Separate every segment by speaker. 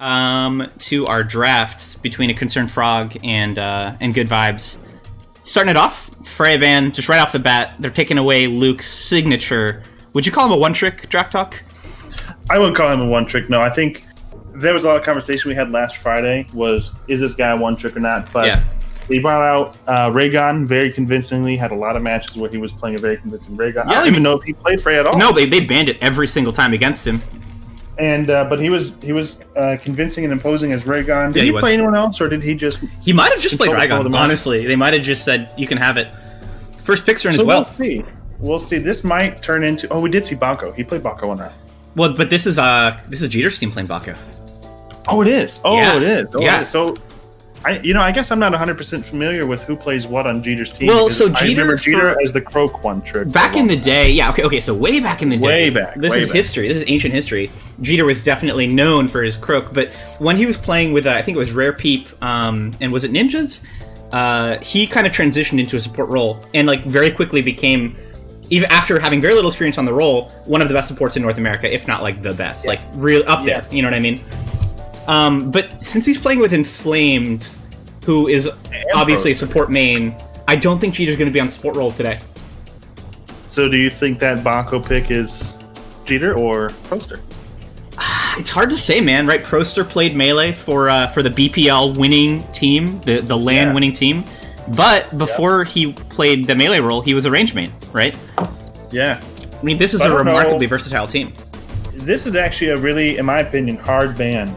Speaker 1: to our drafts between a Concerned Frog and Good Vibes. Starting it off, Freya Band, just right off the bat, they're taking away Luke's signature. Would you call him a one-trick draft talk?
Speaker 2: I wouldn't call him a one-trick, no. I think there was a lot of conversation we had last Friday was, is this guy a one-trick or not? But he brought out Raygon very convincingly, had a lot of matches where he was playing a very convincing Raygon. I don't even know if he played Freya at all.
Speaker 1: No, they banned it every single time against him.
Speaker 2: And but he was convincing and imposing as Raygon. Did he play anyone else, or did he just?
Speaker 1: He might have just played Raygon. Honestly, they might have just said you can have it. First picks are in as well.
Speaker 2: We'll see. This might turn into. Oh, we did see Bako. He played Bako one round.
Speaker 1: Well, but this is Jeter's team playing Bako.
Speaker 2: Oh, it is. Oh, yeah. It is. Oh,
Speaker 1: yeah.
Speaker 2: It is. So, I guess I'm not 100% familiar with who plays what on Jeter's team.
Speaker 1: Well, so
Speaker 2: I remember Jeter as the Croak one trick.
Speaker 1: Back in the day, yeah. Okay. So way back in the day.
Speaker 2: Way back.
Speaker 1: This is history. This is ancient history. Jeter was definitely known for his Croak, but when he was playing with, I think it was Rare Peep, and was it Ninjas? He kind of transitioned into a support role and very quickly became, even after having very little experience on the role, one of the best supports in North America, if not the best, real up there. You know what I mean? But since he's playing with Inflamed, who is obviously a support main, I don't think Jeter's going to be on support role today.
Speaker 2: So do you think that Bako pick is Jeter or Proster?
Speaker 1: It's hard to say, man. Right? Proster played Melee for the BPL winning team, the LAN winning team. But before he played the Melee role, he was a range main, right?
Speaker 2: Yeah.
Speaker 1: I mean, this is a remarkably versatile team.
Speaker 2: This is actually a really, in my opinion, hard ban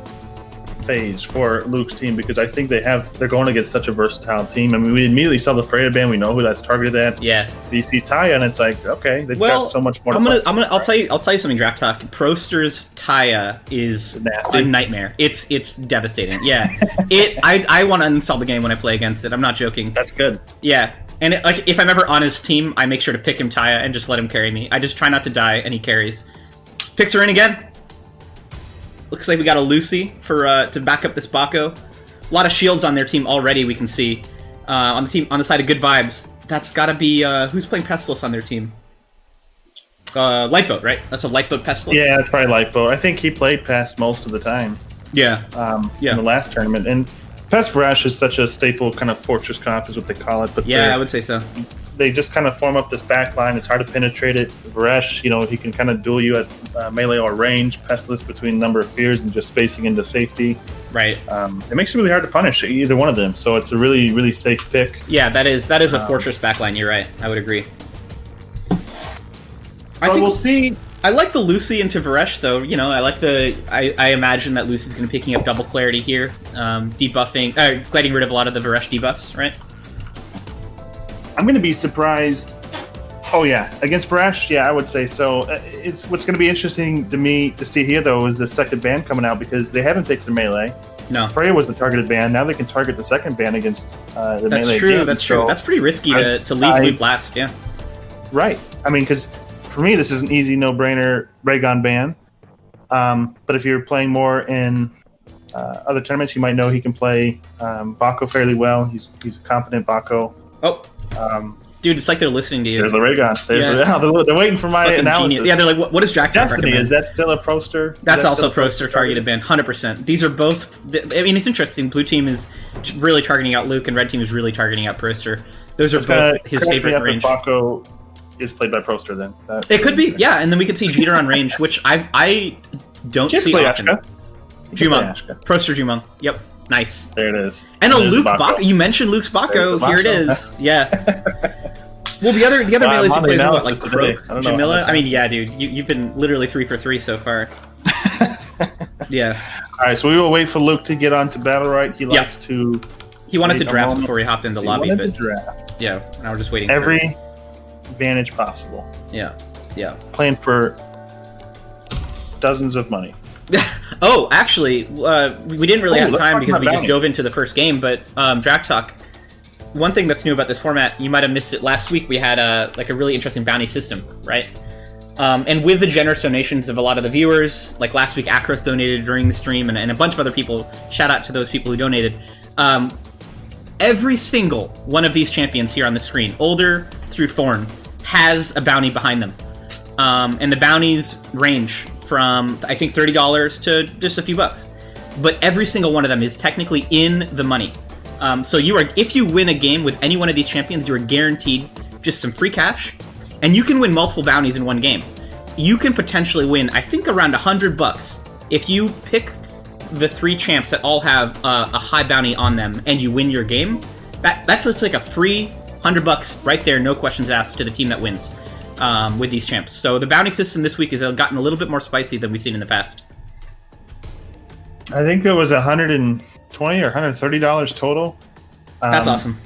Speaker 2: phase for Luke's team because I think they're going against such a versatile team. I mean, we immediately saw the Freya ban. We know who that's targeted at.
Speaker 1: Yeah.
Speaker 2: You see Taya, and it's okay, they've got so much more.
Speaker 1: I'll tell you something. Draft talk. Proster's Taya is
Speaker 2: nasty.
Speaker 1: A nightmare. It's devastating. Yeah. I want to uninstall the game when I play against it. I'm not joking.
Speaker 2: That's good.
Speaker 1: Yeah. And if I'm ever on his team, I make sure to pick him Taya and just let him carry me. I just try not to die, and he carries. Picks are in again. Looks like we got a Lucy to back up this Bako. A lot of shields on their team already. We can see on the side of Good Vibes. That's got to be who's playing Pestilus on their team. Lightboat, right? That's a Lightboat Pestilus.
Speaker 2: Yeah, it's probably Lightboat. I think he played Pest most of the time.
Speaker 1: Yeah.
Speaker 2: In the last tournament, and Pest Varash is such a staple kind of fortress comp, is what they call it. But
Speaker 1: I would say so.
Speaker 2: They just kind of form up this back line. It's hard to penetrate it. Varesh, he can kind of duel you at melee or range. Pestilus between number of fears and just spacing into safety.
Speaker 1: Right.
Speaker 2: It makes it really hard to punish either one of them. So it's a really, really safe pick.
Speaker 1: Yeah, that is a fortress backline. You're right. I would agree.
Speaker 2: We'll see.
Speaker 1: I like the Lucy into Varesh, though. I like I imagine that Lucy's going to be picking up double clarity here, debuffing, getting rid of a lot of the Varesh debuffs, right?
Speaker 2: I'm going to be surprised. Oh, yeah. Against Varesh, yeah, I would say so. It's what's going to be interesting to me to see here, though, is the second ban coming out because they haven't picked the Melee.
Speaker 1: No.
Speaker 2: Freya was the targeted ban. Now they can target the second ban against the Melee.
Speaker 1: That's true. That's true. That's pretty risky to leave Luke last, yeah.
Speaker 2: Right. I mean, because for me, this is an easy, no-brainer Raygon ban. But if you're playing more in other tournaments, you might know he can play Bako fairly well. He's a competent Bako.
Speaker 1: Oh. Dude, it's like they're listening to you.
Speaker 2: There's the Raygon. They're waiting for my analysis.
Speaker 1: Genius. Yeah, they're like, what is Jack
Speaker 2: Destiny? Is that still a Proster?
Speaker 1: That's also a Proster targeted ban, 100%. These are both. I mean, it's interesting. Blue team is really targeting out Luke, and red team is really targeting out Proster. Those are both his favorite range.
Speaker 2: Bako is played by Proster then.
Speaker 1: It could be, yeah. And then we could see Jeter on range, which I don't see often. Jumong. Proster Jumong. Yep. Nice.
Speaker 2: There it is.
Speaker 1: And a Luke Bako. You mentioned Luke's Bako. Here it is. Yeah. Well, the other melee he plays what, like Croak, Jamila? I mean, yeah, dude. You've been literally 3 for 3 so far. Yeah.
Speaker 2: All right, so we will wait for Luke to get on to Battlerite. He likes to...
Speaker 1: He wanted to draft before he hopped into the lobby.
Speaker 2: To draft.
Speaker 1: Yeah, now we're just waiting
Speaker 2: every advantage possible.
Speaker 1: Yeah.
Speaker 2: Playing for dozens of money.
Speaker 1: Oh, actually, we didn't really have time because we just dove into the first game, but Draft Talk, one thing that's new about this format, you might have missed it last week, we had a really interesting bounty system, right? And with the generous donations of a lot of the viewers, like last week Akros donated during the stream, and a bunch of other people, shout out to those people who donated, every single one of these champions here on the screen, Older through Thorn, has a bounty behind them. And the bounties range from, I think, $30 to just a few bucks. but every single one of them is technically in the money. So if you win a game with any one of these champions, you are guaranteed just some free cash, and you can win multiple bounties in one game. You can potentially win, I think, around $100 if you pick the 3 champs that all have a high bounty on them, and you win your game. That's just like a free $100 right there, no questions asked, to the team that wins with these champs. So the bounty system this week has gotten a little bit more spicy than we've seen in the past.
Speaker 2: I think it was $120 or $130 total.
Speaker 1: That's awesome.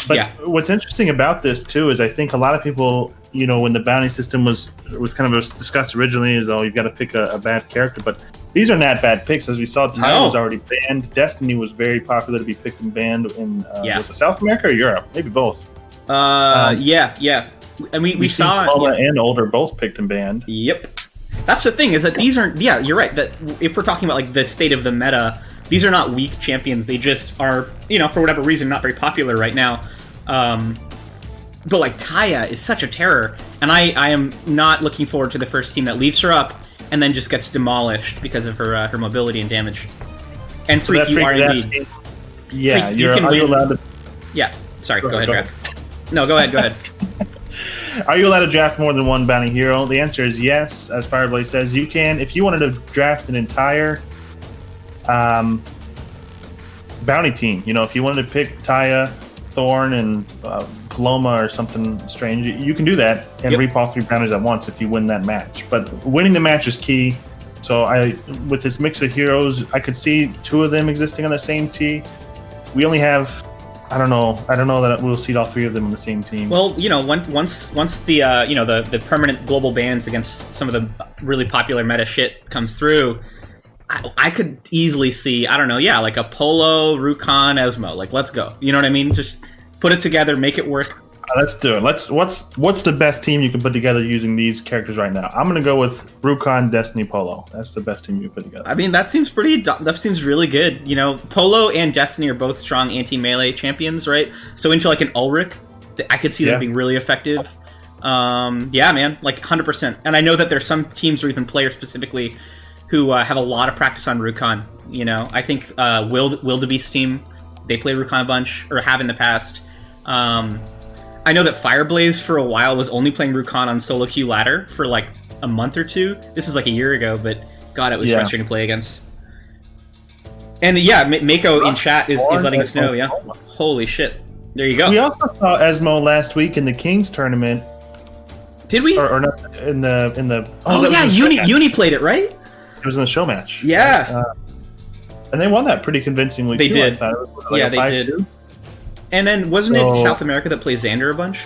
Speaker 2: But
Speaker 1: yeah.
Speaker 2: What's interesting about this too is I think a lot of people, when the bounty system was kind of discussed originally, is you've got to pick a bad character, but these are not bad picks. As we saw, Ty was already banned. Destiny was very popular to be picked and banned in was it South America or Europe? Maybe both.
Speaker 1: Yeah. And we saw
Speaker 2: Palma and Older both picked and banned.
Speaker 1: Yep. That's the thing, is that these aren't. Yeah, you're right. That if we're talking about like the state of the meta, these are not weak champions. They just are, for whatever reason, not very popular right now. But like Taya is such a terror, and I am not looking forward to the first team that leaves her up and then just gets demolished because of her mobility and damage. And Freak, you are indeed.
Speaker 2: Yeah,
Speaker 1: Freak, you can
Speaker 2: are
Speaker 1: win.
Speaker 2: You allowed to?
Speaker 1: Yeah, sorry. Go ahead, draft. No, go ahead.
Speaker 2: Are you allowed to draft more than one bounty hero? The answer is yes. As Fireblade says, you can. If you wanted to draft an entire bounty team, if you wanted to pick Taya, Thorn, and Paloma or something strange, you can do that and reap all 3 bounties at once if you win that match. But winning the match is key. So with this mix of heroes, I could see 2 of them existing on the same team. We only have, I don't know that we'll see all 3 of them on the same team.
Speaker 1: Well, once the the permanent global bans against some of the really popular meta shit comes through, I could easily see, like a Polo, Rukon, Esmo. Like, let's go. You know what I mean? Just put it together, make it work.
Speaker 2: Let's do it. What's the best team you can put together using these characters right now? I'm gonna go with Rukon, Destiny, Polo. That's the best team you can put together.
Speaker 1: I mean, that seems really good. Polo and Destiny are both strong anti-melee champions, right? So into like an Ulrich, I could see them being really effective. Yeah, man, like 100%. And I know that there's some teams or even players specifically who have a lot of practice on Rukon. I think Wildebeest's team, they play Rukon a bunch, or have in the past. I know that Fireblaze for a while was only playing Rukon on solo queue ladder for like a month or 2. This is like a year ago, but God, it was frustrating to play against. And Mako in chat is letting us know. Yeah, holy shit! There you go.
Speaker 2: We also saw Esmo last week in the Kings tournament.
Speaker 1: Did we?
Speaker 2: Or not in the?
Speaker 1: Oh yeah, Uni played it, right?
Speaker 2: It was in the show match.
Speaker 1: Yeah.
Speaker 2: And they won that pretty convincingly.
Speaker 1: They did.
Speaker 2: I thought. It was like
Speaker 1: they did. And then wasn't it South America that plays Xander a bunch?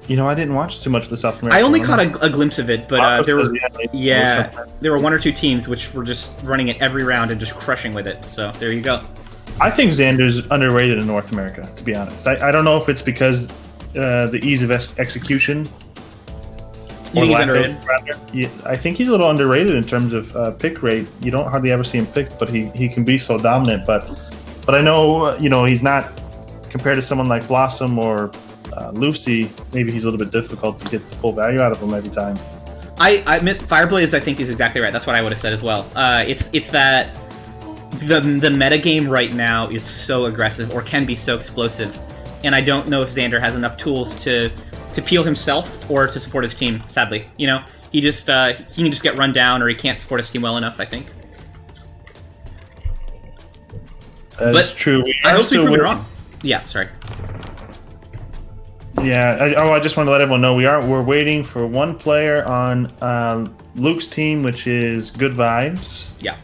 Speaker 2: I didn't watch too much of the South America.
Speaker 1: I only caught a glimpse of it, but there were 1 or 2 teams which were just running it every round and just crushing with it. So there you go.
Speaker 2: I think Xander's underrated in North America, to be honest. I don't know if it's because the ease of execution.
Speaker 1: You think he's underrated?
Speaker 2: I think he's a little underrated in terms of pick rate. You don't hardly ever see him picked, but he can be so dominant. But I know, he's not, compared to someone like Blossom or Lucy, maybe he's a little bit difficult to get the full value out of him every time.
Speaker 1: I admit Fireblaze, I think, is exactly right. That's what I would have said as well. It's that the metagame right now is so aggressive, or can be so explosive, and I don't know if Xander has enough tools to peel himself or to support his team, sadly. He can just get run down, or he can't support his team well enough, I think.
Speaker 2: That's true.
Speaker 1: I hope we prove it wrong. Yeah, sorry.
Speaker 2: Yeah. I just want to let everyone know we're waiting for one player on Luke's team, which is Good Vibes.
Speaker 1: Yeah.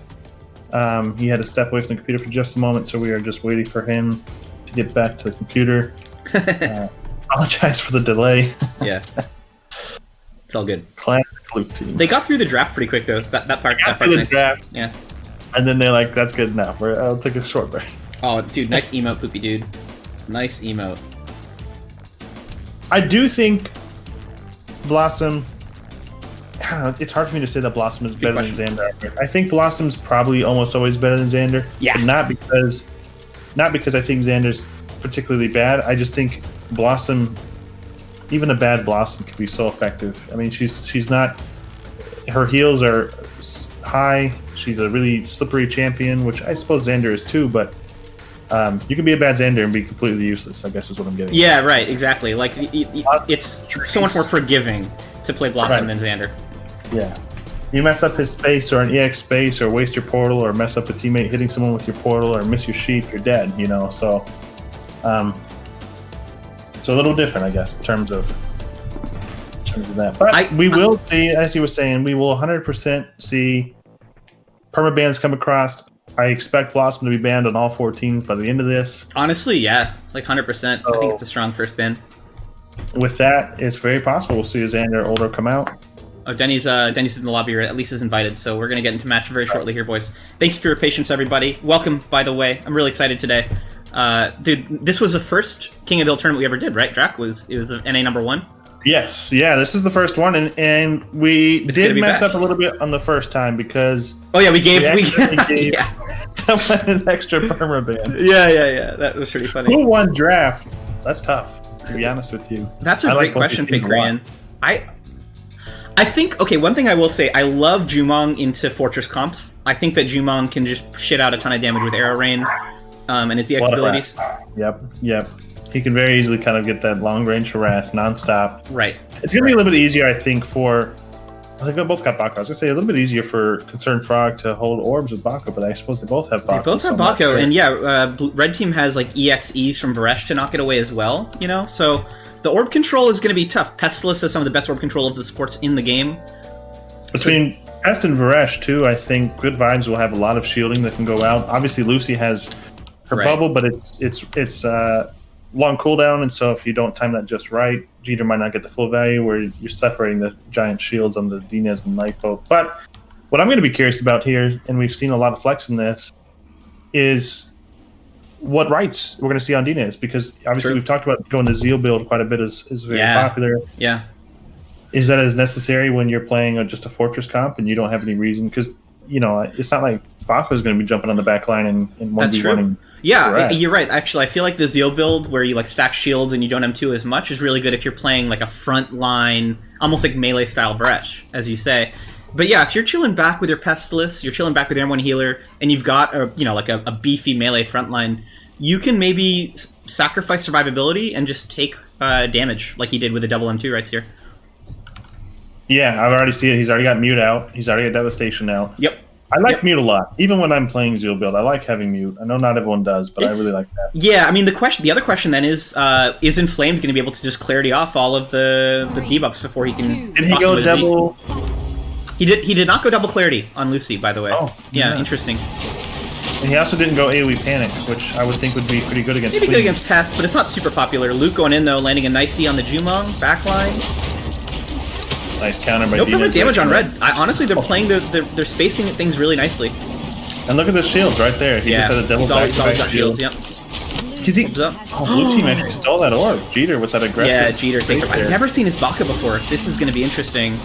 Speaker 2: He had to step away from the computer for just a moment, so we are just waiting for him to get back to the computer. Apologize for the delay.
Speaker 1: Yeah. It's all good.
Speaker 2: Classic Luke team.
Speaker 1: They got through the draft pretty quick, though. That part.
Speaker 2: Got through the draft.
Speaker 1: Yeah.
Speaker 2: And then they're like, that's good enough. I'll take a short break.
Speaker 1: Oh, dude, nice emote, Poopy Dude. Nice emote.
Speaker 2: I do think Blossom... It's hard for me to say that Blossom is better than Xander. I think Blossom's probably almost always better than Xander.
Speaker 1: Yeah.
Speaker 2: But not because I think Xander's particularly bad. I just think Blossom... Even a bad Blossom can be so effective. I mean, she's not... Her heals are high. She's a really slippery champion, which I suppose Xander is too, but you can be a bad Xander and be completely useless, I guess is what I'm getting.
Speaker 1: Yeah, right, exactly. Like, it's so much more forgiving to play Blossom than Xander.
Speaker 2: Yeah. You mess up his space or an EX space or waste your portal or mess up a teammate hitting someone with your portal or miss your sheep, you're dead, you know? So, it's a little different, I guess, in terms of that. But we will see, as you were saying, we will 100% see permabans come across. I expect Blossom to be banned on all 4 teams by the end of this.
Speaker 1: Honestly, yeah, like 100%.
Speaker 2: So,
Speaker 1: I think it's a strong first ban.
Speaker 2: With that, it's very possible we'll see a Xander Older come out.
Speaker 1: Oh, Denny's in the lobby, or at least is invited, so we're going to get into match very shortly here, boys. Thank you for your patience, everybody. Welcome, by the way. I'm really excited today. Dude, this was the first King of the Hill tournament we ever did, right, Drac? It was the NA #1?
Speaker 2: Yes, yeah, this is the first one, and we did mess up a little bit on the first time because...
Speaker 1: Oh, yeah, we gave
Speaker 2: yeah. someone an extra permaban.
Speaker 1: Yeah, that was pretty funny.
Speaker 2: Who won draft? That's tough, to be honest with you.
Speaker 1: That's a great question, Fake Korean. I think, okay, one thing I will say, I love Jumong into Fortress comps. I think that Jumong can just shit out a ton of damage with Arrow Rain and his EX abilities.
Speaker 2: Yep. He can very easily kind of get that long-range harass nonstop.
Speaker 1: Right.
Speaker 2: It's going to be a little bit easier, I think, for... I think they both got Bako. I was going to say a little bit easier for Concerned Frog to hold orbs with Bako, but I suppose they both have Bako.
Speaker 1: They both have Bako, and yeah, Red Team has like EXEs from Varesh to knock it away as well, you know? So the orb control is going to be tough. Pestilus has some of the best orb control of the supports in the game.
Speaker 2: Between Pest and Varesh, too, I think Good Vibes will have a lot of shielding that can go out. Obviously, Lucy has her bubble, but it's long cooldown, and so if you don't time that just right, Jeter might not get the full value where you're separating the giant shields on the Dinez and Nightboat. But what I'm going to be curious about here, and we've seen a lot of flex in this, is what rights we're going to see on Dinez, because obviously we've talked about going the Zeal build quite a bit is very popular.
Speaker 1: Yeah.
Speaker 2: Is that as necessary when you're playing just a Fortress comp and you don't have any reason? Because, you know, it's not like Bako is going to be jumping on the back line and 1v1ing.
Speaker 1: Yeah, you're right. Actually, I feel like the Zeal build, where you like stack shields and you don't M2 as much, is really good if you're playing like a front line, almost like melee style Varesh, as you say. But yeah, if you're chilling back with your Pestilus, you're chilling back with your M1 healer, and you've got a beefy melee front line, you can maybe sacrifice survivability and just take damage like he did with the double M2 rights here. Yeah,
Speaker 2: I've already seen it. He's already got Mute out. He's already got Devastation out.
Speaker 1: Yep.
Speaker 2: I like Mute a lot. Even when I'm playing Zeal build, I like having Mute. I know not everyone does, but I really like that.
Speaker 1: Yeah, I mean, the other question then is Inflamed going to be able to just clarity off all of the debuffs before he can...
Speaker 2: Did he go double...
Speaker 1: He did not go double clarity on Lucy, by the way. Oh, yeah, interesting.
Speaker 2: And he also didn't go AoE Panic, which I would think would be pretty good against
Speaker 1: Maybe good against Pest, but it's not super popular. Luke going in, though, landing a nice C on the Jumong, backline.
Speaker 2: Nice counter by
Speaker 1: No permanent damage on Red. Honestly, they're playing they're spacing things really nicely.
Speaker 2: And look at the shields right there. He just had a double back shield.
Speaker 1: Yep.
Speaker 2: Blue team actually stole that orb. Jeter with that aggressive.
Speaker 1: Yeah, Jeter. I've never seen his Baka before. This is going to be interesting.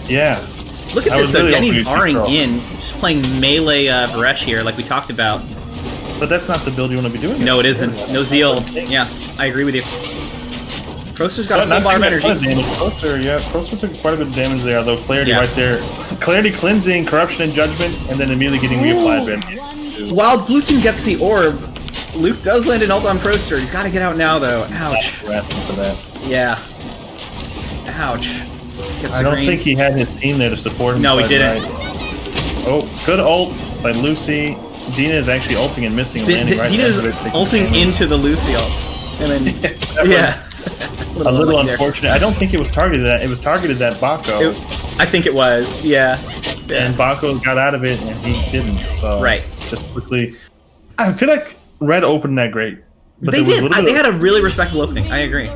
Speaker 2: Yeah.
Speaker 1: Look at this. So Denny's R-ing in, just playing melee Varesh here, like we talked about.
Speaker 2: But that's not the build you want to be doing.
Speaker 1: No, it isn't. No Zeal. Yeah, I agree with you. Proster's got a full bar of energy.
Speaker 2: Proster took quite a bit of damage there, although Clarity right there. Clarity cleansing, Corruption and Judgment, and then immediately getting reapplied damage.
Speaker 1: While Blue Team gets the orb, Luke does land an ult on Proster. He's got to get out now, though. Ouch.
Speaker 2: For that.
Speaker 1: Yeah. Ouch.
Speaker 2: I don't think he had his team there to support him.
Speaker 1: No, he didn't.
Speaker 2: Right. Oh, good ult by Lucy. Dina is actually ulting and missing.
Speaker 1: Dina is ulting into the Lucy ult. And then, yeah.
Speaker 2: A little unfortunate. I don't think it was targeted at. It was targeted at Bako.
Speaker 1: I think it was, yeah.
Speaker 2: And Bako got out of it, and he didn't. So just quickly, I feel like Red opened that great. But
Speaker 1: they did. They had a really respectable opening. I agree.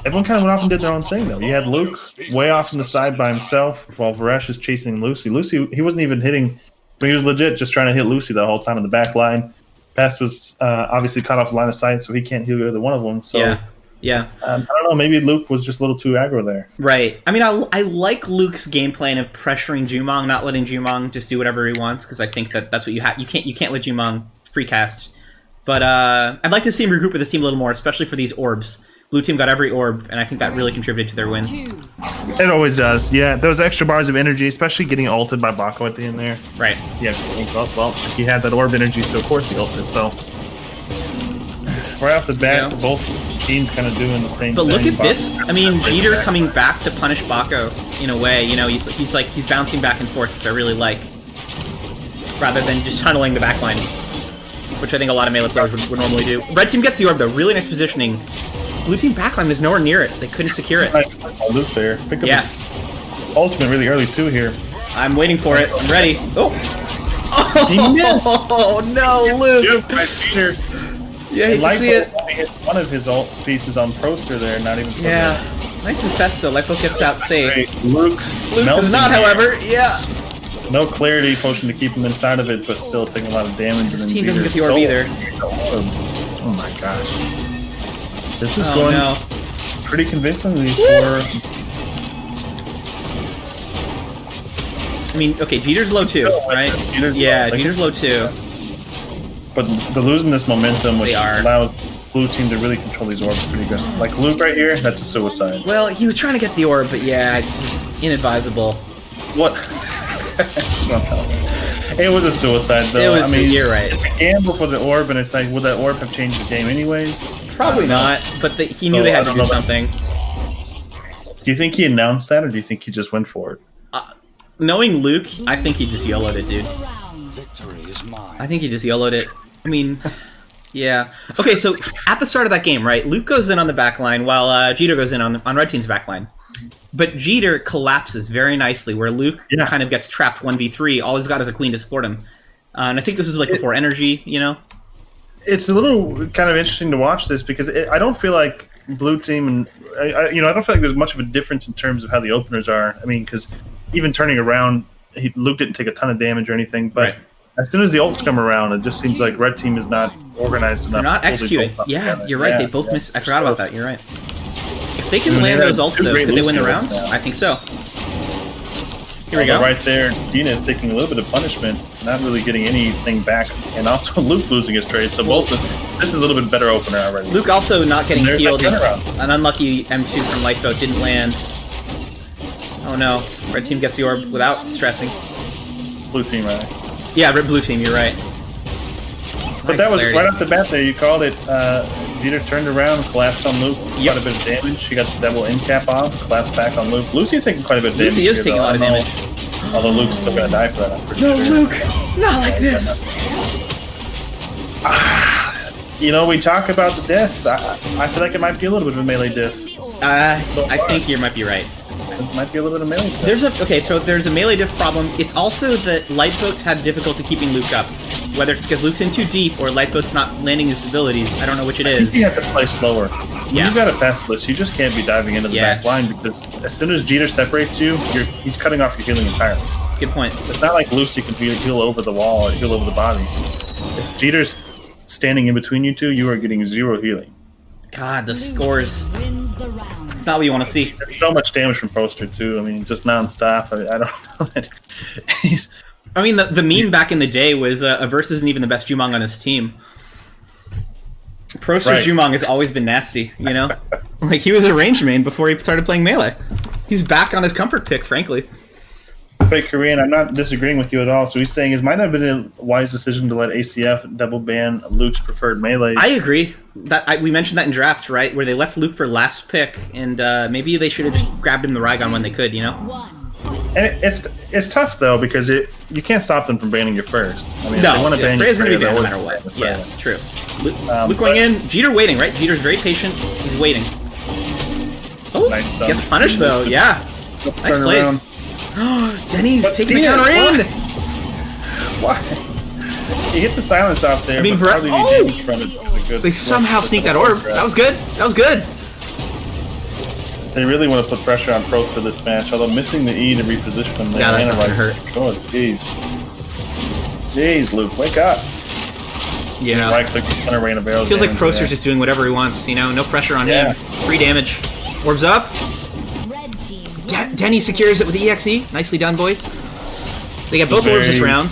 Speaker 2: Everyone kind of went off and did their own thing, though. You had Luke way off on the side by himself, while Varesh is chasing Lucy. Lucy, he wasn't even hitting. But he was legit just trying to hit Lucy the whole time in the back line. Pest was obviously cut off the line of sight, so he can't heal either one of them. So.
Speaker 1: Yeah.
Speaker 2: I don't know. Maybe Luke was just a little too aggro there.
Speaker 1: Right. I mean, I like Luke's game plan of pressuring Jumong, not letting Jumong just do whatever he wants, because I think that's what you have. You can't let Jumong free cast. But I'd like to see him regroup with his team a little more, especially for these orbs. Blue team got every orb, and I think that really contributed to their win.
Speaker 2: It always does, yeah. Those extra bars of energy, especially getting ulted by Mako at the end there.
Speaker 1: Right.
Speaker 2: Yeah, well, he had that orb energy, so of course he ulted, so... Right off the bat, both teams kind of doing the same
Speaker 1: thing. But look at
Speaker 2: Bako,
Speaker 1: this. I mean, Jeter coming back to punish Bako in a way. You know, he's bouncing back and forth, which I really like, rather than just tunneling the backline, which I think a lot of melee players would normally do. Red team gets the orb though. Really nice positioning. Blue team backline is nowhere near it. They couldn't secure it.
Speaker 2: Luke there. Pick up his ultimate really early too here.
Speaker 1: I'm waiting for it. I'm ready. Oh. Oh no, Luke.
Speaker 2: Peter.
Speaker 1: Yeah, he can see it.
Speaker 2: He hit one of his ult pieces on Proster there, not even.
Speaker 1: Yeah, nice and fast. So Lipo gets out safe.
Speaker 2: Luke
Speaker 1: does not, however. Yeah.
Speaker 2: No clarity potion to keep him inside of it, but still taking a lot of damage.
Speaker 1: This team doesn't get the orb either.
Speaker 2: Oh my gosh. This is going pretty convincingly for...
Speaker 1: I mean, okay, Jeter's low too, right? Jeter's low too.
Speaker 2: But they're losing this momentum, which allows Blue team to really control these orbs pretty aggressive. Like Luke right here, that's a suicide.
Speaker 1: Well, he was trying to get the orb, but yeah, it's inadvisable.
Speaker 2: What? It was a suicide, though.
Speaker 1: I mean, you're right.
Speaker 2: It's a gamble for the orb, and it's like, would that orb have changed the game anyways?
Speaker 1: Probably not, but he knew they had to do something.
Speaker 2: Do you think he announced that, or do you think he just went for it?
Speaker 1: Knowing Luke, I think he just YOLO'd it, dude. I think he just YOLO'd it. I mean, yeah. Okay, so at the start of that game, right, Luke goes in on the back line while Jeter goes in on Red Team's back line. But Jeter collapses very nicely, where Luke kind of gets trapped 1v3. All he's got is a queen to support him. And I think this is like before energy, you know?
Speaker 2: It's a little kind of interesting to watch this because I don't feel like Blue Team and I don't feel like there's much of a difference in terms of how the openers are. I mean, because even turning around, Luke didn't take a ton of damage or anything, but as soon as the ults come around, it just seems like Red Team is not organized enough.
Speaker 1: They're not executing. Yeah, you're right. They both miss. I forgot about that. You're right. If they can land those ults, though, could they win the rounds? I think so. Here we go.
Speaker 2: Right there, Dina is taking a little bit of punishment, not really getting anything back, and also Luke losing his trade. So both this is a little bit better opener already.
Speaker 1: Luke also not getting healed. An unlucky M2 from Lifeboat didn't land. Oh no. Red Team gets the orb without stressing.
Speaker 2: Blue Team, right?
Speaker 1: Yeah, Blue Team, you're right.
Speaker 2: But that was right off the bat there. You called it. Jeter turned around, collapsed on Luke. Quite a bit of damage. She got the double end cap off, collapsed back on Luke. Lucy is taking quite a bit of damage.
Speaker 1: Lucy is taking a lot of damage.
Speaker 2: Although Luke's still going to die for that, I'm pretty
Speaker 1: sure. No, Luke! Not like this!
Speaker 2: We talk about the death. I feel like it might be a little bit of a melee diff.
Speaker 1: I think you might be right.
Speaker 2: It might be a little bit of melee diff.
Speaker 1: So there's a melee diff problem. It's also that Lightboats had difficulty keeping Luke up. Whether it's because Luke's in too deep or Lightboat's not landing his abilities, I don't know which it is.
Speaker 2: I think you have to play slower. When you've got a fast list, you just can't be diving into the back line because as soon as Jeter separates you, he's cutting off your healing entirely.
Speaker 1: Good point.
Speaker 2: It's not like Lucy can heal over the wall or heal over the body. If Jeter's standing in between you two, you are getting 0 healing.
Speaker 1: God, the scores. It's not what you want to see.
Speaker 2: There's so much damage from Poster, too. I mean, just nonstop. I don't know.
Speaker 1: I mean, the meme back in the day was Averse isn't even the best Jumong on his team. Proster's Jumong has always been nasty, you know? Like, he was a range main before he started playing melee. He's back on his comfort pick, frankly.
Speaker 2: Fake Korean, I'm not disagreeing with you at all. So he's saying it might not have been a wise decision to let ACF double ban Luke's preferred melee.
Speaker 1: I agree. We mentioned that in drafts, right? Where they left Luke for last pick, and maybe they should have just grabbed him the Rygon when they could, you know?
Speaker 2: And it's tough though because you can't stop them from banning you first. I mean,
Speaker 1: no,
Speaker 2: they want to ban
Speaker 1: Freya's going to be banned no matter what. Yeah, true. Luke going in. Jeter waiting, right? Jeter's very patient. He's waiting. Oh, nice gets punished though. Yeah, nice plays. Denny's taking the counter in.
Speaker 2: Why? He hit the silence out there.
Speaker 1: I mean, they somehow sneaked that orb. That was good. That was good.
Speaker 2: They really want to put pressure on Prost for this match, although missing the E to reposition them.
Speaker 1: Yeah, that's gonna hurt.
Speaker 2: Oh, jeez. Jeez, Luke, wake up.
Speaker 1: Yeah.
Speaker 2: Right-click, kind of rain of arrows.
Speaker 1: Feels like Proster's just doing whatever he wants, you know? No pressure on him. Free damage. Orbs up. Denny secures it with the EXE. Nicely done, boy. They get both orbs this round.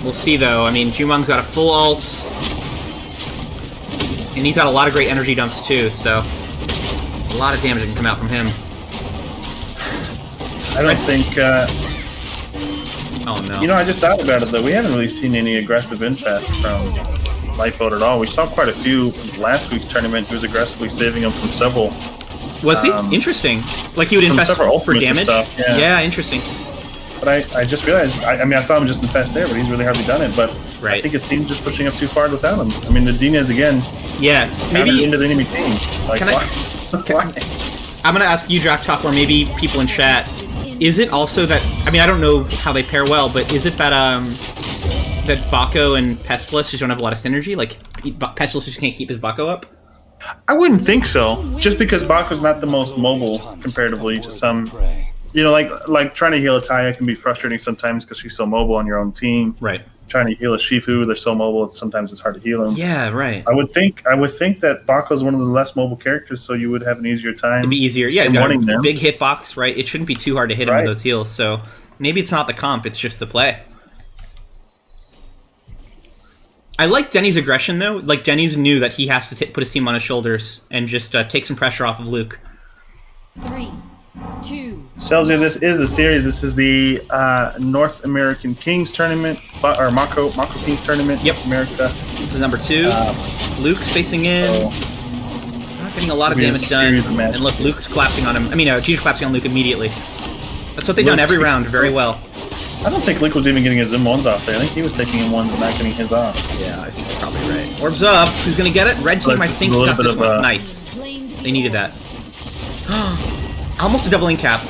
Speaker 1: We'll see, though. I mean, Jumong's got a full ult. And he's got a lot of great energy dumps too, so a lot of damage can come out from him.
Speaker 2: I don't think...
Speaker 1: oh no.
Speaker 2: You know, I just thought about it though. We haven't really seen any aggressive infest from Lightboat at all. We saw quite a few last week's tournament. He was aggressively saving them from several.
Speaker 1: Was he? Interesting. Like he would infest for damage? Yeah, interesting.
Speaker 2: But I just realized, I mean, I saw him just infest there, but he's really hardly done it. But I think his team's just pushing up too far without him. I mean, the Dinez again.
Speaker 1: Yeah, maybe
Speaker 2: into the enemy team. Like, why?
Speaker 1: I'm gonna ask you, Drac Talk, or maybe people in chat. Is it also that? I mean, I don't know how they pair well, but is it that that Bako and Pestilus just don't have a lot of synergy? Like Pestilus just can't keep his Bako up.
Speaker 2: I wouldn't think so. Just because Bako's not the most mobile comparatively to some. You know, like trying to heal a Taya can be frustrating sometimes because she's so mobile on your own team.
Speaker 1: Right.
Speaker 2: Trying to heal a Shifu, they're so mobile. Sometimes it's hard to heal them.
Speaker 1: Yeah, right.
Speaker 2: I would think that Bako's one of the less mobile characters, so you would have an easier time.
Speaker 1: It'd be easier. Yeah, he's got a big hitbox, right? It shouldn't be too hard to hit him with those heals. So maybe it's not the comp; it's just the play. I like Denny's aggression though. Like Denny's knew that he has to put his team on his shoulders and just take some pressure off of Luke.
Speaker 3: 3, 2.
Speaker 2: Celsia, this is the series. This is the North American Kings tournament, or Mako Kings tournament.
Speaker 1: Yep.
Speaker 2: America.
Speaker 1: This is number 2. Luke's facing in. Not getting a lot of damage done. And look, Luke's collapsing on him. I mean, Jeter's collapsing on Luke immediately. That's what they've done every round very well.
Speaker 2: I don't think Luke was even getting his M1s off there. I think he was taking M1s and not getting his off.
Speaker 1: Yeah, I think you're probably right. Orbs up. Who's going to get it? Red team, I think, got this one. Nice. They needed that. Almost a doubling cap.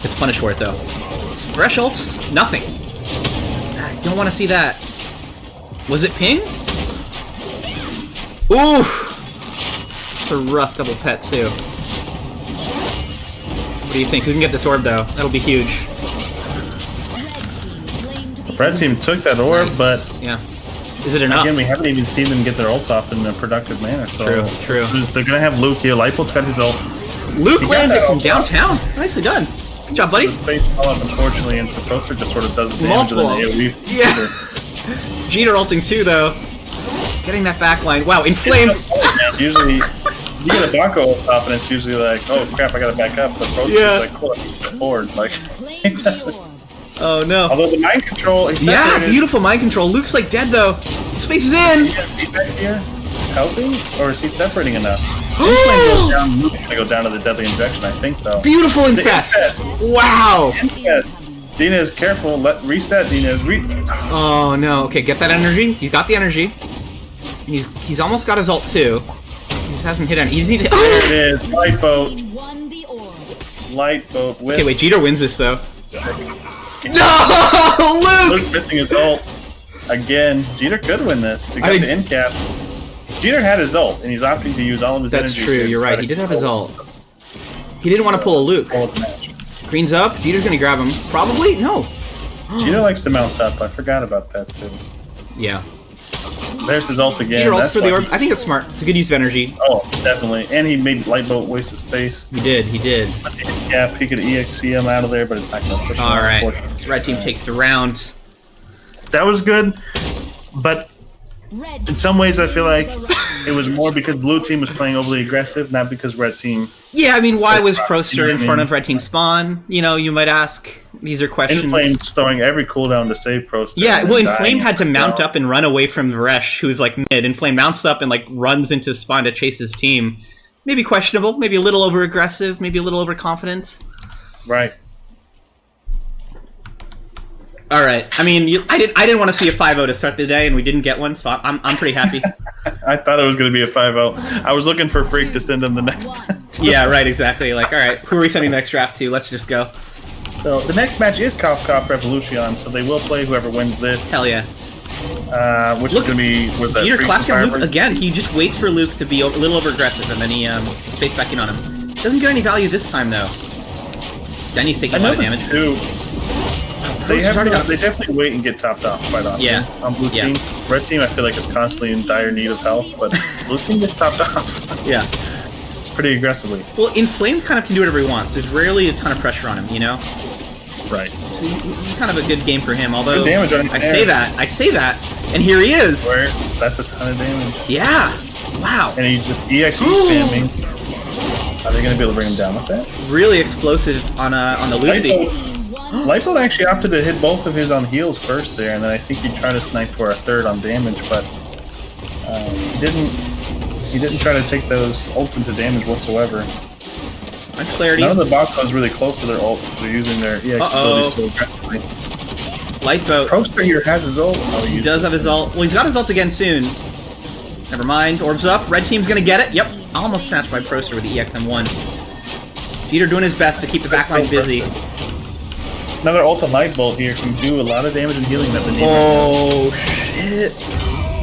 Speaker 1: It's punished for it, though. Fresh ults? Nothing. I don't want to see that. Was it ping? Ooh! It's a rough double pet, too. What do you think? Who can get this orb, though? That'll be huge.
Speaker 2: Red team took that orb, but...
Speaker 1: Yeah. Is it enough?
Speaker 2: Again, we haven't even seen them get their ults off in a productive manner. So
Speaker 1: true.
Speaker 2: They're going to have Luke here. Lightbolt's got his ult.
Speaker 1: Luke lands it from downtown. Nicely done. Good job, buddy.
Speaker 2: The space up, unfortunately, and Supposter just sort of does the damage.
Speaker 1: Multiple. Yeah. Jeter ulting too, though. Getting that backline. Wow, inflamed.
Speaker 2: Usually, you get a Bako ult off, and it's usually like, oh crap, I got to back up. But Supposter's like, cool, forward. Like, it doesn't.
Speaker 1: Oh no.
Speaker 2: Although the mind control...
Speaker 1: Yeah, beautiful mind control. Luke's like dead though. Space is in!
Speaker 2: Is he back here helping? Or is he separating enough? Goes down, Luke's going to go down to the deadly injection, I think, though.
Speaker 1: Beautiful infest! Wow!
Speaker 2: Dinez, careful. Reset, Dinez.
Speaker 1: Oh no. Okay, get that energy. He's got the energy. He's almost got his ult too. He just hasn't hit any. He just needs to...
Speaker 2: There it is. Lightboat. Lightboat with...
Speaker 1: Okay, wait. Jeter wins this though. No, Luke!
Speaker 2: Luke's missing his ult again. Jeter could win this. He got the end cap. Jeter had his ult, and he's opting to use all of his energy.
Speaker 1: That's true. You're right. He did have his ult. He didn't want to pull a Luke. Green's up. Jeter's gonna grab him. Probably no.
Speaker 2: Jeter likes to mount up. I forgot about that too.
Speaker 1: Yeah.
Speaker 2: There's his ult again.
Speaker 1: Jeter ults for the orb. I think that's smart. It's a good use of energy.
Speaker 2: Oh, definitely. And he made Lightboat waste of space.
Speaker 1: He did.
Speaker 2: Yeah, he could EXE him out of there, but it's not going to push him.
Speaker 1: All right. Red team takes the round.
Speaker 2: That was good, but in some ways I feel like it was more because blue team was playing overly aggressive, not because red team...
Speaker 1: Yeah, I mean, why was Proster in front of red team spawn? You know, you might ask. These are questions.
Speaker 2: Inflame's throwing every cooldown to save Proster.
Speaker 1: Yeah, well, Inflame had to mount up and run away from Varesh, who's like mid. Inflame mounts up and like runs into spawn to chase his team. Maybe questionable, maybe a little over aggressive, maybe a little overconfidence.
Speaker 2: Right.
Speaker 1: All right. I mean, I didn't want to see a 5-0 to start the day, and we didn't get one, so I'm pretty happy.
Speaker 2: I thought it was going to be a 5-0. I was looking for Freak to send him the next.
Speaker 1: Yeah, right. Exactly. Like, all right, who are we sending the next draft to? Let's just go.
Speaker 2: So the next match is Cough Cough Revolution, so they will play whoever wins this.
Speaker 1: Hell yeah.
Speaker 2: Which is going to be with that.
Speaker 1: Jeter clapping on Luke again. He just waits for Luke to be a little over aggressive, and then he space back in on him. Doesn't get any value this time though. Denny's taking a lot of damage. They definitely wait and get topped off quite often. Yeah. On blue team, red team, I feel like is constantly in dire need of health, but blue team gets topped off. Yeah. Pretty aggressively. Well, Inflame kind of can do whatever he wants. There's rarely a ton of pressure on him, you know.
Speaker 2: Right.
Speaker 1: So it's kind of a good game for him, although
Speaker 2: Good damage on
Speaker 1: I say that, and here he is!
Speaker 2: That's a ton of damage.
Speaker 1: Yeah! Wow.
Speaker 2: And he's just EXE spamming. Are they going to be able to bring him down with that?
Speaker 1: Really explosive on the Lucy.
Speaker 2: Lipo actually opted to hit both of his on heals first there, and then I think he tried to snipe for a third on damage, but he didn't try to take those ults into damage whatsoever.
Speaker 1: On clarity.
Speaker 2: None of the bots really close to their ults. They're using their EX abilities so aggressively.
Speaker 1: Lifeboat.
Speaker 2: Proster here has his ult. Oh,
Speaker 1: he does have his ult. Well, he's got his ult again soon. Never mind. Orbs up. Red team's gonna get it. Yep. Almost snatched by Proster with the EXM1. Jeter doing his best to keep the backline busy.
Speaker 2: Another ult on Light Bolt here can do a lot of damage and healing that the Nemo
Speaker 1: Oh, shit.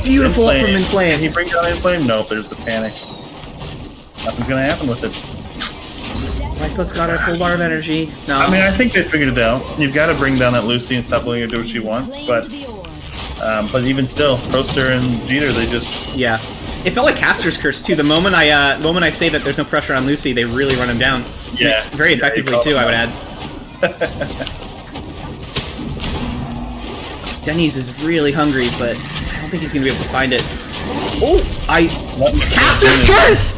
Speaker 1: Beautiful ult from Inflame.
Speaker 2: Can he bring down Inflame? Nope, there's the panic. Nothing's gonna happen with it.
Speaker 1: Lifeboat's got her full bar of energy. No.
Speaker 2: I mean, I think they figured it out. You've got to bring down that Lucy and stop letting her do what she wants, but even still, Proster and Jeter, they just...
Speaker 1: Yeah. It felt like Caster's Curse, too. The moment I say that there's no pressure on Lucy, they really run him down.
Speaker 2: Yeah.
Speaker 1: Very effectively, too, I would add. Denny's is really hungry, but I don't think he's going to be able to find it. Oh! Caster's Curse!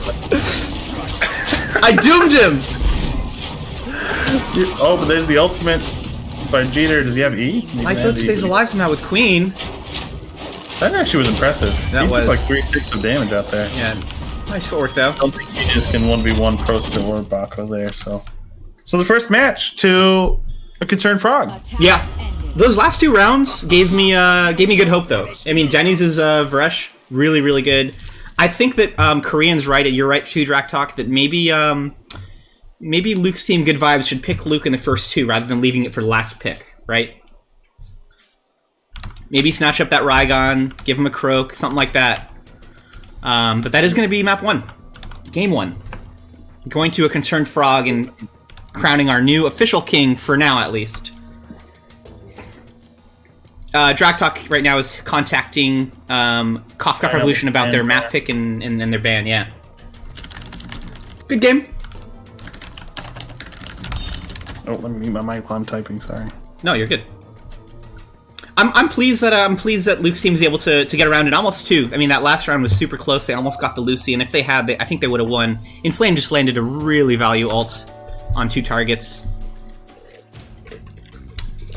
Speaker 1: I doomed him!
Speaker 2: Oh, but there's the ultimate by Jeter. Does he have E?
Speaker 1: Lifeboat stays alive somehow with Queen.
Speaker 2: That actually was impressive.
Speaker 1: That
Speaker 2: he
Speaker 1: was.
Speaker 2: took like 3/6 of damage out there.
Speaker 1: Yeah. Nice footwork, though.
Speaker 2: I don't think he just can 1v1 Proster or Bako there, so... So the first match to a Concerned Frog.
Speaker 1: Yeah. Those last two rounds gave me good hope, though. I mean, Denny's is Varesh, really, really good. I think that Korean's right, you're right, too, Drac Talk, that maybe Luke's team Good Vibes should pick Luke in the first two rather than leaving it for the last pick, right? Maybe snatch up that Rygon, give him a Croak, something like that. But that is going to be map 1. Game 1. Going to a Concerned Frog and crowning our new official king, for now at least. Drac Talk right now is contacting Cough Revolution about their map pick and their ban, yeah. Good game.
Speaker 2: Oh, let me mute my mic while I'm typing, sorry.
Speaker 1: No, you're good. I'm pleased that Luke's team is able to get around it almost too. I mean, that last round was super close. They almost got the Lucy, and if they had, I think they would have won. Inflame just landed a really value ult on 2 targets.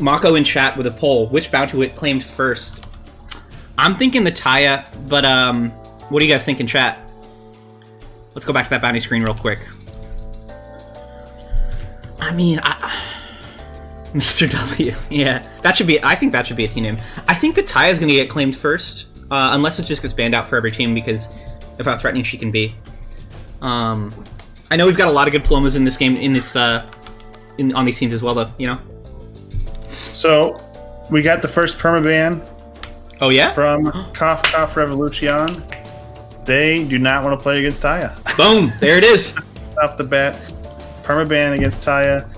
Speaker 1: Mako in chat with a poll. Which bounty would claimed first? I'm thinking the Taya, but what do you guys think in chat? Let's go back to that bounty screen real quick. I mean, Mr. W. Yeah, that should be. I think that should be a team name. I think the Taya is going to get claimed first, unless it just gets banned out for every team because of how threatening she can be. I know we've got a lot of good Palomas in this game, on these teams as well, though. You know.
Speaker 2: So, we got the first permaban.
Speaker 1: Oh yeah.
Speaker 2: From Cough Revolution. They do not want to play against Taya.
Speaker 1: Boom! There it is.
Speaker 2: Off the bat, permaban against Taya.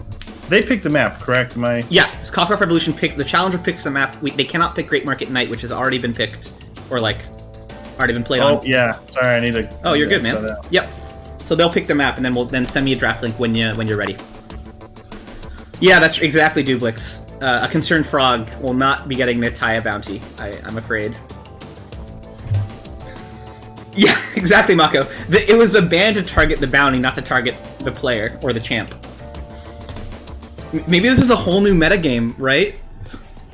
Speaker 2: They picked the map, correct?
Speaker 1: Yeah, it's Cough Revolution picks the challenger picks the map. They cannot pick Great Market Night, which has already been picked, or already been played on.
Speaker 2: Oh yeah, sorry, I need to.
Speaker 1: Oh, you're good, man. Yep. So they'll pick the map, and then send me a draft link when you're ready. Yeah, that's exactly Dublix. A Concerned Frog will not be getting the Taya bounty, I'm afraid. Yeah, exactly, Mako. It was a ban to target the bounty, not to target the player or the champ. Maybe this is a whole new metagame, right?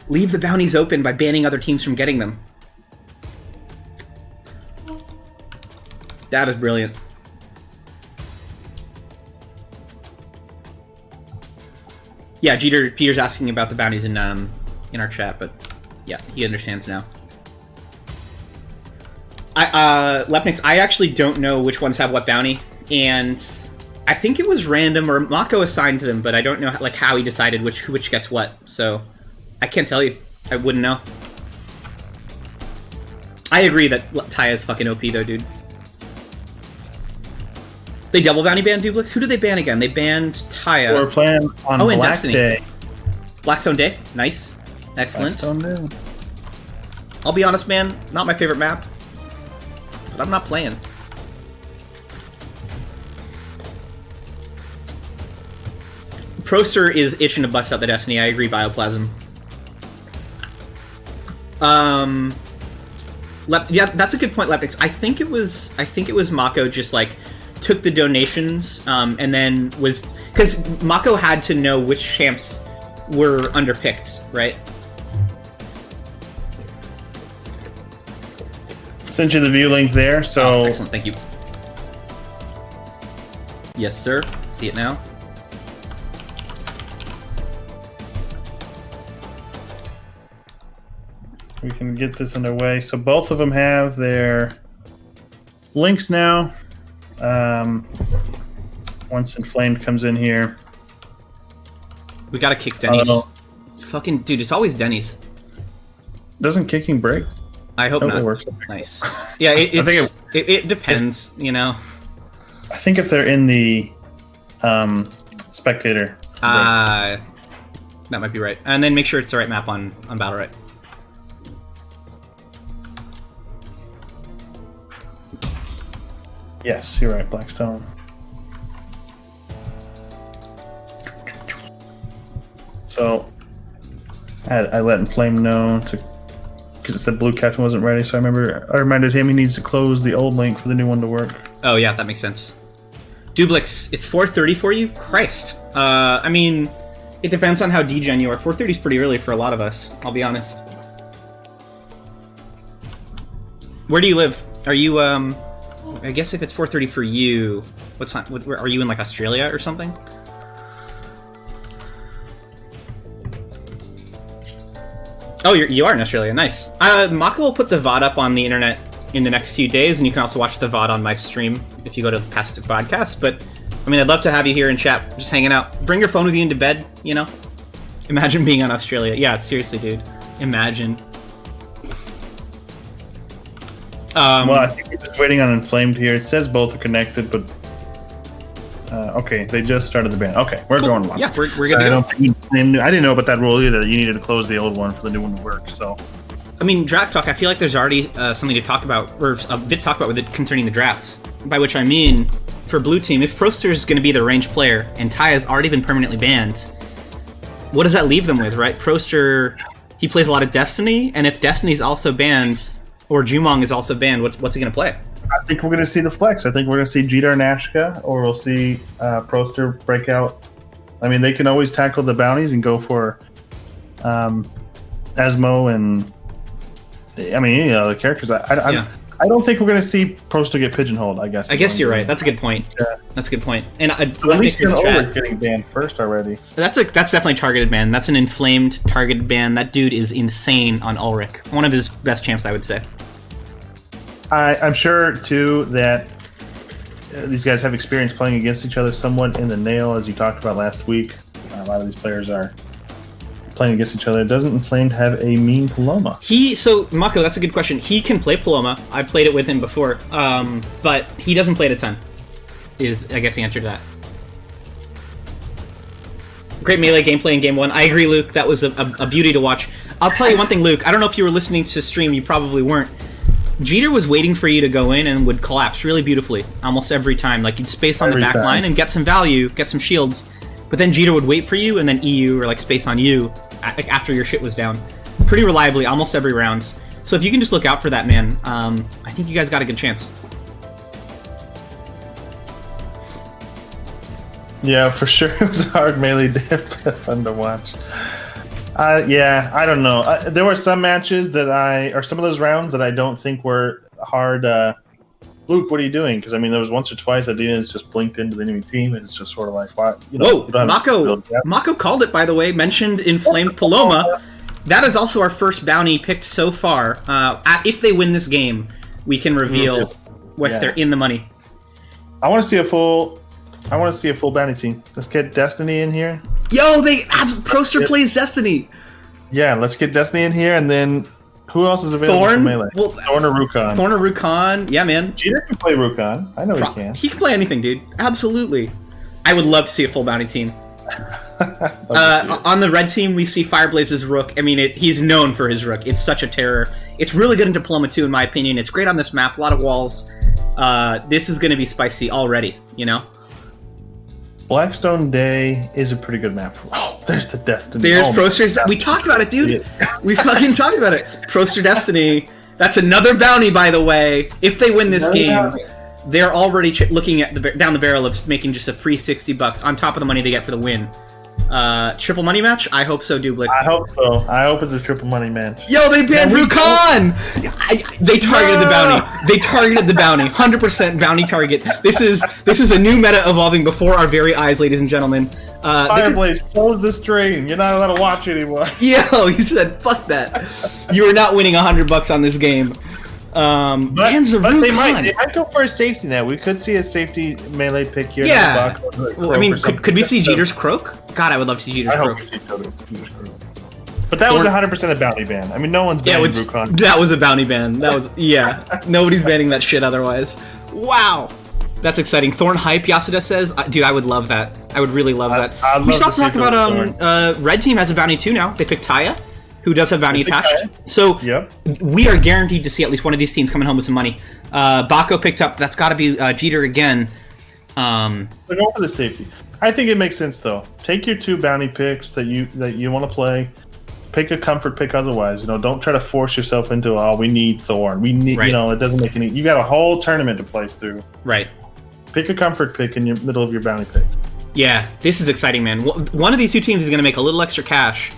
Speaker 1: Leave the bounties open by banning other teams from getting them. That is brilliant. Yeah, Jeter's asking about the bounties in our chat, but yeah, he understands now. Lepnix, I actually don't know which ones have what bounty, and I think it was random, or Mako assigned them, but I don't know how he decided which gets what, so I can't tell you. I wouldn't know. I agree that Taya is fucking OP though, dude. They double bounty banned Dublix? Who did they ban again? They banned Taya.
Speaker 2: We're playing on Black
Speaker 1: Destiny.
Speaker 2: Day.
Speaker 1: Blackstone Day. Nice. Excellent.
Speaker 2: Blackstone Day.
Speaker 1: I'll be honest, man. Not my favorite map. But I'm not playing. Proster is itching to bust out the Destiny. I agree, Bioplasm. Yeah, that's a good point, Lepix. I think it was Mako just like took the donations and then was because Mako had to know which champs were underpicked, right?
Speaker 2: Sent you the view link there. So
Speaker 1: excellent, thank you. Yes, sir. See it now.
Speaker 2: We can get this underway. So both of them have their links now. Once Inflamed comes in here,
Speaker 1: we gotta kick Denny's. Fucking dude, it's always Denny's.
Speaker 2: Doesn't kicking break?
Speaker 1: I hope not.
Speaker 2: It works.
Speaker 1: Nice. Yeah, it depends. You know.
Speaker 2: I think if they're in the spectator.
Speaker 1: That might be right. And then make sure it's the right map on Battlerite.
Speaker 2: Yes, you're right, Blackstone. So, I let Inflame know because it said Blue Captain wasn't ready. So I reminded him he needs to close the old link for the new one to work.
Speaker 1: Oh yeah, that makes sense. Dublix, it's 4:30 for you? Christ. I mean, it depends on how degen you are. 4:30 is pretty early for a lot of us. I'll be honest. Where do you live? Are you I guess if it's 4:30 for you, what time? Where, are you in like Australia or something? Oh, you are in Australia. Nice. Mako will put the VOD up on the internet in the next few days, and you can also watch the VOD on my stream if you go to the Past Podcast. But I mean, I'd love to have you here in chat, just hanging out. Bring your phone with you into bed. You know, imagine being on Australia. Yeah, seriously, dude. Imagine.
Speaker 2: Well, I think we're just waiting on Inflamed here. It says both are connected, but okay, they just started the band. Okay, we're going one.
Speaker 1: Yeah, we're
Speaker 2: so
Speaker 1: good to go.
Speaker 2: I didn't know about that rule either. That you needed to close the old one for the new one to work. So,
Speaker 1: I mean, draft talk. I feel like there's already something to talk about, or a bit to talk about with it concerning the drafts. By which I mean, for Blue Team, if Proster is going to be the range player and Ty has already been permanently banned, what does that leave them with, right? Proster, he plays a lot of Destiny, and if Destiny's also banned, or Jumong is also banned, what's he going to play?
Speaker 2: I think we're going to see the flex. I think we're going to see Jeter and Ashka, or we'll see Proster break out. I mean, they can always tackle the bounties and go for Asmo and I mean, you know, the characters. I don't think we're going to see Proster get pigeonholed. I guess
Speaker 1: you're right. That's a good point. Yeah. That's a good point. And
Speaker 2: at least in Ulrich getting banned first already.
Speaker 1: That's definitely a targeted ban. That's an Inflamed targeted ban. That dude is insane on Ulrich. One of his best champs, I would say.
Speaker 2: I'm sure too that these guys have experience playing against each other somewhat in the nail, as you talked about last week. A lot of these players are playing against each other. Doesn't Inflamed have a mean Paloma?
Speaker 1: So Mako, that's a good question. He can play Paloma. I played it with him before, but he doesn't play it a ton. Is I guess the answer to that. Great melee gameplay in game 1. I agree, Luke. That was a beauty to watch. I'll tell you one thing, Luke. I don't know if you were listening to stream. You probably weren't. Jeter was waiting for you to go in and would collapse really beautifully almost every time. Like, you'd space on the back line and get some value, get some shields, but then Jeter would wait for you and then EU or like space on you after your shit was down. Pretty reliably, almost every round. So if you can just look out for that, man, I think you guys got a good chance.
Speaker 2: Yeah, for sure. It was a hard melee dip. Fun to watch. Yeah, I don't know. There were some matches or some of those rounds that I don't think were hard. Luke, what are you doing? Because I mean, there was once or twice that Dina's just blinked into the enemy team, and it's just sort of like, what? You know,
Speaker 1: whoa, Mako called it, by the way. Mentioned Inflamed Paloma. That is also our first bounty picked so far. If they win this game, we can reveal if they're in the money.
Speaker 2: I want to see a full bounty team. Let's get Destiny in here.
Speaker 1: Yo, Proster plays Destiny.
Speaker 2: Yeah, let's get Destiny in here, and then who else is available for melee?
Speaker 1: Well,
Speaker 2: Thorn or Rukon?
Speaker 1: Thorn or Rukon, yeah, man.
Speaker 2: Jeter can play Rukon. I know he can.
Speaker 1: He can play anything, dude. Absolutely. I would love to see a full bounty team. On the red team, we see Fireblaze's Rook. I mean, he's known for his Rook. It's such a terror. It's really good in Diploma too, in my opinion. It's great on this map. A lot of walls. This is going to be spicy already, you know?
Speaker 2: Blackstone Day is a pretty good map. Oh, there's the Destiny.
Speaker 1: There's Proster's. We talked about it, dude. We fucking talked about it. Proster Destiny. That's another bounty, by the way. If they win this game, they're already looking at down the barrel of making just a free $60 on top of the money they get for the win. Triple money match? I hope so, Dublix.
Speaker 2: I hope so. I hope it's a triple money match.
Speaker 1: Yo, they banned Rukan! They targeted the bounty. They targeted the bounty. 100% bounty target. This is a new meta evolving before our very eyes, ladies and gentlemen.
Speaker 2: Fireblaze, close the stream. You're not allowed to watch anymore.
Speaker 1: Yo, he said, fuck that. You are not winning $100 on this game.
Speaker 2: But they might go for a safety net. We could see a safety melee pick here.
Speaker 1: Yeah. Well, I mean, could we see Jeter's Croak? God, I would love to see Jeter's Croak.
Speaker 2: I hope we see Jeter's Croak. But that was 100% a bounty ban. I mean, no one's banning Rukan.
Speaker 1: That was a bounty ban. That was, nobody's banning that shit otherwise. Wow. That's exciting. Thorn Hype, Yasuda says. Dude, I would love that. I would really love that. We should also talk about, Red Team has a bounty too now. They picked Taya, who does have bounty attached. So, we are guaranteed to see at least one of these teams coming home with some money. Bako picked up. That's got to be Jeter again.
Speaker 2: Go for the safety. I think it makes sense though. Take your 2 bounty picks that you want to play. Pick a comfort pick otherwise. Don't try to force yourself into we need Thorn. We need it doesn't make any. You got a whole tournament to play through. Right. Pick a comfort pick in your middle of your bounty picks.
Speaker 1: Yeah, this is exciting, man. One of these 2 teams is going to make a little extra cash.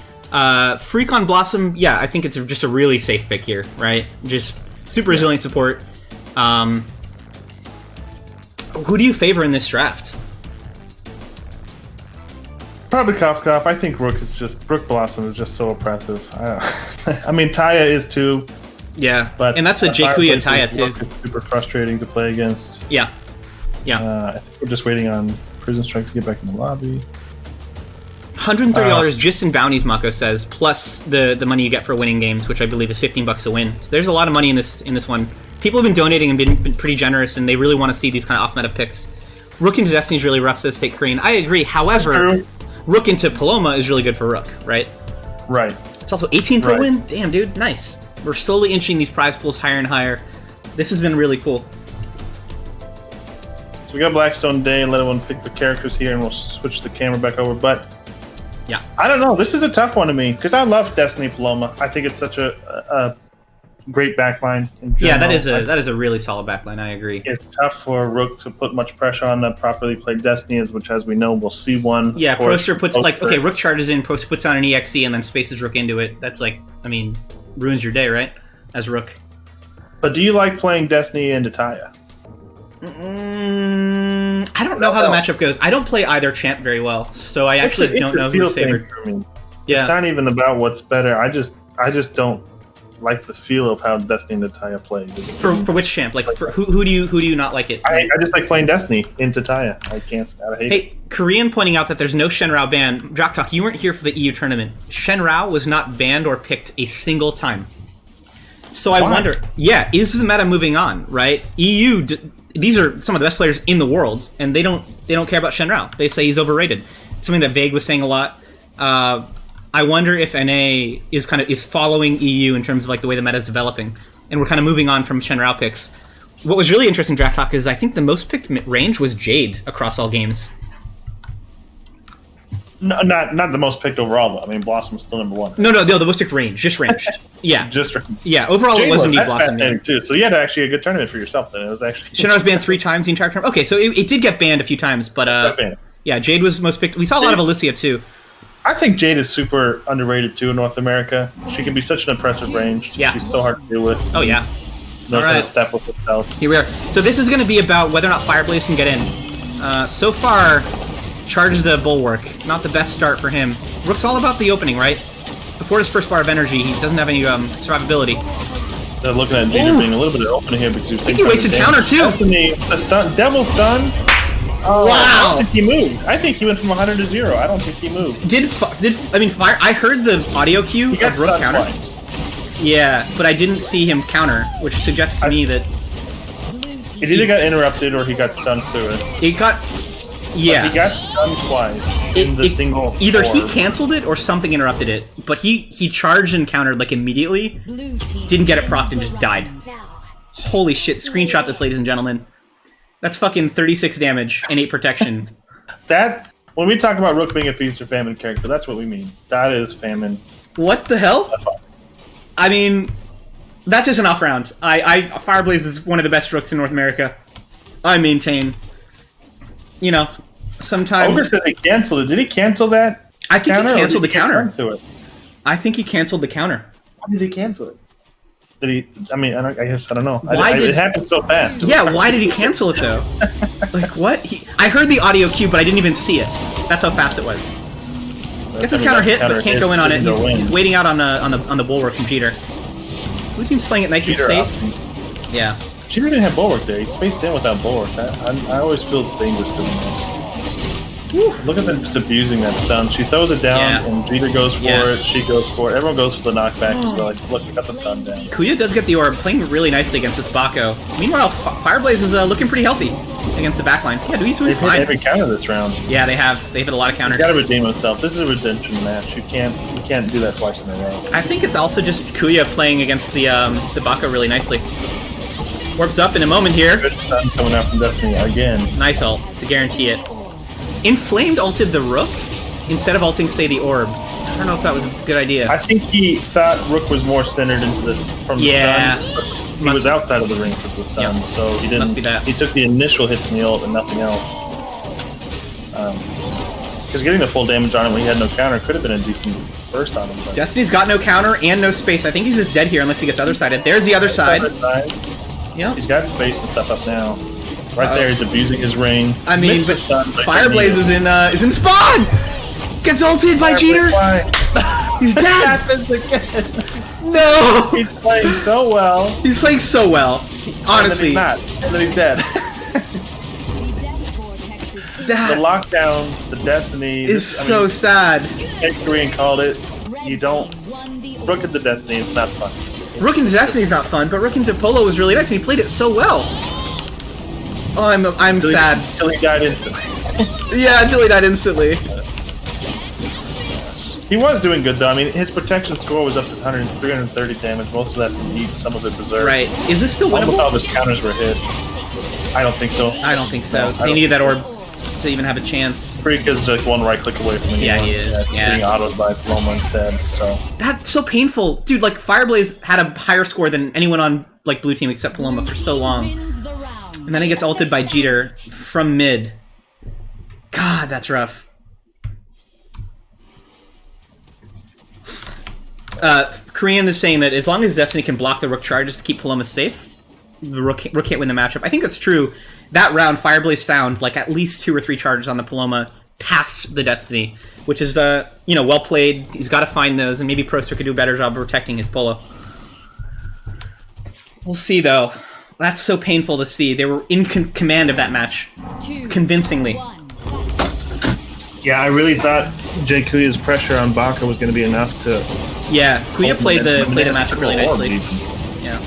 Speaker 1: Freak on Blossom, I think it's just a really safe pick here, right? Just super resilient support. Who do you favor in this draft?
Speaker 2: Probably Kofkov. I think Rook Blossom is just so oppressive. I mean, Taya is too.
Speaker 1: Yeah, and that's a Jakuya Taya too.
Speaker 2: Super frustrating to play against.
Speaker 1: Yeah.
Speaker 2: I think we're just waiting on Prison Strike to get back in the lobby.
Speaker 1: $130 just in bounties, Mako says, plus the money you get for winning games, which I believe is $15 a win. So there's a lot of money in this one. People have been donating and been pretty generous, and they really want to see these kind of off-meta picks. Rook into Destiny is really rough, says Fake Korean. I agree. However, Rook into Paloma is really good for Rook, right?
Speaker 2: Right.
Speaker 1: It's also 18 per win. Damn, dude, nice. We're slowly inching these prize pools higher and higher. This has been really cool.
Speaker 2: So we got Blackstone Day and let everyone pick the characters here, and we'll switch the camera back over. But I don't know. This is a tough one to me because I love Destiny Paloma. I think it's such a great backline. In general.
Speaker 1: Yeah, that is a really solid backline. I agree.
Speaker 2: It's tough for Rook to put much pressure on that properly played Destiny, which, as we know, we'll see one.
Speaker 1: Yeah, Proster puts Rook charges in, Proster puts down an EXE, and then spaces Rook into it. That's ruins your day, right? As Rook.
Speaker 2: But do you like playing Destiny into Taya?
Speaker 1: I don't know how the matchup goes. I don't play either champ very well, so I actually don't know who's favored.
Speaker 2: It's not even about what's better. I just don't like the feel of how Destiny into Taya plays.
Speaker 1: For which champ? Like, for who do you not like it?
Speaker 2: I just like playing Destiny into Taya. I can't stand it.
Speaker 1: Hey, Korean pointing out that there's no Shenrao ban. Jock Talk, you weren't here for the EU tournament. Shenrao was not banned or picked a single time. So I wonder, is the meta moving on, right? EU, these are some of the best players in the world, and they don't care about Shenrao. They say he's overrated. It's something that Vague was saying a lot. I wonder if NA is following EU in terms of the way the meta is developing, and we're kind of moving on from Shenrao picks. What was really interesting, Draft Talk, is I think the most picked range was Jade across all games.
Speaker 2: No, not the most picked overall, though. I mean, Blossom's still number 1.
Speaker 1: No, the most picked range, just ranged. Yeah, overall
Speaker 2: Jade
Speaker 1: it was indeed Blossom.
Speaker 2: Fascinating too. So you had actually a good tournament for yourself. Then it was actually
Speaker 1: Shenrao was banned 3 times the entire tournament. Okay, so it did get banned a few times, but Jade was most picked. We saw a lot of Alicia too.
Speaker 2: I think Jade is super underrated too in North America. She can be such an impressive range.
Speaker 1: Yeah,
Speaker 2: she's so hard to deal with.
Speaker 1: Oh yeah,
Speaker 2: knows how to step with herself.
Speaker 1: Here we are. So this is going to be about whether or not Fireblaze can get in. So far, charges the bulwark. Not the best start for him. Rook's all about the opening, right? Before his first bar of energy, he doesn't have any survivability.
Speaker 2: They're looking at Jeter being a little bit open here because
Speaker 1: I think he wasted counter too.
Speaker 2: The stun, devil stun. Oh,
Speaker 1: wow!
Speaker 2: I don't think he moved. I think he went from 100 to 0. I don't think he moved.
Speaker 1: Fire? I heard the audio cue of Rook counter. Twice. Yeah, but I didn't see him counter, which suggests to me that
Speaker 2: it either got interrupted or he got stunned through it.
Speaker 1: He got
Speaker 2: stunned twice in the single.
Speaker 1: Either he canceled it or something interrupted it, but he charged and countered immediately. Didn't get it procced and just died. Holy shit! Screenshot this, ladies and gentlemen. That's fucking 36 damage and 8 protection.
Speaker 2: that when we talk about Rook being a feast or famine character, that's what we mean. That is famine.
Speaker 1: What the hell? I mean, that's just an off round. Fireblaze is one of the best Rooks in North America. I maintain. You know, sometimes...
Speaker 2: Ogre says he canceled it. Did he cancel that?
Speaker 1: I think he canceled the counter.
Speaker 2: Through it?
Speaker 1: I think he canceled the counter.
Speaker 2: Why did he cancel it? Did he? I mean, I guess I don't know.
Speaker 1: It
Speaker 2: happened so fast.
Speaker 1: Yeah, why did he cancel it though? Like what? I heard the audio cue, but I didn't even see it. That's how fast it was. Gets his counter hit, but can't go in on it. He's waiting out on the bulwark from Jeter. Blue team's playing it nice and safe. Yeah.
Speaker 2: Jeter didn't have bulwark there. He spaced in without bulwark. I always feel dangerous doing that. Look at them just abusing that stun. She throws it down, and Jeter goes for it. She goes for it. Everyone goes for the knockback because they're like, look, we got the stun down.
Speaker 1: Kuya does get the orb, playing really nicely against this Mako. Meanwhile, Fireblaze is looking pretty healthy against the backline. Yeah, Dui's doing fine.
Speaker 2: They've hit every counter this round.
Speaker 1: Yeah, they have. They've hit a lot of counters.
Speaker 2: He's got to redeem himself. This is a redemption match. You can't do that twice in a row.
Speaker 1: I think it's also just Kuya playing against the Mako really nicely. Orbs up in a moment here.
Speaker 2: Good stun coming out from Destiny again.
Speaker 1: Nice ult to guarantee it. Inflamed ulted the Rook instead of ulting, say, the Orb. I don't know if that was a good idea.
Speaker 2: I think he thought Rook was more centered into this from the stun. He was outside of the ring for the stun, so he didn't.
Speaker 1: Must be that.
Speaker 2: He took the initial hit from the ult and nothing else. Because getting the full damage on him when he had no counter could have been a decent burst on him. But.
Speaker 1: Destiny's got no counter and no space. I think he's just dead here unless he gets other sided. There's the other side. Yeah.
Speaker 2: He's got space and stuff up now. Right there, he's abusing his ring.
Speaker 1: I mean, but Fireblaze is in spawn! Gets ulted by Jeter! He's dead!
Speaker 2: Happens again.
Speaker 1: No!
Speaker 2: He's playing so well.
Speaker 1: He's playing so well. Honestly.
Speaker 2: And then he's not. And then he's dead. The lockdowns, the Destiny.
Speaker 1: Is so sad.
Speaker 2: Korean called it. You don't... Rook into Destiny, it's not fun.
Speaker 1: Rook into Destiny is not fun, but Rook into Polo was really nice, and he played it so well. Oh, I'm sad.
Speaker 2: Until he died instantly.
Speaker 1: Yeah, until he died instantly.
Speaker 2: He was doing good, though. I mean, his protection score was up to 330 damage. Most of that from heat, some of it berserk.
Speaker 1: Right. Is this still winnable?
Speaker 2: Almost all of his counters were hit. I don't think so.
Speaker 1: I don't think so. They needed that orb to even have a chance.
Speaker 2: Freak is like one right click away from the
Speaker 1: he is.
Speaker 2: Being autoed by Paloma instead. So
Speaker 1: that's so painful, dude. Like Fireblaze had a higher score than anyone on like blue team except Paloma for so long. And then he gets ulted by Jeter from mid. God, that's rough. Korean is saying that as long as Destiny can block the Rook charges to keep Paloma safe, the Rook can't win the matchup. I think that's true. That round, Fireblaze found like at least 2 or 3 charges on the Paloma past the Destiny, which is well played. He's got to find those, and maybe Proster could do a better job of protecting his Polo. We'll see, though. That's so painful to see. They were in command of that match, convincingly.
Speaker 2: Yeah, I really thought Jay Kuya's pressure on Baka was going to be enough to.
Speaker 1: Yeah, Kuya played the matchup really nicely. Yeah.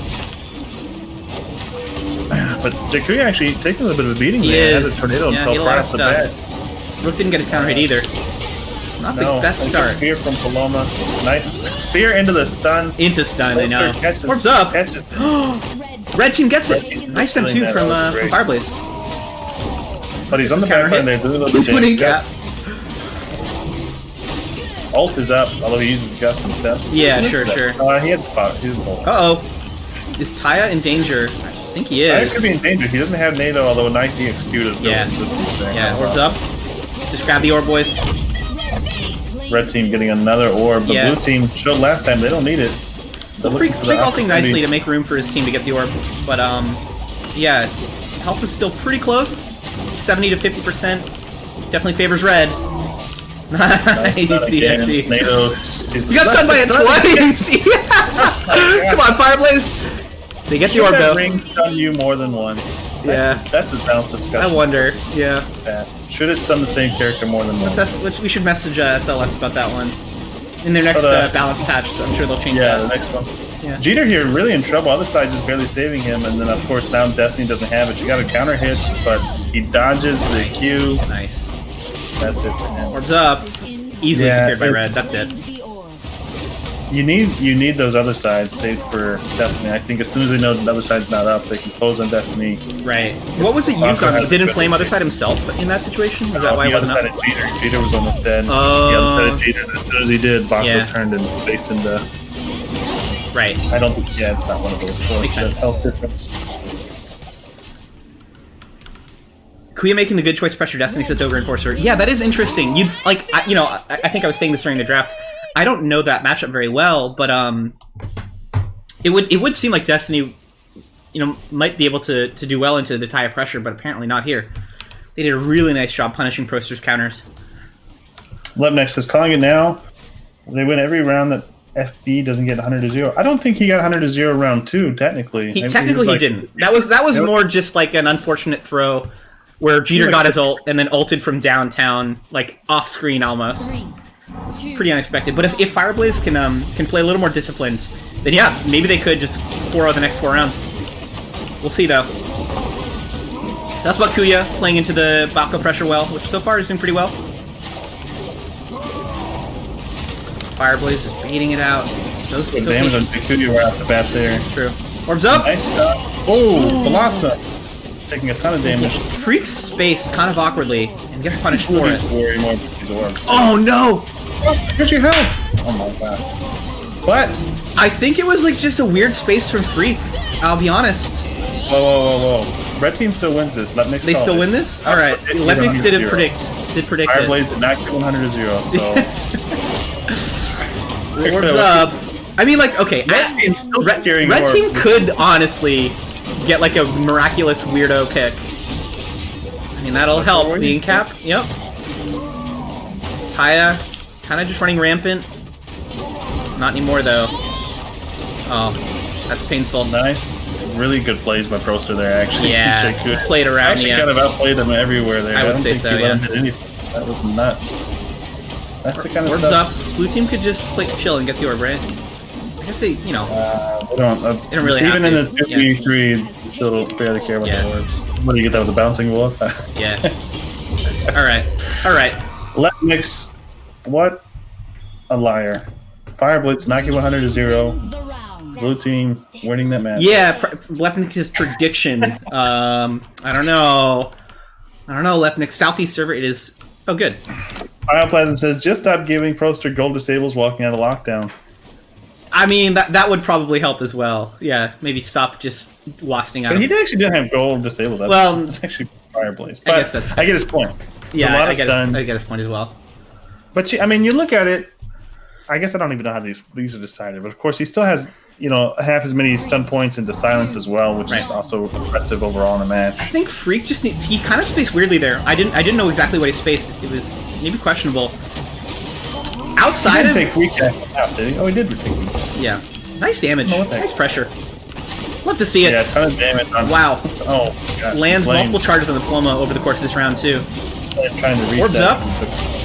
Speaker 2: But Jay Kuya actually taking a little bit of a beating.
Speaker 1: He
Speaker 2: has a tornado himself right off the bat.
Speaker 1: Rook didn't get his counter hit either. Not the best start.
Speaker 2: Fear from Paloma. Nice. Fear into the stun.
Speaker 1: Into stun, I know. Orbs up. Red team gets it. Nice M2 from Fireblaze.
Speaker 2: But he's on the back line there.
Speaker 1: He's winning cap.
Speaker 2: Ult is up, although he uses Gust and steps.
Speaker 1: Yeah, sure.
Speaker 2: He has spot.
Speaker 1: Uh-oh. Is Taya in danger? I think he is.
Speaker 2: Taya could be in danger. He doesn't have NATO, although a nice he executed.
Speaker 1: Yeah, orbs up. Just grab the orb, boys.
Speaker 2: Red team getting another orb. The blue team showed last time they don't need it.
Speaker 1: Freak ulting nicely to make room for his team to get the orb. But, yeah, health is still pretty close. 70 to 50%. Definitely favors red. Nice.
Speaker 2: NATO.
Speaker 1: You got stunned by it twice! Come on, Fireblaze! They get the orb, though.
Speaker 2: Ring stun you more than once. That's a balanced discussion.
Speaker 1: I wonder,
Speaker 2: Should it stun the same character more than once?
Speaker 1: We should message SLS about that one. In their next balance patch, I'm sure they'll change that.
Speaker 2: Yeah, the next one. Yeah. Jeter here really in trouble. Other side just barely saving him, and then of course now Destiny doesn't have it. You got a counter hit, but he dodges the Q.
Speaker 1: Nice.
Speaker 2: That's it for him.
Speaker 1: Orbs up. Easily secured by red. That's it.
Speaker 2: You need those other sides saved for Destiny. I think as soon as they know the other side's not up, they can close on Destiny.
Speaker 1: Right. What was it used on? Did Inflame other side himself in that situation? Was that why it wasn't up?
Speaker 2: The other side of Jeter. Jeter was almost dead.
Speaker 1: Oh.
Speaker 2: The other side of Jeter, as soon as he did, Baco turned and faced into...
Speaker 1: Right.
Speaker 2: I don't think... Yeah, it's not one of those.
Speaker 1: Makes sense.
Speaker 2: Health difference.
Speaker 1: Kuya making the good choice pressure Destiny says Ogre Enforcer. Yeah, that is interesting. You'd like, I think I was saying this during the draft. I don't know that matchup very well, but it would seem like Destiny, might be able to do well into the tie of pressure, but apparently not here. They did a really nice job punishing Proster's counters.
Speaker 2: Lepnex says, calling it now. They win every round that FB doesn't get 100-0. I don't think he got 100-0 round 2, technically.
Speaker 1: He didn't. That was more just like an unfortunate throw where Jeter got his ult and then ulted from downtown, like off screen almost. It's pretty unexpected. But if Fireblaze can play a little more disciplined, then yeah, maybe they could just 4-0 the next 4 rounds. We'll see though. That's about Kuya playing into the Baco pressure well, which so far is doing pretty well. Fireblaze is beating it out. So
Speaker 2: damage on Kuya right off the bat there.
Speaker 1: True. Orbs up!
Speaker 2: Nice stuff. Oh, Velasa taking a ton of damage.
Speaker 1: Freaks space kind of awkwardly and gets punished for it.
Speaker 2: Oh
Speaker 1: no!
Speaker 2: Here's your health! Oh my god. What?
Speaker 1: I think it was like just a weird space from Freak. I'll be honest.
Speaker 2: Whoa. Red team still wins this.
Speaker 1: They still win this? Alright. Lepnex did predict
Speaker 2: Fireblaze did not get 100-0, so...
Speaker 1: Orbs up. I mean, like, okay. Red team could honestly get like a miraculous weirdo kick. I mean, that'll help. The incap. Yep. Taya, kind of just running rampant. Not anymore, though. Oh, that's painful.
Speaker 2: Nice. Really good plays by Proster there, actually.
Speaker 1: Yeah, played around,
Speaker 2: actually kind of outplayed them everywhere there.
Speaker 1: I would say so, yeah.
Speaker 2: That was nuts. That's the kind of
Speaker 1: Orbs
Speaker 2: stuff.
Speaker 1: Up. Blue team could just chill and get the orb, right? I guess they,
Speaker 2: they don't
Speaker 1: really have
Speaker 2: even
Speaker 1: to.
Speaker 2: In the 2v3, still don't barely care about the orbs. What do you get that with the bouncing wolf?
Speaker 1: Yeah. Alright.
Speaker 2: Lepnex, what a liar. Fireblitz knocking 100-0. Blue team winning that match.
Speaker 1: Yeah, Lepnex's prediction. I don't know. Lepnex. Southeast server, it is... Oh, good.
Speaker 2: Bioplasm says, just stop giving Proster gold disables walking out of lockdown.
Speaker 1: I mean, that would probably help as well. Yeah, maybe stop just wasting out.
Speaker 2: But he actually didn't have gold disables. That's actually Fireblaze. But I guess that's... I get his point.
Speaker 1: Yeah, I get his point as well.
Speaker 2: But, you look at it, I guess I don't even know how these are decided. But, of course, he still has, half as many stun points into silence as well, which is also impressive overall in the match.
Speaker 1: I think Freak just he kind of spaced weirdly there. I didn't know exactly what he spaced. It was maybe questionable. Outside
Speaker 2: he didn't take weak out, did he? Oh, he did take weak.
Speaker 1: Yeah. Nice damage. Nice pressure. Love to see it.
Speaker 2: Yeah, a ton of damage.
Speaker 1: Wow.
Speaker 2: Oh, God.
Speaker 1: Lands multiple charges on the Paloma over the course of this round, too.
Speaker 2: Trying to reset.
Speaker 1: Orbs up.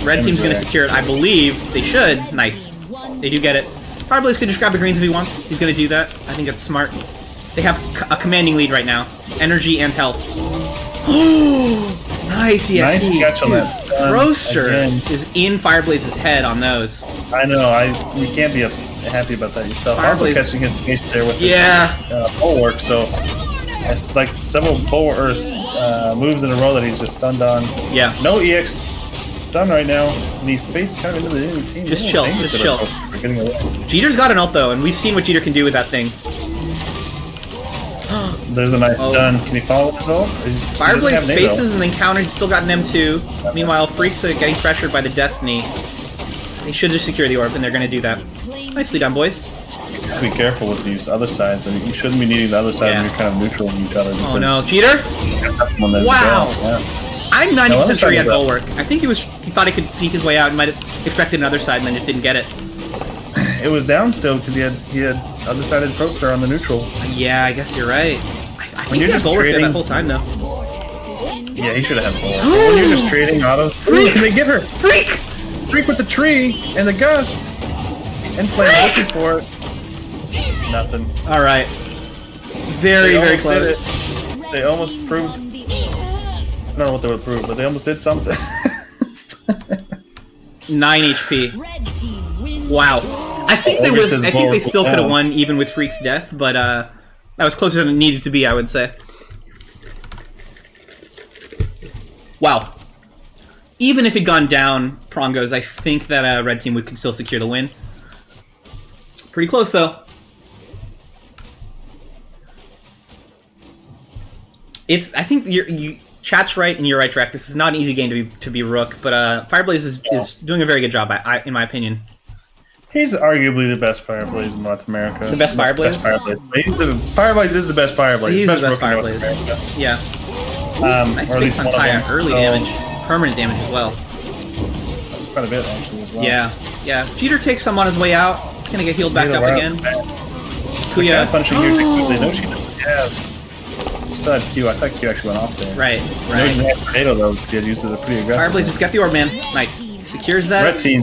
Speaker 1: Red team's going to secure it. I believe they should. Nice. They do get it. Fireblaze could just grab the greens if he wants. He's going to do that. I think that's smart. They have a commanding lead right now. Energy and health. Nice EXP.
Speaker 2: Nice catch on that stun.
Speaker 1: Roaster is in Fireblaze's head on those.
Speaker 2: I know. You can't be happy about that yourself.
Speaker 1: Fireblaze.
Speaker 2: Also catching his face there with his bulwark, so it's like several moves in a row that he's just stunned on.
Speaker 1: Yeah.
Speaker 2: No EX stun right now, and he's spaced kind of into the enemy team.
Speaker 1: Just chill. Jeter's got an ult though, and we've seen what Jeter can do with that thing.
Speaker 2: There's a nice stun. Can he follow with his ult?
Speaker 1: Fireblaze spaces and then counters. He's still got an M2. Meanwhile, Freaks are getting pressured by the Destiny. They should just secure the orb, and they're going to do that. Nicely done, boys.
Speaker 2: Be careful with these other sides. I mean, you shouldn't be needing the other side when you're kind of neutral in each other.
Speaker 1: Oh no, Jeter! Wow! I'm 90% sure he had bulwark. I think he thought he could sneak his way out and might have expected another side and then just didn't get it.
Speaker 2: It was down still because he had other-sided Proster on the neutral.
Speaker 1: Yeah, I guess you're right. I think he had bulwark there that whole time, though.
Speaker 2: Yeah, he should have had bulwark. When you're just trading autos... Freak! Can they get her?
Speaker 1: Freak!
Speaker 2: Freak with the tree and the gust! And Flame looking for it. Nothing.
Speaker 1: Alright. Very, very close.
Speaker 2: They almost proved... I don't know what they would prove, but they almost did something.
Speaker 1: 9 HP. Wow. I think there was. I think they still could have won even with Freak's death, but that was closer than it needed to be, I would say. Wow. Even if it had gone down, Prongos, I think that red team could still secure the win. Pretty close, though. I think chat's right and you're right, Drac. This is not an easy game to be Rook, but Fireblaze is doing a very good job, in my opinion.
Speaker 2: He's arguably the best Fireblaze in North America.
Speaker 1: The best Fireblaze?
Speaker 2: Fireblaze is the best Fireblaze.
Speaker 1: He's the best Fireblaze. Yeah. Nice face on Taya. Early damage. Permanent damage as well.
Speaker 2: That's quite a bit, actually, as well.
Speaker 1: Yeah. Jeter takes some on his way out. He's going to get healed back up again. Kuya.
Speaker 2: Punching here quickly. No, she doesn't have. Still had Q. I thought Q actually went off there.
Speaker 1: Right.
Speaker 2: No, he had Tornado, though. He had used it pretty aggressive.
Speaker 1: Fireblaze has got the orb, man. Nice. Secures that.
Speaker 2: Red team.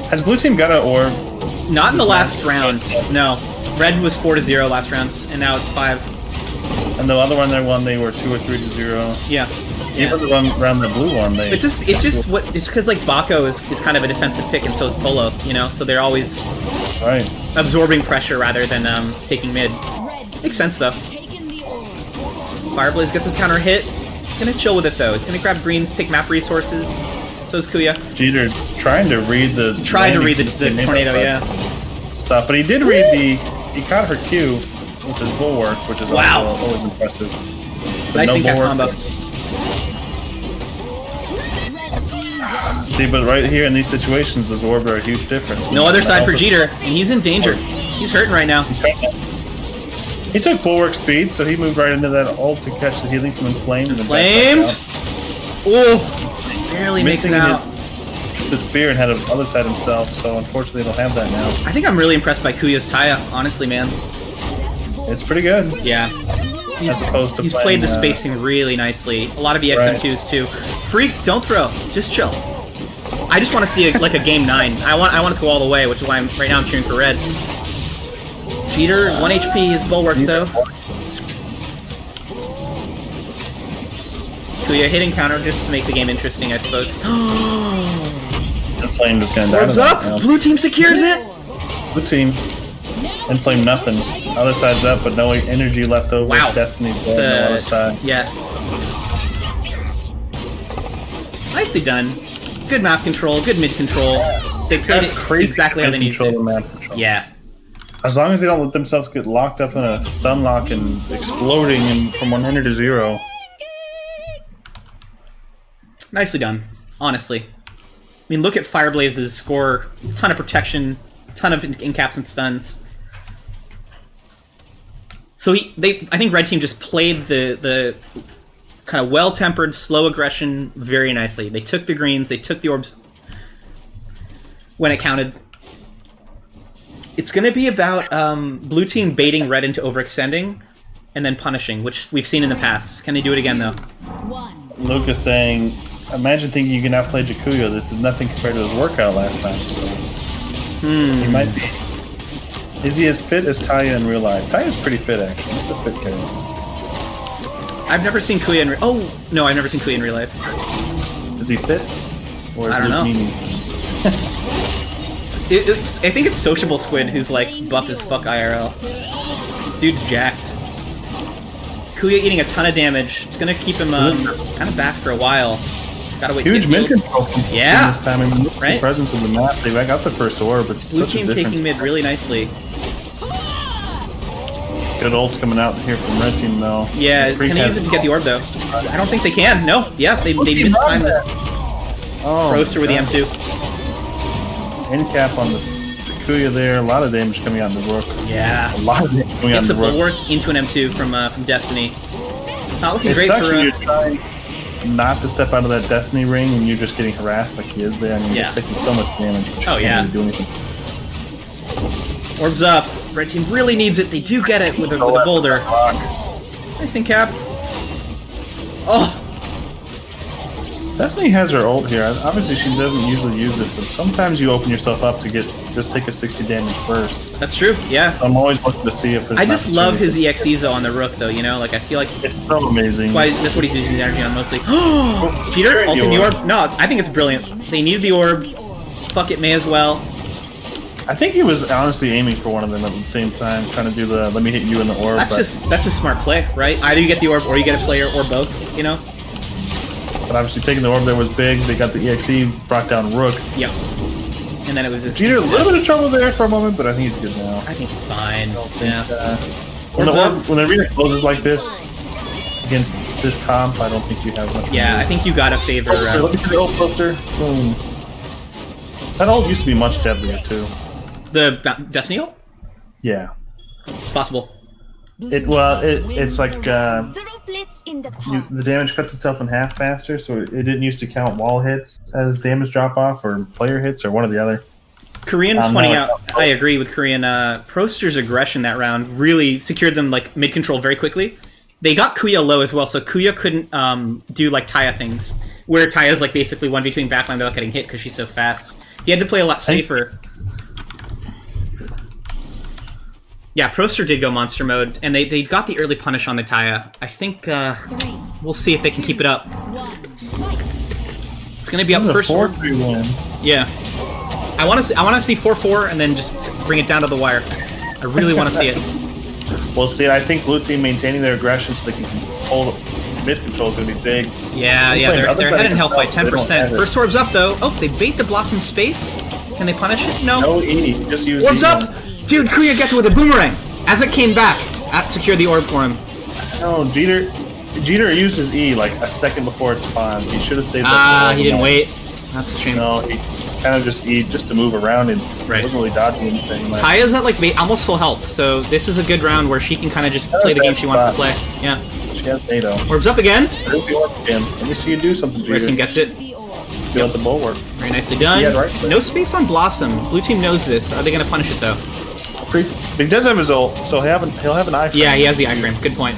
Speaker 2: Has blue team got an orb?
Speaker 1: Not in the last round. No. Red was 4-0 last round, and now it's 5.
Speaker 2: And the other one they won, they were 2 or 3-0.
Speaker 1: Yeah.
Speaker 2: Even the one around the blue one, they.
Speaker 1: It's because like Mako is kind of a defensive pick, and so is Polo. So they're always absorbing pressure rather than taking mid. Makes sense though. Fireblaze gets his counter hit. He's gonna chill with it though. He's gonna grab greens, take map resources. So is Kuya.
Speaker 2: Jeter trying to read the
Speaker 1: tornado, yeah.
Speaker 2: Stuff, but he did read he caught her Q with his bulwark, which is always impressive. But
Speaker 1: nice combo.
Speaker 2: See, but right here in these situations, those orbs are a huge difference.
Speaker 1: No other side for Jeter, and he's in danger. He's hurting right now.
Speaker 2: He took bulwark speed, so he moved right into that ult to catch the healing from Inflamed.
Speaker 1: Inflamed! Oh! Barely makes it out.
Speaker 2: Just a spear and had the other side himself, so unfortunately they don't have that now.
Speaker 1: I think I'm really impressed by Kuya's Taya, honestly, man.
Speaker 2: It's pretty good.
Speaker 1: Yeah. He's played the spacing really nicely. A lot of EXM2s too. Freak, don't throw. Just chill. I just want to see like a game 9. I want it to go all the way, which is why right now I'm cheering for red. Jeter, 1 HP, his bulwarks though. Kuya hitting counter just to make the game interesting, I suppose.
Speaker 2: Inflame is gonna die.
Speaker 1: Orbs up! Blue team secures it!
Speaker 2: Blue team. Inflame nothing. Other side's up, but no energy left over.
Speaker 1: Wow.
Speaker 2: Destiny's dead on the other side.
Speaker 1: Yeah. Nicely done. Good map control, good mid control. They played it exactly how they need to. Yeah.
Speaker 2: As long as they don't let themselves get locked up in a stun lock and exploding from 100 to 0.
Speaker 1: Nicely done, honestly. I mean, look at Fireblaze's score. Ton of protection, ton of incaps and stuns. So I think Red Team just played the kind of well-tempered, slow aggression very nicely. They took the greens, they took the orbs when it counted. It's going to be about Blue Team baiting Red into overextending and then punishing, which we've seen in the past. Can they do it again, though?
Speaker 2: Lucas saying, imagine thinking you can outplay Jakuyo. This is nothing compared to his workout last time. So he might be. Is he as fit as Taya in real life? Taya's pretty fit, actually. He's a fit kid.
Speaker 1: I've never seen Kuya in no, I've never seen Kuya in real life.
Speaker 2: Is he fit? Or is
Speaker 1: I don't know. I think it's Sociable Squid who's like buff as fuck IRL. Dude's jacked. Kuya eating a ton of damage. It's gonna keep him kind of back for a while. He's gotta wait.
Speaker 2: Huge mid control from this time. I mean,
Speaker 1: right?
Speaker 2: The presence of the map. They got the first orb, but
Speaker 1: Blue Team taking mid really nicely.
Speaker 2: Good ults coming out here from Red Team though.
Speaker 1: Yeah, can they use it to get the orb though? I don't think they can. No. Yeah, they mistimed the roaster with the M2.
Speaker 2: Incap on the Kuya there. A lot of damage coming out in the Rook.
Speaker 1: Yeah.
Speaker 2: A lot of damage coming out in the Rook.
Speaker 1: It's a bulwark into an M2 from Destiny. It's not looking great
Speaker 2: sucks
Speaker 1: for
Speaker 2: when you're trying not to step out of that Destiny ring and you're just getting harassed like he is there. I mean, he's taking so much damage. But you can't really do anything.
Speaker 1: Orbs up. Red Team really needs it. They do get it with a boulder. Nice Incap. Oh!
Speaker 2: Destiny has her ult here. Obviously, she doesn't usually use it, but sometimes you open yourself up to just take a 60 damage burst.
Speaker 1: That's true, yeah.
Speaker 2: I'm always looking to see if there's.
Speaker 1: I just love his EXEs though on the Rook, though. Like I feel like
Speaker 2: it's so amazing.
Speaker 1: That's what he's using the energy on mostly. Cheater, ulting the orb. No, I think it's brilliant. They needed the orb. Fuck it, may as well.
Speaker 2: I think he was honestly aiming for one of them at the same time, trying to do the "let me hit you in the orb."
Speaker 1: That's just smart play, right? Either you get the orb or you get a player or both. You know.
Speaker 2: But obviously, taking the orb there was big. They got the EXE, brought down Rook.
Speaker 1: Yep. And then it was just
Speaker 2: Jeter a little bit of trouble there for a moment, but I think he's good now.
Speaker 1: I think it's fine.
Speaker 2: When the arena closes like this against this comp, I don't think you have much.
Speaker 1: Yeah, I think you gotta favor.
Speaker 2: Look at the ult poster. Boom. That ult used to be much deadlier too.
Speaker 1: The Destiny ult?
Speaker 2: Yeah.
Speaker 1: It's possible.
Speaker 2: It's like
Speaker 3: Droplets in the pond.
Speaker 2: the damage cuts itself in half faster, so it didn't used to count wall hits as damage drop off or player hits or one or the other.
Speaker 1: Korean's pointing out, I agree with Korean, Proster's aggression that round really secured them like mid-control very quickly. They got Kuya low as well, so Kuya couldn't do like Taya things, where Taya's like basically 1v2 backline without getting hit because she's so fast. He had to play a lot safer. Yeah, Proster did go monster mode, and they got the early punish on the Taya. I think we'll see if they can keep it up. It's going to be up first.
Speaker 2: 4-3 win.
Speaker 1: Yeah. I want to see 4-4 and then just bring it down to the wire. I really want to see it.
Speaker 2: We'll see. I think blue team maintaining their aggression so they can hold mid control is going to be big.
Speaker 1: Yeah, they're ahead in health by 10%. First orb's up though. Oh, they bait the Blossom Space. Can they punish it? No.
Speaker 2: No E. Just use
Speaker 1: Orb's
Speaker 2: E.
Speaker 1: up! Dude, Kuya gets it with a boomerang! As it came back, that secured the orb for him.
Speaker 2: No, Jeter used his E like a second before it spawned. He should have saved that.
Speaker 1: Ah, he didn't wait. That's a shame.
Speaker 2: No, he kind of just E just to move around and wasn't really dodging anything. Like,
Speaker 1: Taya's at like almost full health, so this is a good round where she can kind of just play the game she wants to play. Yeah.
Speaker 2: She has NATO.
Speaker 1: Orb's up again.
Speaker 2: There's the orb again. Let me see you do something, Jeter.
Speaker 1: Ricken gets it.
Speaker 2: Fill out the bulwark.
Speaker 1: Very nicely done. No space on Blossom. Blue team knows this. Are they going to punish it though?
Speaker 2: He does have his ult, so he'll have an iframe.
Speaker 1: Yeah, he has the iframe. Good point.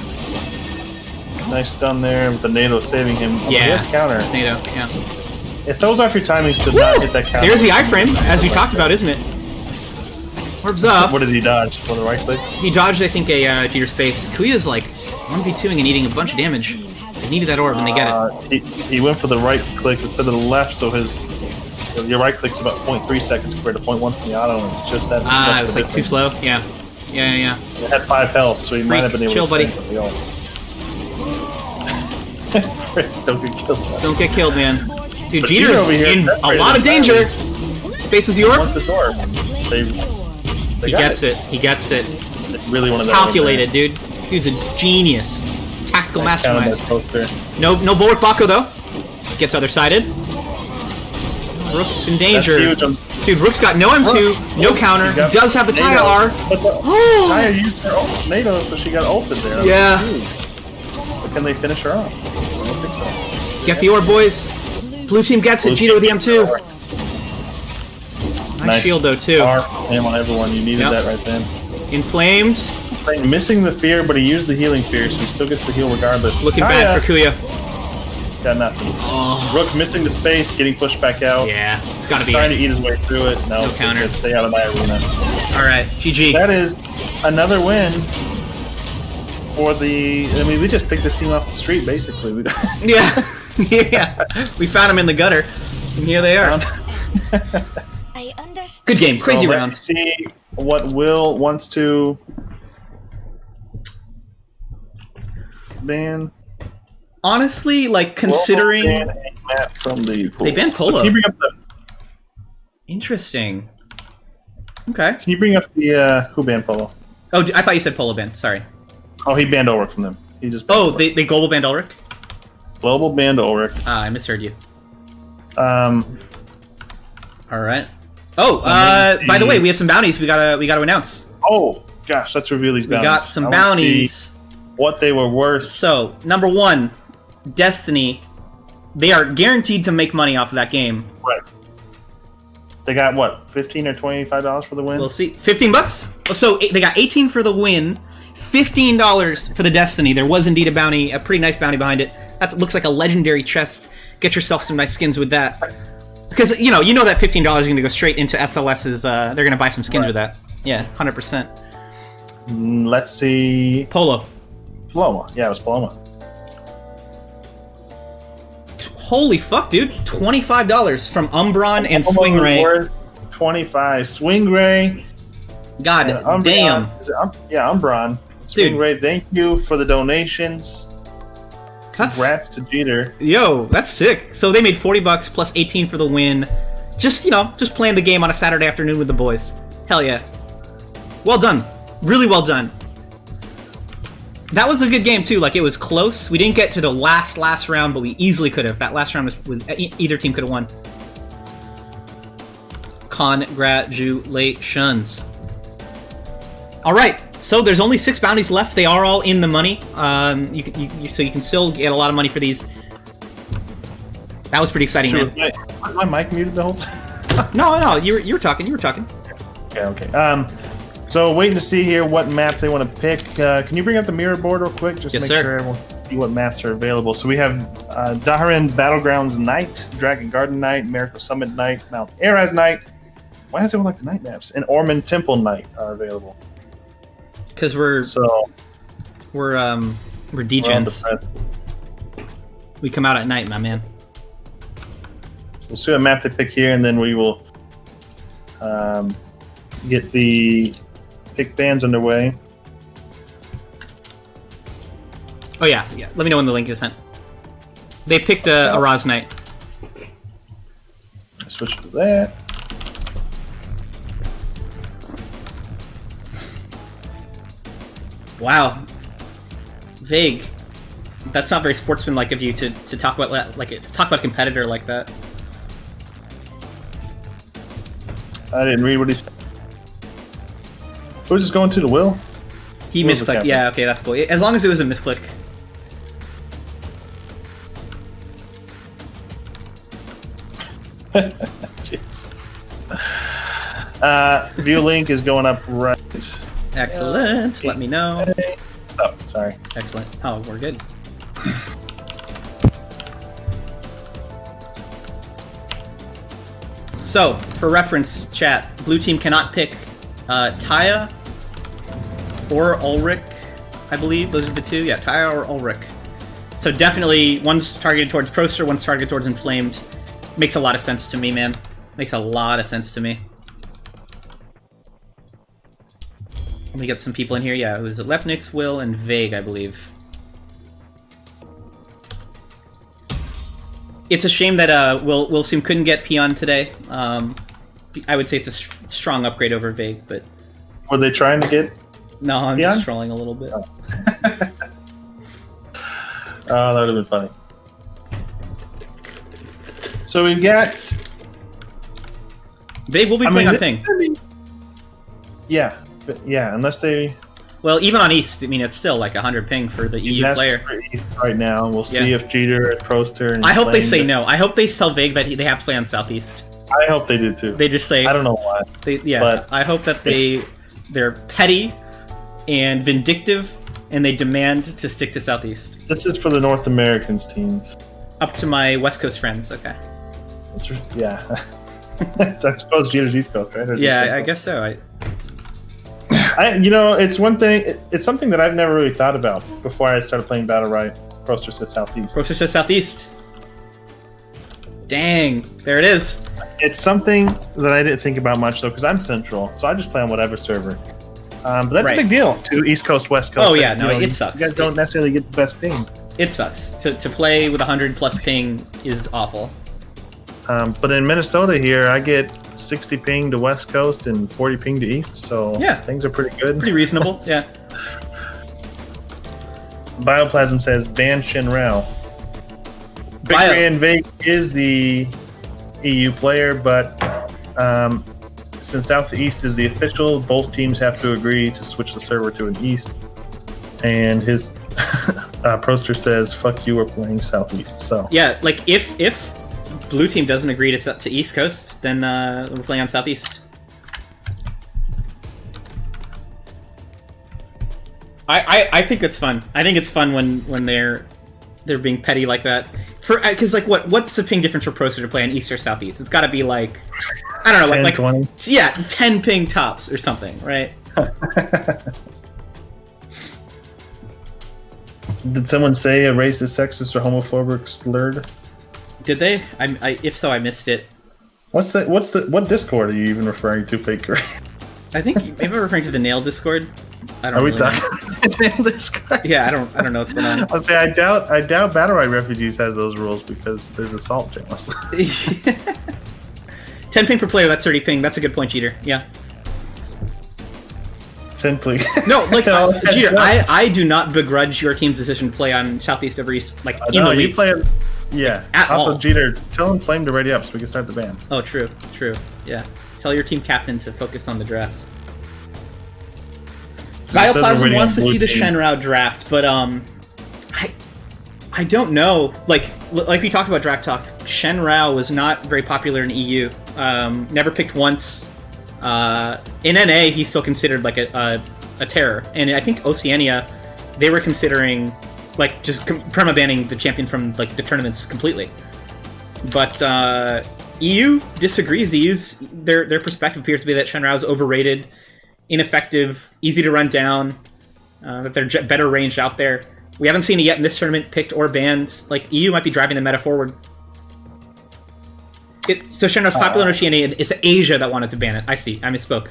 Speaker 2: Nice stun there with the NATO saving him.
Speaker 1: Yeah,
Speaker 2: he has counter.
Speaker 1: That's NATO. Yeah.
Speaker 2: It throws off your timings to not hit that counter.
Speaker 1: There's the iframe, as we talked about, isn't it? Orb's up.
Speaker 2: What did he dodge? For the right clicks?
Speaker 1: He dodged, I think, a Jeter space. Kuya's like 1v2ing and eating a bunch of damage. They needed that orb and they get it.
Speaker 2: He went for the right click instead of the left, so your right click's about 0.3 seconds compared to 0.1 from the auto, and it's just that.
Speaker 1: Ah, it was like too slow. Yeah. Yeah.
Speaker 2: It had 5 health, so he might have been able
Speaker 1: chill,
Speaker 2: to
Speaker 1: buddy.
Speaker 2: the ult. Don't get killed. Man.
Speaker 1: Don't get killed, man. Dude,
Speaker 2: But
Speaker 1: Jeter's
Speaker 2: over here,
Speaker 1: in a lot of danger. Spaces the orb.
Speaker 2: Wants this orb. They
Speaker 1: He gets it. He gets it.
Speaker 2: It's really one of those.
Speaker 1: Calculated, dude. Dude's a genius. Tactical mastermind.
Speaker 2: Poster.
Speaker 1: No bulwark Baco though. Gets other sided. Rook's in danger. Dude, Rook's got no M2, no counter. He does have the Taya R.
Speaker 2: But Taya used her ult NATO, so she got ulted there.
Speaker 1: Yeah.
Speaker 2: But can they finish her off? I don't think so.
Speaker 1: Get the orb, boys. Blue team gets it. Jeter with the M2. Nice shield though too.
Speaker 2: Name on everyone. You needed that right then.
Speaker 1: Inflamed.
Speaker 2: Missing the fear, but he used the healing fear, so he still gets the heal regardless.
Speaker 1: Looking bad for Kuya.
Speaker 2: Got nothing.
Speaker 1: Oh.
Speaker 2: Rook missing the space, getting pushed back out.
Speaker 1: Yeah, it's gotta be
Speaker 2: trying to eat his way through it. No
Speaker 1: counter.
Speaker 2: Stay out of my arena.
Speaker 1: Alright, GG.
Speaker 2: That is another win for the... I mean, we just picked this team off the street, basically.
Speaker 1: Yeah. Yeah. We found them in the gutter, and here they are.
Speaker 3: I understand.
Speaker 1: Good game. Crazy round.
Speaker 2: Let's see what Will wants to ban.
Speaker 1: Honestly, like, considering...
Speaker 2: Ban a map from the pool.
Speaker 1: They banned Polo.
Speaker 2: So can you bring up the...
Speaker 1: Interesting. Okay.
Speaker 2: Can you bring up the... who banned Polo?
Speaker 1: Oh, I thought you said Polo banned. Sorry.
Speaker 2: Oh, he banned Ulrich from them. He just...
Speaker 1: They global banned Ulrich?
Speaker 2: Global banned Ulrich.
Speaker 1: Ah, I misheard you.
Speaker 2: All
Speaker 1: right. Oh, by the way, we have some bounties we gotta announce.
Speaker 2: Oh, gosh, let's reveal these bounties.
Speaker 1: We got some bounties.
Speaker 2: What they were worth.
Speaker 1: So, number 1, Destiny. They are guaranteed to make money off of that game.
Speaker 2: Right. They got, what, $15 or $25 for the win?
Speaker 1: We'll see. $15? So, they got 18 for the win, $15 for the Destiny. There was indeed a pretty nice bounty behind it. That looks like a legendary chest. Get yourself some nice skins with that. Because, you know that $15 is going to go straight into SLS's, they're going to buy some skins with that. Yeah, 100%.
Speaker 2: Let's see.
Speaker 1: Polo.
Speaker 2: Paloma. Yeah, it was Paloma.
Speaker 1: Holy fuck, dude. $25 from Umbron and
Speaker 2: Paloma
Speaker 1: Swing Ray.
Speaker 2: worth $125. Swing Ray.
Speaker 1: God damn.
Speaker 2: Umbron. Swing Ray, thank you for the donations. Congrats to Jeter.
Speaker 1: Yo, that's sick. So they made $40 plus 18 for the win. Just playing the game on a Saturday afternoon with the boys. Hell yeah. Well done. Really well done. That was a good game too. Like, it was close. We didn't get to the last round, but we easily could have. That last round was either team could have won. Congratulations. All right. So there's only 6 bounties left. They are all in the money. So you can still get a lot of money for these. That was pretty exciting, man.
Speaker 2: Was my mic muted the whole time?
Speaker 1: No, you were talking.
Speaker 2: Okay. So waiting to see here what map they want to pick. Can you bring up the mirror board real quick? Just
Speaker 1: yes,
Speaker 2: make
Speaker 1: sir.
Speaker 2: sure everyone can see what maps are available. So we have Daharan Battlegrounds Night, Dragon Garden Night, Miracle Summit Night, Mount Araz Night. Why does everyone like the night maps? And Ormond Temple Night are available.
Speaker 1: Because we're degens. We come out at night, my man.
Speaker 2: We'll see what map they pick here, and then we will get the pick bands underway.
Speaker 1: Oh yeah. Let me know when the link is sent. They picked a Raz Knight.
Speaker 2: Switch to that.
Speaker 1: Wow. Vague. That's not very sportsmanlike of you to talk about a competitor like that.
Speaker 2: I didn't read what he said. We're just going to the will?
Speaker 1: He misclicked. Yeah, okay, that's cool. As long as it was a misclick.
Speaker 2: Jeez. View link is going up right.
Speaker 1: Excellent. Let me know.
Speaker 2: Oh, sorry.
Speaker 1: Excellent. Oh, we're good. So, for reference, chat, blue team cannot pick Taya or Ulrich, I believe. Those are the two. Yeah, Taya or Ulrich. So definitely, one's targeted towards Proster, one's targeted towards Inflamed. Makes a lot of sense to me, man. Makes a lot of sense to me. Let me get some people in here. Yeah, it was Lepnix, Will, and Vague, I believe. It's a shame that Will Sim couldn't get Peon today. I would say it's a strong upgrade over Vague, but...
Speaker 2: Were they trying to get
Speaker 1: No, I'm
Speaker 2: Peon?
Speaker 1: just trolling a little bit.
Speaker 2: Oh, that would have been funny. So we've got...
Speaker 1: Vague will be playing on Ping.
Speaker 2: Yeah, unless they...
Speaker 1: Well, even on East, I mean, it's still like 100 ping for the EU player.
Speaker 2: For East right now, we'll see if Jeter and Proster... And
Speaker 1: I hope they say no. I hope they tell Vague that they have to play on Southeast.
Speaker 2: I hope they do too.
Speaker 1: They just say...
Speaker 2: I don't know why.
Speaker 1: But I hope that they're petty and vindictive, and they demand to stick to Southeast.
Speaker 2: This is for the North Americans teams.
Speaker 1: Up to my West Coast friends, okay.
Speaker 2: Yeah. I suppose Jeter's East Coast, right?
Speaker 1: Yeah, I guess so.
Speaker 2: It's one thing. It's something that I've never really thought about before I started playing Battlerite. Proster says Southeast.
Speaker 1: Proster says Southeast. Dang, there it is.
Speaker 2: It's something that I didn't think about much though, because I'm Central, so I just play on whatever server. But that's a big deal to East Coast, West Coast.
Speaker 1: Oh yeah, no, it sucks.
Speaker 2: You guys don't necessarily get the best ping.
Speaker 1: It sucks. To play with 100 plus ping is awful.
Speaker 2: But in Minnesota here, I get 60 ping to West Coast and 40 ping to East, so things are pretty good.
Speaker 1: Pretty reasonable, yeah.
Speaker 2: Bioplasm says ban Shinrao. Victory and Vague is the EU player, but since Southeast is the official, both teams have to agree to switch the server to an East. And his Proster says, fuck you, we're playing Southeast. So
Speaker 1: yeah, like if blue team doesn't agree to East Coast, then we're playing on Southeast. I think it's fun. I think it's fun when they're being petty like that. Because like what's the ping difference for Proster to play on East or Southeast? It's got to be like, I don't know,
Speaker 2: 10,
Speaker 1: like
Speaker 2: 20.
Speaker 1: Yeah, 10 ping tops or something, right?
Speaker 2: Did someone say a racist, sexist, or homophobic slurred?
Speaker 1: Did they? If so, I missed it.
Speaker 2: What Discord are you even referring to, Faker?
Speaker 1: I think maybe I'm referring to the Nail Discord. I don't.
Speaker 2: Are we
Speaker 1: really
Speaker 2: talking Nail Discord?
Speaker 1: Yeah, I don't know what's going on.
Speaker 2: I'll say I doubt Battlerite Refugees has those rules because there's assault channels.
Speaker 1: 10 ping per player. That's 30 ping. That's a good point, Jeter. Yeah.
Speaker 2: 10 please.
Speaker 1: No, like Jeter, I do not begrudge your team's decision to play on Southeast over East, like in the leagues.
Speaker 2: Yeah.
Speaker 1: At
Speaker 2: also,
Speaker 1: all.
Speaker 2: Jeter, tell him Flame to ready up so we can start the ban.
Speaker 1: Oh, true. Yeah. Tell your team captain to focus on the draft. Bioplasm wants to see the Shenrao draft, but I don't know. Like we talked about Draft Talk, Shenrao was not very popular in EU. Never picked once. In NA, he's still considered like a terror, and I think Oceania, they were considering like just perma-banning the champion from like the tournaments completely. But EU disagrees. Their perspective appears to be that Shenrao is overrated, ineffective, easy to run down, that they're better ranged out there. We haven't seen it yet in this tournament, picked or banned. Like, EU might be driving the meta forward. So Shenrao's popular in Oceania, and it's Asia that wanted to ban it. I see. I misspoke.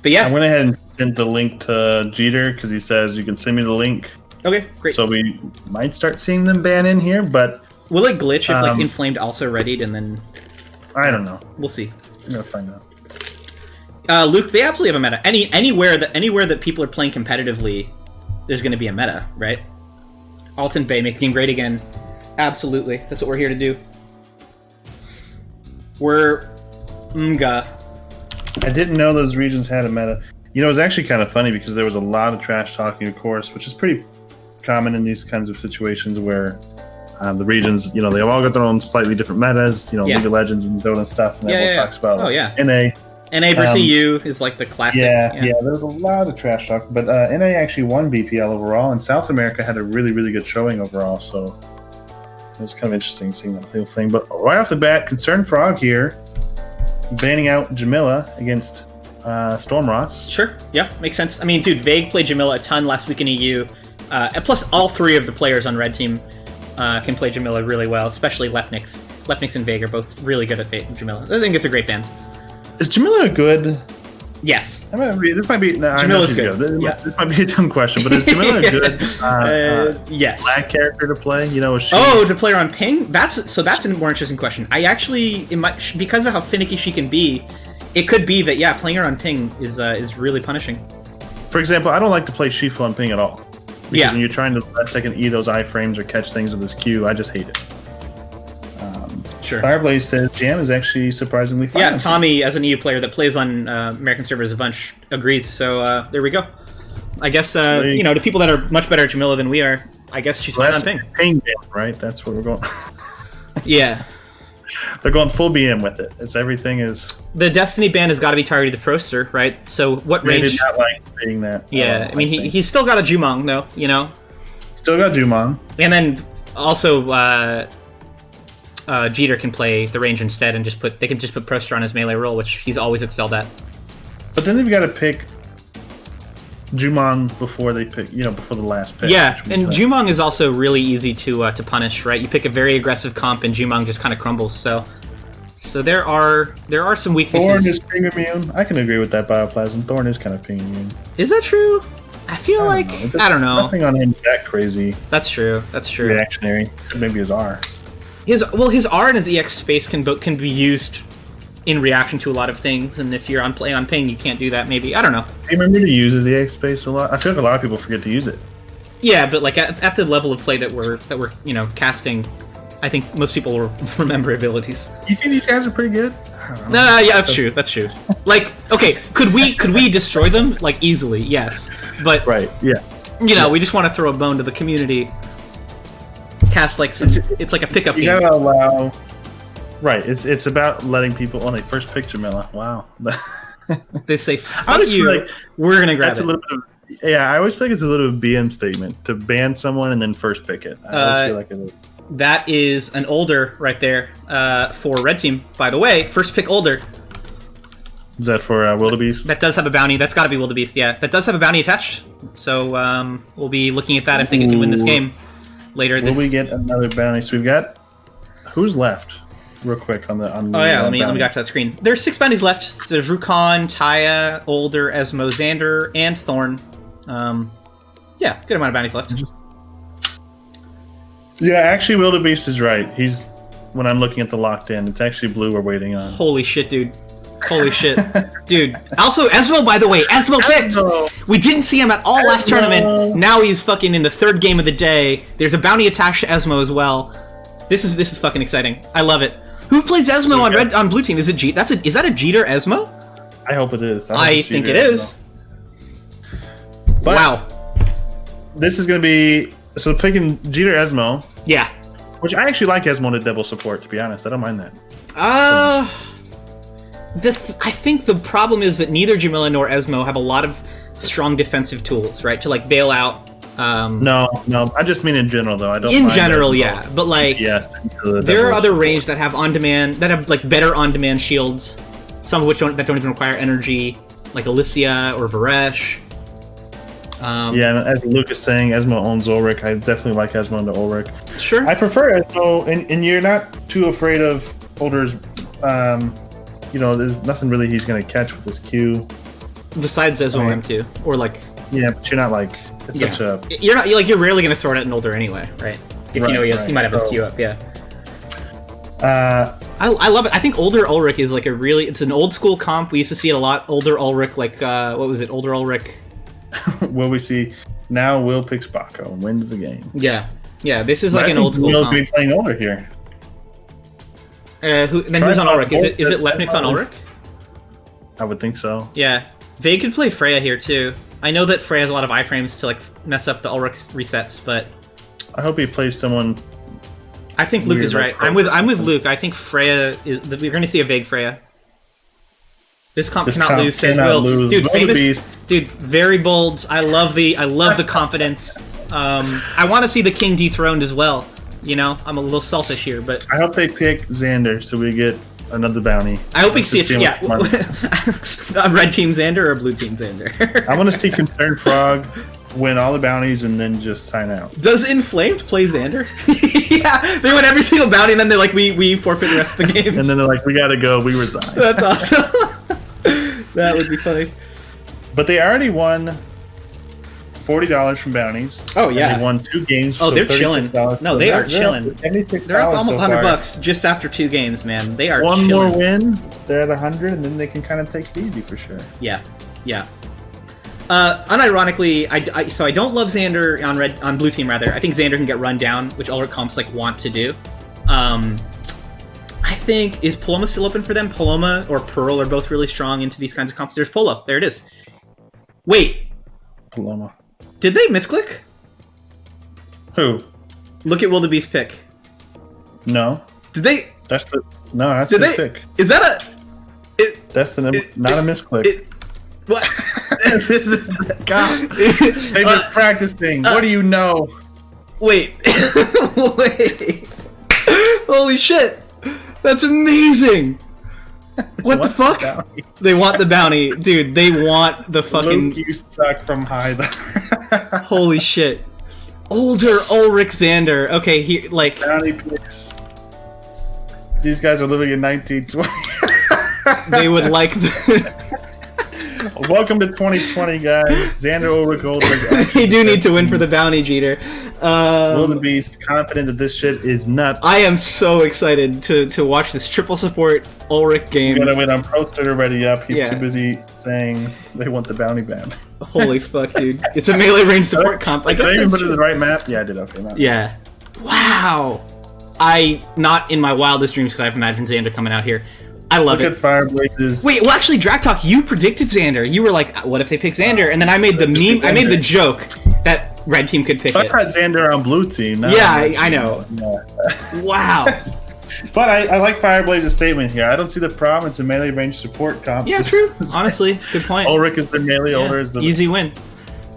Speaker 1: But yeah.
Speaker 2: I went ahead and sent the link to Jeter because he says you can send me the link.
Speaker 1: Okay, great.
Speaker 2: So we might start seeing them ban in here, but...
Speaker 1: Will it glitch if, like, Inflamed also readied, and then...
Speaker 2: I don't know.
Speaker 1: We'll see.
Speaker 2: I'm going to find out.
Speaker 1: Luke, they absolutely have a meta. Anywhere that people are playing competitively, there's going to be a meta, right? Alton Bay, make the game great again. Absolutely. That's what we're here to do. We're Mga.
Speaker 2: I didn't know those regions had a meta. You know, it was actually kind of funny because there was a lot of trash talking, of course, which is pretty common in these kinds of situations where the regions, you know, they've all got their own slightly different metas, you know, League of Legends and Dota and stuff, and everyone talks about NA.
Speaker 1: NA versus EU is like the classic.
Speaker 2: Yeah, there's a lot of trash talk, but NA actually won BPL overall, and South America had a really, really good showing overall, so it was kind of interesting seeing that whole thing. But right off the bat, Concerned Frog here, banning out Jamila against Stormross.
Speaker 1: Sure, yeah, makes sense. I mean, dude, Vague played Jamila a ton last week in EU, and plus all three of the players on Red Team can play Jamila really well, especially Lepnix. Lepnix and Vague are both really good at Jamila. I think it's a great ban.
Speaker 2: Is Jamila good?
Speaker 1: Yes.
Speaker 2: This might be...
Speaker 1: Jamila's good.
Speaker 2: This might be a dumb question, but is Jamila a good
Speaker 1: yes.
Speaker 2: black character to play? You know,
Speaker 1: to play her on ping? That's a more interesting question. I actually... because of how finicky she can be, it could be that, playing her on ping is really punishing.
Speaker 2: For example, I don't like to play Shifu on ping at all. Because when you're trying to last second E those iframes or catch things with this Q, I just hate it.
Speaker 1: Sure.
Speaker 2: Fireblaze says Jam is actually surprisingly fun.
Speaker 1: Yeah, Tommy, as an EU player that plays on American servers a bunch, agrees. So there we go. I guess, to people that are much better at Jamila than we are, I guess she's fine on ping.
Speaker 2: Ping ban, right? That's where we're going.
Speaker 1: Yeah.
Speaker 2: They're going full BM with it. Everything is...
Speaker 1: The Destiny ban has got to be targeted to Proster, right? So what range...
Speaker 2: They did not like saying that.
Speaker 1: Yeah, I mean, he's still got a Jumong, though, you know?
Speaker 2: Still got Jumong.
Speaker 1: And then also... Jeter can play the range instead, and they can just put Proster on his melee role, which he's always excelled at.
Speaker 2: But then they've got to pick Jumong before they pick, before the last pick.
Speaker 1: Yeah, and Jumong is also really easy to punish, right? You pick a very aggressive comp, and Jumong just kind of crumbles. So there are some weaknesses.
Speaker 2: Thorn is ping immune. I can agree with that, Bioplasm. Thorn is kind of ping immune.
Speaker 1: Is that true? I feel I don't know.
Speaker 2: Nothing on him that crazy.
Speaker 1: That's true.
Speaker 2: Reactionary. Maybe his R.
Speaker 1: His R and his EX space can be used in reaction to a lot of things, and if you're on ping, you can't do that. Maybe, I don't know.
Speaker 2: Do you remember to use his EX space a lot? I feel like a lot of people forget to use it.
Speaker 1: Yeah, but like at the level of play that we're casting, I think most people will remember abilities.
Speaker 2: You think these guys are pretty good?
Speaker 1: No, yeah, that's true. That's true. Like, okay, could we destroy them like easily? Yes, but
Speaker 2: right, yeah.
Speaker 1: We just want to throw a bone to the community. Cast like it's like a pickup game.
Speaker 2: You gotta allow. Right, it's about letting people. When they first pick Jamila, wow.
Speaker 1: They say, "Fuck you, we're gonna grab it."
Speaker 2: A little bit of, I always feel like it's a little BM statement to ban someone and then first pick it. I always feel like it is.
Speaker 1: That is an older right there for Red Team. By the way, first pick older.
Speaker 2: Is that for Wildebeest?
Speaker 1: That does have a bounty. That's got to be Wildebeest. Yeah, that does have a bounty attached. So we'll be looking at that if they can win this game later.
Speaker 2: Will we get another bounty? So we've got who's left? real quick on the.
Speaker 1: Oh yeah, let me go to that screen. There's 6 bounties left. There's Rukon, Taya, Older, Esmo, Xander, and Thorn. Yeah, good amount of bounties left.
Speaker 2: Yeah, actually, Wildebeest is right. He's when I'm looking at the locked in. It's actually Blue we're waiting on.
Speaker 1: Holy shit, dude. Holy shit. Dude. Also, Esmo, by the way. Esmo picked! We didn't see him at all last tournament. Now he's fucking in the 3rd game of the day. There's a bounty attached to Esmo as well. This is fucking exciting. I love it. Who plays Esmo on blue team? Is it is that a Jeter Esmo?
Speaker 2: I hope it is.
Speaker 1: I think it is.
Speaker 2: But
Speaker 1: wow.
Speaker 2: This is going to be... So picking Jeter Esmo.
Speaker 1: Yeah.
Speaker 2: Which I actually like Esmo to double support, to be honest. I don't mind that.
Speaker 1: I think the problem is that neither Jamila nor Esmo have a lot of strong defensive tools, right? To like bail out.
Speaker 2: No. I just mean in general, though. I don't.
Speaker 1: In general, yeah, but like,
Speaker 2: yes,
Speaker 1: there are other range that have like better on-demand shields. Some of which don't even require energy, like Alicia or Varesh.
Speaker 2: Yeah, and as Luke is saying, Esmo owns Ulrich. I definitely like Esmo into Ulrich.
Speaker 1: Sure.
Speaker 2: I prefer Esmo, and you're not too afraid of Older's. There's nothing really he's going to catch with his Q.
Speaker 1: Besides Esmo M2, or like.
Speaker 2: Yeah, but you're not like. It's such a.
Speaker 1: You're rarely going to throw it at an Older anyway, right? If you know he might have his Q up, yeah. I love it. I think Older Ulrich is like it's an old school comp. We used to see it a lot. Older Ulrich, like what was it? Older Ulrich.
Speaker 2: Will we see now? Will picks Baco and wins the game.
Speaker 1: Yeah. This is like an old school.
Speaker 2: Will's be playing Older here.
Speaker 1: Who's on Ulrich? Is it Lepnix on Ulrich?
Speaker 2: I would think so.
Speaker 1: Yeah, they could play Freya here too. I know that Freya has a lot of iframes to like mess up the Ulrich resets, but
Speaker 2: I hope he plays someone.
Speaker 1: I think Luke is right. I'm with Luke. I think Freya is. We're going to see a vague Freya. This comp cannot lose, says Will. Dude, famous. Dude, very bold. I love the confidence. I want to see the king dethroned as well. You know, I'm a little selfish here, but
Speaker 2: I hope they pick Xander so we get another bounty.
Speaker 1: I hope we see it. Yeah, a red team Xander or a blue team Xander.
Speaker 2: I want to see Concerned Frog win all the bounties and then just sign out.
Speaker 1: Does Inflamed play Xander? Yeah, they win every single bounty and then they're like, we forfeit the rest of the game.
Speaker 2: And then they're like, we gotta go, we resign.
Speaker 1: That's awesome. That would be funny.
Speaker 2: But they already won $40 from bounties.
Speaker 1: Oh yeah,
Speaker 2: and they won 2 games.
Speaker 1: Oh, they're chilling. No, they are chilling. They're up almost $100 just after 2 games, man. They are
Speaker 2: one
Speaker 1: chilling.
Speaker 2: more win. They're at 100, and then they can kind of take it easy for sure.
Speaker 1: Yeah. Unironically, I don't love Xander on blue team. Rather, I think Xander can get run down, which all our comps like want to do. I think is Paloma still open for them? Paloma or Pearl are both really strong into these kinds of comps. There's Polo. There it is. Wait.
Speaker 2: Paloma.
Speaker 1: Did they misclick?
Speaker 2: Who?
Speaker 1: Look at Wildebeest pick.
Speaker 2: No.
Speaker 1: Did they?
Speaker 2: That's the pick.
Speaker 1: Is that a?
Speaker 2: That's the number. Not a misclick.
Speaker 1: What? This is
Speaker 2: God. They've been practicing. What do you know?
Speaker 1: Wait. Wait. Holy shit. That's amazing. What the fuck? The they want the bounty. Dude, they want the fucking...
Speaker 2: Luke, you suck from high there.
Speaker 1: Holy shit. Older Ulrich Xander. Okay, he, like...
Speaker 2: Bounty picks. These guys are living in 1920.
Speaker 1: They would like the...
Speaker 2: Welcome to 2020, guys. Xander Ulrich Ulrich.
Speaker 1: They do need to win for the bounty, Jeter.
Speaker 2: Wildebeest confident that this shit is nuts.
Speaker 1: I am so excited to watch this triple support Ulrich game.
Speaker 2: We gotta wait on Proster already up. He's too busy saying they want the bounty ban.
Speaker 1: Holy fuck, dude. It's a melee range support comp.
Speaker 2: Did I even put it in the right map? Yeah, I did. Okay.
Speaker 1: Yeah. Wow. Not in my wildest dreams could I have imagined Xander coming out here. I love it.
Speaker 2: Look at Fireblazes.
Speaker 1: Wait, well, actually, Drac Talk, you predicted Xander. You were like, what if they pick Xander? And then I made the meme, I made the joke that red team could pick it.
Speaker 2: I got Xander on blue team.
Speaker 1: Yeah, I know. Yeah. Wow.
Speaker 2: But I like Fireblaze's statement here. I don't see the problem. It's a melee range support comp.
Speaker 1: Yeah, true. Honestly, good point.
Speaker 2: Ulrich is the melee. Older is the...
Speaker 1: Easy win.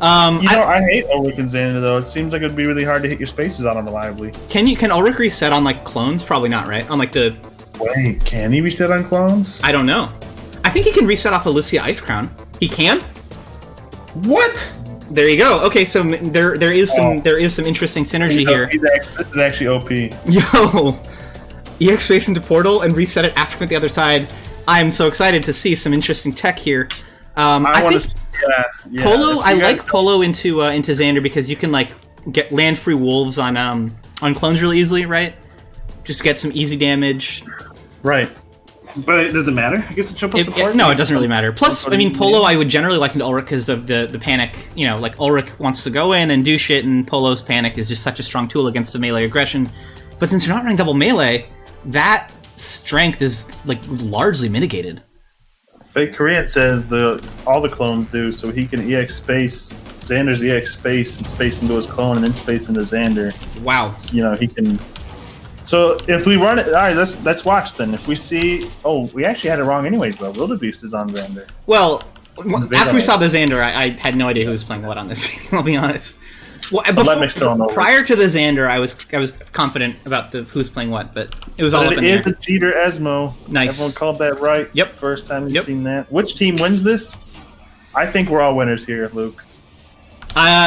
Speaker 2: I hate Ulrich and Xander, though. It seems like it would be really hard to hit your spaces on them reliably.
Speaker 1: Can Ulrich reset on, like, clones? Probably not, right? On, like, the...
Speaker 2: Wait, can he reset on clones?
Speaker 1: I don't know. I think he can reset off Alicia Ice Crown. He can?
Speaker 2: What?
Speaker 1: There you go. Okay, so there is some interesting synergy here.
Speaker 2: This is actually OP.
Speaker 1: Yo. EX space into portal and reset it after the other side. I'm so excited to see some interesting tech here. I think Polo. I like Polo into Xander because you can like get land free wolves on clones really easily, right? Just get some easy damage.
Speaker 2: Right. But it doesn't matter. I guess the triple support.
Speaker 1: No, it doesn't really matter. Plus, I mean, Polo I would generally like into Ulrich because of the panic. You know, like Ulrich wants to go in and do shit, and Polo's panic is just such a strong tool against the melee aggression. But since you're not running double melee, that strength is like largely mitigated.
Speaker 2: Fake Korean says all the clones do, so he can EX space Xander's EX space and space into his clone and then space into Xander.
Speaker 1: Wow.
Speaker 2: So, you know, he can. So if we run it, all right, let's watch then. If we see, we actually had it wrong anyways though. Wildebeest is on Xander.
Speaker 1: Well, after we saw the Xander, I had no idea who was playing what on this team. I'll be honest. Well, prior to the Xander, I was confident about who's playing what, but it was all up in the air.
Speaker 2: It is the Jeter Esmo.
Speaker 1: Nice.
Speaker 2: Everyone called that right.
Speaker 1: Yep.
Speaker 2: First time you've seen that. Which team wins this? I think we're all winners here, Luke.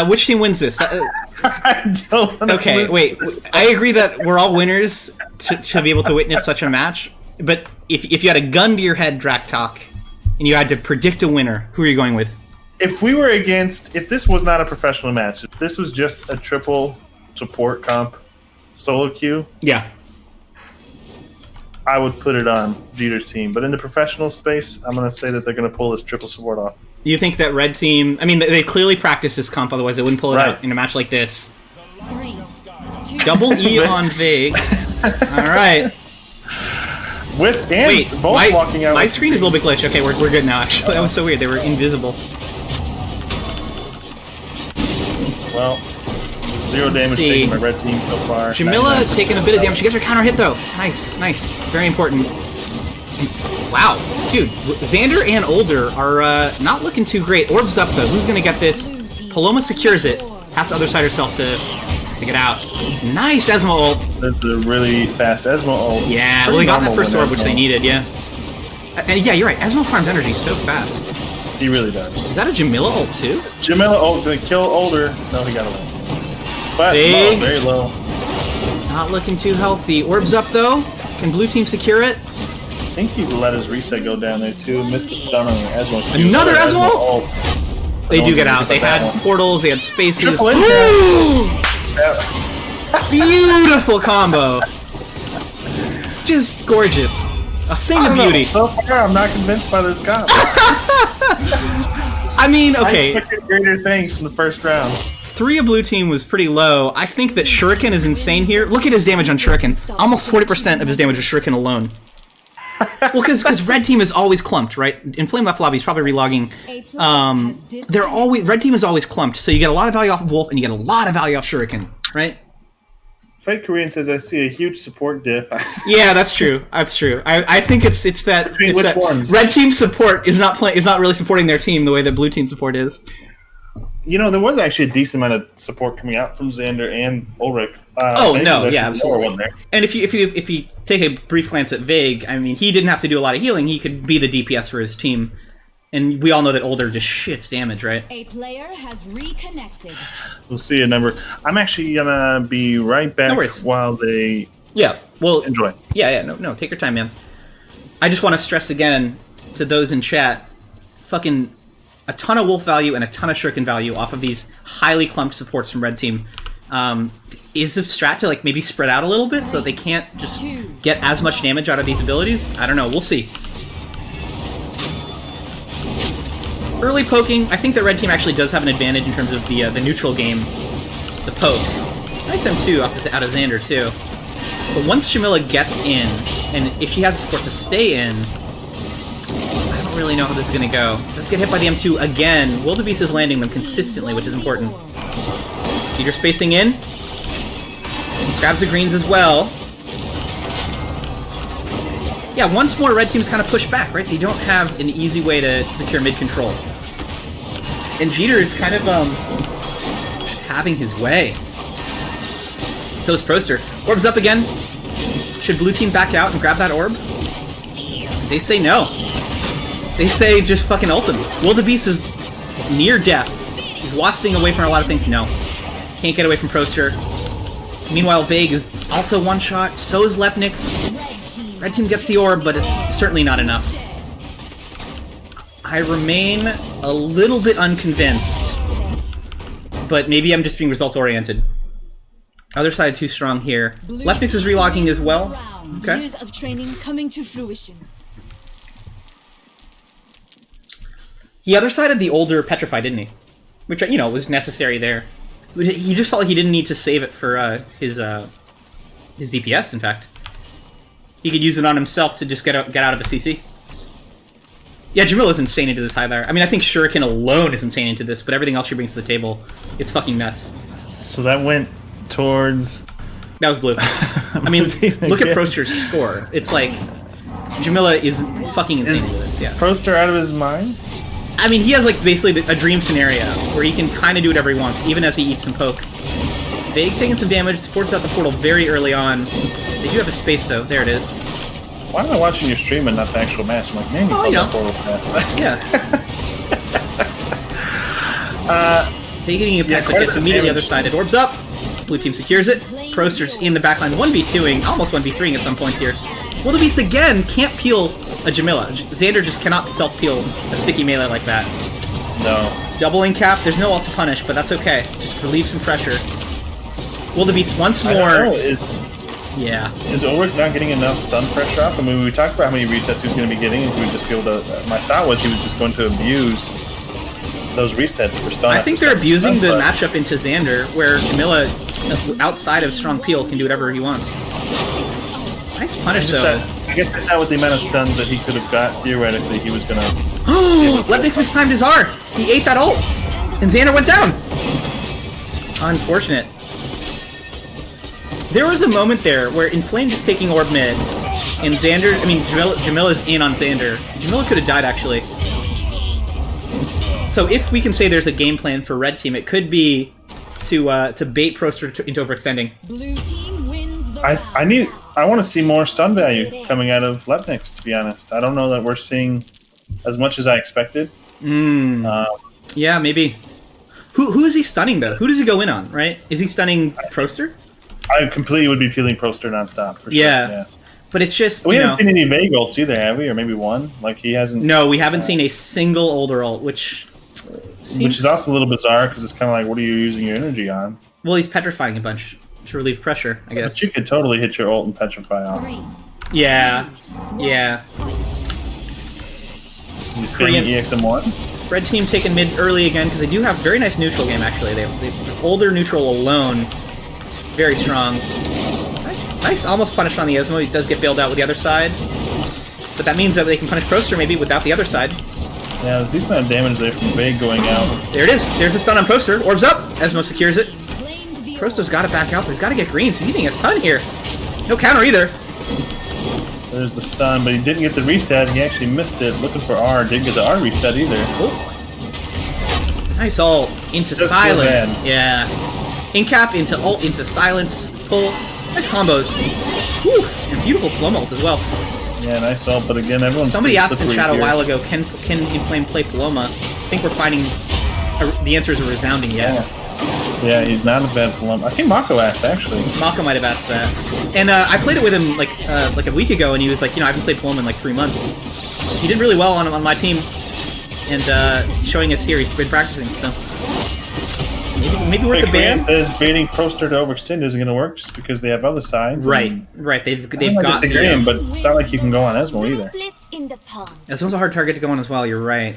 Speaker 1: Which team wins this?
Speaker 2: I don't know.
Speaker 1: Okay, wait. I agree that we're all winners to be able to witness such a match. But if you had a gun to your head, Draktok, and you had to predict a winner, who are you going with?
Speaker 2: If this was not a professional match, if this was just a triple support comp solo queue,
Speaker 1: yeah,
Speaker 2: I would put it on Jeter's team. But in the professional space, I'm going to say that they're going to pull this triple support off.
Speaker 1: You think that red team... I mean, they clearly practice this comp, otherwise they wouldn't pull it out in a match like this.
Speaker 3: 3, 2,
Speaker 1: Double E on Vague. Alright.
Speaker 2: Both walking out.
Speaker 1: My screen is a little bit glitched. Okay, we're good now, actually. That was so weird. They were invisible.
Speaker 2: Well, 0 damage taken by red team so far.
Speaker 1: Jamila taking a bit of damage. She gets her counter hit, though. Nice. Very important. Wow. Dude, Xander and Older are not looking too great. Orb's up, though. Who's going to get this? Paloma secures it. Has the other side herself to get out. Nice Esmo ult.
Speaker 2: That's a really fast Esmo ult.
Speaker 1: Yeah, well, they got that first orb, which they needed, yeah. And yeah, you're right. Esmo farms energy so fast.
Speaker 2: He really does.
Speaker 1: Is that a Jamila ult, too?
Speaker 2: Jamila ult to kill Older. No, he got away. But
Speaker 1: Big.
Speaker 2: Low, very low.
Speaker 1: Not looking too healthy. Orb's up, though. Can blue team secure it?
Speaker 2: I think he let his reset go down there, too. Missed the stun on the Esmo.
Speaker 1: Another Esmo ult? They do get out. They had portals, they had spaces. Beautiful combo. Just gorgeous. A thing of beauty.
Speaker 2: So far, I'm not convinced by this combo.
Speaker 1: I mean, okay.
Speaker 2: I expected greater things from the first round.
Speaker 1: 3 of blue team was pretty low. I think that Shuriken is insane here. Look at his damage on Shuriken. Almost 40% of his damage is Shuriken alone. Well, because red team is always clumped, right? In Flame Left Lobby, he's probably relogging. Red team is always clumped, so you get a lot of value off of Wolf, and you get a lot of value off Shuriken, right?
Speaker 2: Fake Korean says, I see a huge support diff.
Speaker 1: Yeah, that's true. That's true. I think it's that,
Speaker 2: ones?
Speaker 1: Red team support is not really supporting their team the way that blue team support is.
Speaker 2: You know, there was actually a decent amount of support coming out from Xander and Ulrich.
Speaker 1: Absolutely. And if you take a brief glance at Vague, I mean, he didn't have to do a lot of healing. He could be the DPS for his team. And we all know that Older just shits damage, right?
Speaker 3: A player has reconnected.
Speaker 2: We'll see a number. I'm actually gonna be right back while they enjoy.
Speaker 1: No, take your time, man. I just want to stress again to those in chat, fucking a ton of Wolf value and a ton of Shuriken value off of these highly clumped supports from Red Team. Is the strat to like maybe spread out a little bit so that they can't just get as much damage out of these abilities? I don't know. We'll see. Early poking, I think that Red Team actually does have an advantage in terms of the neutral game, the poke. Nice M2 out of Xander too. But once Jamila gets in, and if she has support to stay in, I don't really know how this is going to go. Let's get hit by the M2 again. Wildebeest is landing them consistently, which is important. Jeter spacing in. Grabs the greens as well. Yeah, once more Red Team's kind of pushed back, right? They don't have an easy way to secure mid-control. And Jeter is kind of, just having his way. So is Proster. Orb's up again. Should blue team back out and grab that orb? They say no. They say just fucking ult him. Wildebeest is near death. He's wasting away from a lot of things. No. Can't get away from Proster. Meanwhile, Vague is also one shot. So is Lepnix. Red team gets the orb, but it's certainly not enough. I remain a little bit unconvinced, but maybe I'm just being results-oriented. Other side too strong here. Lepnix is relocking as well. Okay.
Speaker 3: Years of training coming to fruition.
Speaker 1: He other sided the older Petrify, didn't he? Which, you know, was necessary there. He just felt like he didn't need to save it for his DPS, in fact. He could use it on himself to just get out of a CC. Yeah, Jamila's insane into this high there. I mean, I think Shuriken alone is insane into this, but everything else she brings to the table, it's fucking nuts.
Speaker 2: So that went towards...
Speaker 1: That was blue. I mean, look at Proster's score. It's like, Jamila is fucking insane into this, yeah.
Speaker 2: Proster out of his mind?
Speaker 1: I mean, he has, like, basically a dream scenario where he can kind of do whatever he wants, even as he eats some poke. Vague taking some damage, forces out the portal very early on. They do have a space, though. There it is.
Speaker 2: Why am I watching your stream and not the actual match? I'm like, man, you called that portal fast.
Speaker 1: Yeah. Vague getting a peck, but gets immediately other side. It orbs up. Blue team secures it. Proster's in the backline 1v2ing, almost 1v3ing at some points here. Wildebeest again can't peel a Jamila. Xander just cannot self-peel a sticky melee like that.
Speaker 2: No.
Speaker 1: Doubling cap, there's no ult to punish, but that's okay. Just relieve some pressure. Wildebeest once more. Yeah.
Speaker 2: Is Ulrich not getting enough stun pressure off? I mean, we talked about how many resets he was going to be getting, and he would just be able to... my thought was he was just going to abuse those resets for stun.
Speaker 1: I think they're abusing the matchup into Xander, where Jamila, outside of strong peel, can do whatever he wants. Nice punish, though.
Speaker 2: I guess that's not with the amount of stuns that he could have got. Theoretically, he was going to...
Speaker 1: Oh! Lepnix mistimed his R! He ate that ult! And Xander went down! Unfortunate. There was a moment there where Inflamed is taking orb mid, and Xander... I mean, Jamila's in on Xander. Jamila could have died, actually. So if we can say there's a game plan for Red Team, it could be to bait Proster into overextending.
Speaker 3: Blue team wins the
Speaker 2: I want to see more stun value coming out of Lepnix, to be honest. I don't know that we're seeing as much as I expected.
Speaker 1: Yeah, maybe. Who is he stunning, though? Who does he go in on, right? Is he stunning Proster?
Speaker 2: I completely would be peeling Proster nonstop, for sure. Yeah.
Speaker 1: But it's just,
Speaker 2: we haven't seen any vague ults either, have we? Or maybe one? Like, he hasn't...
Speaker 1: No, we haven't seen a single older ult, which seems...
Speaker 2: Which is also a little bizarre, because it's kind of like, what are you using your energy on?
Speaker 1: Well, he's petrifying a bunch to relieve pressure, I guess.
Speaker 2: But you could totally hit your ult and petrify off.
Speaker 1: Yeah. Yeah.
Speaker 2: You spinning EXM1s?
Speaker 1: Red team taking mid early again, because they do have very nice neutral game, actually. They have older neutral alone. Very strong. Nice, almost punished on the Esmo. He does get bailed out with the other side. But that means that they can punish Proster, maybe, without the other side.
Speaker 2: Yeah, there's a decent amount of damage there from Vague going out.
Speaker 1: There it is. There's a stun on Proster. Orbs up. Esmo secures it. Proster's got to back out, but he's got to get greens. He's eating a ton here. No counter either.
Speaker 2: There's the stun, but he didn't get the reset. He actually missed it. Looking for R. Didn't get the R reset either.
Speaker 1: Oh. Nice ult into silence. Yeah. Incap into ult into silence. Pull. Nice combos. Whew. And beautiful plum ult as well.
Speaker 2: Yeah, nice ult, but again, everyone's...
Speaker 1: Somebody asked in chat a while ago, can Inflame play Paloma? I think we're finding... the answer is a resounding yes.
Speaker 2: Yeah, he's not a bad Paloma. I think Mako asked, actually.
Speaker 1: Mako might have asked that. And I played it with him like a week ago, and he was like, I haven't played Paloma in like 3 months. He did really well on my team. And showing us here, he's been practicing, so... Maybe worth the ban.
Speaker 2: Says baiting Proster to overextend isn't going to work just because they have other sides.
Speaker 1: Right. They've got
Speaker 2: the but it's not like you can go on Esmo either.
Speaker 1: Esmo's a hard target to go on as well. You're right.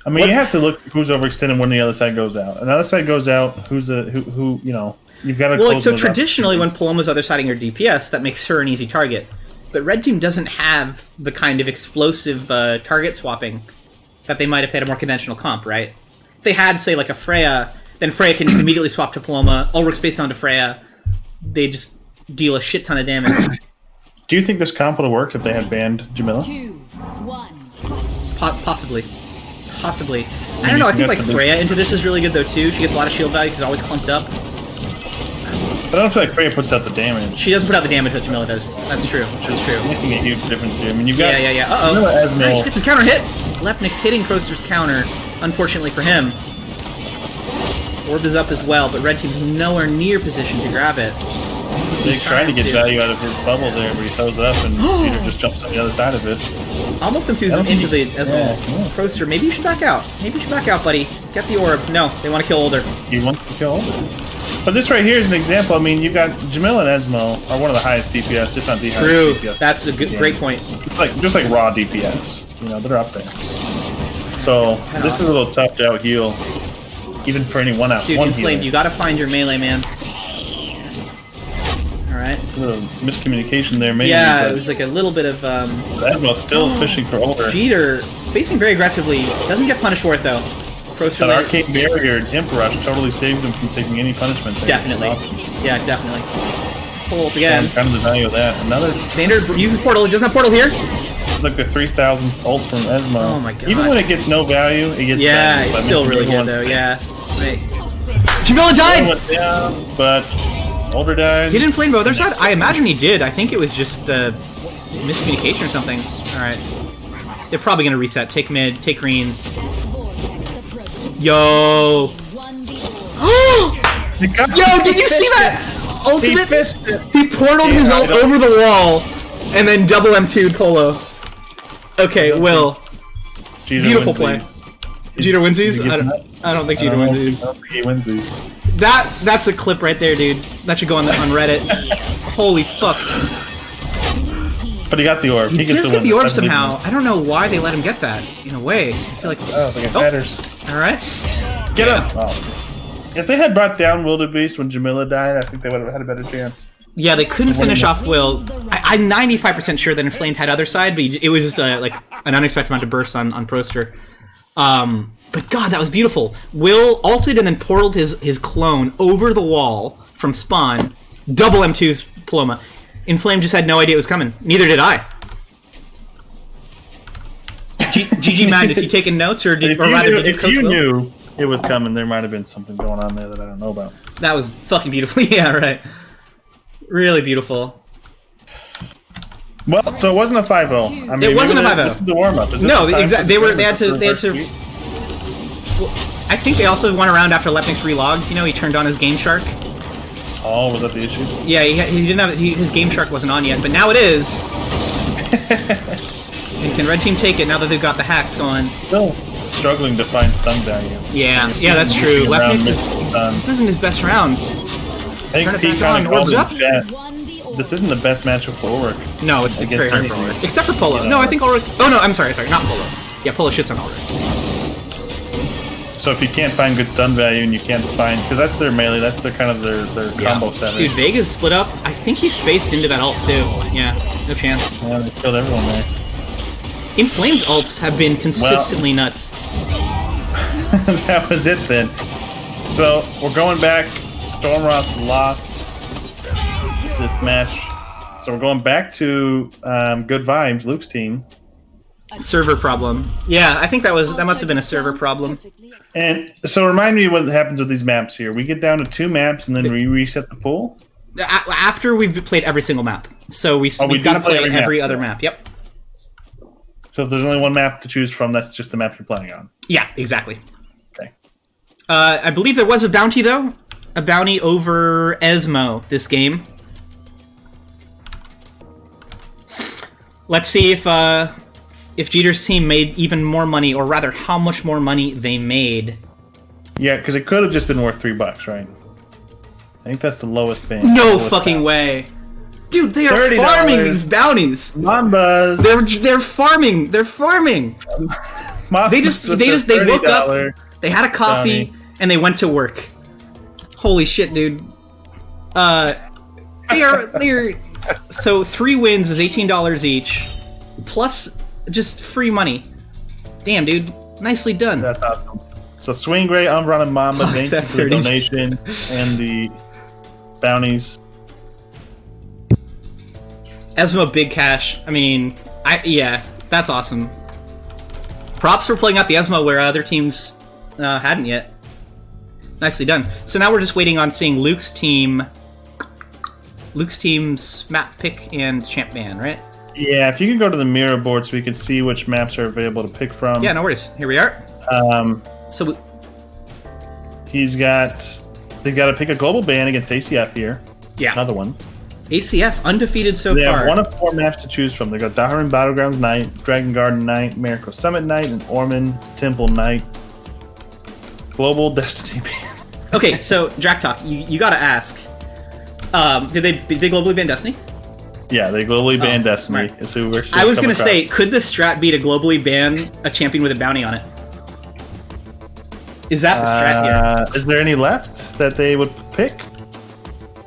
Speaker 2: I mean, you have to look who's overextended when the other side goes out. And the other side goes out. Who you know? You've got to.
Speaker 1: Well, so traditionally, when Paloma's other siding her DPS, that makes her an easy target. But Red Team doesn't have the kind of explosive target swapping that they might if they had a more conventional comp, right? If they had, say, like a Freya, then Freya can just immediately swap to Paloma. Ulrich's based onto Freya. They just deal a shit ton of damage.
Speaker 2: Do you think this comp would have worked if they had banned Jamila?
Speaker 3: 2, 1,
Speaker 1: Possibly. I don't know, I think like Freya into this is really good though too. She gets a lot of shield value because it's always clumped up.
Speaker 2: But I don't feel like Freya puts out the damage.
Speaker 1: She doesn't put out the damage that Jamila does. That's true.
Speaker 2: Making a huge difference here. I mean, you've got...
Speaker 1: Yeah. Uh-oh. Nice, gets a counter hit! Lepnix hitting Proster's counter, unfortunately for him. Orb is up as well, but Red Team's nowhere near position to grab it.
Speaker 2: They're trying to get value out of his bubble there, where he throws it up and Jeter just jumps on the other side of it.
Speaker 1: Almost into the Proster. Maybe you should back out. Maybe you should back out, buddy. Get the orb. No, they want to kill Older.
Speaker 2: He wants to kill Older. But this right here is an example. I mean, you got Jamil and Esmo are one of the highest DPS, if not the highest DPS.
Speaker 1: That's a great point.
Speaker 2: It's just like raw DPS. You know, they're up there. So this is a little tough to out heal, even for any one
Speaker 1: Dude, Inflamed, you gotta find your melee, man. Alright.
Speaker 2: A little miscommunication there, maybe.
Speaker 1: Yeah, it was like a little bit of,
Speaker 2: Esmo's still fishing for Older.
Speaker 1: Jeter, spacing very aggressively. Doesn't get punished for it, though.
Speaker 2: An Arcane Barrier Imp Rush totally saved him from taking any punishment there.
Speaker 1: Definitely.
Speaker 2: Awesome.
Speaker 1: Yeah, definitely. Pull again.
Speaker 2: Kind of the value of that. Another...
Speaker 1: Xander uses Portal. He doesn't have Portal here.
Speaker 2: Like the 3,000th ult from Esmo.
Speaker 1: Oh my god.
Speaker 2: Even when it gets no value, it gets value.
Speaker 1: It's still really good, though. Yeah. Right. Jamila died!
Speaker 2: Went down, but Older died.
Speaker 1: Did Inflame go other side? I imagine he did. I think it was just the miscommunication or something. Alright. They're probably going to reset. Take mid, take greens. Yo! Yo, did you see that? Ultimate? He portaled his ult over the wall and then double M2'd Polo. Okay, Will. Beautiful play. Jeter winsies? I don't think Jeter winsies.
Speaker 2: I don't think he winsies.
Speaker 1: That's a clip right there, dude. That should go on Reddit. Holy fuck.
Speaker 2: But he got the orb.
Speaker 1: He just got the orb somehow. I don't know why they let him get that. In a way, I feel like.
Speaker 2: Oh, they got batters.
Speaker 1: All right.
Speaker 2: Get him. Oh. If they had brought down Wildebeest when Jamila died, I think they would have had a better chance.
Speaker 1: Yeah, they couldn't finish off Will. I'm 95% sure that Inflamed had other side, but it was just like an unexpected amount of bursts on Proster. But God, that was beautiful. Will ulted and then portaled his clone over the wall from spawn. Double M2's Paloma. Inflamed just had no idea it was coming. Neither did I. GG man, is he taking notes or did
Speaker 2: if you knew it was coming, there might have been something going on there that I don't know about.
Speaker 1: That was fucking beautiful. Yeah, right. Really beautiful.
Speaker 2: Well, so it wasn't a 5-0. I mean,
Speaker 1: it wasn't a 5-0.
Speaker 2: This is the warm up.
Speaker 1: No, they had to. Well, I think they also went around after Lepnik's relogged. You know, he turned on his Game Shark.
Speaker 2: Oh, was that the issue?
Speaker 1: Yeah, he didn't have his Game Shark wasn't on yet, but now it is. And can Red Team take it now that they've got the hacks going?
Speaker 2: Still struggling to find stun value.
Speaker 1: Yeah, that's true. Lepnik's this isn't his best rounds.
Speaker 2: I think he kind of called in chat. This isn't the best matchup for Ulrich.
Speaker 1: No, it's very hard for Ulrich. Except for Polo. No, I think Ulrich... Oh, no, I'm sorry, not Polo. Yeah, Polo shits on Ulrich.
Speaker 2: So if you can't find good stun value and you can't find... Because that's their melee, that's their kind of their combo setter.
Speaker 1: Dude, Vega's split up. I think he spaced into that ult, too. Yeah, no chance.
Speaker 2: Yeah, they killed everyone there.
Speaker 1: Inflamed ults have been consistently nuts.
Speaker 2: That was it, then. So, we're going back. Stormross lost this match. So we're going back to Good Vibes, Luke's team.
Speaker 1: Server problem. Yeah, I think that must have been a server problem.
Speaker 2: And so remind me what happens with these maps here. We get down to 2 maps and then we reset the pool?
Speaker 1: After we've played every single map. So we've got to play every other map. Yep.
Speaker 2: So if there's only one map to choose from, that's just the map you're playing on.
Speaker 1: Yeah, exactly.
Speaker 2: Okay.
Speaker 1: I believe there was a bounty, though. A bounty over Esmo this game. Let's see if Jeter's team made even more money, or rather, how much more money they made.
Speaker 2: Yeah, because it could have just been worth $3, right? I think that's the lowest thing.
Speaker 1: No fucking way. Dude, they are farming these bounties.
Speaker 2: Mambas.
Speaker 1: They're farming. They're farming. They woke up, they had a coffee, and they went to work. Holy shit, dude. They're so 3 wins is $18 each, plus just free money. Damn, dude. Nicely done.
Speaker 2: That's awesome. So Swing Gray, Umbron, and Mamba, thank you for the donation and the bounties.
Speaker 1: Esmo big cash. I mean, yeah, that's awesome. Props for playing out the Esmo where other teams hadn't yet. Nicely done. So now we're just waiting on seeing Luke's team's map pick and champ ban, right?
Speaker 2: Yeah, if you can go to the mirror board so we can see which maps are available to pick from.
Speaker 1: Yeah, no worries. Here we are. So
Speaker 2: they've got to pick a global ban against ACF here.
Speaker 1: Yeah.
Speaker 2: Another one.
Speaker 1: ACF undefeated so
Speaker 2: They
Speaker 1: far.
Speaker 2: have one of 4 maps to choose from. They got Daharan Battlegrounds Night, Dragon Garden Night, Miracle Summit Night, and Orman Temple Night. Global Destiny.
Speaker 1: Okay, so Draktok, you gotta ask. Did they globally ban Destiny?
Speaker 2: Yeah, they globally banned Destiny.
Speaker 1: Right.
Speaker 2: So
Speaker 1: I was gonna say, could the strat be to globally ban a champion with a bounty on it? Is that the strat here?
Speaker 2: Is there any left that they would pick?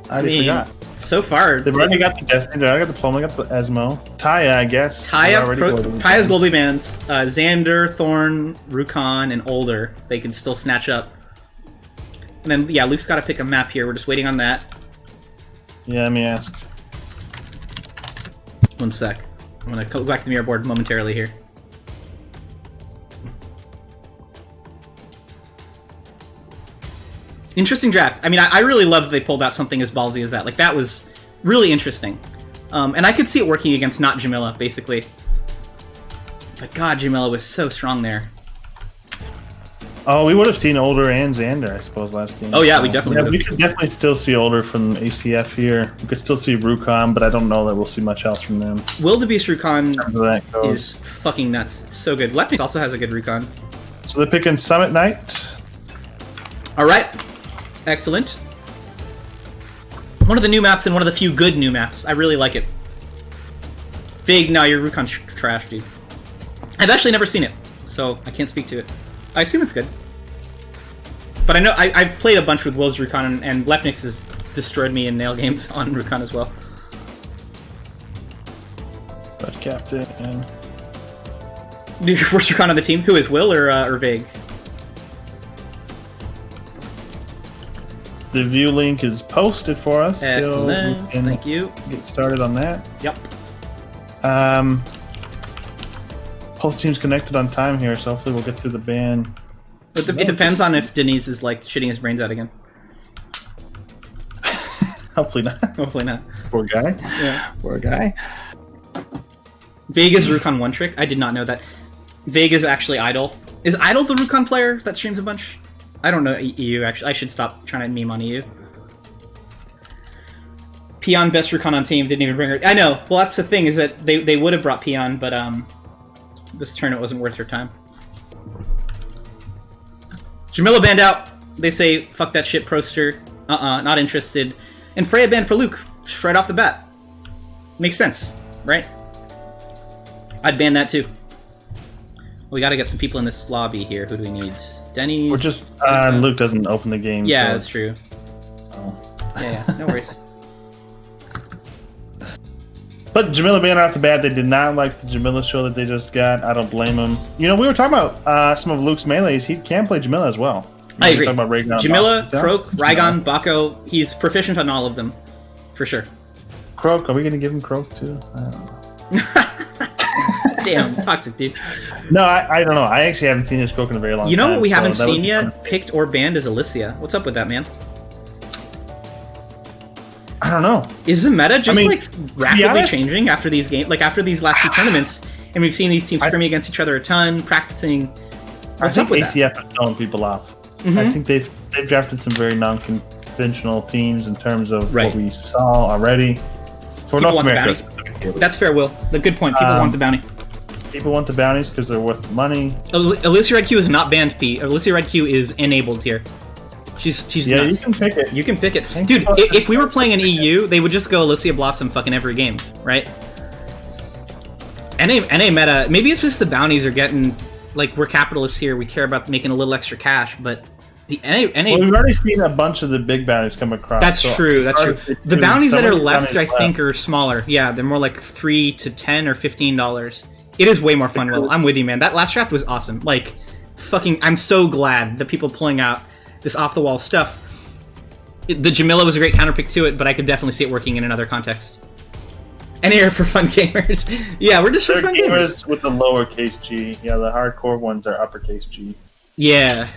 Speaker 2: I forgot.
Speaker 1: So far,
Speaker 2: They've already got the Destiny, they already got the Plum, they got the Esmo. Taya, I guess.
Speaker 1: Taya's globally banned. Xander, Thorn, Rukon, and Older, they can still snatch up. And then, yeah, Luke's got to pick a map here. We're just waiting on that.
Speaker 2: Yeah, let me ask.
Speaker 1: One sec. I'm going to go back to the mirror board momentarily here. Interesting draft. I mean, I really love that they pulled out something as ballsy as that. Like, that was really interesting. And I could see it working against not Jamila, basically. But God, Jamila was so strong there.
Speaker 2: Oh, we would have seen Older and Xander, I suppose, last game.
Speaker 1: Oh, yeah, we definitely would have.
Speaker 2: We could definitely still see Older from ACF here. We could still see Rukon, but I don't know that we'll see much else from them.
Speaker 1: Wildebeest Rukon
Speaker 2: That
Speaker 1: is fucking nuts. It's so good. Lepnix also has a good Rukon.
Speaker 2: So they're picking Summit Night.
Speaker 1: All right. Excellent. One of the new maps and one of the few good new maps. I really like it. Vig, no, your Rukon's trash, dude. I've actually never seen it, so I can't speak to it. I assume it's good. But I know I've played a bunch with Will's Rukon, and Lepnix has destroyed me in nail games on Rukon as well.
Speaker 2: But Captain.
Speaker 1: Worst Rukon on the team? Who is, Will or Vig?
Speaker 2: The view link is posted for us.
Speaker 1: Excellent.
Speaker 2: So
Speaker 1: thank you.
Speaker 2: Get started on that.
Speaker 1: Yep.
Speaker 2: Pulse team's connected on time here, so hopefully we'll get through the ban.
Speaker 1: It depends on if Denise is like shitting his brains out again.
Speaker 2: Hopefully not.
Speaker 1: Hopefully not.
Speaker 2: Poor guy.
Speaker 1: Yeah.
Speaker 2: Poor guy.
Speaker 1: Vega's Rukon one trick? I did not know that. Vega's actually Idol. Is Idol the Rukon player that streams a bunch? I don't know EU, actually. I should stop trying to meme on EU. Peon, best Rukon on team, didn't even bring her. I know. Well, that's the thing, is that they would have brought Peon, but this tournament wasn't worth her time. Jamila banned out. They say, fuck that shit, Proster. Not interested. And Freya banned for Luke, right off the bat. Makes sense, right? I'd ban that too. We gotta get some people in this lobby here. Who do we need? Denny's.
Speaker 2: We're just Luke doesn't open the game.
Speaker 1: Yeah,
Speaker 2: so
Speaker 1: that's true.
Speaker 2: Oh.
Speaker 1: Yeah, no worries.
Speaker 2: But Jamila being off the bat, they did not like the Jamila show that they just got. I don't blame them. You know, we were talking about some of Luke's melees. He can play Jamila as well.
Speaker 1: I agree.
Speaker 2: Talking about Raygon,
Speaker 1: Jamila, Croak, Raygon, Bako. He's proficient on all of them, for sure.
Speaker 2: Croak, are we going to give him Croak too? I don't know.
Speaker 1: Damn, toxic dude.
Speaker 2: No, I don't know. I actually haven't seen his Croak in a very long time.
Speaker 1: You know what we haven't
Speaker 2: so that
Speaker 1: seen
Speaker 2: would be
Speaker 1: yet?
Speaker 2: fun.
Speaker 1: Picked or banned is Alicia. What's up with that, man?
Speaker 2: I don't know.
Speaker 1: Is the meta just
Speaker 2: mean,
Speaker 1: like rapidly
Speaker 2: honest-
Speaker 1: changing after these games? Like after these last two tournaments, and we've seen these teams scrimming against each other a ton, practicing. What's
Speaker 2: I
Speaker 1: up
Speaker 2: think
Speaker 1: with
Speaker 2: ACF is throwing people off.
Speaker 1: Mhm.
Speaker 2: I think they've drafted some very non-conventional teams in terms of
Speaker 1: Right.
Speaker 2: what we saw already. For
Speaker 1: People
Speaker 2: North
Speaker 1: want the
Speaker 2: America,
Speaker 1: bounty.
Speaker 2: specifically.
Speaker 1: That's fair, Will. The good point. People want the bounty.
Speaker 2: People want the bounties because they're worth the money.
Speaker 1: Alicia Red Q is not banned, P. Alicia Red Q is enabled here. She's
Speaker 2: Yeah,
Speaker 1: nuts.
Speaker 2: you can pick it.
Speaker 1: You can pick it. Dude, if we were playing an EU, they would just go Alicia Blossom fucking every game, right? NA meta, maybe it's just the bounties are getting, like, we're capitalists here, we care about making a little extra cash, but the NA
Speaker 2: Well, we've already seen a bunch of the big bounties come across.
Speaker 1: that's
Speaker 2: so
Speaker 1: true, that's true. The bounties that are left, I
Speaker 2: left.
Speaker 1: think, are smaller. Yeah, they're more like $3 to $10 or $15. It is way more fun, Will. I'm with you, man. That last draft was awesome. Like, fucking, I'm so glad that people pulling out this off-the-wall stuff. The Jamila was a great counterpick to it, but I could definitely see it working in another context. And here for fun gamers. Yeah, we're just for
Speaker 2: They're
Speaker 1: fun
Speaker 2: gamers
Speaker 1: gamers.
Speaker 2: with the lowercase g. Yeah, the hardcore ones are uppercase G.
Speaker 1: Yeah.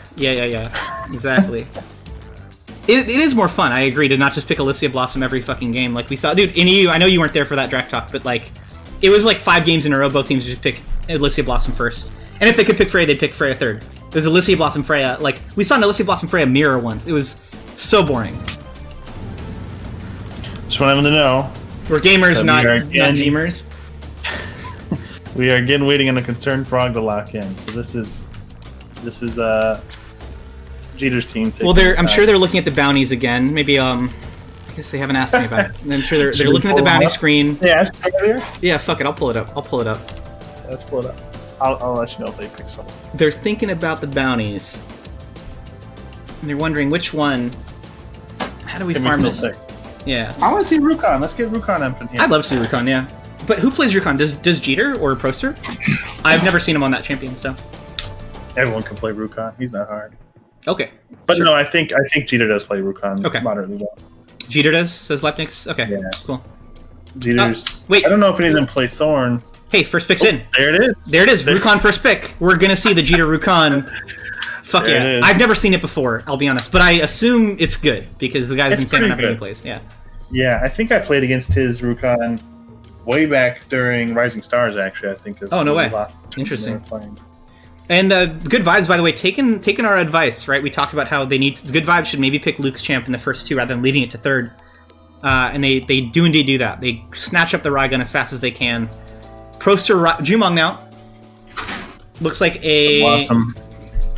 Speaker 1: Exactly. It is more fun, I agree, to not just pick Alicia Blossom every fucking game. Like we saw, dude, in EU, I know you weren't there for that Drac Talk, but like, it was like 5 games in a row, both teams just pick Alicia Blossom first. And if they could pick Freya, they'd pick Freya third. There's Alicia Blossom Freya, like, we saw an Alicia Blossom Freya mirror once. It was so boring.
Speaker 2: Just want them to know.
Speaker 1: We're gamers,
Speaker 2: So
Speaker 1: not
Speaker 2: we are again-
Speaker 1: Gmers.
Speaker 2: We are again waiting on a concerned frog to lock in. So this is Jeter's team.
Speaker 1: Well, I'm sure they're looking at the bounties again. Maybe I guess they haven't asked me about it. I'm sure they're looking at the bounty screen.
Speaker 2: Yeah, ask earlier.
Speaker 1: Yeah, fuck it. I'll pull it up.
Speaker 2: Let's pull it up. I'll let you know if they pick something.
Speaker 1: They're thinking about the bounties. And they're wondering which one. How do we farm this? Yeah.
Speaker 2: I want to see Rukon. Let's get Rukon up in here.
Speaker 1: I'd love to see Rukon, yeah. But who plays Rukon? Does Jeter or Proster? I've never seen him on that champion, so.
Speaker 2: Everyone can play Rukon. He's not hard.
Speaker 1: Okay.
Speaker 2: But no, I think Jeter does play Rukon moderately well.
Speaker 1: Jeter does, says Lepnix. Okay,
Speaker 2: yeah.
Speaker 1: Cool.
Speaker 2: Jeter's.
Speaker 1: Wait.
Speaker 2: I don't know if any of them play Thorn.
Speaker 1: Hey, first pick's in.
Speaker 2: There it is.
Speaker 1: There it is. Rukon first pick. We're gonna see the Jeter Rukon. Fuck
Speaker 2: there
Speaker 1: yeah! I've never seen it before. I'll be honest, but I assume it's good because the guy's insane on how he plays. Yeah.
Speaker 2: Yeah, I think I played against his Rukon way back during Rising Stars. Actually, I think.
Speaker 1: Oh no way! Interesting. And good vibes, by the way, taking our advice, right? We talked about how good vibes should maybe pick Luke's champ in the first two rather than leaving it to third. And they do indeed do that. They snatch up the Raigun as fast as they can. Proster Jumong now. Looks like a
Speaker 2: Blossom.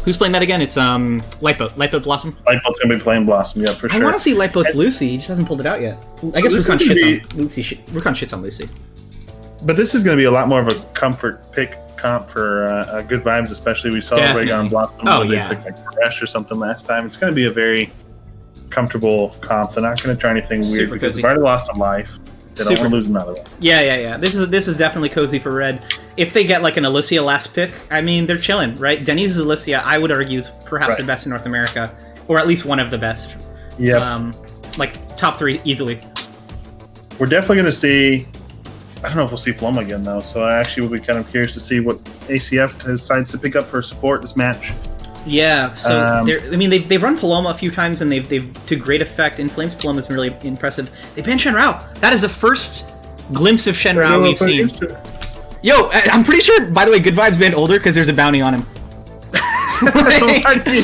Speaker 1: Who's playing that again? It's Lightboat Blossom.
Speaker 2: Lightboat's gonna be playing Blossom, yeah, for sure.
Speaker 1: I want to see Lightboat's Lucy. He just hasn't pulled it out yet. I guess Rukon shits on Lucy.
Speaker 2: But this is going to be a lot more of a comfort pick comp for good vibes, especially we saw Raygon Blossom. They picked like Crash or something last time. It's going to be a very comfortable comp. They're not going to try anything weird because they've already lost a life. They don't want to lose another one.
Speaker 1: Yeah. This is definitely cozy for Red. If they get like an Alicia last pick, I mean, they're chilling, right? Denny's Alicia, I would argue, is perhaps the best in North America, or at least one of the best.
Speaker 2: Yeah.
Speaker 1: Like top 3 easily.
Speaker 2: We're definitely going to see. I don't know if we'll see Flum again though, so I actually will be kind of curious to see what ACF decides to pick up for support this match.
Speaker 1: Yeah, so they've run Paloma a few times and they've to great effect. In Flames Paloma has been really impressive. They banned Shenrao. That is the first glimpse of Shenrao we've seen. Yo, I'm pretty sure. By the way, Good Vibes banned Older because there's a bounty on him. I'm pretty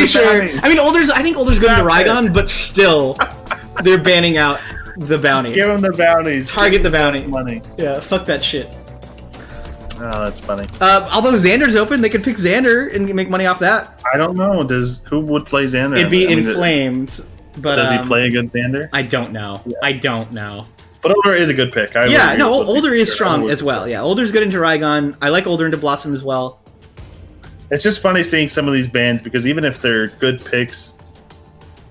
Speaker 1: sure. I mean, I think Older's good into Raigon, but still, they're banning out the bounty.
Speaker 2: Give him the bounties.
Speaker 1: Target the bounty.
Speaker 2: Money.
Speaker 1: Yeah, fuck that shit.
Speaker 2: Oh, that's funny.
Speaker 1: Although Xander's open, they could pick Xander and make money off that.
Speaker 2: I don't know. Who would play Xander?
Speaker 1: It'd be Inflamed. But
Speaker 2: does he play a good Xander?
Speaker 1: I don't know. Yeah. I don't know.
Speaker 2: But Older is a good pick.
Speaker 1: Older is strong as well. Yeah, Older's good into Raigon. I like Older into Blossom as well.
Speaker 2: It's just funny seeing some of these bands because even if they're good picks,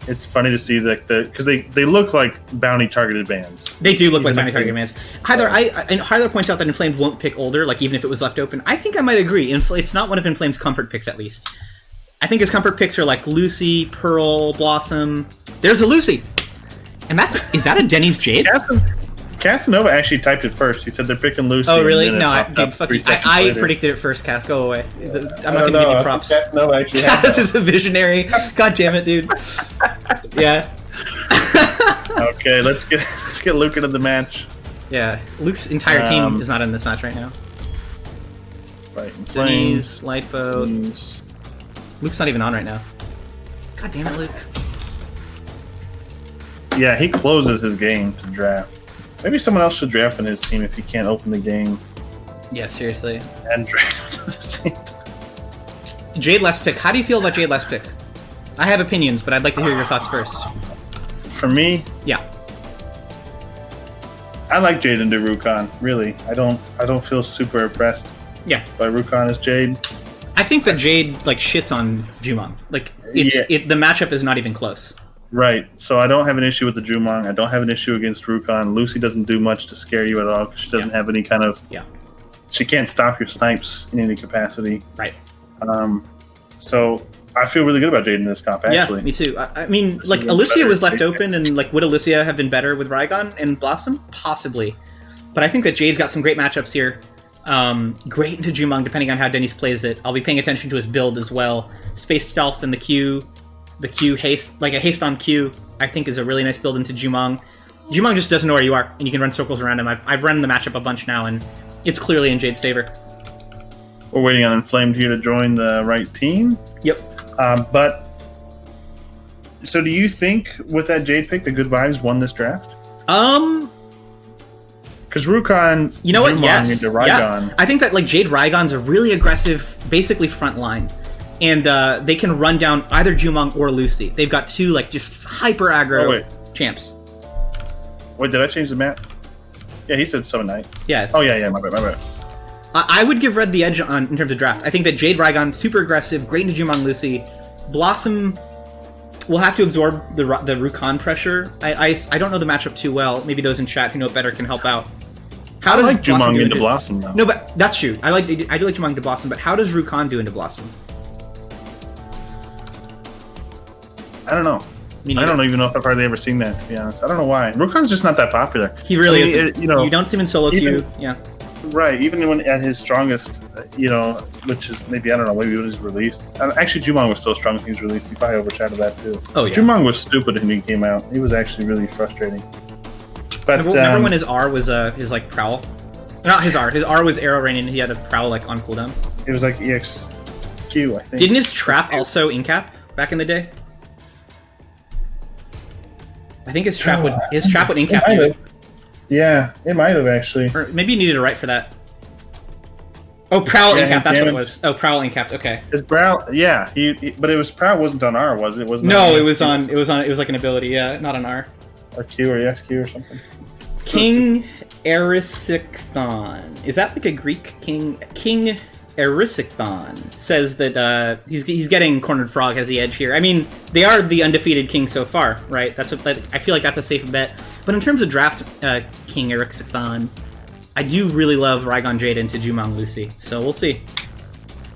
Speaker 2: it's funny to see because they look like bounty targeted bands.
Speaker 1: They do look like bounty targeted bands. Hyler points out that Inflamed won't pick Older, like even if it was left open. I think I might agree. It's not one of Inflame's comfort picks, at least. I think his comfort picks are like Lucy, Pearl, Blossom. There's a Lucy, and is that a Denny's Jade?
Speaker 2: Casanova actually typed it first. He said they're picking Lucy.
Speaker 1: Oh, really? No, dude, fuck you. I predicted it first, Cass. Go away. I'm not going to give you props.
Speaker 2: Casanova actually
Speaker 1: Cass is a visionary. God damn it, dude. Yeah.
Speaker 2: Okay, let's get Luke into the match.
Speaker 1: Yeah, Luke's entire team is not in this match right now.
Speaker 2: Right.
Speaker 1: Denny's, Lightboat. Luke's not even on right now. God damn it, Luke.
Speaker 2: Yeah, he closes his game to draft. Maybe someone else should draft on his team if he can't open the game.
Speaker 1: Yeah, seriously.
Speaker 2: And draft at the same time.
Speaker 1: Jade last pick. How do you feel about Jade last pick? I have opinions, but I'd like to hear your thoughts first.
Speaker 2: For me?
Speaker 1: Yeah.
Speaker 2: I like Jade into Rukon, really. I don't feel super impressed by Rukon as Jade.
Speaker 1: I think that Jade shits on Jumong. The matchup is not even close.
Speaker 2: Right, so I don't have an issue with the Jumong. I don't have an issue against Rukon. Lucy doesn't do much to scare you at all because she doesn't have any kind of...
Speaker 1: Yeah.
Speaker 2: She can't stop your snipes in any capacity.
Speaker 1: Right.
Speaker 2: So I feel really good about Jade in this comp, actually.
Speaker 1: Yeah, me too. I mean, Alicia was left open, and would Alicia have been better with Raigon and Blossom? Possibly. But I think that Jade's got some great matchups here. Great into Jumong, depending on how Denny's plays it. I'll be paying attention to his build as well. Space Stealth and the Q haste, a haste on Q, I think is a really nice build into Jumong. Jumong just doesn't know where you are, and you can run circles around him. I've run the matchup a bunch now, and it's clearly in Jade's favor.
Speaker 2: We're waiting on Inflamed here to join the right team.
Speaker 1: Yep.
Speaker 2: So do you think with that Jade pick, the Good Vibes won this draft? Because Rukon,
Speaker 1: you know what? Yes.
Speaker 2: Into Raigon.
Speaker 1: Yeah. I think that like Jade Raigon's a really aggressive, basically front line, and they can run down either Jumong or Lucy. They've got two like just hyper aggro champs.
Speaker 2: Wait, did I change the map? Yeah, he said Summon Knight.
Speaker 1: Yeah.
Speaker 2: Oh yeah, my bad.
Speaker 1: I would give Red the edge in terms of draft. I think that Jade Raigon, super aggressive, great into Jumong Lucy. Blossom will have to absorb the Rukon pressure. I don't know the matchup too well. Maybe those in chat who know it better can help out. How
Speaker 2: I
Speaker 1: does
Speaker 2: like
Speaker 1: Blossom
Speaker 2: Jumong
Speaker 1: do
Speaker 2: into Blossom though.
Speaker 1: No, but that's true. I do like Jumong into Blossom, but how does Rukon do into Blossom?
Speaker 2: I don't know. I don't even know if I've hardly ever seen that, to be honest. I don't know why. Rukon's just not that popular.
Speaker 1: He really isn't. You don't see him in solo queue. Yeah.
Speaker 2: Right, even when at his strongest, which is maybe, I don't know, maybe it was released. Actually, Jumong was so strong when he was released, he probably overshadowed that too.
Speaker 1: Oh, yeah.
Speaker 2: Jumong was stupid when he came out. He was actually really frustrating. But
Speaker 1: remember when his R was his like prowl? Not his R. His R was arrow rain and he had a prowl like on cooldown.
Speaker 2: It was like EXQ, I think.
Speaker 1: Didn't his trap also incap back in the day? I think his trap would incap.
Speaker 2: Yeah, it might have actually.
Speaker 1: Or maybe you needed a right for that. Oh, prowl incap. That's what it was. Oh, prowl incapped. Okay.
Speaker 2: His prowl, yeah. But it was prowl wasn't on R, was it? It was
Speaker 1: like an ability. Yeah, not an R.
Speaker 2: Or Q or EXQ or something.
Speaker 1: King Erysichthon. Is that like a Greek king? King Erysichthon says that he's getting Cornered Frog as the edge here. I mean, they are the undefeated king so far, right? I feel like that's a safe bet. But in terms of draft King Erysichthon, I do really love Raigon Jade into Jumong Lucy. So we'll see.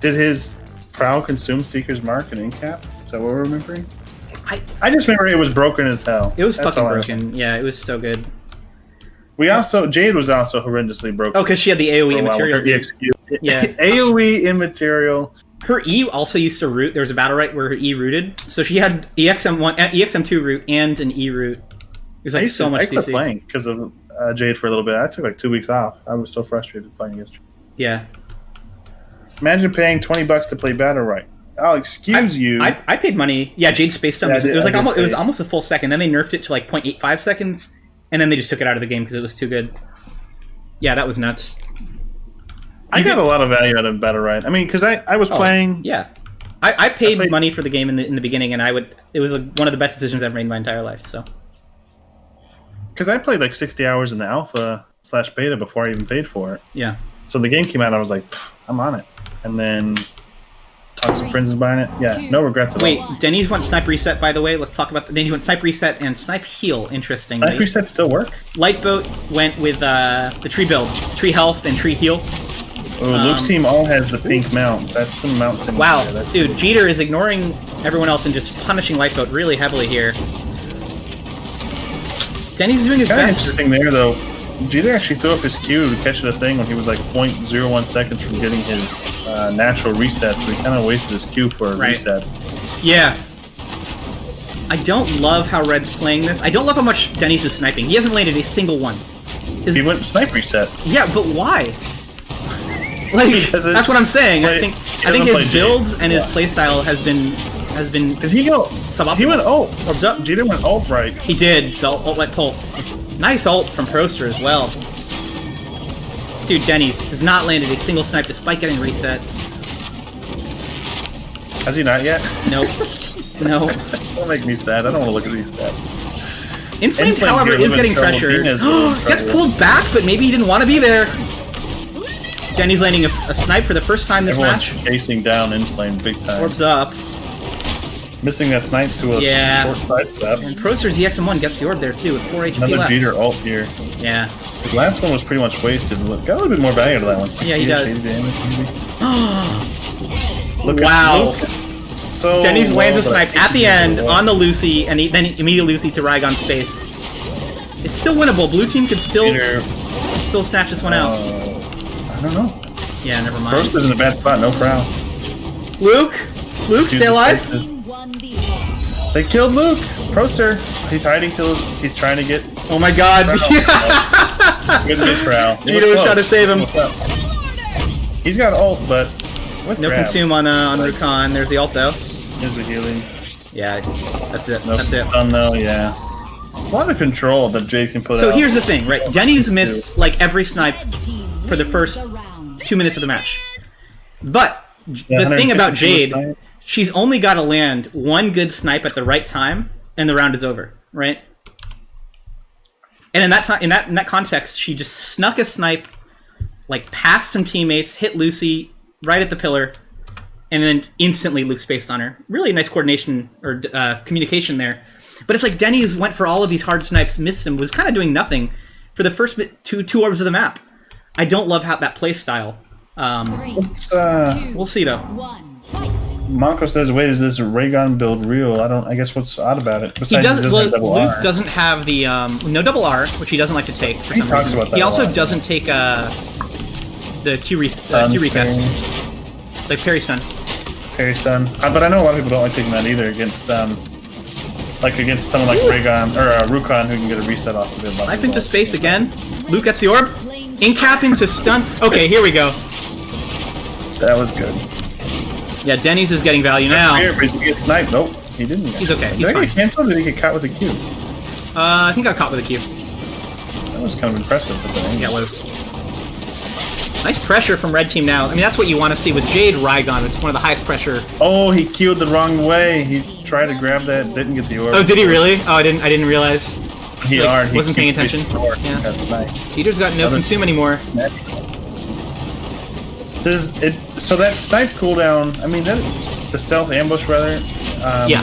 Speaker 2: Did his prowl consume Seeker's Mark and Incap? Is that what we're remembering? I just remember it was broken as hell.
Speaker 1: It was fucking broken. Yeah, it was so good.
Speaker 2: Jade was also horrendously broken.
Speaker 1: Oh, because she had the AoE immaterial.
Speaker 2: Yeah. AoE immaterial.
Speaker 1: Her E also used to root. There was a Battlerite where her E rooted. So she had EXM2 root and an E root. It was like so much CC.
Speaker 2: I quit playing because of Jade for a little bit. I took like 2 weeks off. I was so frustrated playing against her.
Speaker 1: Yeah.
Speaker 2: Imagine paying $20 to play Battlerite. Oh, excuse you.
Speaker 1: I paid money. Yeah, Jade Space Stone. It was almost a full second. Then they nerfed it to like 0.85 seconds, and then they just took it out of the game because it was too good. Yeah, that was nuts.
Speaker 2: I got a lot of value out of Battlerite. I mean, because I was playing.
Speaker 1: Yeah, I paid money for the game in the beginning, and it was one of the best decisions I've made in my entire life. So.
Speaker 2: Because I played like 60 hours in the alpha/beta before I even paid for it.
Speaker 1: Yeah.
Speaker 2: So the game came out, and I was like, I'm on it, and then. Talk to friends and buying it. Yeah, no regrets at all.
Speaker 1: Wait, Denny's went Snipe Reset, by the way. Let's talk about Denny's went Snipe Reset and Snipe Heal, interestingly.
Speaker 2: Snipe Reset still work?
Speaker 1: Lightboat went with the tree build. Tree Health and Tree Heal.
Speaker 2: Oh, Luke's team all has the pink mount. That's some mount symbol.
Speaker 1: Wow, dude, Jeter is ignoring everyone else and just punishing Lightboat really heavily here. Denny's doing his best.
Speaker 2: Interesting there, though. Jeter actually threw up his Q to catch the thing when he was like 0.01 seconds from getting his natural reset, so he kind of wasted his Q for a reset.
Speaker 1: Yeah. I don't love how Red's playing this. I don't love how much Denny's is sniping. He hasn't landed a single one.
Speaker 2: He went snipe reset.
Speaker 1: Yeah, but why? Like, that's what I'm saying. I think his builds and his playstyle has been.
Speaker 2: Did he go suboptimal? He went ult.
Speaker 1: Orbs up.
Speaker 2: Jeter went ult right.
Speaker 1: He did. The ult went pull. Nice ult from Proster as well. Dude, Denny's has not landed a single snipe despite getting reset.
Speaker 2: Has he not yet?
Speaker 1: Nope. No.
Speaker 2: Don't make me sad. I don't want to look at these stats.
Speaker 1: Inflamed, however, is getting pressured. Gets pulled back, but maybe he didn't want to be there. Denny's landing a snipe for the first time this match.
Speaker 2: Chasing down Inflamed big time.
Speaker 1: Orbs up.
Speaker 2: Missing that snipe to a short side step.
Speaker 1: And Proster's EXM1 gets the orb there too with 4 HP
Speaker 2: Another
Speaker 1: left.
Speaker 2: Jeter ult here.
Speaker 1: Yeah.
Speaker 2: The last one was pretty much wasted. Got a little bit more value to that one.
Speaker 1: Yeah, he does.
Speaker 2: Wow. So
Speaker 1: Denny's lands a snipe at the end on the Lucy, and then immediately Lucy to Raigon's face. It's still winnable. Blue team could still snatch this one out.
Speaker 2: I don't know.
Speaker 1: Yeah, never mind.
Speaker 2: Proster's in a bad spot. No prowl.
Speaker 1: Luke, stay alive.
Speaker 2: They killed Luke. Proster. He's hiding till he's trying to get.
Speaker 1: Oh my God!
Speaker 2: Good prowl.
Speaker 1: Jeter was trying to save him.
Speaker 2: He's got ult, but
Speaker 1: no grab. Consume on Rukon. There's the ult though.
Speaker 2: Here's the healing.
Speaker 1: Yeah, that's it.
Speaker 2: No
Speaker 1: that's it.
Speaker 2: Stun though. Yeah. A lot of control that Jade can put out.
Speaker 1: So here's the thing, right? Denny's missed like every snipe for the first 2 minutes of the match. But the thing about Jade, she's only got to land one good snipe at the right time, and the round is over, right? And in that time, in that context, she just snuck a snipe, like past some teammates, hit Lucy right at the pillar, and then instantly Luke spaced on her. Really nice coordination or communication there. But it's like Denny's went for all of these hard snipes, missed them, was kind of doing nothing for the first two orbs of the map. I don't love how that play style. We'll see though.
Speaker 2: Mako says, "Wait, is this Raygun build real?" I guess what's odd about it?
Speaker 1: Besides, Luke doesn't have the no double R, which he doesn't like to take for some reason.
Speaker 2: About that
Speaker 1: he also doesn't take the Q recast, like parry stun.
Speaker 2: Parry stun, but I know a lot of people don't like taking that either against against someone like Raygun or Rukon who can get a reset off of it.
Speaker 1: Knife into space again. Luke gets the orb. Incap into stun. Okay, here we go.
Speaker 2: That was good.
Speaker 1: Yeah, Denny's is getting value now.
Speaker 2: He gets sniped. Nope, he didn't.
Speaker 1: He's okay. He's
Speaker 2: fine.
Speaker 1: fine.
Speaker 2: Did he get canceled or did he get caught with a Q?
Speaker 1: I think I got caught with a Q.
Speaker 2: That was kind of impressive.
Speaker 1: Yeah, it was. Nice pressure from red team now. I mean, that's what you want to see with Jade Rygon. It's one of the highest pressure.
Speaker 2: Oh, he queued the wrong way. He tried to grab that, didn't get the orb.
Speaker 1: Oh, did he really? Oh, I didn't realize.
Speaker 2: He
Speaker 1: wasn't paying attention.
Speaker 2: Yeah. Got sniped.
Speaker 1: Peter's got no consume anymore.
Speaker 2: So that snipe cooldown, I mean, the stealth ambush rather,
Speaker 1: yeah,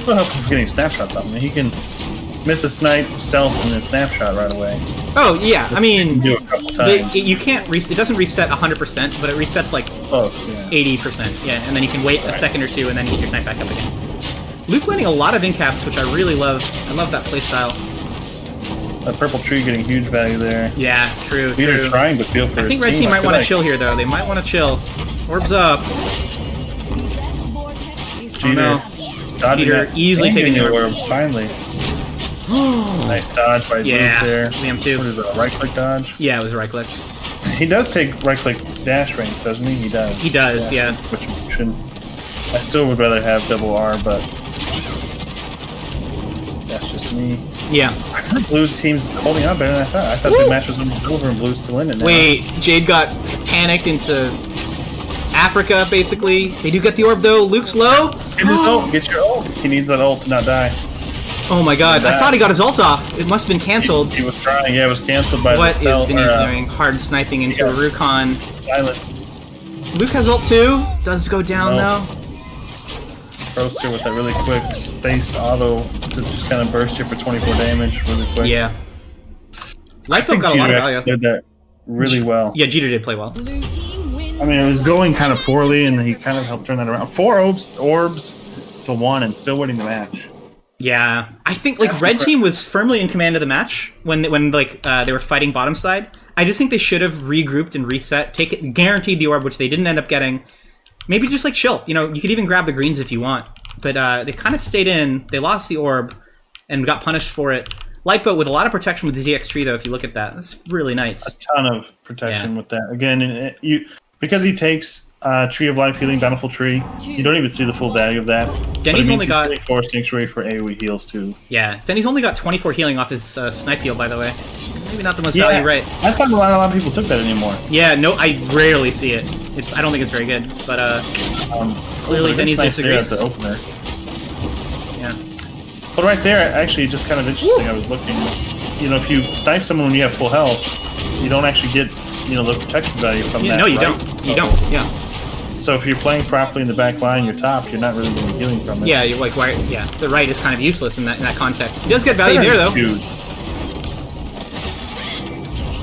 Speaker 2: will help with getting snapshots off. I mean, he can miss a snipe, stealth, and then snapshot right away.
Speaker 1: Oh yeah, I mean,
Speaker 2: do a couple times.
Speaker 1: You can't it doesn't reset 100%, but it resets like 80%. Yeah, and then you can wait a second or two and then get your snipe back up again. Luke landing a lot of incaps, which I really love. I love that playstyle.
Speaker 2: That purple tree getting huge value there.
Speaker 1: Yeah, true.
Speaker 2: Peter's trying to feel for
Speaker 1: I think red team might want to chill here, though. They might want to chill. Orbs up.
Speaker 2: Peter,
Speaker 1: Peter easily taking the orb.
Speaker 2: Finally. Nice dodge by Luke there.
Speaker 1: VM2.
Speaker 2: What is it, a right-click dodge?
Speaker 1: Yeah, it was a right-click.
Speaker 2: He does take right-click dash range, doesn't he? He does.
Speaker 1: He does, yeah.
Speaker 2: Which shouldn't... I still would rather have double R, but... That's just me.
Speaker 1: Yeah.
Speaker 2: I thought Blue's team's holding out better than I thought. I thought the match was almost over and Blue's still in it now.
Speaker 1: Wait, Jade got panicked into Africa, basically. They do get the orb, though. Luke's low.
Speaker 2: Get his ult. Get your ult. He needs that ult to not die.
Speaker 1: Oh my god, I thought he got his ult off. It must have been cancelled.
Speaker 2: He was trying. Yeah, it was cancelled by
Speaker 1: what
Speaker 2: the stealth.
Speaker 1: What is Denise doing? Hard sniping into a Rukon.
Speaker 2: Silence.
Speaker 1: Luke has ult too. Does go down, though.
Speaker 2: Roaster with that really quick space auto to just kind of burst you for 24 damage really quick.
Speaker 1: Yeah. Lifeboat got a lot of value.
Speaker 2: Did that really well.
Speaker 1: Yeah, Jeter did play well.
Speaker 2: I mean, it was going kind of poorly, and he kind of helped turn that around. 4 orbs to 1 and still winning the match.
Speaker 1: Yeah. I think, like, red team was firmly in command of the match when they were fighting bottom side. I just think they should have regrouped and reset, guaranteed the orb, which they didn't end up getting. Maybe just, like, chill. You know, you could even grab the greens if you want. But they kind of stayed in. They lost the orb and got punished for it. Lightboat with a lot of protection with the DX tree, though, if you look at that. That's really nice.
Speaker 2: A ton of protection with that. Again, because he takes Tree of Life healing, Bountiful Tree, you don't even see the full value of that.
Speaker 1: Denny's only got
Speaker 2: 4 Sanctuary for AoE heals, too.
Speaker 1: Yeah, Denny's only got 24 healing off his snipe heal, by the way. Maybe not the most value, right?
Speaker 2: I thought a lot of people took that anymore.
Speaker 1: Yeah, no, I rarely see it. I don't think it's very good, but clearly Denny's disagrees.
Speaker 2: The opener.
Speaker 1: Yeah.
Speaker 2: But right there, actually, just kind of interesting. I was looking. You know, if you snipe someone when you have full health, you don't actually get the protection value from that.
Speaker 1: No, you
Speaker 2: right?
Speaker 1: don't. You don't. Yeah.
Speaker 2: So if you're playing properly in the back line, you're top. You're not really going to be healing from it.
Speaker 1: Yeah, you're like, yeah, the right is kind of useless in that context. He does get value there, though.
Speaker 2: Huge.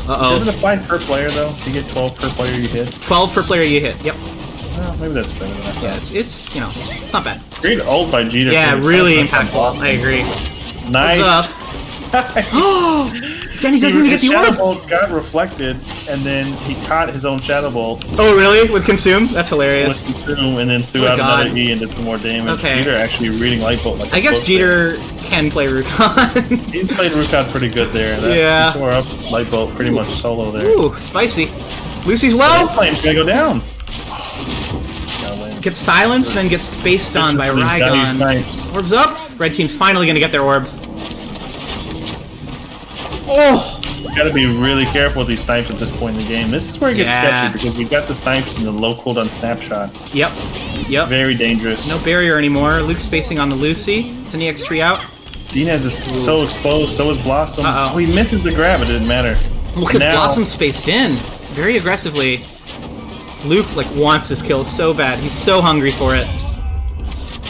Speaker 1: Uh-oh.
Speaker 2: Doesn't apply per player, though? You get 12 per player you hit?
Speaker 1: 12 per player you hit, yep.
Speaker 2: Well, maybe that's better than I thought.
Speaker 1: Yeah, it's not bad.
Speaker 2: Great ult by Jeter.
Speaker 1: Yeah, really impactful. I agree.
Speaker 2: Nice.
Speaker 1: Oh, Denny doesn't even get the orb.
Speaker 2: Shadow Bolt got reflected, and then he caught his own Shadow Bolt.
Speaker 1: Oh, really? With Consume? That's hilarious.
Speaker 2: With Consume, and then threw out another E and did some more damage.
Speaker 1: Okay.
Speaker 2: Jeter actually reading Light Bolt like
Speaker 1: I guess Jeter can play Rukon.
Speaker 2: He played Rukon pretty good there. He tore up Light Bolt pretty much solo there.
Speaker 1: Ooh, spicy. Lucy's low.
Speaker 2: Flame's gonna go down.
Speaker 1: Gets silenced, then gets space stunned by Rygon. Orbs up. Red team's finally gonna get their orb. Oh!
Speaker 2: Gotta be really careful with these snipes at this point in the game. This is where it gets sketchy because we've got the snipes in the low cooldown snapshot.
Speaker 1: Yep.
Speaker 2: Very dangerous.
Speaker 1: No barrier anymore. Luke spacing on the Lucy. It's an EX tree out.
Speaker 2: Dinez is so exposed, so is Blossom. Oh, he misses the grab, it didn't matter.
Speaker 1: Well, because Blossom spaced in very aggressively. Luke, like, wants this kill so bad. He's so hungry for it.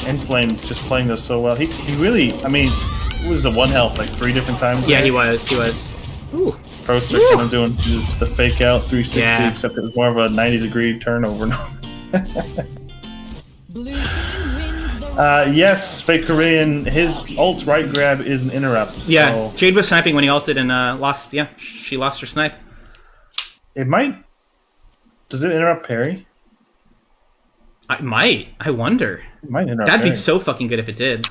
Speaker 2: Enflame just playing this so well. He really, I mean, it was the 1 health like 3 different times.
Speaker 1: Yeah,
Speaker 2: there.
Speaker 1: he was. Ooh.
Speaker 2: Proster kind of doing the fake out 360, except it was more of a 90-degree turnover.
Speaker 3: Blue team wins the
Speaker 2: yes, Fake Korean, his ult right grab is an interrupt.
Speaker 1: Yeah,
Speaker 2: so
Speaker 1: Jade was sniping when he ulted and lost. Yeah, she lost her snipe.
Speaker 2: it might. Does it interrupt parry?
Speaker 1: It might. I wonder.
Speaker 2: It might interrupt
Speaker 1: That'd be
Speaker 2: parry.
Speaker 1: so fucking good if it did.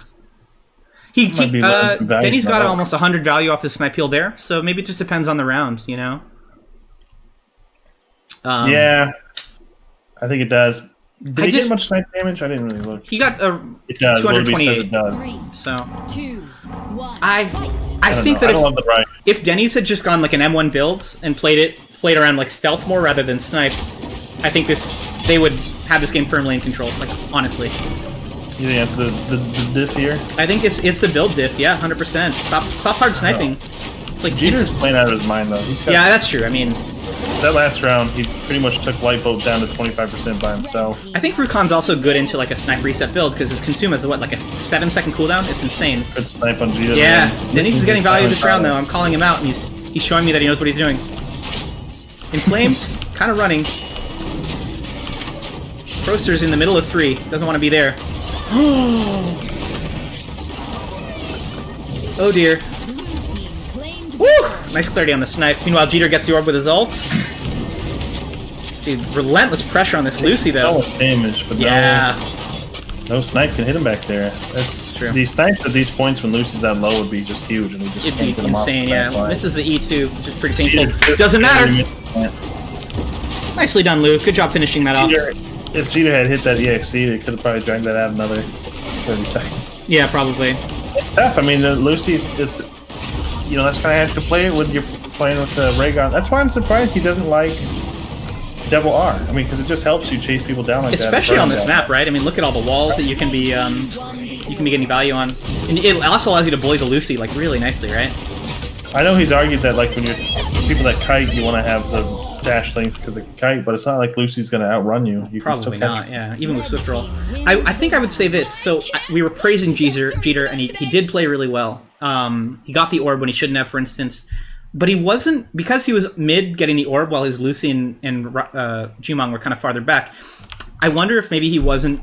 Speaker 1: Denny's got almost 100 value off his snipe heal there, so maybe it just depends on the round, you know?
Speaker 2: Yeah, I think it does. Did he
Speaker 1: just-
Speaker 2: get much snipe damage? I didn't really look.
Speaker 1: He got
Speaker 2: It does. Willoughby says
Speaker 1: 228.
Speaker 2: it does.
Speaker 3: 3,
Speaker 1: So
Speaker 3: 2, 1.
Speaker 1: I
Speaker 2: don't
Speaker 1: think
Speaker 2: know.
Speaker 1: that
Speaker 2: I don't love the right.
Speaker 1: if Denny's had just gone like an M1 build and played around like stealth more rather than snipe, I think they would have this game firmly in control. Like, honestly,
Speaker 2: You think that's the diff here?
Speaker 1: I think it's the build diff. Yeah, 100%. Stop hard sniping. It's like
Speaker 2: Jeter's playing out of his mind though. He's got,
Speaker 1: yeah, that's true. I mean,
Speaker 2: that last round he pretty much took Lightbolt down to 25% by himself.
Speaker 1: I think Rukon's also good into like a snipe reset build because his consume is what, like a 7-second cooldown. It's insane.
Speaker 2: Good snipe on Jeter.
Speaker 1: Yeah, Denny's is getting value this round though. I'm calling him out, and he's showing me that he knows what he's doing. Inflames, kind of running. Proster's in the middle of 3. Doesn't want to be there. Oh dear. Woo! Nice clarity on the snipe. Meanwhile, Jeter gets the orb with his ult. Dude, relentless pressure on this Lucy though.
Speaker 2: So much damage, but no snipe can hit him back there. That's
Speaker 1: true.
Speaker 2: These snipes at these points when Lucy's that low would be just huge, and we just
Speaker 1: It'd
Speaker 2: can't
Speaker 1: be
Speaker 2: get him off
Speaker 1: insane,
Speaker 2: the
Speaker 1: yeah.
Speaker 2: back line.
Speaker 1: This is the E2, which is pretty painful.
Speaker 2: Jeter-
Speaker 1: Doesn't matter.
Speaker 2: Yeah.
Speaker 1: Nicely done, Luke. Good job finishing that off.
Speaker 2: If Jeter had hit that EXC, they could have probably dragged that out another 30 seconds.
Speaker 1: Yeah, probably.
Speaker 2: It's tough. I mean, the Lucy's, it's, you know, that's kind of how you have to play it when you're playing with the Raygon. That's why I'm surprised he doesn't like Double R. I mean, because it just helps you chase people down like that.
Speaker 1: Especially on this map, right? I mean, look at all the walls that you can be getting value on, and it also allows you to bully the Lucy like really nicely, right?
Speaker 2: I know he's argued that like when you're people that kite, you want to have the dash length because they can kite, but it's not like Lucy's going to outrun you. You
Speaker 1: Probably
Speaker 2: can still catch
Speaker 1: not, yeah. Even with Swift Roll. I think I would say this. So we were praising Jeter, and he did play really well. He got the orb when he shouldn't have, for instance. But he wasn't, because he was mid getting the orb while his Lucy and Jumong were kind of farther back. I wonder if maybe he wasn't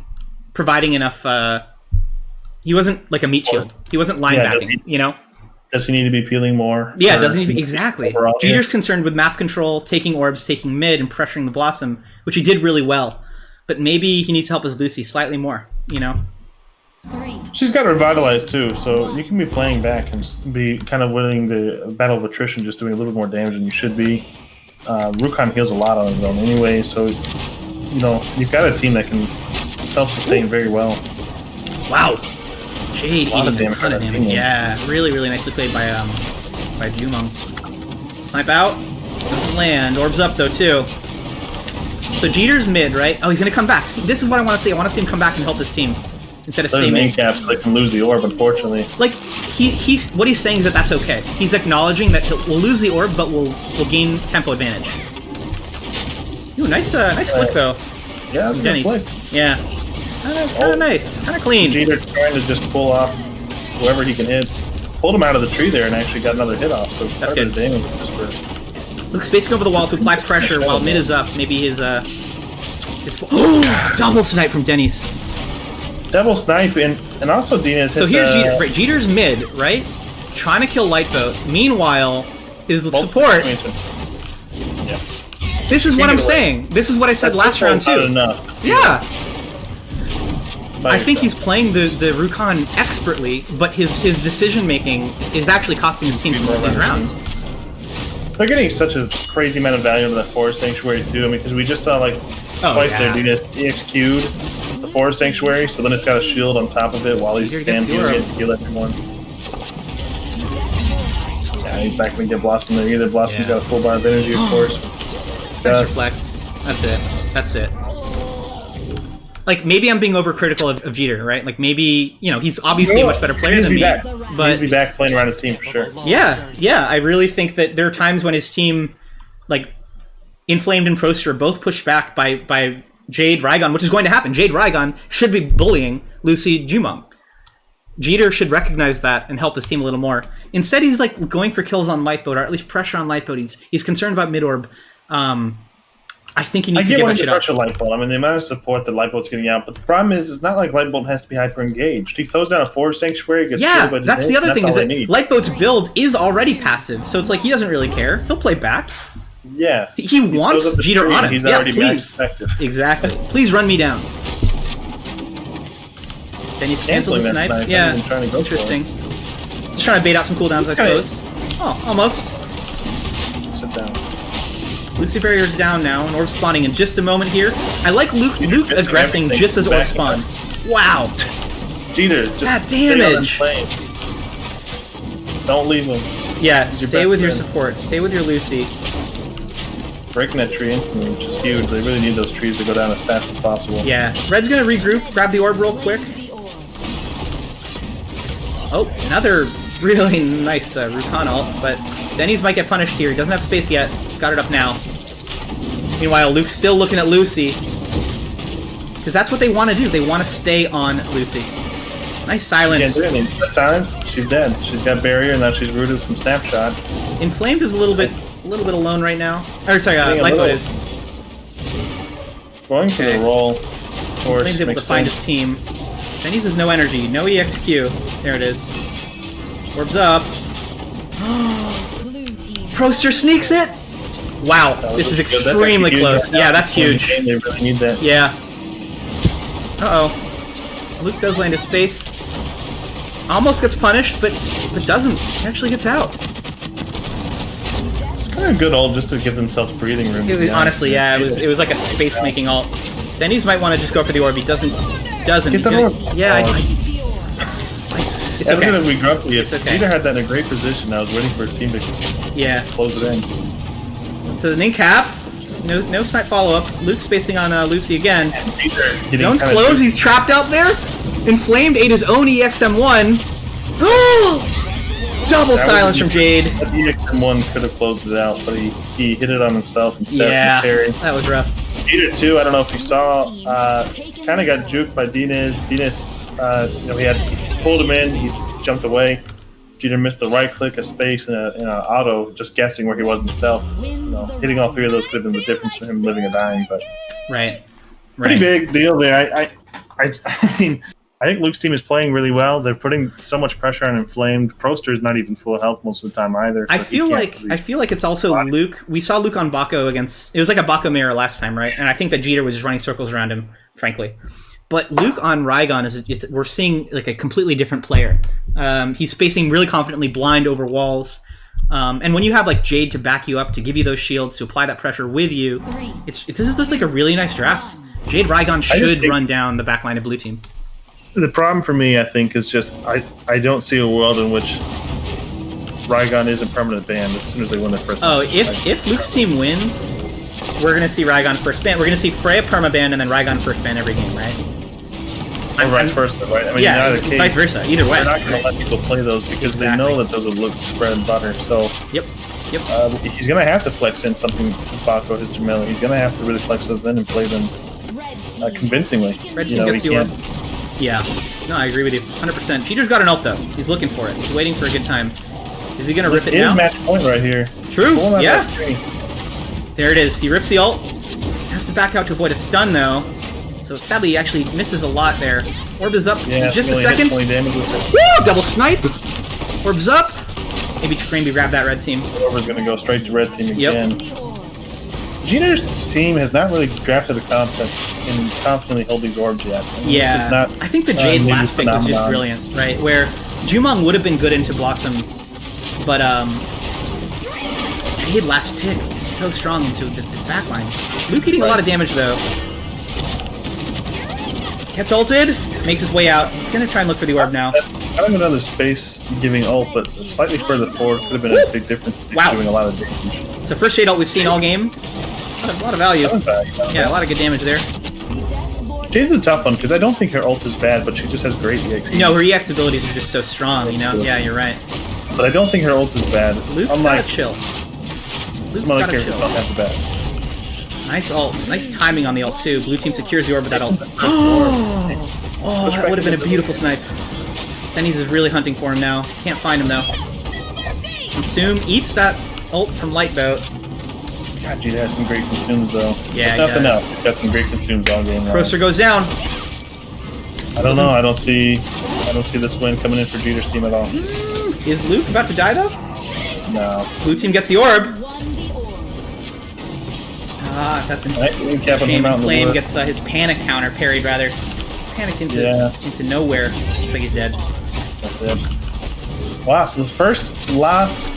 Speaker 1: providing enough. He wasn't like a meat shield. He wasn't line backing, you know?
Speaker 2: Does he need to be peeling more?
Speaker 1: Yeah, doesn't he? Exactly. Jeter's
Speaker 2: here?
Speaker 1: concerned with map control, taking orbs, taking mid, and pressuring the Blossom, which he did really well. But maybe he needs to help his Lucy slightly more, you know?
Speaker 3: 3,
Speaker 2: She's got revitalized too, so you can be playing back and be kind of winning the battle of attrition, just doing a little bit more damage than you should be. Rukon heals a lot on his own anyway, so you know you've got a team that can self-sustain very well.
Speaker 1: Wow. Jade
Speaker 2: A lot of
Speaker 1: eating a
Speaker 2: damage
Speaker 1: ton of
Speaker 2: on that
Speaker 1: damage.
Speaker 2: team.
Speaker 1: Yeah, really, really nicely played by Jumong. Snipe out. Doesn't land. Orbs up though too. So Jeter's mid, right? Oh, he's gonna come back. See, this is what I want to see. I want to see him come back and help his team instead of
Speaker 2: Those
Speaker 1: stay
Speaker 2: main
Speaker 1: mid.
Speaker 2: caps, they can lose the orb, unfortunately.
Speaker 1: Like he's what he's saying is that that's okay. He's acknowledging that we'll lose the orb, but we'll gain tempo advantage. Ooh, nice flick though.
Speaker 2: Yeah, that's a good
Speaker 1: Denny's.
Speaker 2: flick.
Speaker 1: Yeah. Kind of nice. Kind of clean.
Speaker 2: Jeter trying to just pull off whoever he can hit. Pulled him out of the tree there and actually got another hit off. So
Speaker 1: That's
Speaker 2: part of
Speaker 1: good.
Speaker 2: the damage just for
Speaker 1: Luke's spacing over the wall to apply pressure while mid is up. Maybe his double snipe from Denny's.
Speaker 2: double snipe and also Dina's hit
Speaker 1: So here's
Speaker 2: the,
Speaker 1: Jeter. Right, Jeter's mid, right? Trying to kill Lightboat. Meanwhile, his
Speaker 2: multiple
Speaker 1: support.
Speaker 2: Yeah.
Speaker 1: This is what
Speaker 2: Can't
Speaker 1: I'm
Speaker 2: get away.
Speaker 1: saying. This is what I said last round
Speaker 2: Not
Speaker 1: too.
Speaker 2: enough.
Speaker 1: Yeah.
Speaker 2: By
Speaker 1: I think he's
Speaker 2: yourself.
Speaker 1: playing the Rukon expertly, but his decision making is actually costing his team some of these rounds.
Speaker 2: They're getting such a crazy amount of value into that Forest Sanctuary too. I mean, because we just saw like twice
Speaker 1: yeah.
Speaker 2: there Dina's EXQ'd the Forest Sanctuary, so then it's got a shield on top of it while he's
Speaker 1: Jeter gets
Speaker 2: standing
Speaker 1: the
Speaker 2: here
Speaker 1: orb.
Speaker 2: and heal everyone. Yeah, he's not going to get Blossom there either. Blossom's got a full bar of energy, of course.
Speaker 1: Extra flex. That's it. That's it. Like, maybe I'm being overcritical of Jeter, right? Like, maybe, you know, he's obviously a much better player than me.
Speaker 2: But he needs to be back playing around his team for sure.
Speaker 1: Yeah. I really think that there are times when his team, like, Inflamed and Proster are both pushed back by Jade Raigon, which is going to happen. Jade Raigon should be bullying Lucy Jumong. Jeter should recognize that and help his team a little more. Instead, he's like going for kills on Lightboat, or at least pressure on Lightboat. He's concerned about mid-orb. I think he needs to get that shit up.
Speaker 2: Lightbolt. I mean, the amount of support that Lightbolt's getting out, but the problem is, it's not like Lightbolt has to be hyper engaged. He throws down a Forest Sanctuary, gets killed by
Speaker 1: that's the other thing, is that Lightboat's build is already passive, so it's like he doesn't really care. He'll play back.
Speaker 2: Yeah.
Speaker 1: He wants Jeter on him.
Speaker 2: He's already
Speaker 1: please. Exactly. Please run me down. Then he's canceling the snipe. Yeah. Interesting. Just trying to bait out some cooldowns, I suppose. Oh, almost.
Speaker 2: Sit down.
Speaker 1: Lucy Barrier's down now, and Orb spawning in just a moment here. I like Luke aggressing just as Orb spawns. Wow.
Speaker 2: Jeter, just
Speaker 1: that damage.
Speaker 2: Don't leave him.
Speaker 1: Yeah, stay with your support. Stay with your Lucy.
Speaker 2: Breaking that tree instantly, which is huge. They really need those trees to go down as fast as possible.
Speaker 1: Yeah. Red's gonna regroup, grab the orb real quick. Oh, another really nice Rukan ult, but Denny's might get punished here. He doesn't have space yet. He's got it up now. Meanwhile, Luke's still looking at Lucy. Because that's what they want to do. They want to stay on Lucy. Nice silence.
Speaker 2: Can't do anything. That silence, she's dead. She's got barrier, and now she's rooted from Snapshot.
Speaker 1: Inflamed is a little bit alone right now. Or sorry, Lightboat is.
Speaker 2: Going for the roll.
Speaker 1: Inflame's able to find his team. Denny's has no energy, no EXQ. There it is. Orbs up. Proster sneaks it! Wow, this is extremely close. Yeah, that's huge.
Speaker 2: They really need that.
Speaker 1: Yeah. Uh-oh. Luke does land his space. Almost gets punished, but doesn't. He actually gets out.
Speaker 2: Kind of a good ult just to give themselves breathing room.
Speaker 1: Honestly, yeah, it was like a space-making ult. Denny's might want to just go for the orb. He doesn't.
Speaker 2: Get the orb.
Speaker 1: Yeah, it's okay.
Speaker 2: We grumpy.
Speaker 1: It's okay.
Speaker 2: Peter had that in a great position. I was waiting for his team to close it in.
Speaker 1: So the Ning cap. No snipe follow-up. Luke spacing on Lucy again. Zone's closed. He's trapped out there. Inflamed ate his own EXM1. Double silence from Jade.
Speaker 2: That EXM1 could have closed it out, but he hit it on himself instead
Speaker 1: of
Speaker 2: parry.
Speaker 1: That was rough.
Speaker 2: Jeter too, I don't know if you saw, kind of got juked by Dinas. Dinas, he pulled him in, he's jumped away. Jeter missed the right click, a space, and an auto, just guessing where he was in stealth. Hitting all three of those could have been the difference for him living or dying, but pretty big deal there. I mean, I think Luke's team is playing really well. They're putting so much pressure on Inflamed. Proster's not even full health most of the time either. So
Speaker 1: I feel like it's also Luke. We saw Luke on Bako against. It was like a Bako mirror last time, right? And I think that Jeter was just running circles around him, frankly. But Luke on Raigon we're seeing like a completely different player. He's spacing really confidently, blind over walls. And when you have like Jade to back you up, to give you those shields, to apply that pressure with you, this is just like a really nice draft. Jade Raigon should run down the backline of blue team.
Speaker 2: The problem for me, I think, is just I don't see a world in which Raigon isn't permanent banned as soon as they win their first match.
Speaker 1: If Luke's team wins, we're going to see Raigon first ban. We're going to see Freya perma-ban and then Raigon first ban every game, right?
Speaker 2: Or vice versa, right? I mean,
Speaker 1: yeah, vice versa. Either way.
Speaker 2: They're not going to let people play those because they know that those will look bread and butter. So
Speaker 1: Yep.
Speaker 2: He's going to have to flex in something Bako, his Jamila. He's going to have to really flex those in and play them convincingly.
Speaker 1: Red team gets you up. Yeah. No, I agree with you. 100%. Jeter's got an ult, though. He's looking for it. He's waiting for a good time. Is he going to rip it now?
Speaker 2: This is match point right here.
Speaker 1: True. Yeah. There it is. He rips the ult. Has to back out to avoid a stun, though. So sadly, he actually misses a lot there. Orb is up in just a second. Woo! Double snipe. Orb's up. Maybe Cranby grab that red team.
Speaker 2: Orb is going to go straight to red team again. Jeter's team has not really drafted the confidence and confidently hold these orbs yet.
Speaker 1: I think the Jade last pick was just brilliant, right? Where Jumong would have been good into Blossom, but Jade last pick is so strong into this backline. Luke eating a lot of damage though. Gets ulted, makes his way out. He's gonna try and look for the orb now.
Speaker 2: I have another space-giving ult, but slightly further forward could have been a big difference.
Speaker 1: Wow.
Speaker 2: Doing a lot of damage.
Speaker 1: It's the first shade ult we've seen all game. A lot of value. Yeah, a lot of good damage there.
Speaker 2: Jade's a tough one, because I don't think her ult is bad, but she just has great EX.
Speaker 1: No, her EX abilities are just so strong, you know? Yeah, you're right.
Speaker 2: But I don't think her ult is bad.
Speaker 1: Luke's
Speaker 2: Unlike
Speaker 1: gotta chill. Luke's
Speaker 2: some other
Speaker 1: gotta
Speaker 2: characters
Speaker 1: chill.
Speaker 2: don't have the best.
Speaker 1: Nice ult. Nice timing on the ult, too. Blue team secures the orb with that ult. Oh, that would have been a beautiful snipe. Denny's is really hunting for him now. Can't find him, though. Consume eats that ult from Lightboat.
Speaker 2: God, Jade has some great consumes, though.
Speaker 1: Yeah,
Speaker 2: But nothing
Speaker 1: does.
Speaker 2: else. Got some great consumes all game long.
Speaker 1: Procer goes down.
Speaker 2: I don't know. I don't see this win coming in for Jeter's team at all.
Speaker 1: Is Luke about to die, though?
Speaker 2: No.
Speaker 1: Blue team gets the orb.
Speaker 3: Won the orb.
Speaker 1: Ah, that's a
Speaker 2: Nice win cap on him
Speaker 1: shame.
Speaker 2: out in the
Speaker 1: Flame
Speaker 2: wood.
Speaker 1: gets his panic counter parried, rather. Panicked into nowhere. Looks like he's dead.
Speaker 2: That's it. Wow, so the first loss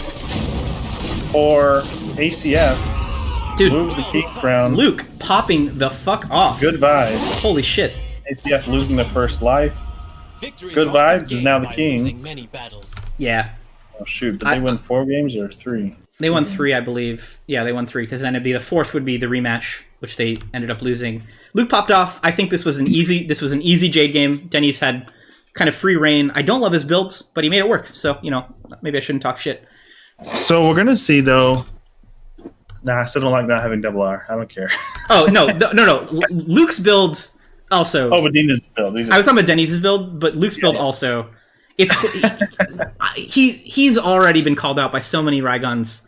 Speaker 2: for ACF
Speaker 1: Dude,
Speaker 2: moves the key crown.
Speaker 1: Luke popping the fuck off.
Speaker 2: Good vibes.
Speaker 1: Holy shit.
Speaker 2: ACF losing their first life. Good vibes is now the king.
Speaker 1: Yeah.
Speaker 2: Oh shoot, did they win 4 games or 3?
Speaker 1: They won 3, I believe. Yeah, they won 3, because then it'd be the 4th would be the rematch, which they ended up losing. Luke popped off. I think this was an easy Jade game. Denny's had kind of free reign. I don't love his build, but he made it work. So, you know, maybe I shouldn't talk shit.
Speaker 2: So we're gonna see though. Nah, I still don't like not having double R. I don't care.
Speaker 1: Oh, no. Luke's builds also...
Speaker 2: Oh, but Dina's build.
Speaker 1: I was talking about Denny's build, but Luke's build also... He's already been called out by so many Rygons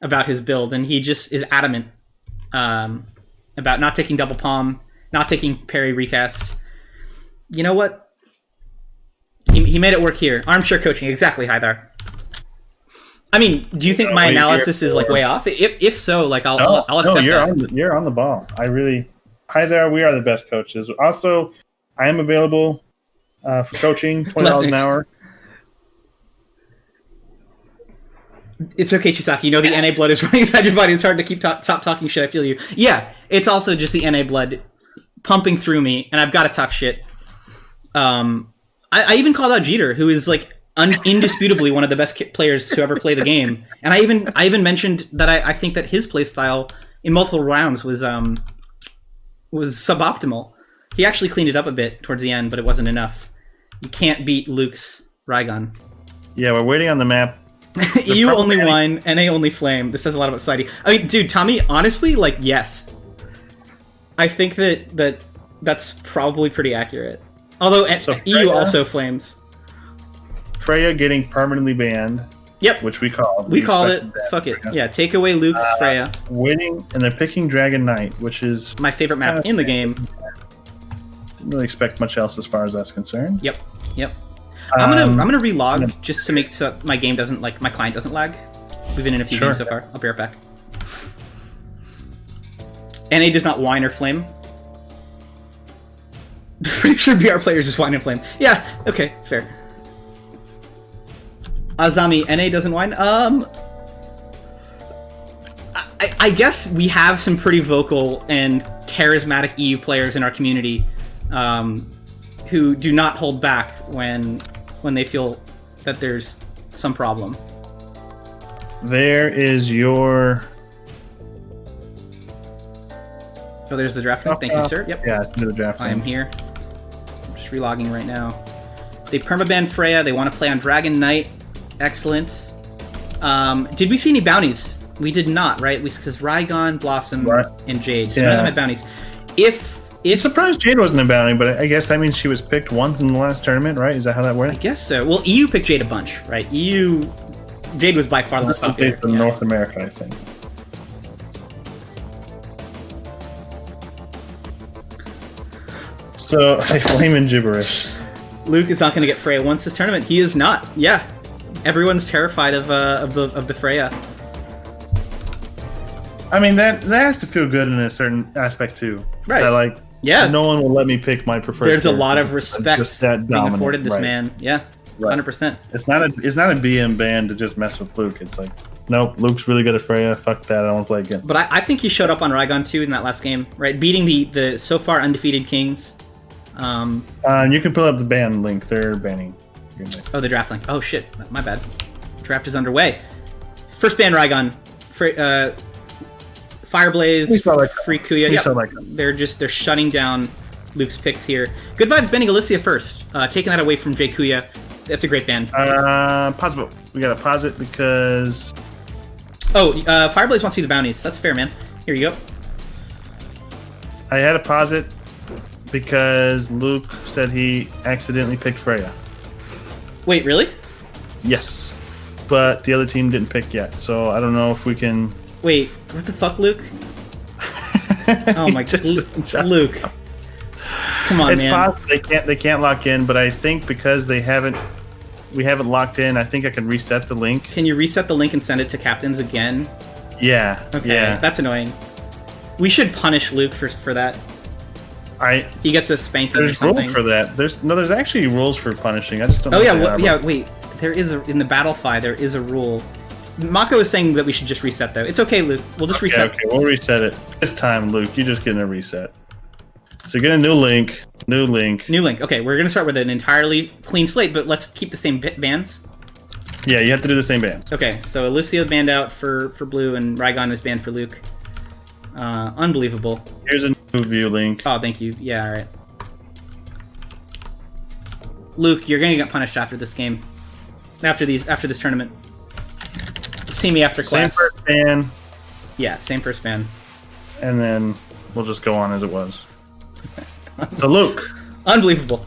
Speaker 1: about his build, and he just is adamant about not taking double palm, not taking parry recast. You know what? He made it work here. Armchair coaching, exactly, Hythar. I mean, do you think my analysis is like way off? If so, like I'll accept that.
Speaker 2: You're on the ball. Hi there. We are the best coaches. Also, I am available for coaching, $20 an hour.
Speaker 1: It's okay, Chisaki. You know the NA blood is running inside your body. It's hard to stop talking shit. I feel you. Yeah, it's also just the NA blood pumping through me, and I've got to talk shit. I even called out Jeter, who is like indisputably one of the best players to ever play the game, and I even mentioned that I think that his play style in multiple rounds was suboptimal. He actually cleaned it up a bit towards the end, but it wasn't enough. You can't beat Luke's Rygon.
Speaker 2: Yeah, we're waiting on the map.
Speaker 1: EU only wine, NA only flame. This says a lot about Society. I mean, dude, Tommy, honestly, like, yes. I think that's probably pretty accurate. Although
Speaker 2: So
Speaker 1: EU
Speaker 2: Freya,
Speaker 1: also flames.
Speaker 2: Freya getting permanently banned.
Speaker 1: Yep.
Speaker 2: Which we called.
Speaker 1: We called it. Fuck it. Yeah, take away Luke's Freya.
Speaker 2: Winning, and they're picking Dragon Knight, which is...
Speaker 1: My favorite map in the game.
Speaker 2: Didn't really expect much else as far as that's concerned.
Speaker 1: Yep. I'm gonna relog just to make so my game doesn't my client doesn't lag. We've been in a few games so far. I'll be right back. NA does not whine or flame. Pretty sure BR players just whine and flame. Yeah, okay, fair. Azami, NA doesn't whine. I guess we have some pretty vocal and charismatic EU players in our community who do not hold back when they feel that there's some problem.
Speaker 2: There is your...
Speaker 1: Oh, there's the draft. Thank you, sir. Yep.
Speaker 2: Yeah, do the draft.
Speaker 1: I am here. I'm just relogging right now. They permaban Freya. They want to play on Dragon Knight. Excellent. Did we see any bounties? We did not, right? Because Rygon, Blossom, and Jade. So none of them had bounties.
Speaker 2: I'm surprised Jade wasn't a bounty, but I guess that means she was picked once in the last tournament, right? Is that how that works?
Speaker 1: I guess so. Well, EU picked Jade a bunch, right? Jade was by far the most popular.
Speaker 2: From North America, I think. So, they flame in gibberish.
Speaker 1: Luke is not going to get Freya once this tournament. He is not. Yeah. Everyone's terrified of the Freya.
Speaker 2: I mean, that has to feel good in a certain aspect, too.
Speaker 1: Right.
Speaker 2: That, no one will let me pick my preferred
Speaker 1: There's
Speaker 2: character.
Speaker 1: A lot of respect being afforded this man. Yeah.
Speaker 2: Right.
Speaker 1: 100%.
Speaker 2: It's not a BM ban to just mess with Luke. It's like, nope, Luke's really good at Freya. Fuck that. I don't want to play against
Speaker 1: him. But I think he showed up on Rygon too in that last game, right? Beating the so far undefeated Kings.
Speaker 2: You can pull up the ban link. They're banning.
Speaker 1: Oh, the draft link. Oh, shit. My bad. Draft is underway. First ban Raigon. Fireblaze, Free Kuya. Yeah, they're shutting down Luke's picks here. Good vibes banning Alicia first. Taking that away from Jay Kuya. That's a great ban.
Speaker 2: Pause it. We gotta pause it because...
Speaker 1: Oh, Fireblaze wants to see the bounties. That's fair, man. Here you go.
Speaker 2: I had to pause it because Luke said he accidentally picked Freya.
Speaker 1: Wait, really?
Speaker 2: Yes. But the other team didn't pick yet, so I don't know if we can...
Speaker 1: Wait, what the fuck, Luke? Oh my god, Luke. Come on,
Speaker 2: it's
Speaker 1: man.
Speaker 2: Possible they can't lock in, but I think because we haven't locked in, I think I can reset the link.
Speaker 1: Can you reset the link and send it to captains again?
Speaker 2: Yeah.
Speaker 1: Okay,
Speaker 2: yeah.
Speaker 1: That's annoying. We should punish Luke for that. He gets a spanking or something.
Speaker 2: There's rules for that. There's actually rules for punishing. I just don't know.
Speaker 1: Oh yeah, wait. There is in the Battlefy there is a rule. Mako is saying that we should just reset though. It's okay, Luke. We'll just reset.
Speaker 2: Okay, we'll reset it. This time, Luke, you're just getting a reset. So get a new link. New link.
Speaker 1: Okay, we're gonna start with an entirely clean slate, but let's keep the same bans.
Speaker 2: Yeah, you have to do the same bans.
Speaker 1: Okay, so Alicia banned out for Blue, and Raigon is banned for Luke. Unbelievable.
Speaker 2: Here's a new view link.
Speaker 1: Oh, thank you. Yeah, all right. Luke, you're gonna get punished after this game. After this tournament. See me after class.
Speaker 2: Same first ban.
Speaker 1: Yeah, same first ban.
Speaker 2: And then we'll just go on as it was. So Luke.
Speaker 1: Unbelievable.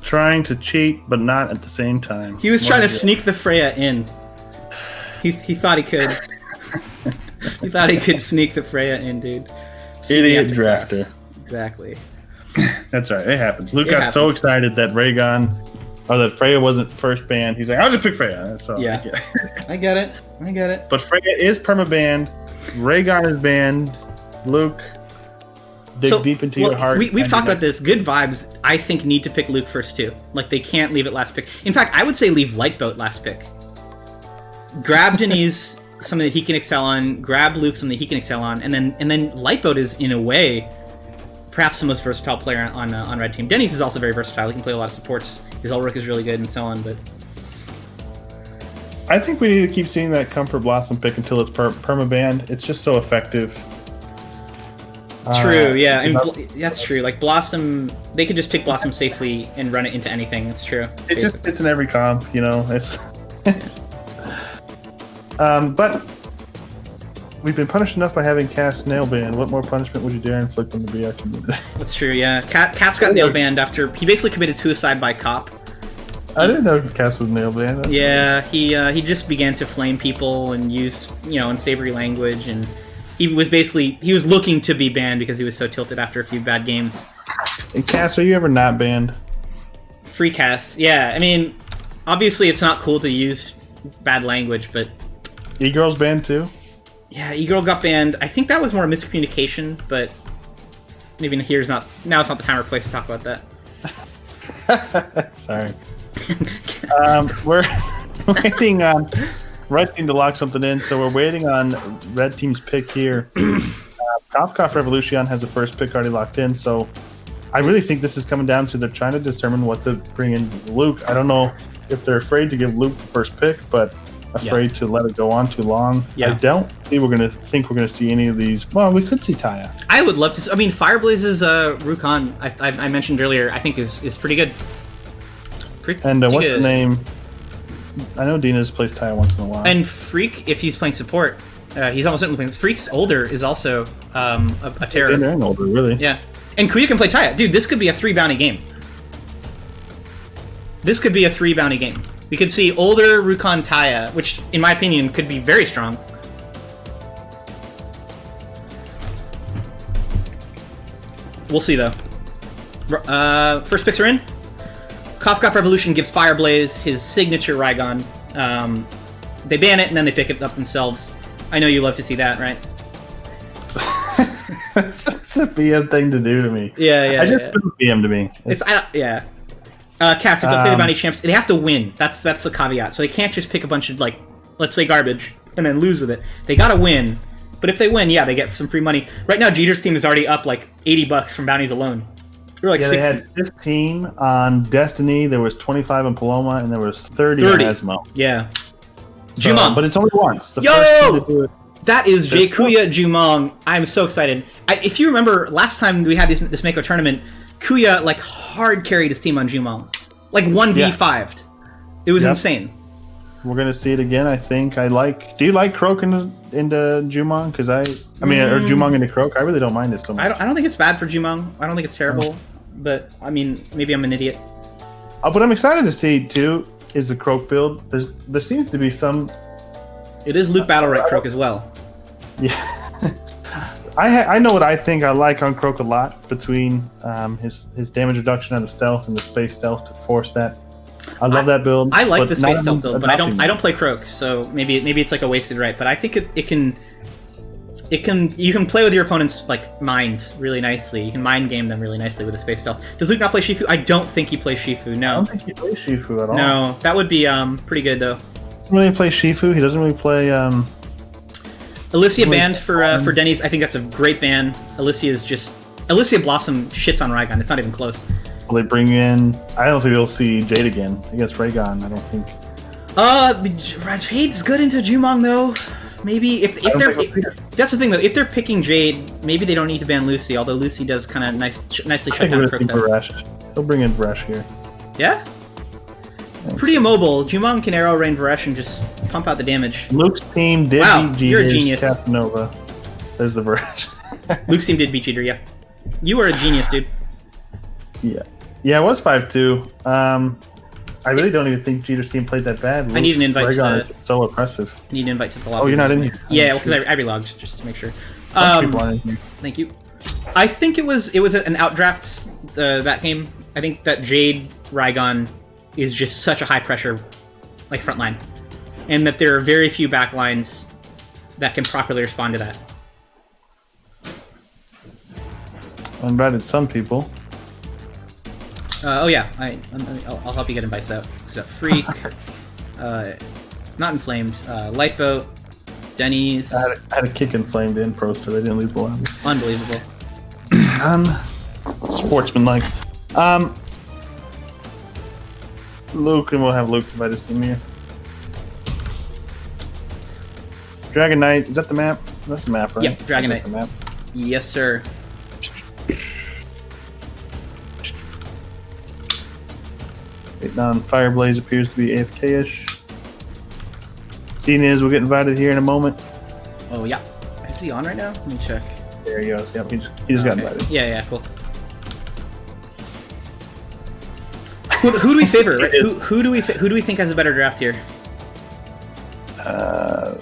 Speaker 2: Trying to cheat, but not at the same time.
Speaker 1: He was trying to sneak the Freya in. He thought he could. He thought he could sneak the Freya in, dude.
Speaker 2: Idiot drafter.
Speaker 1: Class. Exactly.
Speaker 2: That's right. It happens. Luke got so excited that that Freya wasn't first banned. He's like, I'll just pick Freya. That's all.
Speaker 1: Yeah. I get it.
Speaker 2: But Freya is perma-banned. Rhaegon is banned. Luke, dig deep into your heart.
Speaker 1: We've talked about this. Good vibes, I think, need to pick Luke first, too. Like, they can't leave it last pick. In fact, I would say leave Lightboat last pick. Grab Denise, something that he can excel on. Grab Luke, something that he can excel on. And then Lightboat is, in a way, perhaps the most versatile player on Red Team. Denise is also very versatile. He can play a lot of supports. His Ulrich is really good and so on, but...
Speaker 2: I think we need to keep seeing that Comfort Blossom pick until it's perma-banned. It's just so effective.
Speaker 1: True, yeah. I mean, that's true. Like, Blossom... They could just pick Blossom safely and run it into anything. It's true.
Speaker 2: It's in every comp, you know? But... We've been punished enough by having Cass nail banned. What more punishment would you dare inflict on the BR community?
Speaker 1: That's true, yeah. Cass got nail banned after... He basically committed suicide by cop.
Speaker 2: I didn't know Cass was nail banned.
Speaker 1: That's weird. He just began to flame people and use, unsavory language, and he was looking to be banned because he was so tilted after a few bad games.
Speaker 2: And Cass, are you ever not banned?
Speaker 1: Free Cass, yeah. I mean, obviously it's not cool to use bad language, but...
Speaker 2: E-Girl's banned too?
Speaker 1: Yeah, E-Girl got banned. I think that was more miscommunication, but maybe now it's not the time or place to talk about
Speaker 2: that. Sorry. We're waiting on Red Team to lock something in, so we're waiting on Red Team's pick here. Kofkov Revolution has the first pick already locked in, so I really think this is coming down to they're trying to determine what to bring in Luke. I don't know if they're afraid to give Luke the first pick, but afraid to let it go on too long. Yeah. I don't think we're going to see any of these. Well, we could see Taya.
Speaker 1: I would love to see. I mean, Fireblaze's Rukon, I mentioned earlier, I think is pretty good.
Speaker 2: And what's the name? I know Dina's plays Taya once in a while.
Speaker 1: And Freak, if he's playing support, he's almost certainly playing. Freak's older is also a terror.
Speaker 2: And older, really.
Speaker 1: Yeah. And Kuya can play Taya. Dude, this could be a 3-bounty game. We could see older Rukon Taya, which, in my opinion, could be very strong. We'll see, though. First picks are in. Kofkov Revolution gives Fireblaze his signature Raigon. They ban it, and then they pick it up themselves. I know you love to see that, right?
Speaker 2: It's a BM thing to do to me.
Speaker 1: Yeah.
Speaker 2: I just BM to me.
Speaker 1: Yeah. Cass, if they play the bounty champs, they have to win. That's the caveat. So they can't just pick a bunch of, let's say garbage, and then lose with it. They gotta win. But if they win, yeah, they get some free money. Right now, Jeter's team is already up $80 from bounties alone. There were like
Speaker 2: Yeah,
Speaker 1: 6.
Speaker 2: they had 15 on Destiny. There was 25 on Paloma, and there was 30 on Asmo.
Speaker 1: Yeah.
Speaker 2: So,
Speaker 1: Jumong.
Speaker 2: but it's only once. The
Speaker 1: Yo!
Speaker 2: first team to do it.
Speaker 1: That is Kuya Jumong. I'm so excited. If you remember, last time we had this Mako tournament, Kuya like hard carried his team on Jumong. Like 1v5'd. It was insane.
Speaker 2: We're gonna see it again. I think. I like. Do you like Croak into Jumong? Because or Jumong into Croak. I really don't mind it so much.
Speaker 1: I don't think it's bad for Jumong. I don't think it's terrible. But I mean, maybe I'm an idiot.
Speaker 2: But I'm excited to see too. Is the Croak build? There seems to be some.
Speaker 1: It is Luke Battlerite Croak as well.
Speaker 2: Yeah. I know what I think I like on Croak a lot between his damage reduction out of stealth and the space stealth to force that. I love that build.
Speaker 1: I like the space stealth build, but I don't play Croak, so maybe it's like a wasted right. But I think you can play with your opponent's like mind really nicely. You can mind game them really nicely with the space stealth. Does Luke not play Shifu? I don't think he plays Shifu. No.
Speaker 2: I don't think he plays Shifu at all.
Speaker 1: No, that would be pretty good though.
Speaker 2: He doesn't really play Shifu. He doesn't really play.
Speaker 1: Alicia banned for Denny's. I think that's a great ban. Alicia Blossom shits on Raigon. It's not even close.
Speaker 2: Will they bring in? I don't think they'll see Jade again against Raygon. I don't think.
Speaker 1: Jade's good into Jumong though. Maybe if they're that's the thing though. If they're picking Jade, maybe they don't need to ban Lucy. Although Lucy does kind of nicely shut down Croak.
Speaker 2: They'll bring in Varesh here.
Speaker 1: Yeah. Pretty immobile. Jumong can arrow rain Varesh and just pump out the damage.
Speaker 2: Luke's team did beat
Speaker 1: you're a genius.
Speaker 2: Casanova. There's the Varesh.
Speaker 1: Luke's team did beat Jeter, yeah. You were a genius, dude.
Speaker 2: Yeah, it was 5-2. I really don't even think Jeter's team played that bad.
Speaker 1: I need an invite to the...
Speaker 2: So oppressive.
Speaker 1: I need an invite to the lobby.
Speaker 2: Oh, you're not in here?
Speaker 1: Yeah, because I relogged, just to make sure. Thank you. I think it was an outdraft, that game. I think that Jade Raigon is just such a high pressure like front line. And that there are very few back lines that can properly respond to that.
Speaker 2: I invited some people.
Speaker 1: Oh yeah, I'll help you get invites out. So Freak, Not Inflamed, Lightboat, Denny's.
Speaker 2: I had a kick inflamed in pro, so they didn't leave the lobby.
Speaker 1: Unbelievable.
Speaker 2: Sportsmanlike. Luke, and we'll have Luke invite his team here. Dragon Knight, is that the map? That's the map, right?
Speaker 1: Yep, Dragon Knight.
Speaker 2: The map.
Speaker 1: Yes, sir.
Speaker 2: Fireblaze appears to be AFK-ish. Dinez will get invited here in a moment.
Speaker 1: Oh, yeah. Is he on right now? Let me check.
Speaker 2: There he goes. Yep, he just got invited.
Speaker 1: Yeah, cool. Who do we favor? Right? Who do we think has a better draft here?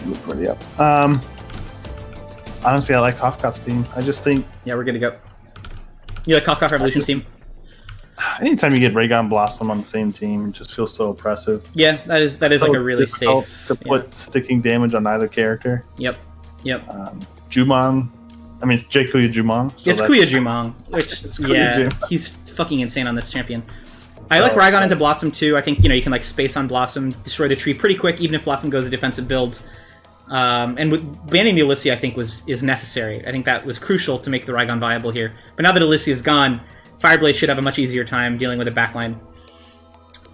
Speaker 2: Look already up. Honestly, I like Kofkot's team. I just think.
Speaker 1: Yeah, we're good to go. You like Kofkot Revolution's team?
Speaker 2: Anytime you get Raygon Blossom on the same team, it just feels so oppressive.
Speaker 1: Yeah, that is so like a really safe
Speaker 2: to put sticking damage on either character.
Speaker 1: Yep.
Speaker 2: Jumong. I mean, it's Kuya Jumong. So
Speaker 1: it's Kuya Jumong, which
Speaker 2: Jumong.
Speaker 1: He's fucking insane on this champion. I like Raigon into Blossom too. I think you can like space on Blossom, destroy the tree pretty quick, even if Blossom goes to defensive builds. And with banning the Alicia, I think is necessary. I think that was crucial to make the Raigon viable here. But now that Alicia is gone, Fireblade should have a much easier time dealing with a backline.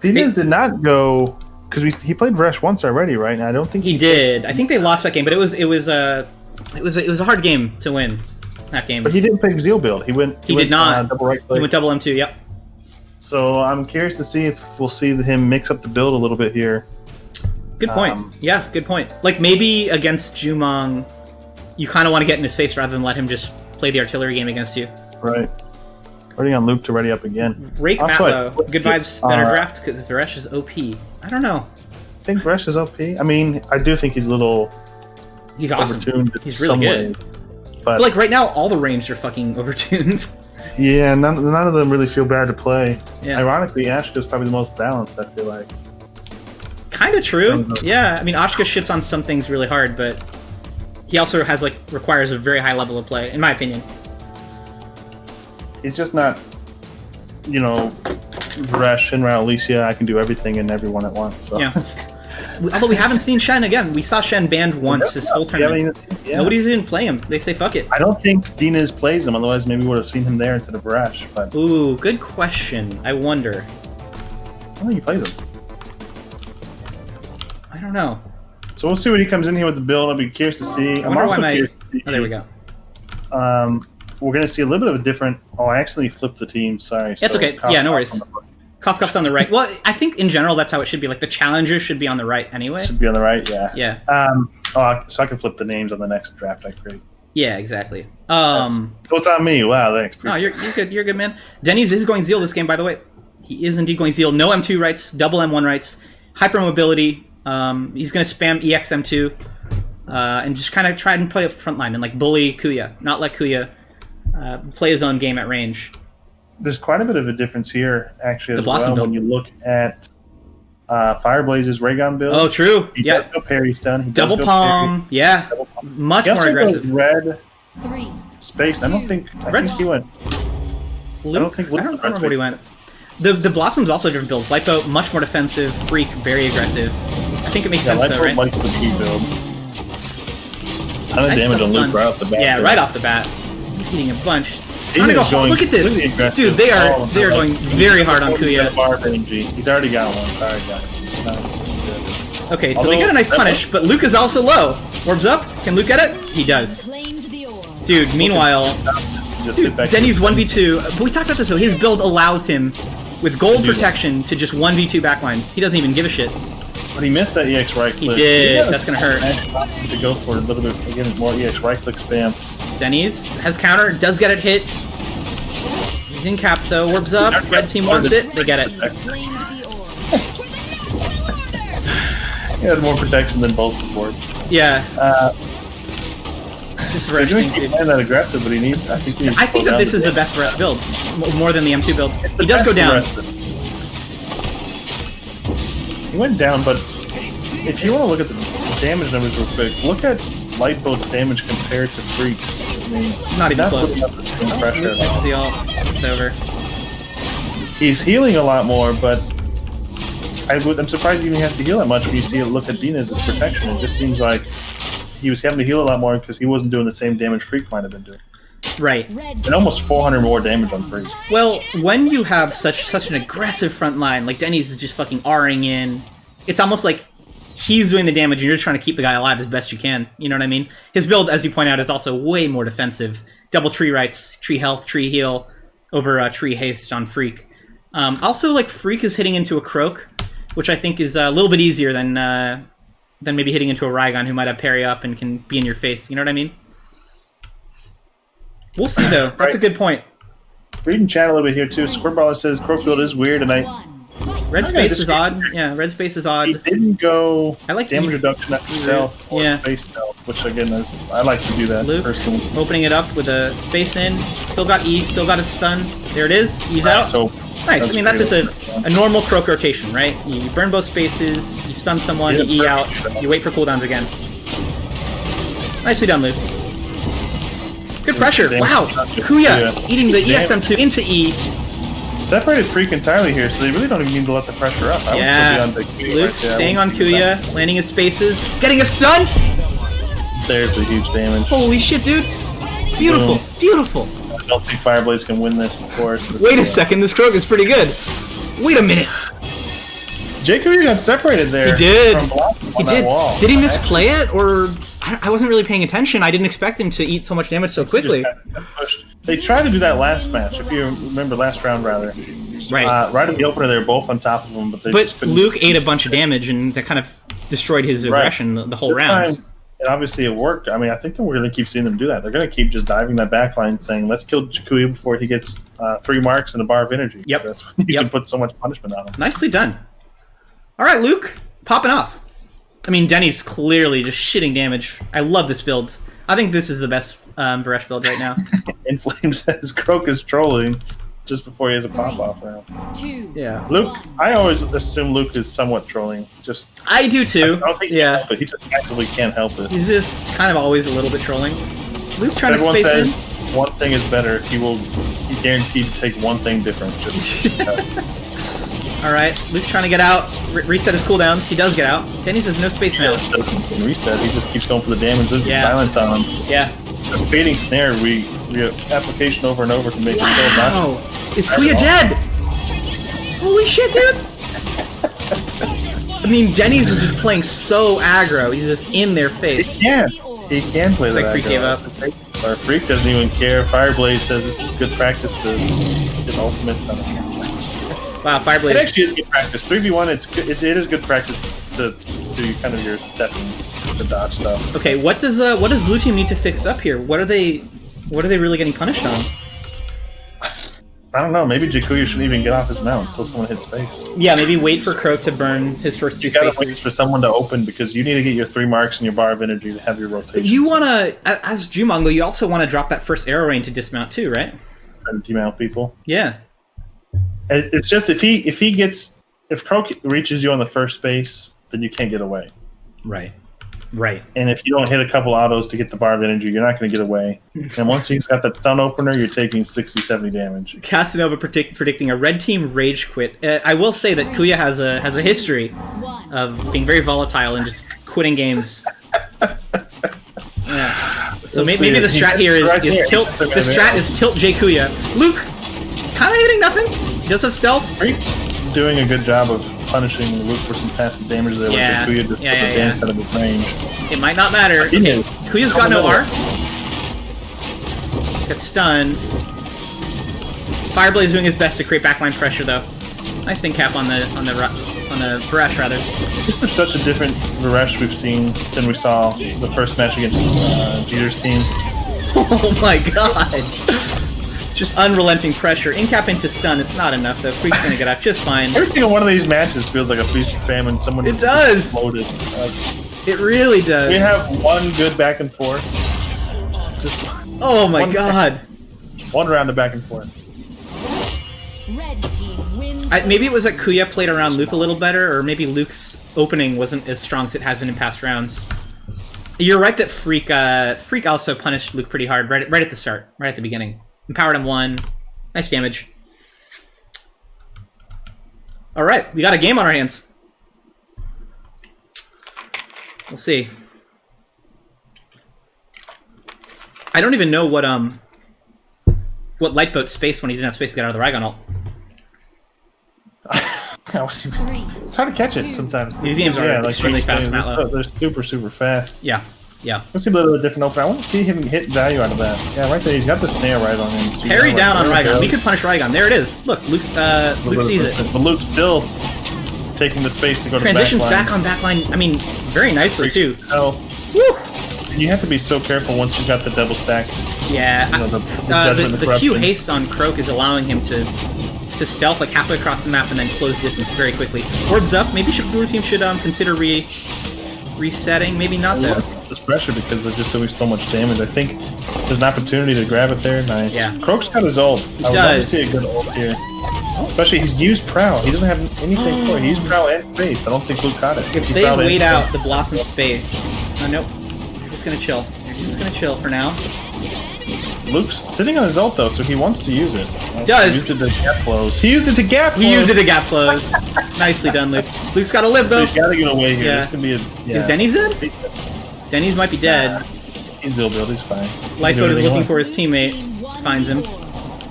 Speaker 2: Dinez did not go because he played Varesh once already, right? And I don't think
Speaker 1: he did. I think they lost that game, but it was a hard game to win. That game.
Speaker 2: But he didn't pick Zeal build. He did not. Double right click.
Speaker 1: He went double M2. Yep.
Speaker 2: So I'm curious to see if we'll see him mix up the build a little bit here.
Speaker 1: Good point. Yeah, good point. Like maybe against Jumong, you kind of want to get in his face rather than let him just play the artillery game against you.
Speaker 2: Right. Waiting on Luke to ready up again.
Speaker 1: Rake Matlow. Good vibes, better draft because Varesh is OP. I don't know.
Speaker 2: I think Varesh is OP. I mean, I do think he's a little.
Speaker 1: He's awesome. He's really good.
Speaker 2: But
Speaker 1: like right now, all the ranged are fucking overtuned.
Speaker 2: Yeah, none of them really feel bad to play.
Speaker 1: Yeah.
Speaker 2: Ironically, Ashka's probably the most balanced, I feel like.
Speaker 1: Kind of true. Yeah, I mean, Ashka shits on some things really hard, but he also has requires a very high level of play, in my opinion.
Speaker 2: He's just not, Varesh, Shinra, Alicia. I can do everything and everyone at once. So.
Speaker 1: Yeah. Although we haven't seen Shen again. We saw Shen banned once this whole tournament. Nobody's even playing him. They say fuck it.
Speaker 2: I don't think Dina's plays him, otherwise maybe we would have seen him there instead of Barash. But
Speaker 1: ooh, good question. I wonder.
Speaker 2: I don't think he plays him.
Speaker 1: I don't know.
Speaker 2: So we'll see what he comes in here with the build. I'll be curious to see. I'm also curious to see.
Speaker 1: Oh, there we go.
Speaker 2: We're going to see a little bit of a different... Oh, I actually flipped the team. Sorry.
Speaker 1: That's okay. Yeah, no worries. Cuff's on the right. Well, I think in general that's how it should be. Like the challengers should be on the right anyway.
Speaker 2: Should be on the right, yeah.
Speaker 1: Yeah.
Speaker 2: So I can flip the names on the next draft I create.
Speaker 1: Yeah, exactly.
Speaker 2: So it's on me. Wow, thanks.
Speaker 1: Oh, you're good. You're good, man. Denny's is going Zeal this game, by the way. He is indeed going Zeal. No M2 rights, double M1 rights, hypermobility. He's going to spam EXM2 and just kind of try and play a front line and like bully Kuya, not let Kuya play his own game at range.
Speaker 2: There's quite a bit of a difference here, actually,
Speaker 1: as well,
Speaker 2: when you look at Fireblaze's Raygun build.
Speaker 1: Oh, true.
Speaker 2: He does go parry stun. He
Speaker 1: double palm. Yeah. Double palm. Much more aggressive.
Speaker 2: Red space. I don't think he went.
Speaker 1: I don't remember what he went. The Blossom's also different builds. Lipo, much more defensive. Freak, very aggressive. I think it makes sense, though, right?
Speaker 2: Likes the P build. Ton of damage on Luke right off the bat.
Speaker 1: Yeah, right off the bat. Eating a bunch.
Speaker 2: Look
Speaker 1: at this, dude! They are going very hard on Kuya.
Speaker 2: He's already got one. Sorry, guys.
Speaker 1: Okay, so they get a nice punish, but Luke is also low. Orbs up. Can Luke get it? He does. Dude, meanwhile, Denny's 1v2. But we talked about this. So his build allows him, with gold protection, to just 1v2 backlines. He doesn't even give a shit.
Speaker 2: But he missed that EX right click.
Speaker 1: He did. That's gonna hurt.
Speaker 2: To go for a little bit again, more EX right click spam.
Speaker 1: Denny's has counter, does get it hit. He's in cap though, orbs up, red team wants it, they get it.
Speaker 2: He had more protection than both supports.
Speaker 1: Yeah. Just for
Speaker 2: he's that aggressive, but he needs, I think
Speaker 1: that this is the best build, more than the M2 build. He does go down.
Speaker 2: He went down, but if you want to look at the damage numbers real quick, look at Lightboat's damage compared to Freak's. I mean,
Speaker 1: not even close.
Speaker 2: Pressure
Speaker 1: the ult. It's over.
Speaker 2: He's healing a lot more, but I'm surprised he even has to heal that much when you see it. Look at Dina's protection. It just seems like he was having to heal a lot more because he wasn't doing the same damage Freak might have been doing.
Speaker 1: Right.
Speaker 2: And almost 400 more damage on Freak.
Speaker 1: Well, when you have such an aggressive front line, like Denny's is just fucking R-ing in, it's almost like he's doing the damage and you're just trying to keep the guy alive as best you can. You know what I mean? His build, as you point out, is also way more defensive. Double tree rights, tree health, tree heal, over tree haste on Freak. Also, like, Freak is hitting into a Croak, which I think is a little bit easier than maybe hitting into a Raygon who might have parry up and can be in your face. You know what I mean? We'll see, though. That's a good point.
Speaker 2: Reading chat a little bit here, too. Squirtballer says, Croak build is weird, and
Speaker 1: Red space is odd. Yeah, red space is odd.
Speaker 2: He didn't go
Speaker 1: I like
Speaker 2: damage reduction after stealth or space stealth, which again is I like to do that personally.
Speaker 1: Opening it up with a space in. Still got E, still got a stun. There it is. Ease out.
Speaker 2: So
Speaker 1: nice. I mean that's just a normal Croak rotation, right? You burn both spaces, you stun someone, you E out, you wait for cooldowns again. Nicely done, Luke. Good pressure. Wow. Kuya eating the EXM2 into E.
Speaker 2: Separated Freak entirely here, so they really don't even need to let the pressure up. I would still be on
Speaker 1: Luke's staying on Kuya, landing his spaces, getting a stun!
Speaker 2: There's the huge damage.
Speaker 1: Holy shit, dude! Beautiful, beautiful!
Speaker 2: I don't think Fireblaze can win this, of course.
Speaker 1: Wait a second, this Croak is pretty good. Wait a minute.
Speaker 2: Kuya got separated there.
Speaker 1: He did.
Speaker 2: He did. Wall.
Speaker 1: Did he misplay it, or I wasn't really paying attention? I didn't expect him to eat so much damage so quickly.
Speaker 2: They tried to do that last match, if you remember, last round rather.
Speaker 1: Right.
Speaker 2: Right in the opener, they were both on top of him, but
Speaker 1: Luke ate a bunch of damage, and that kind of destroyed his aggression the whole round.
Speaker 2: And obviously it worked. I mean, I think that we're going to keep seeing them do that. They're going to keep just diving that backline, saying, let's kill Kuya before he gets 3 marks and a bar of energy.
Speaker 1: Yep.
Speaker 2: That's when you can put so much punishment on him.
Speaker 1: Nicely done. All right, Luke, popping off. I mean, Denny's clearly just shitting damage. I love this build. I think this is the best Varesh build right now.
Speaker 2: Inflame says Croak is trolling just before he has a pop-off round.
Speaker 1: Yeah.
Speaker 2: Luke, I always assume Luke is somewhat trolling.
Speaker 1: I do too.
Speaker 2: I don't think he can help it. He just massively can't help it.
Speaker 1: He's just kind of always a little bit trolling. Luke trying to space
Speaker 2: says
Speaker 1: in.
Speaker 2: One thing is better. He's guaranteed to take one thing different.
Speaker 1: Alright, Luke trying to get out, reset his cooldowns. He does get out. Denny says no space now.
Speaker 2: Reset, he just keeps going for the damage. There's a silence on him.
Speaker 1: Yeah.
Speaker 2: The fading snare, we application over and over to make it so much.
Speaker 1: Wow! Is Kuya dead? Holy shit, dude! I mean, Denny's is just playing so aggro. He's just in their face.
Speaker 2: He can play that.
Speaker 1: Like Freak gave up.
Speaker 2: Our Freak doesn't even care. Fireblaze says this is good practice to get ultimates on him.
Speaker 1: Wow, Fireblaze.
Speaker 2: It actually is good practice. 3v1, it is good practice to do kind of your stepping, the dodge stuff.
Speaker 1: Okay, what does Blue Team need to fix up here? What are they really getting punished on?
Speaker 2: I don't know. Maybe Jakuya shouldn't even get off his mount until someone hits space.
Speaker 1: Yeah, maybe wait for Croak to burn his first 2
Speaker 2: spaces. You gotta wait
Speaker 1: spaces.
Speaker 2: for someone to open because you need to get your 3 marks and your bar of energy to have your rotation.
Speaker 1: You wanna, as Jumong though, you also want to drop that first arrow rain to dismount too, right?
Speaker 2: And demount people.
Speaker 1: Yeah.
Speaker 2: It's just if Croak reaches you on the first space, then you can't get away.
Speaker 1: Right. Right.
Speaker 2: And if you don't hit a couple autos to get the bar of energy, you're not going to get away. And once he's got that stun opener, you're taking 60, 70 damage.
Speaker 1: Casanova predicting a red team rage quit. I will say that Kuya has a history of being very volatile and just quitting games. Yeah. So maybe the strat here is tilt. The strat is tilt J Kuya. Luke, kind of hitting nothing. He does have stealth.
Speaker 2: Freak doing a good job of punishing Luke for some passive damage there.
Speaker 1: Yeah.
Speaker 2: With Kuya just put the dance out of his range.
Speaker 1: It might not matter. Okay. Kuya's got no R. Got stuns. Fireblaze doing his best to create backline pressure though. Nice thing cap on the Varesh rather.
Speaker 2: This is such a different Varesh we've seen than we saw the first match against Jeter's team.
Speaker 1: Oh my god! Just unrelenting pressure. In cap into stun, it's not enough though. Freak's gonna get up just fine.
Speaker 2: Every single one of these matches feels like a feast of famine. Someone
Speaker 1: it does!
Speaker 2: Exploded.
Speaker 1: It really does.
Speaker 2: We have one good back and forth. Just
Speaker 1: oh my god!
Speaker 2: One round of back and forth.
Speaker 3: Red team wins.
Speaker 1: Maybe it was that Kuya played around Luke a little better, or maybe Luke's opening wasn't as strong as it has been in past rounds. You're right that Freak also punished Luke pretty hard right at the start, right at the beginning. Empowered him 1. Nice damage. Alright, we got a game on our hands. We'll see. I don't even know what Lightboat spaced when he didn't have space to get out of the Raygon ult.
Speaker 2: It's hard to catch it sometimes.
Speaker 1: These games are extremely fast, Matlow.
Speaker 2: They're super, super fast.
Speaker 1: Yeah, yeah.
Speaker 2: Let's see a little bit different open. I want to see him hit value out of that. Yeah, right there. He's got the snare right on him. So
Speaker 1: Parry down on Raygon. We could punish Raygon. There it is. Look, Luke sees it.
Speaker 2: But Luke's still taking the space to go to
Speaker 1: transitions
Speaker 2: backline.
Speaker 1: back on backline. I mean, very nicely too.
Speaker 2: Woo! You have to be so careful once you've got the double stack.
Speaker 1: Yeah,
Speaker 2: you know,
Speaker 1: the Q haste on Croak is allowing him to stealth like halfway across the map and then close distance very quickly. Orbs up. Maybe Blue Team should consider resetting. Maybe not though.
Speaker 2: This pressure because they're just doing so much damage. I think there's an opportunity to grab it there. Nice.
Speaker 1: Yeah.
Speaker 2: Croak's got his ult.
Speaker 1: He
Speaker 2: I would love to see a good ult here. Especially he's used Prowl. He doesn't have anything for it. He's Prowl and space. I don't think Luke caught it.
Speaker 1: If they wait out the Blossom space. Oh nope. They're just gonna chill. They're just gonna chill for now.
Speaker 2: Luke's sitting on his ult though, so he wants to use it.
Speaker 1: Does.
Speaker 2: He used it to gap close. He used it to gap close.
Speaker 1: He used it to gap close. Nicely done, Luke. Luke's gotta live though.
Speaker 2: He's gotta get away here.
Speaker 1: Yeah.
Speaker 2: This could be a,
Speaker 1: Is Denny's dead? Denny's might be dead.
Speaker 2: He's Zeal build, he's fine.
Speaker 1: Lightboat is looking for his teammate. Finds him.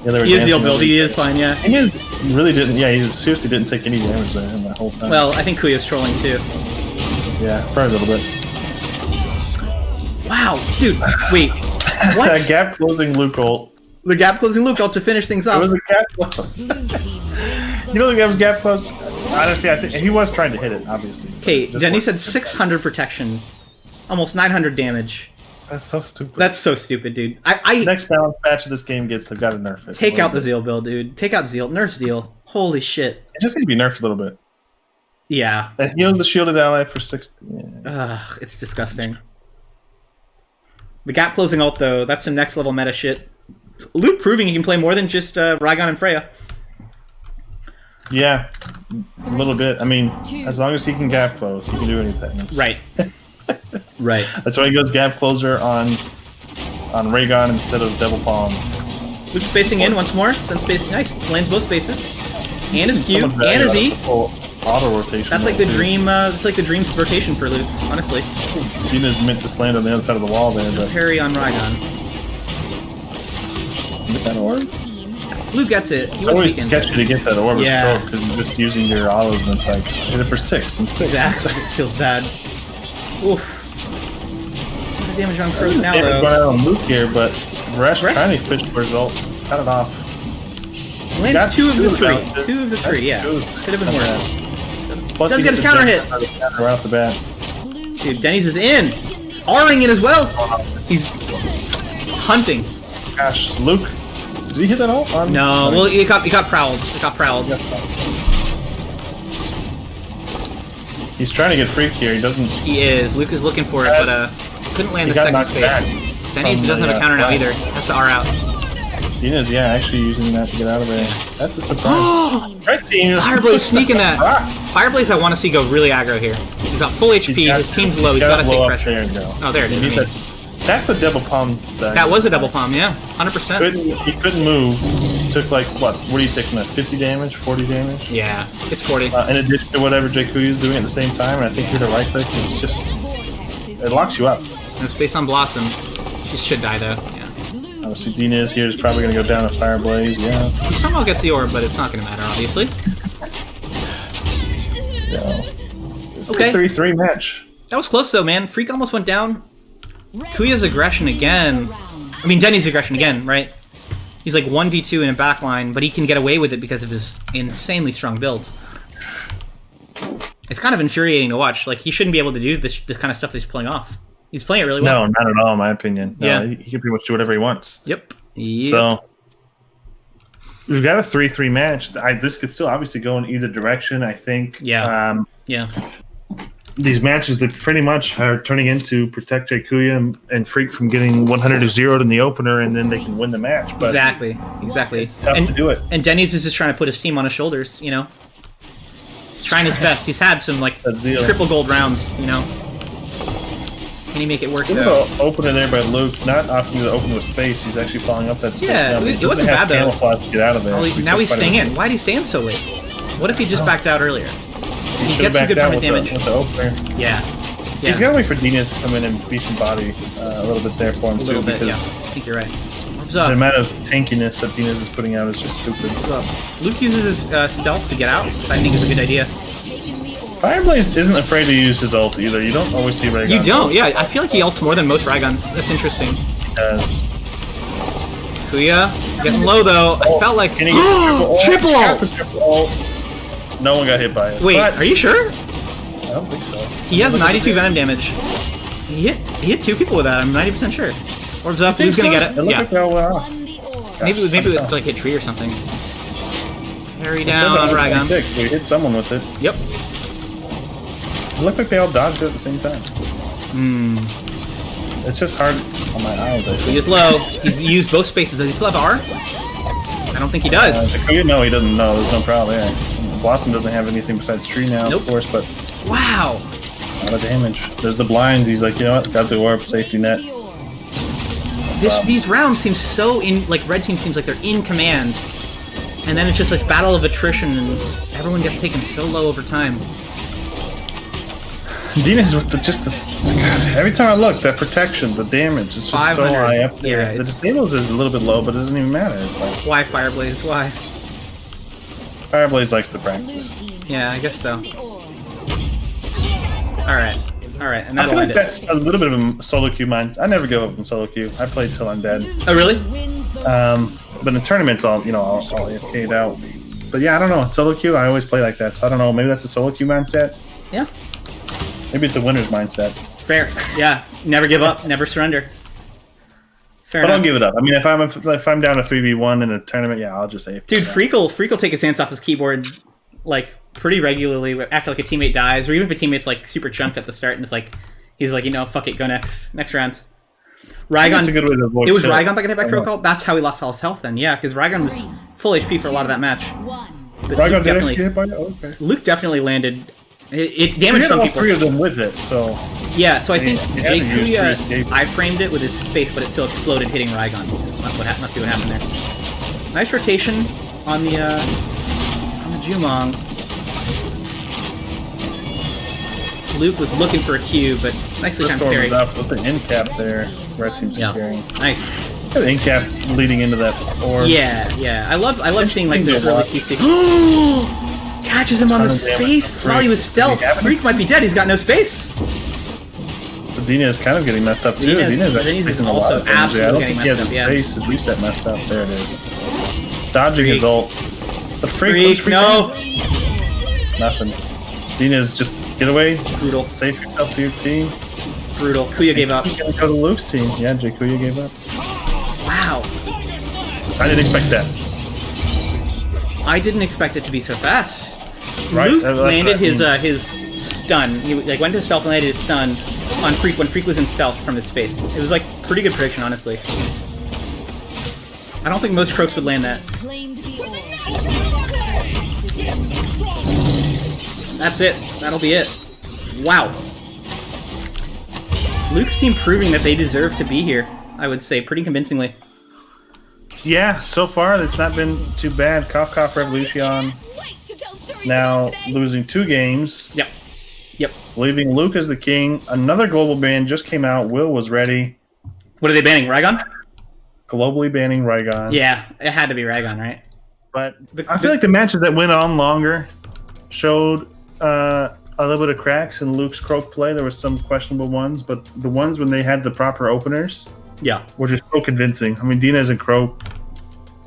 Speaker 2: Yeah,
Speaker 1: he is Zeal build, he is fine, yeah.
Speaker 2: He really didn't, he seriously didn't take any damage there in that whole time.
Speaker 1: Well, I think Kuya's trolling too.
Speaker 2: Yeah, probably a little bit.
Speaker 1: Wow, dude, wait. What?
Speaker 2: That gap closing Luke ult.
Speaker 1: The gap closing Luke ult to finish things off.
Speaker 2: It was a gap close. You don't think that was gap close? Honestly, I think he was trying to hit it, obviously.
Speaker 1: Okay, Denny said 600 protection. Almost 900 damage.
Speaker 2: That's so stupid.
Speaker 1: That's so stupid, dude.
Speaker 2: Next balance match of this game gets, they've got to nerf it.
Speaker 1: Take out the Zeal build, dude. Take out Zeal. Nerf Zeal. Holy shit.
Speaker 2: It's just going to be nerfed a little bit.
Speaker 1: Yeah.
Speaker 2: It heals the shielded ally for 6. Yeah.
Speaker 1: Ugh, it's disgusting. The gap closing ult, though, that's some next level meta shit. Luke proving he can play more than just Raygon and Freya.
Speaker 2: Yeah, a little bit. I mean, as long as he can gap close, he can do anything.
Speaker 1: Right. Right.
Speaker 2: That's why he goes gap closer on Raygon instead of Devil Palm.
Speaker 1: Luke spacing in once more. Sun space, nice. Lands both spaces. And his Q, and his E.
Speaker 2: Auto rotation.
Speaker 1: That's like the dream. It's like the dream rotation for Luke. Honestly.
Speaker 2: Dina's meant to land on the other side of the wall there, but
Speaker 1: parry on Raigon.
Speaker 2: Get that orb?
Speaker 1: Luke gets it. He
Speaker 2: It's
Speaker 1: was
Speaker 2: always
Speaker 1: weakened.
Speaker 2: sketchy to get that orb
Speaker 1: Yeah.
Speaker 2: because you're just using your autos and it's like hit it for 6 and 6.
Speaker 1: Exactly. It feels bad. Oof. The damage on Croak now
Speaker 2: Damage
Speaker 1: though.
Speaker 2: going out on Luke here, but Resh trying to fish for result. Cut it off.
Speaker 1: Lands 2 of the 3.
Speaker 2: bounces.
Speaker 1: 2 of the 3. Yeah. Could have been worse.
Speaker 2: Plus
Speaker 1: Does
Speaker 2: he
Speaker 1: get his
Speaker 2: gets a
Speaker 1: counter
Speaker 2: jump
Speaker 1: hit.
Speaker 2: right off the bat.
Speaker 1: Dude, Denny's is in. He's R-ing it as well. He's hunting.
Speaker 2: Gosh, Luke, did he hit that all?
Speaker 1: No, well, he got prowled. He got prowled.
Speaker 2: He's trying to get freak here. He doesn't.
Speaker 1: He is. Luke is looking for it, but couldn't land
Speaker 2: He
Speaker 1: the
Speaker 2: got
Speaker 1: second
Speaker 2: knocked
Speaker 1: space.
Speaker 2: back
Speaker 1: Denny's
Speaker 2: from
Speaker 1: doesn't
Speaker 2: the,
Speaker 1: have a counter now
Speaker 2: flag.
Speaker 1: either. Has to R out.
Speaker 2: Dina's, yeah, actually using that to get out of there. That's a surprise. Red team.
Speaker 1: Fireblaze sneaking that. Fireblaze, I want to see go really aggro here. He's got full HP. His team's low. He's got to take pressure.
Speaker 2: There you go.
Speaker 1: Oh, there it is.
Speaker 2: That's the double palm.
Speaker 1: That was a double palm, yeah. 100%.
Speaker 2: He couldn't move. Took like, what are you taking, that 50 damage, 40 damage?
Speaker 1: Yeah, it's 40.
Speaker 2: In addition to whatever Jakuyu's doing at the same time, and I think with a right click, it's just, it locks you up.
Speaker 1: And it's based on Blossom. She should die though. Yeah.
Speaker 2: Obviously, Dina is here. Is probably going to go down to Fireblaze. Yeah.
Speaker 1: He somehow gets the orb, but it's not going to matter, obviously.
Speaker 2: Yeah.
Speaker 1: Okay.
Speaker 2: 3-3 match.
Speaker 1: That was close though, man. Freak almost went down. Kuya's aggression again. I mean, Denny's aggression again, right? He's like 1v2 in a backline, but he can get away with it because of his insanely strong build. It's kind of infuriating to watch. Like, he shouldn't be able to do the kind of stuff that he's pulling off. He's playing it really well.
Speaker 2: No, not at all, in my opinion. No,
Speaker 1: Yeah.
Speaker 2: he can pretty much do whatever he wants.
Speaker 1: Yep.
Speaker 2: So, we've got a 3-3 match. This could still obviously go in either direction, I think.
Speaker 1: Yeah.
Speaker 2: These matches that pretty much are turning into protect Jakuya and Freak from getting 100-0 in the opener, and then they can win the match. But
Speaker 1: Exactly.
Speaker 2: it's tough to do it.
Speaker 1: And Denny's is just trying to put his team on his shoulders, you know? He's trying his best. He's had some, like, triple gold rounds, you know? Can he make it work, though?
Speaker 2: Opener there by Luke, not opting to open with space. He's actually following up that space.
Speaker 1: Yeah,
Speaker 2: now.
Speaker 1: it wasn't bad, though.
Speaker 2: Camouflage to get out of there.
Speaker 1: Well, now he's staying in. Why did he stand so late? What if he just backed out earlier? He gets some good permanent damage.
Speaker 2: With the opener.
Speaker 1: Yeah.
Speaker 2: He's got to wait for Dinas to come in and beat some body a little bit there for him,
Speaker 1: A little
Speaker 2: too.
Speaker 1: bit,
Speaker 2: Because
Speaker 1: yeah. I think you're right. What's
Speaker 2: the
Speaker 1: up?
Speaker 2: amount of tankiness that Dinas is putting out is just stupid.
Speaker 1: What's up? Luke uses his stealth to get out, which I think is a good idea.
Speaker 2: Fireblaze isn't afraid to use his ult either. You don't always see Raygun.
Speaker 1: You don't, yeah. I feel like he ults more than most Raigons. That's interesting. Kuya, getting low though. I felt like
Speaker 2: Can he get
Speaker 1: triple ult.
Speaker 2: Triple ult. No one got hit by it.
Speaker 1: Wait,
Speaker 2: But
Speaker 1: are you sure?
Speaker 2: I don't think so.
Speaker 1: He has 92 venom damage. He hit 2 people with that. I'm 90% sure. Orb's up. He's gonna get it.
Speaker 2: It looked
Speaker 1: Yeah.
Speaker 2: like they all went off.
Speaker 1: Maybe it was like hit tree or something. Carry
Speaker 2: It
Speaker 1: down
Speaker 2: says
Speaker 1: on
Speaker 2: it was
Speaker 1: Raigon.
Speaker 2: 26, We hit someone with it.
Speaker 1: Yep.
Speaker 2: It looked like they all dodged it at the same time.
Speaker 1: Hmm.
Speaker 2: It's just hard on my eyes. I
Speaker 1: He
Speaker 2: think.
Speaker 1: is low. He's used both spaces. Does he still have R? I don't think he does.
Speaker 2: No, he doesn't know. There's no problem there. Blossom doesn't have anything besides tree now,
Speaker 1: Nope.
Speaker 2: of course, but
Speaker 1: Wow.
Speaker 2: a lot of damage. There's the blind. He's like, you know what? Got the orb, safety net.
Speaker 1: These rounds seem so in, like, red team seems like they're in command. And then it's just this battle of attrition and everyone gets taken so low over time.
Speaker 2: Dina's with just this. Every time I look, that protection, the damage, it's just so
Speaker 1: 500.
Speaker 2: high up there.
Speaker 1: Yeah,
Speaker 2: the
Speaker 1: it's-
Speaker 2: disables is a little bit low, but it doesn't even matter. It's like
Speaker 1: Why Fireblaze? Why?
Speaker 2: Fireblaze likes to practice.
Speaker 1: Yeah, I guess so. Alright. Alright, and
Speaker 2: I
Speaker 1: that'll
Speaker 2: feel
Speaker 1: end
Speaker 2: like
Speaker 1: it.
Speaker 2: that's a little bit of a solo queue mind. I never give up in solo queue. I play till I'm dead.
Speaker 1: Oh, really?
Speaker 2: But in tournaments, I'll AFK'd out. But yeah, I don't know. Solo queue, I always play like that. So I don't know. Maybe that's a solo queue mindset.
Speaker 1: Yeah.
Speaker 2: Maybe it's a winner's mindset.
Speaker 1: Fair. Yeah. Never give up. Never surrender. Fair
Speaker 2: But
Speaker 1: enough.
Speaker 2: I'll give it up. I mean, if I'm down to 3v1 in a tournament, yeah, I'll just AFK.
Speaker 1: Dude, Freak will take his hands off his keyboard, like, pretty regularly after, like, a teammate dies, or even if a teammate's, like, super chunked at the start, and it's like, he's like, you know, fuck it, go next round. Raigon,
Speaker 2: That's a good way to avoid
Speaker 1: it was
Speaker 2: shit.
Speaker 1: Raigon that got hit by Crow Call? That's how he lost all his health then, yeah, because Raigon was full HP for a lot of that match. But
Speaker 2: Raigon
Speaker 1: Luke
Speaker 2: did
Speaker 1: definitely,
Speaker 2: get hit by it? Okay.
Speaker 1: Luke definitely landed. It
Speaker 2: We
Speaker 1: damaged
Speaker 2: hit
Speaker 1: some
Speaker 2: all
Speaker 1: people.
Speaker 2: 3 of them with it, so
Speaker 1: Yeah, so I think
Speaker 2: he had to use 3
Speaker 1: Jakuya,
Speaker 2: escapes.
Speaker 1: I framed it with his space, but it still exploded, hitting Raigon. Must be what happened there. Nice rotation on the Jumong. Luke was looking for a Q, but nicely timed
Speaker 2: Storm
Speaker 1: parry.
Speaker 2: is up with the end cap there. Red team's carrying.
Speaker 1: Nice.
Speaker 2: The end cap leading into that orb.
Speaker 1: Yeah. I love seeing like the
Speaker 2: Things are
Speaker 1: early
Speaker 2: lucky.
Speaker 1: CC. Catches him on the
Speaker 2: Ton of damage
Speaker 1: space
Speaker 2: from
Speaker 1: while he
Speaker 2: Freak.
Speaker 1: was stealth.
Speaker 2: Does he have it?
Speaker 1: Freak might be dead. He's got no space.
Speaker 2: But Dina is kind of getting messed up too.
Speaker 1: Dina's
Speaker 2: actually
Speaker 1: is
Speaker 2: taking a
Speaker 1: also
Speaker 2: lot of damage.
Speaker 1: absolutely
Speaker 2: I don't
Speaker 1: getting
Speaker 2: think he has
Speaker 1: messed
Speaker 2: his
Speaker 1: up,
Speaker 2: face at least that messed up. There it is. Dodging his ult. The
Speaker 1: Freak, no.
Speaker 2: Nothing. Dina's just get away.
Speaker 1: Brutal.
Speaker 2: Save yourself to your team.
Speaker 1: Brutal. Kuya gave up.
Speaker 2: He's gonna go to Luke's team. Yeah, Jay Kuya gave up.
Speaker 1: Wow.
Speaker 2: I didn't expect that.
Speaker 1: I didn't expect it to be so fast.
Speaker 2: Right,
Speaker 1: Luke
Speaker 2: that's
Speaker 1: landed
Speaker 2: what I
Speaker 1: his stun. He like went to stealth and landed his stun on Freak when Freak was in stealth from his space. It was like pretty good prediction, honestly. I don't think most Croaks would land that.
Speaker 3: Claimed the orb.
Speaker 1: That's it. That'll be it. Wow. Luke's team proving that they deserve to be here, I would say, pretty convincingly.
Speaker 2: Yeah, so far it's not been too bad. Cough Cough Revolution now losing 2 games.
Speaker 1: Yep.
Speaker 2: Leaving Luke as the king. Another global ban just came out. Will was ready.
Speaker 1: What are they banning? Raygon?
Speaker 2: Globally banning Raygon.
Speaker 1: Yeah, it had to be Raygon, right?
Speaker 2: But I feel like the matches that went on longer showed a little bit of cracks in Luke's Croak play. There was some questionable ones, but the ones when they had the proper openers were just so convincing. I mean, Dina's and Croak,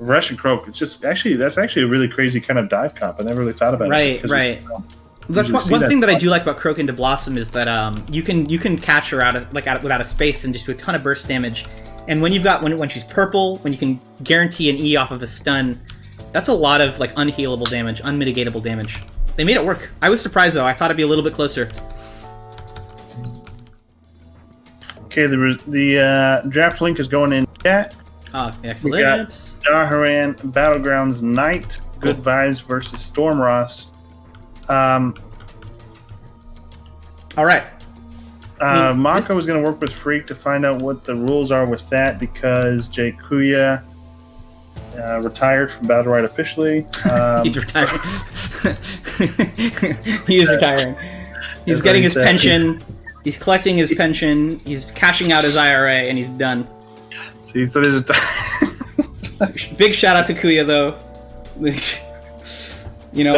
Speaker 2: Russian Croak. It's just that's actually a really crazy kind of dive comp. I never really thought about it.
Speaker 1: Right. That's one thing that I do like about Croak into Blossom is that you can catch her without a space and just do a ton of burst damage. And when when she's purple, when you can guarantee an E off of a stun, that's a lot of like unhealable damage, unmitigatable damage. They made it work. I was surprised though. I thought it'd be a little bit closer.
Speaker 2: Okay, the draft link is going in chat.
Speaker 1: Oh, excellent.
Speaker 2: We got Daharan Battlegrounds Knight. Good vibes versus Stormross.
Speaker 1: All right.
Speaker 2: Mako is going to work with Freak to find out what the rules are with that because Jay Kuya retired from Battlerite officially.
Speaker 1: He's retiring. He is retiring. He's getting his pension. He's collecting his pension. He's cashing out his IRA, and he's done.
Speaker 2: See, so there's
Speaker 1: Big shout out to Kuya though. You know,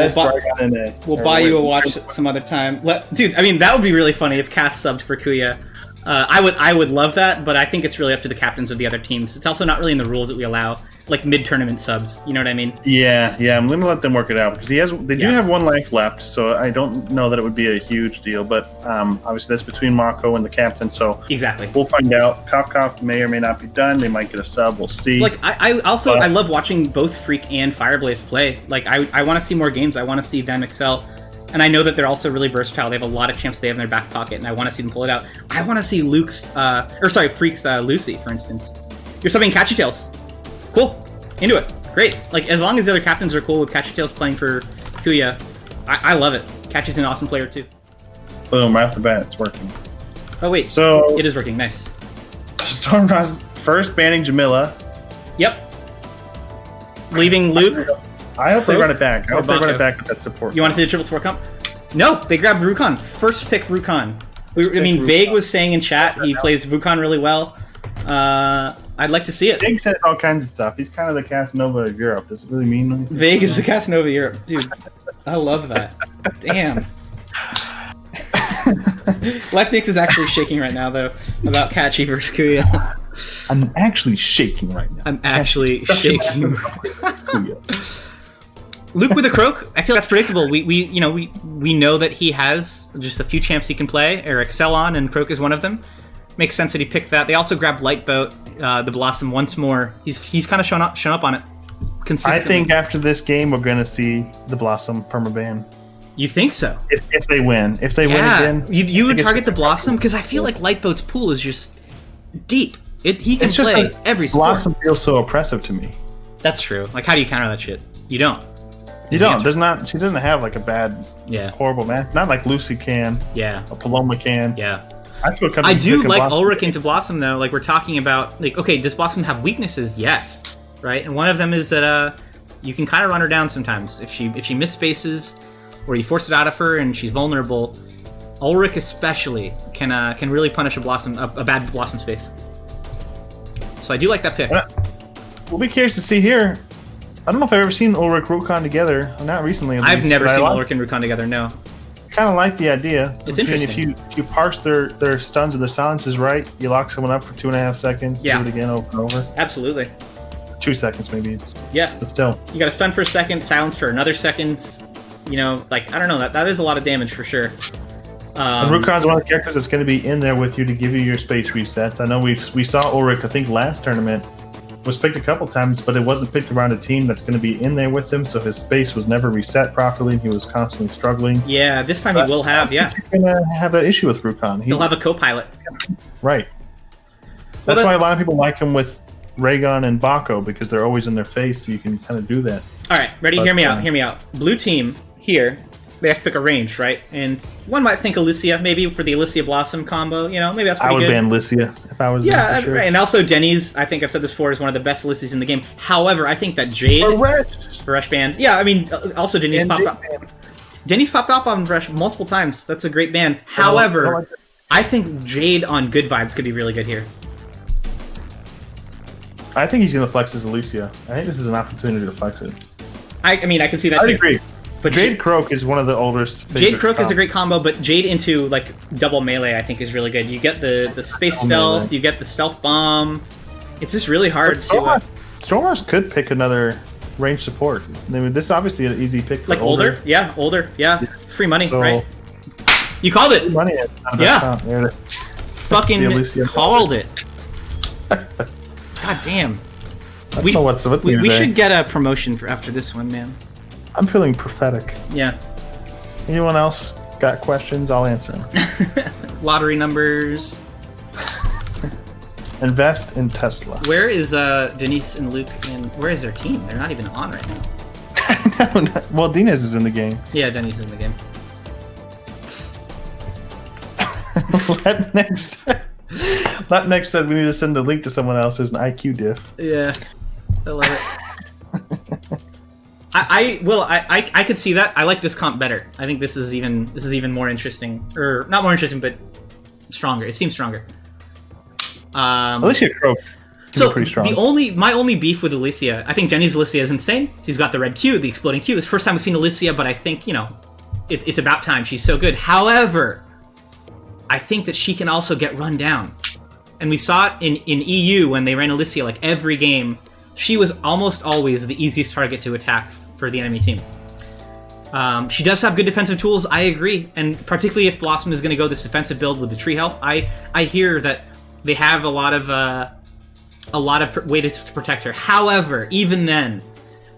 Speaker 1: we'll buy you a watch some other time. Dude, I mean, that would be really funny if Cass subbed for Kuya. I would love that, but I think it's really up to the captains of the other teams. It's also not really in the rules that we allow, like mid-tournament subs. You know what I mean?
Speaker 2: Yeah. I'm going to let them work it out because they do have 1 life left, so I don't know that it would be a huge deal. But obviously, that's between Mako and the captain. So
Speaker 1: exactly,
Speaker 2: we'll find out. Cough may or may not be done. They might get a sub. We'll see.
Speaker 1: Like I love watching both Freak and Fireblaze play. Like I want to see more games. I want to see them excel. And I know that they're also really versatile. They have a lot of champs they have in their back pocket, and I want to see them pull it out. I want to see Freak's Lucy, for instance. You're subbing Catchy Tails. Cool. Into it. Great. Like, as long as the other captains are cool with Catchy Tails playing for Kuya, I love it. Catchy's an awesome player, too.
Speaker 2: Boom, right off the bat, it's working.
Speaker 1: Oh, wait.
Speaker 2: So
Speaker 1: it is working. Nice.
Speaker 2: Stormross first banning Jamila.
Speaker 1: Yep. Leaving Luke.
Speaker 2: I hope they run it back. I hope they run it back with that support.
Speaker 1: You want to see the triple support comp? No, they grabbed Rukon. First pick Rukon. Vague was saying in chat he plays Rukon really well. I'd like to see it.
Speaker 2: Vague says all kinds of stuff. He's kind of the Casanova of Europe. Does it really mean anything?
Speaker 1: Vague is the Casanova of Europe. Dude, I love that. Damn. Lepnix is actually shaking right now, though, about Catchy versus Kuya.
Speaker 2: I'm actually shaking right now.
Speaker 1: I'm actually shaking. Luke with a Croak, I feel that's predictable. We know that he has just a few champs he can play or excel on, and Croak is one of them. Makes sense that he picked that. They also grabbed Lightboat, the Blossom once more. He's kind of shown up on it consistently.
Speaker 2: I think after this game, we're going to see the Blossom permaban.
Speaker 1: You think so?
Speaker 2: If they win. If they win again.
Speaker 1: You would target the Blossom? Because I feel like Lightboat's pool is just deep. He can play every sport.
Speaker 2: Blossom feels so oppressive to me.
Speaker 1: That's true. Like, how do you counter that shit? You don't.
Speaker 2: You don't. She doesn't have like a bad, horrible match. Not like Lucy can.
Speaker 1: Yeah.
Speaker 2: A Paloma can.
Speaker 1: Yeah.
Speaker 2: I
Speaker 1: do like Ulrich into Blossom though. Like we're talking about, like, okay, does Blossom have weaknesses? Yes. Right. And one of them is that you can kind of run her down sometimes if she miss spaces or you force it out of her and she's vulnerable. Ulrich especially can really punish a bad Blossom space. So I do like that pick.
Speaker 2: We'll be curious to see here. I don't know if I've ever seen Ulrich Rukon together. Not recently.
Speaker 1: I've never seen Ulrich and Rukon together. No.
Speaker 2: Kind of like the idea.
Speaker 1: It's interesting.
Speaker 2: If you parse their stuns and their silences right, you lock someone up for 2.5 seconds.
Speaker 1: Yeah.
Speaker 2: Do it again over and over.
Speaker 1: Absolutely.
Speaker 2: 2 seconds maybe.
Speaker 1: Yeah.
Speaker 2: But still.
Speaker 1: You got to stun for a second, silence for another second. You know, like, I don't know. That is a lot of damage for sure.
Speaker 2: And Rukon's one of the characters that's going to be in there with you to give you your space resets. I know we saw Ulrich, I think last tournament, was picked a couple times, but it wasn't picked around a team that's going to be in there with him, so his space was never reset properly, and he was constantly struggling.
Speaker 1: Yeah, this time he will have,
Speaker 2: You're going to have that issue with Rukon.
Speaker 1: He'll have a co-pilot.
Speaker 2: Right. That's why a lot of people like him with Raygun and Bako, because they're always in their face, so you can kind of do that.
Speaker 1: All right, ready? Hear me out. Blue team, here, they have to pick a range, right? And one might think Alicia, maybe for the Alicia Blossom combo. You know, maybe that's pretty good.
Speaker 2: I would ban Alicia if I was there, for sure.
Speaker 1: Right. And also Denny's, I think I've said this before, is one of the best Alicias in the game. However, I think that Jade... Rush band. Yeah, I mean, also Denny's popped up. Denny's popped up on Rush multiple times. That's a great band. However, I think Jade on Good Vibes could be really good here.
Speaker 2: I think he's going to flex his Alicia. I think this is an opportunity to flex it.
Speaker 1: I mean, I can see that too.
Speaker 2: I agree. But Jade Croak is one of the oldest.
Speaker 1: Jade Croak is a great combo, but Jade into like double melee, I think, is really good. You get the space stealth, you get the stealth bomb. It's just really hard to.
Speaker 2: Stormers could pick another range support. I mean, this is obviously an easy pick. For
Speaker 1: like older, yeah. Free money, right? You called it.
Speaker 2: Money,
Speaker 1: yeah. Fucking called it. God damn. We should get a promotion for after this one, man.
Speaker 2: I'm feeling prophetic.
Speaker 1: Yeah.
Speaker 2: Anyone else got questions? I'll answer them.
Speaker 1: Lottery numbers.
Speaker 2: Invest in Tesla.
Speaker 1: Where is Denise and Luke? And where is their team? They're not even on right now.
Speaker 2: Well, Denise is in the game.
Speaker 1: Yeah, Denise is in the game.
Speaker 2: Next said we need to send the link to someone else. There's an IQ diff.
Speaker 1: Yeah, I love it. I could see that. I like this comp better. I think this is even more interesting, or not more interesting, but stronger. It seems stronger.
Speaker 2: Alicia Croak.
Speaker 1: So
Speaker 2: pretty strong.
Speaker 1: My only beef with Alicia, I think Jenny's Alicia is insane. She's got the red Q, the exploding Q. It's the first time we've seen Alicia, but I think it's about time. She's so good. However, I think that she can also get run down, and we saw it in EU when they ran Alicia like every game. She was almost always the easiest target to attack for the enemy team. She does have good defensive tools, I agree, and particularly if Blossom is going to go this defensive build with the tree health, I hear that they have a lot of ways to protect her. However, even then,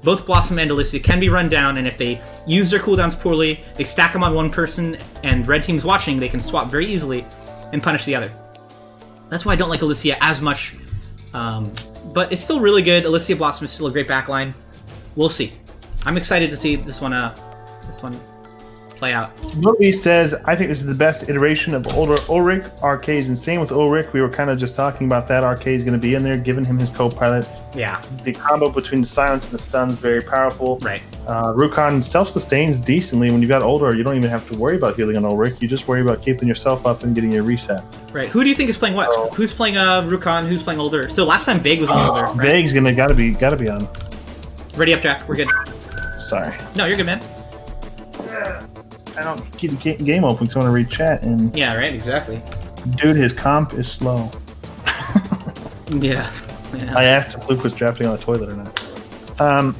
Speaker 1: both Blossom and Alicia can be run down, and if they use their cooldowns poorly, they stack them on one person, and red team's watching, they can swap very easily and punish the other. That's why I don't like Alicia as much. But it's still really good. Alicia Blossom is still a great backline. We'll see. I'm excited to see this one play out.
Speaker 2: Movie says, I think this is the best iteration of older Ulrich. RK is insane with Ulrich. We were kind of just talking about that. RK is going to be in there, giving him his co-pilot.
Speaker 1: Yeah.
Speaker 2: The combo between the silence and the stun is very powerful.
Speaker 1: Right.
Speaker 2: Rukon self-sustains decently. When you got older, you don't even have to worry about healing on Ulrich. You just worry about keeping yourself up and getting your resets.
Speaker 1: Right. Who do you think is playing what? Who's playing Rukon? Who's playing older? So last time Vague was on older. Right?
Speaker 2: Vague's gotta be on.
Speaker 1: Ready up, Jack. We're good.
Speaker 2: Sorry.
Speaker 1: No, you're good, man.
Speaker 2: I don't keep the game open because I want to read chat. And
Speaker 1: yeah, right, exactly.
Speaker 2: Dude, his comp is slow.
Speaker 1: Yeah.
Speaker 2: I asked if Luke was drafting on the toilet or not.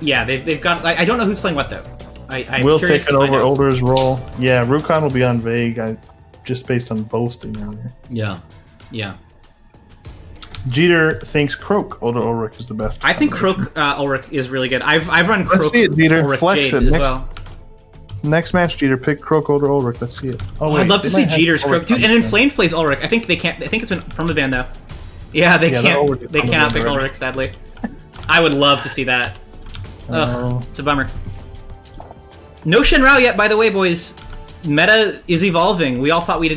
Speaker 1: Yeah, they've got... I don't know who's playing what, though.
Speaker 2: Will's taking over Older's role. Yeah, Rukon will be on Vague, just based on boasting earlier.
Speaker 1: Yeah.
Speaker 2: Jeter thinks Croak Older Ulrich is the best.
Speaker 1: I think Croak Ulrich is really good. I've run Croak.
Speaker 2: Let's see it, Jeter.
Speaker 1: Ulrich
Speaker 2: Flex
Speaker 1: Jade
Speaker 2: it.
Speaker 1: as well.
Speaker 2: Next match, Jeter, pick Croak Older Ulrich. Let's see it.
Speaker 1: Oh, wait, I'd love to see Jeter's Croak. Dude, and Inflamed plays Ulrich. I think they can't. I think it's been from the ban though. Yeah, they can't. They cannot pick Ulrich, sadly. I would love to see that. Ugh, it's a bummer. No Shenrao yet, by the way, boys. Meta is evolving. We all thought we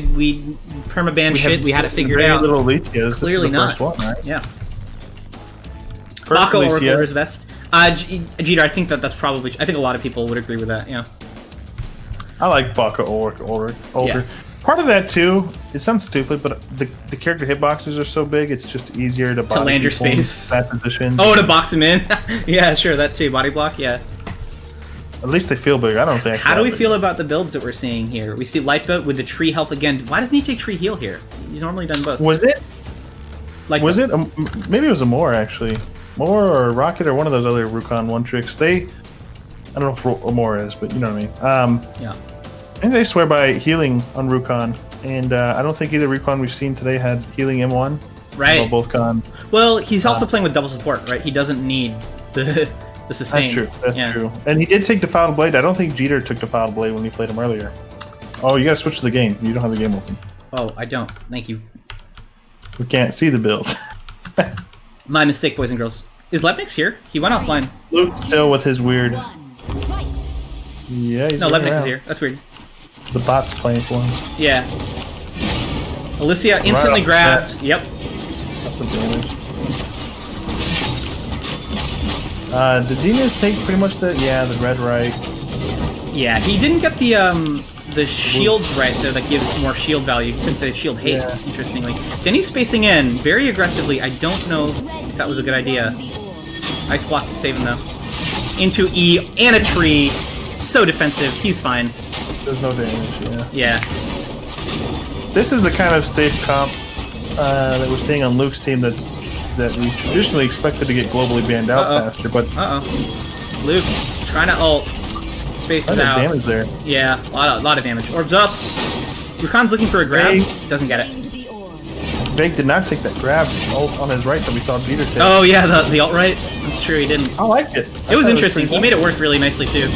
Speaker 1: permaban shit. We had it figured out.
Speaker 2: Clearly not.
Speaker 1: First one, right? Yeah. Mako or Best. Jeter, I think that's probably. I think a lot of people would agree with that. Yeah.
Speaker 2: I like Baka older.
Speaker 1: Yeah.
Speaker 2: Part of that too, it sounds stupid, but the character hitboxes are so big, it's just easier to
Speaker 1: land your space.
Speaker 2: That position.
Speaker 1: Oh, to box him in. Yeah, sure, that too. Body block, yeah.
Speaker 2: At least they feel bigger. I don't think.
Speaker 1: How do we feel about the builds that we're seeing here? We see Lightboat with the tree health again. Why doesn't he take tree heal here? He's normally done both.
Speaker 2: Was it?
Speaker 1: Like,
Speaker 2: was it? Maybe it was a Moore actually. Moore or Rocket or one of those other Rukon one tricks. I don't know if a Moore is, but you know what I mean.
Speaker 1: Yeah.
Speaker 2: And they swear by healing on Rukon, and I don't think either Rukon we've seen today had healing M1.
Speaker 1: Right.
Speaker 2: Well, both Con.
Speaker 1: Well, he's also playing with double support, right? He doesn't need the sustain.
Speaker 2: That's true. That's true. And he did take Defiled Blade. I don't think Jeter took Defiled Blade when he played him earlier. Oh, you gotta switch to the game. You don't have the game open.
Speaker 1: Oh, I don't. Thank you.
Speaker 2: We can't see the builds.
Speaker 1: My mistake, boys and girls. Is Lepnix here? He went offline.
Speaker 2: Luke still with his weird.
Speaker 3: Fight.
Speaker 2: Yeah, he's
Speaker 1: no,
Speaker 2: looking
Speaker 1: Lepnix
Speaker 2: around.
Speaker 1: is here. That's weird.
Speaker 2: The bot's playing for him.
Speaker 1: Yeah. Alicia instantly grabbed. Yep.
Speaker 2: That's some damage. Did Dinas take pretty much the red right?
Speaker 1: Yeah, he didn't get the shield right there that gives more shield value. He took the shield haste, interestingly. Then he's spacing in very aggressively. I don't know if that was a good idea. Ice block to save him though. Into E and a tree. So defensive. He's fine.
Speaker 2: There's no damage,
Speaker 1: Yeah.
Speaker 2: This is the kind of safe comp that we're seeing on Luke's team that we traditionally expected to get globally banned out faster, but...
Speaker 1: Luke, trying to ult. Spaces out.
Speaker 2: Damage there.
Speaker 1: Yeah, a lot of damage. Orbs up. Rukon's looking for a grab. Doesn't get it.
Speaker 2: Vague did not take that grab ult on his right that we saw Jeter take.
Speaker 1: Oh yeah, the alt right? That's true, he didn't.
Speaker 2: I liked it.
Speaker 1: It was interesting. He made it work really nicely too.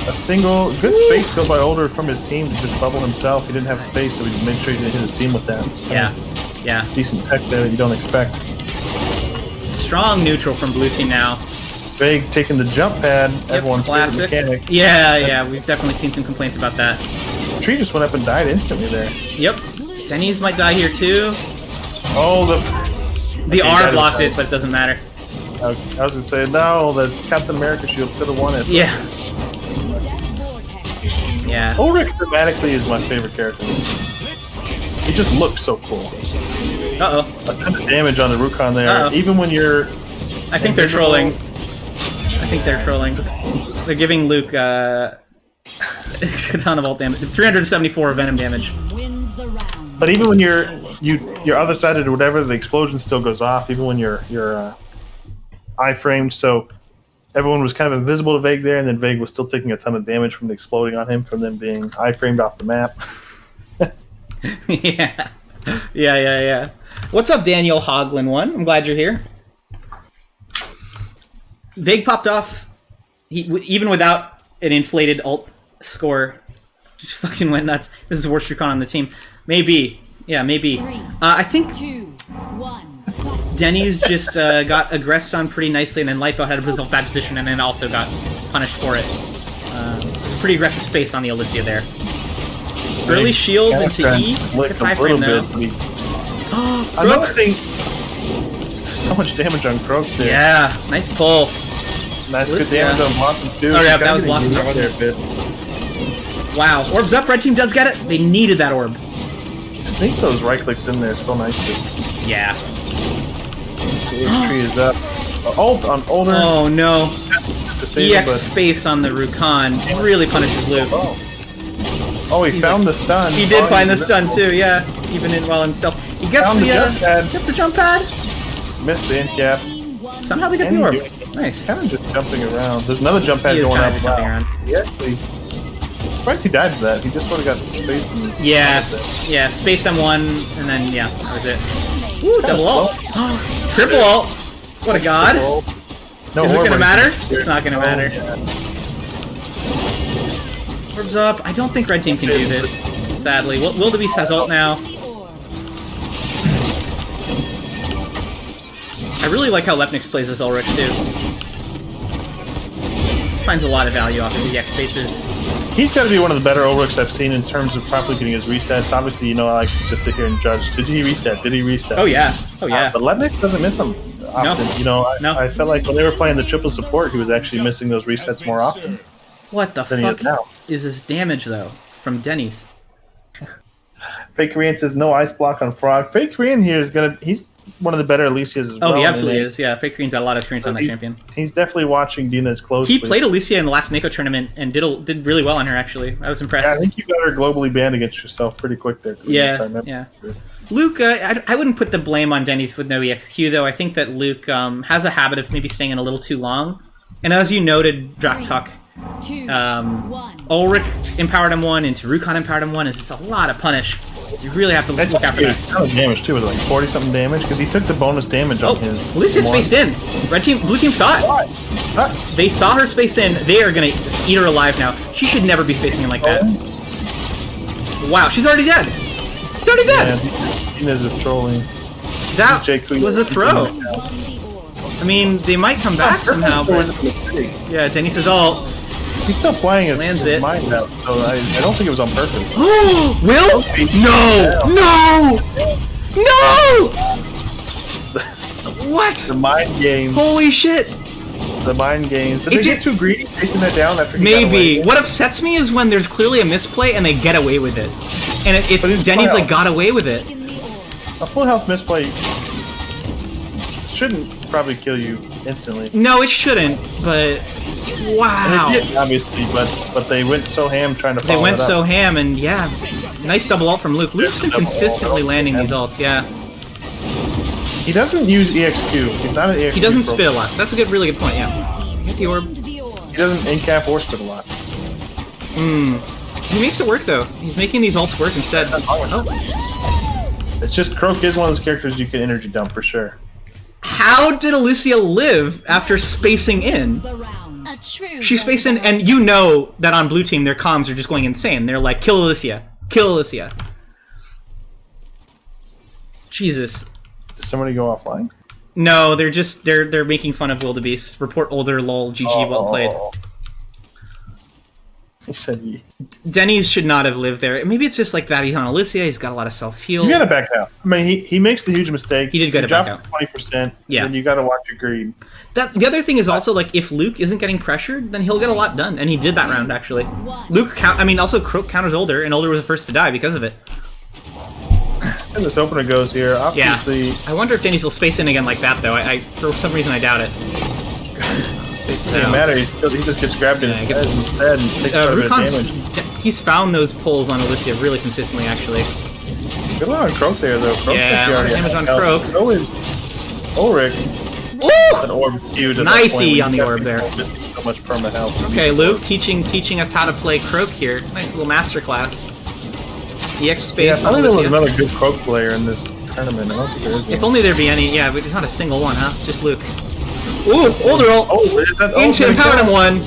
Speaker 2: A single good space built by Older from his team to just bubble himself. He didn't have space, so he made sure he didn't hit his team with that.
Speaker 1: Yeah.
Speaker 2: Decent tech there that you don't expect.
Speaker 1: Strong neutral from blue team now.
Speaker 2: Vague taking the jump pad, everyone's favorite mechanic.
Speaker 1: Yeah, we've definitely seen some complaints about that.
Speaker 2: Tree just went up and died instantly there.
Speaker 1: Yep. Denny's might die here too.
Speaker 2: Oh,
Speaker 1: the R blocked it, but it doesn't matter.
Speaker 2: I was gonna say, no, the Captain America shield could have won it.
Speaker 1: Yeah. Yeah.
Speaker 2: Ulrich dramatically is my favorite character. He just looks so cool.
Speaker 1: Uh-oh.
Speaker 2: A ton of damage on the Rukon there. Even when you're...
Speaker 1: I think they're trolling. They're giving Luke a ton of ult damage. 374 venom damage.
Speaker 2: But even when you're other sided or whatever, the explosion still goes off, even when you're eye-framed, so everyone was kind of invisible to Vague there, and then Vague was still taking a ton of damage from the exploding on him from them being eye-framed off the map.
Speaker 1: Yeah. What's up, Daniel Hoglin1? I'm glad you're here. Vague popped off. Even without an inflated ult score, just fucking went nuts. This is the worst recon on the team. Maybe. Yeah, maybe. I think Denny's just got aggressed on pretty nicely, and then Lipo had himself bad position, and then also got punished for it. Pretty aggressive space on the Alicia there. Early shield into E. It's high frame though.
Speaker 2: I'm noticing so much damage on Croak there.
Speaker 1: Yeah, nice pull.
Speaker 2: Nice good damage on Blossom too.
Speaker 1: Oh yeah, that was Blossom.
Speaker 2: There a bit.
Speaker 1: Wow, orb's up. Red team does get it. They needed that orb.
Speaker 2: Sneak those right clicks in there so nicely.
Speaker 1: Yeah.
Speaker 2: The tree is up. Ult on Older.
Speaker 1: Oh no. EX
Speaker 2: but...
Speaker 1: space on the Rukon really punishes Luke.
Speaker 2: Oh, he found the stun.
Speaker 1: He did find the stun too, yeah. Even while in stealth. He gets the jump pad.
Speaker 2: Missed the in-cap.
Speaker 1: Somehow they get the orb. Nice.
Speaker 2: Kind of just jumping around. There's another jump pad going up.
Speaker 1: Jumping around.
Speaker 2: He actually... Surprised he died to that. He just sort of got space.
Speaker 1: Yeah, space M1, and then, yeah, that was it. Ooh, double ult. Triple ult. What a god.
Speaker 2: No,
Speaker 1: is it going to matter? It's not going to matter. Orbs up. I don't think red team can do this, sadly. Wildebeest has ult now. I really like how Lepnix plays as Ulrich, too. Finds a lot of value off of the EX spaces.
Speaker 2: He's got to be one of the better Ulrichs I've seen in terms of properly getting his resets. Obviously, I like to just sit here and judge. Did he reset?
Speaker 1: Oh, yeah.
Speaker 2: But Lepnix doesn't miss him. often. You know, I felt like when they were playing the triple support, he was actually missing those resets more often.
Speaker 1: What the fuck is this damage, though, from Denny's?
Speaker 2: Fake Korean says no ice block on Frog. Fake Korean here is he's one of the better Alicias as well.
Speaker 1: Oh, he absolutely is. Yeah, Fake Korean's got a lot of experience on that champion.
Speaker 2: He's definitely watching Dina as closely.
Speaker 1: He played Alicia in the last Mako tournament and did really well on her, actually. I was impressed.
Speaker 2: Yeah, I think you got her globally banned against yourself pretty quick there.
Speaker 1: Yeah. Luke, I wouldn't put the blame on Denny's with no EXQ, though. I think that Luke has a habit of maybe staying in a little too long. And as you noted, Draktuk, Ulrich empowered him one, and Rukon empowered him one. It's just a lot of punish. So you really have to look after that.
Speaker 2: Ton of damage too, with like 40-something damage because he took the bonus damage on his.
Speaker 1: Alicia's spaced in. Blue team saw it.
Speaker 2: What?
Speaker 1: They saw her space in. They are gonna eat her alive now. She should never be spacing in like that. Wow, she's already dead. She's already dead.
Speaker 2: Yeah, Dina's just trolling.
Speaker 1: That was a throw. I mean, they might come back somehow, but yeah, Denny says, "Oh."
Speaker 2: He's still playing his mind out, so I don't think it was on purpose.
Speaker 1: Will? No! What?
Speaker 2: The mind games.
Speaker 1: Holy shit!
Speaker 2: The mind games. Did they get too greedy chasing that down after he got
Speaker 1: Maybe.
Speaker 2: away?
Speaker 1: What upsets me is when there's clearly a misplay and they get away with it. And it's Denny's like got away with it.
Speaker 2: A full health misplay shouldn't probably kill you instantly.
Speaker 1: No, it shouldn't, but wow.
Speaker 2: It did, obviously, but they went so ham trying to follow
Speaker 1: They went
Speaker 2: it up.
Speaker 1: so ham, and yeah, nice double ult from Luke. Luke's been consistently landing these ults, yeah.
Speaker 2: He doesn't use EXQ. He's not an EXQ.
Speaker 1: He doesn't spit a lot. That's a really good point, yeah. Get the orb.
Speaker 2: He doesn't in-cap or spit a lot.
Speaker 1: He makes it work, though. He's making these ults work instead.
Speaker 2: It's just Croak is one of those characters you can energy dump for sure.
Speaker 1: How did Alicia live after spacing in? She spaced in, and you know that on blue team their comms are just going insane. They're like, kill Alicia. Kill Alicia. Jesus.
Speaker 2: Did somebody go offline?
Speaker 1: No, they're making fun of Wildebeest. Report older lol GG well played.
Speaker 2: He said he...
Speaker 1: Denny's should not have lived there. Maybe it's just like that. He's on Alicia. He's got a lot of self-heal.
Speaker 2: You gotta back out. I mean, he makes the huge mistake.
Speaker 1: He did go to back out.
Speaker 2: 20%.
Speaker 1: Yeah.
Speaker 2: Then you gotta watch your greed.
Speaker 1: The other thing is also, like, if Luke isn't getting pressured, then he'll get a lot done. And he did that round, actually. Also, Croak counters Older, and Older was the first to die because of it.
Speaker 2: And this opener goes here. Obviously...
Speaker 1: Yeah. I wonder if Denny's will space in again like that, though. For some reason, I doubt it.
Speaker 2: It doesn't matter. He just gets grabbed in his head instead and takes quite a bit of damage.
Speaker 1: He's found those pulls on Alicia really consistently, actually.
Speaker 2: Good one on Croak there, though. Croak
Speaker 1: yeah, a lot of damage on Croak.
Speaker 2: So is Ulrich.
Speaker 1: Ooh!
Speaker 2: An orb huge.
Speaker 1: Nicey on the orb there.
Speaker 2: So much perma health.
Speaker 1: Okay, Luke teaching us how to play Croak here. Nice little masterclass. EX space.
Speaker 2: Yeah, I think there was another good Croak player in this tournament. I don't think there is one.
Speaker 1: If only there'd be any. Yeah, but there's not a single one, huh? Just Luke. Ooh, Older ult. Into empowered him one.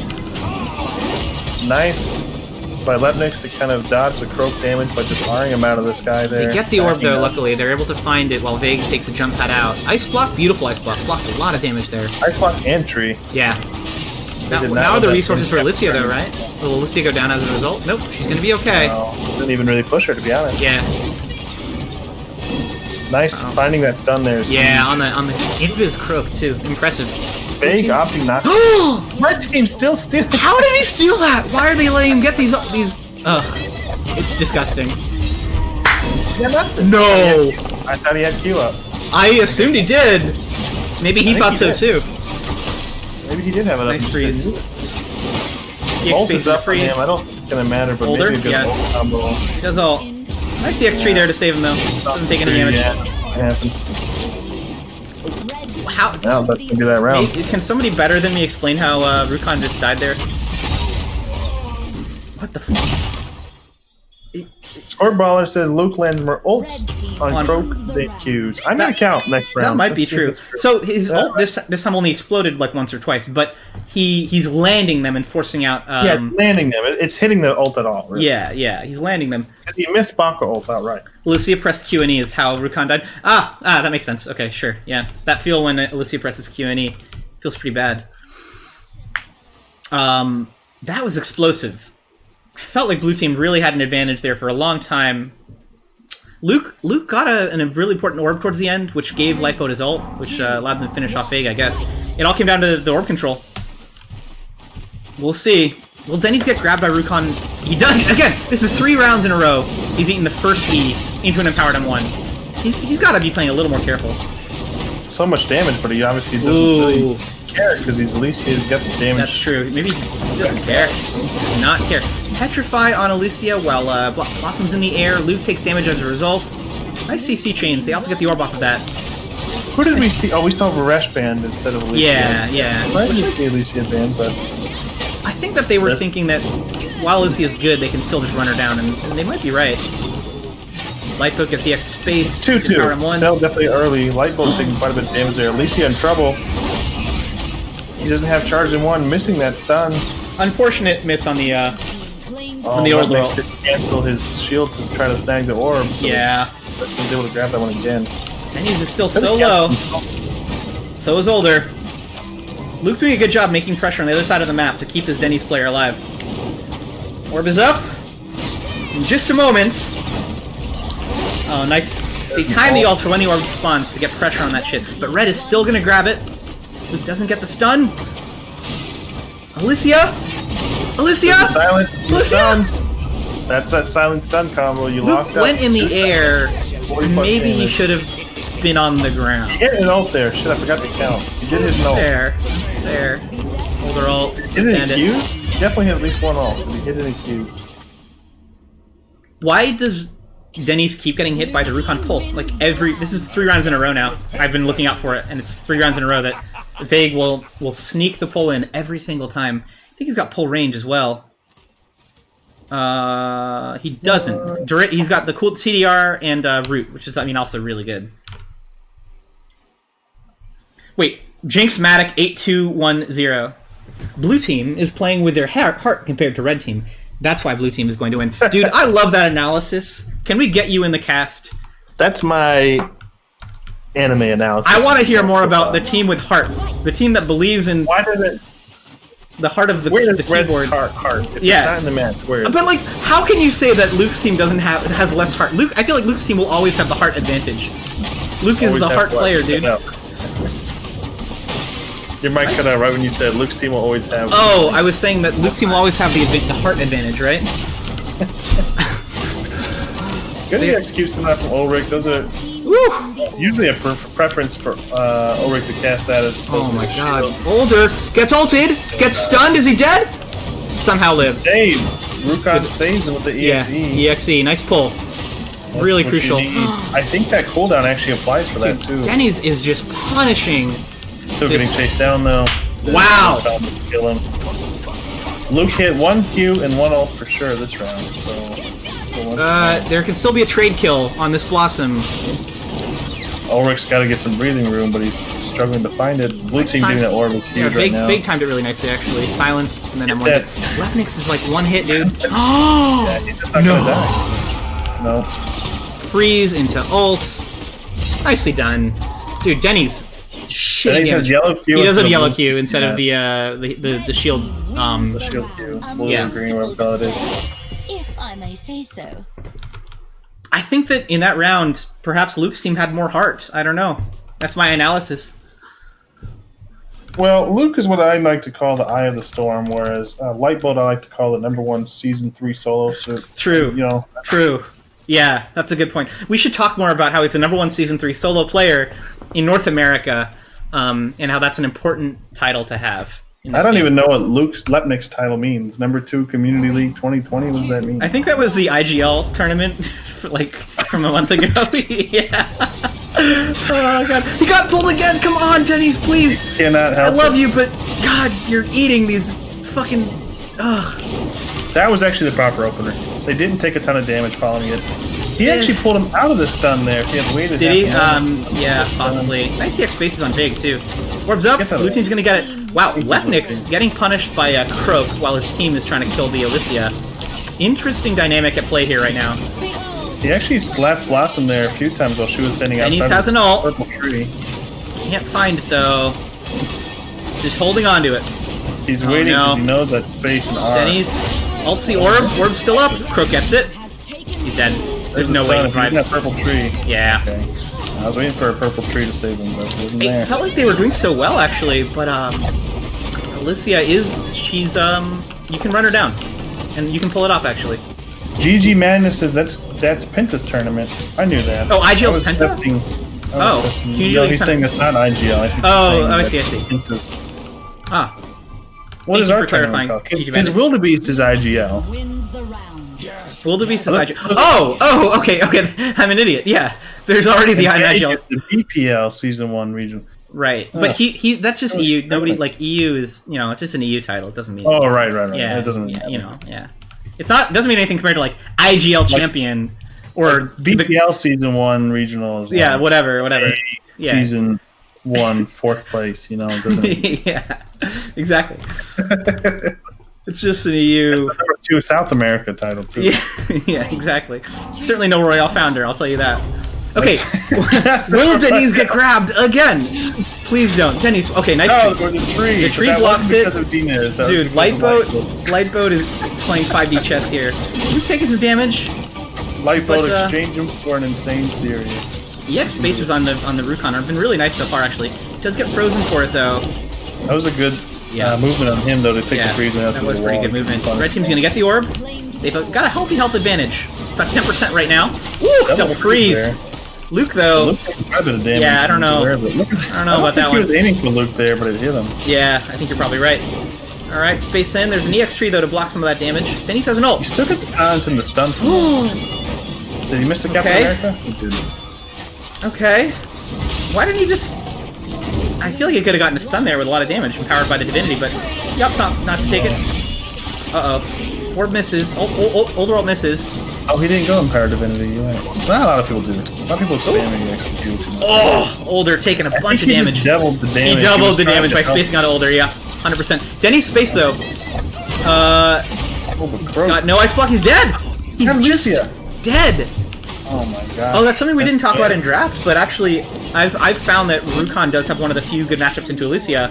Speaker 2: Nice by Lepnix to kind of dodge the Croak damage by just firing him out of this guy there.
Speaker 1: They get the orb though, luckily. They're able to find it while Vega takes a jump pad out. Ice block, beautiful ice block. Blocks a lot of damage there.
Speaker 2: Ice block and tree.
Speaker 1: Yeah. Now are the resources for Alicia though, right? Will Alicia go down as a result? Nope, she's gonna be okay.
Speaker 2: No, didn't even really push her, to be honest.
Speaker 1: Yeah.
Speaker 2: Nice finding that stun there.
Speaker 1: Yeah, on the Invis Croak too. Impressive.
Speaker 2: Big opting not. Red team still stealing.
Speaker 1: How did he steal that? Why are they letting him get these? Ugh, it's disgusting. No.
Speaker 2: I thought he had Q up.
Speaker 1: I assumed he did. Maybe he thought so too.
Speaker 2: Maybe he did have it up.
Speaker 1: Nice freeze.
Speaker 2: Ult is up for him. I don't think it's gonna matter, but
Speaker 1: Older?
Speaker 2: maybe a good ult combo.
Speaker 1: He does all. Nice the X3 there to save him though. Doesn't take any damage. How?
Speaker 2: Now that's gonna be that round.
Speaker 1: Can somebody better than me explain how Rukon just died there? What the fuck?
Speaker 2: Scoreballer says Luke lands more ults on Croak than Qs. I'm gonna count next round.
Speaker 1: That might be true. So his ult this time only exploded like once or twice, but he's landing them and forcing out.
Speaker 2: Landing them. It's hitting the ult at all. Really.
Speaker 1: Yeah, he's landing them.
Speaker 2: He missed Baka ult outright.
Speaker 1: Alicia pressed Q and E is how Rukon died. That makes sense. Okay, sure. Yeah, that feel when Alicia presses Q and E feels pretty bad. That was explosive. I felt like blue team really had an advantage there for a long time. Luke got a really important orb towards the end, which gave Lightboat his ult, which allowed them to finish off Vega, I guess. It all came down to the orb control. We'll see. Will Denny's get grabbed by Rukon? He does! Again, this is 3 rounds in a row. He's eaten the first E into an empowered M1. He's got to be playing a little more careful.
Speaker 2: So much damage, but he obviously doesn't really care, because he's Alicia's got the damage.
Speaker 1: That's true. Maybe he doesn't care. He does not care. Petrify on Alicia while Blossom's in the air. Luke takes damage as a result. Nice CC chains. They also get the orb off of that.
Speaker 2: Who did we see? Oh, we saw Varesh banned instead of Alicia.
Speaker 1: Yeah.
Speaker 2: Why did we see Alicia banned, but...
Speaker 1: I think that they were thinking that while Alicia's good, they can still just run her down, and they might be right. Lightboat gets the X space.
Speaker 2: 2-2. Still definitely early. Lightboat taking quite a bit of damage there. Alicia in trouble. He doesn't have charge in 1, missing that stun.
Speaker 1: Unfortunate miss on the orb roll.
Speaker 2: To cancel his shield to try to snag the orb. So
Speaker 1: yeah.
Speaker 2: He's able to grab that one again.
Speaker 1: Denny's is still so low. So is Older. Luke doing a good job making pressure on the other side of the map to keep this Denny's player alive. Orb is up. In just a moment. Oh, nice. They time the ult for when the orb spawns to get pressure on that shit. But Red is still going to grab it. Luke doesn't get the stun. Alicia? Alicia?
Speaker 2: Alicia? That's that silent stun combo you locked up.
Speaker 1: Luke went in the air. Maybe he should have been on the ground.
Speaker 2: He hit an ult there. Shit, I forgot to count. He did his ult.
Speaker 1: There. Older ult.
Speaker 2: Hit any Qs? Definitely hit at least one ult. Did he hit any Qs?
Speaker 1: Why does Denny's keep getting hit by the Rukon pull? Like this is 3 rounds in a row now. I've been looking out for it, and it's 3 rounds in a row that Vague will sneak the pull in every single time. I think he's got pull range as well. He doesn't. He's got the cool CDR and Root, which is, also really good. Wait, Jinx Matic 8210. Blue team is playing with their heart compared to red team. That's why blue team is going to win. Dude, I love that analysis. Can we get you in the cast?
Speaker 2: That's my anime analysis.
Speaker 1: I want to hear more about the team with heart. The team that believes in the heart of the keyboard.
Speaker 2: Heart. If
Speaker 1: yeah.
Speaker 2: It's not in the match. Where is
Speaker 1: but how can you say that Luke's team has less heart? I feel like Luke's team will always have the heart advantage. Luke is the heart player, dude.
Speaker 2: Your mic cut out right when you said Luke's team will always have...
Speaker 1: Oh, I was saying that Luke's team will always have the heart advantage, right?
Speaker 2: Good execution coming out from Ulrich. Those are usually a preference for Ulrich to cast that as...
Speaker 1: Oh my god. Older gets ulted, gets stunned, is he dead? Somehow lives.
Speaker 2: Save. Rukon saves him with the EXE.
Speaker 1: Yeah, EXE, nice pull. That's really crucial.
Speaker 2: I think that cooldown actually applies for that too.
Speaker 1: Denny's is just punishing...
Speaker 2: Still getting chased down though.
Speaker 1: Wow!
Speaker 2: Kill him. Luke hit 1 Q and 1 ult for sure this round. So
Speaker 1: there can still be a trade kill on this Blossom.
Speaker 2: Ulrich's got to get some breathing room, but he's struggling to find it. Blue team doing that orb is huge right now.
Speaker 1: Big timed it really nicely actually. Silenced and then M1. Lepnix is like 1 hit, dude.
Speaker 2: Oh yeah, he's just not gonna die. No.
Speaker 1: Freeze into ults. Nicely done, dude. Denny's. Shit,
Speaker 2: he
Speaker 1: does have yellow Q instead of the shield.
Speaker 2: The shield Q, blue and green, whatever color it is.
Speaker 3: If I may say so.
Speaker 1: I think that in that round, perhaps Luke's team had more heart. I don't know. That's my analysis.
Speaker 2: Well, Luke is what I like to call the Eye of the Storm, whereas Lightboat I like to call the #1 Season 3 solo. So
Speaker 1: True. True. Yeah, that's a good point. We should talk more about how he's the #1 Season 3 solo player in North America, and how that's an important title to have.
Speaker 2: I don't even know what Luke's Lepnik's title means. #2 Community League 2020. What does that mean?
Speaker 1: I think that was the IGL tournament, from a month ago. Yeah. Oh god, he got pulled again. Come on, Denny's, please.
Speaker 2: Cannot help.
Speaker 1: I love you, but God, you're eating these fucking. Ugh.
Speaker 2: That was actually the proper opener. They didn't take a ton of damage following it. He actually pulled him out of the stun there. If he had waited.
Speaker 1: Did he? Yeah, possibly. Nice EX spaces on Big too. Orbs up. Blue team's gonna get it. Wow, Lepnik's getting punished by a Croak while his team is trying to kill the Alicia. Interesting dynamic at play here right now.
Speaker 2: He actually slapped Blossom there a few times while she was standing outside.
Speaker 1: Denny's has an ult.
Speaker 2: Purple tree.
Speaker 1: Can't find it though. Just holding on to it.
Speaker 2: He's waiting because he knows that space and R.
Speaker 1: Denny's ults the orb. Orb's still up. Croak gets it. He's dead. There's no way he survives.
Speaker 2: That purple tree.
Speaker 1: Yeah.
Speaker 2: Okay. I was waiting for a purple tree to save him, but it wasn't there.
Speaker 1: It felt like they were doing so well, actually, but Alicia she's you can run her down, and you can pull it off, actually.
Speaker 2: GG Madness says that's Penta's tournament. I knew that.
Speaker 1: Oh, IGL's Penta?
Speaker 2: He's saying it's not IGL. I think
Speaker 1: I see.
Speaker 2: Penta's.
Speaker 1: Ah.
Speaker 2: What is our clarifying? His Wildebeest is IGL.
Speaker 3: Wins the round.
Speaker 1: Wildebeest is IGL. Oh, okay. I'm an idiot. Yeah. There's already the IGL.
Speaker 2: The BPL Season 1 regional.
Speaker 1: Right. But he that's just EU. Nobody, like, EU is, it's just an EU title. It doesn't mean...
Speaker 2: Oh, right.
Speaker 1: Yeah.
Speaker 2: It doesn't mean...
Speaker 1: Yeah. It's not, doesn't mean anything compared to, like, IGL champion or...
Speaker 2: BPL Season 1 regional is...
Speaker 1: Yeah, whatever. Yeah.
Speaker 2: Season 1, 4th place, it doesn't...
Speaker 1: Yeah, exactly. It's just an EU...
Speaker 2: That's the number 2 South America title, too.
Speaker 1: Yeah, exactly. Certainly no Royale Founder, I'll tell you that. Okay, will Denise get grabbed again? Please don't. Denise, okay, nice tree. The tree blocks it. Dude, Lightboat is playing 5D chess here. We've taken some damage.
Speaker 2: Lightboat exchange him for an insane series.
Speaker 1: EX spaces on the Rukon have been really nice so far, actually. Does get frozen for it, though.
Speaker 2: That was a good movement on him, though, to take the freezing out.
Speaker 1: That was pretty good movement. Red team's going to get the orb. They've got a healthy health advantage. About 10% right now. Woo! Double freeze. Luke, though...
Speaker 2: I
Speaker 1: don't know. I don't know about that one.
Speaker 2: He was aiming for Luke there, but it hit him.
Speaker 1: Yeah, I think you're probably right. Alright, space in. There's an EX tree, though, to block some of that damage. Denise has an ult.
Speaker 2: You still get the cons and the stun. Did he miss the Captain America? He didn't.
Speaker 1: Okay. Why didn't he just... I feel like he could have gotten a stun there with a lot of damage, empowered by the divinity, but... Yup, not to take it. Uh-oh. Orb misses. Older ult misses.
Speaker 2: Oh, he didn't go Empowered Divinity. You're right. Not a lot of people do. A lot of people spamming execute.
Speaker 1: Oh! Older taking a bunch of damage.
Speaker 2: He doubled the damage.
Speaker 1: He doubled the damage by spacing out Older, yeah. 100%. Denny's space, though. Got no ice block. He's dead! He's just dead!
Speaker 2: Oh my god.
Speaker 1: Oh, that's something we didn't talk about in draft, but actually, I've found that Rukon does have one of the few good matchups into Alicia.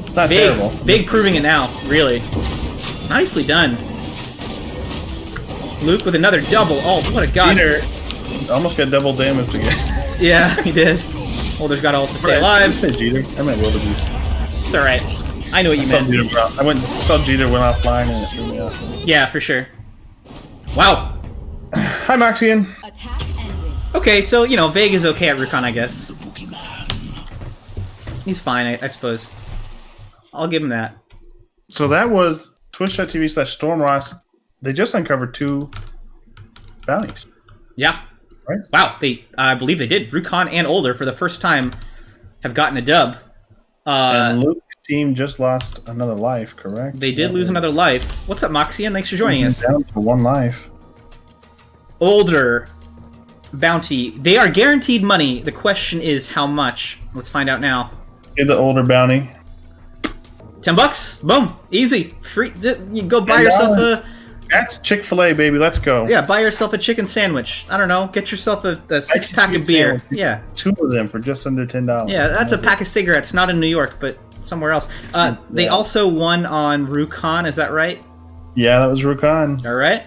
Speaker 2: It's not terrible.
Speaker 1: Big proving it now, really. Nicely done. Luke with another double. Oh, what a god.
Speaker 2: Jeter almost got double damage again.
Speaker 1: Yeah, he did. Older's got ult to stay alive.
Speaker 2: I said Jeter. I meant Wildebeest.
Speaker 1: It's alright. I know what you meant.
Speaker 2: Saw Jeter went offline and it threw me off.
Speaker 1: Yeah, for sure. Wow.
Speaker 2: Hi, Moxian.
Speaker 1: Okay, so, Vague is okay at Rukon, I guess. He's fine, I suppose. I'll give him that.
Speaker 2: So that was twitch.tv/StormRoss. They just uncovered 2 bounties.
Speaker 1: Yeah.
Speaker 2: Right?
Speaker 1: Wow, I believe they did. Rukon and Older, for the first time, have gotten a dub.
Speaker 2: And Luke's team just lost another life, correct?
Speaker 1: They did lose another life. What's up, Moxian? Thanks for joining us.
Speaker 2: Down to 1 life.
Speaker 1: Older bounty. They are guaranteed money. The question is how much. Let's find out now.
Speaker 2: Get the Older bounty.
Speaker 1: $10. Boom. Easy. Free. You go buy yourself a...
Speaker 2: That's Chick-fil-A, baby. Let's go.
Speaker 1: Yeah, buy yourself a chicken sandwich. I don't know. Get yourself a 6-pack of beer.
Speaker 2: Sandwich.
Speaker 1: Yeah.
Speaker 2: 2 of them for just under $10.
Speaker 1: Yeah, that's a pack of cigarettes. Not in New York, but somewhere else. They also won on Rukon. Is that right?
Speaker 2: Yeah, that was Rukon.
Speaker 1: All right.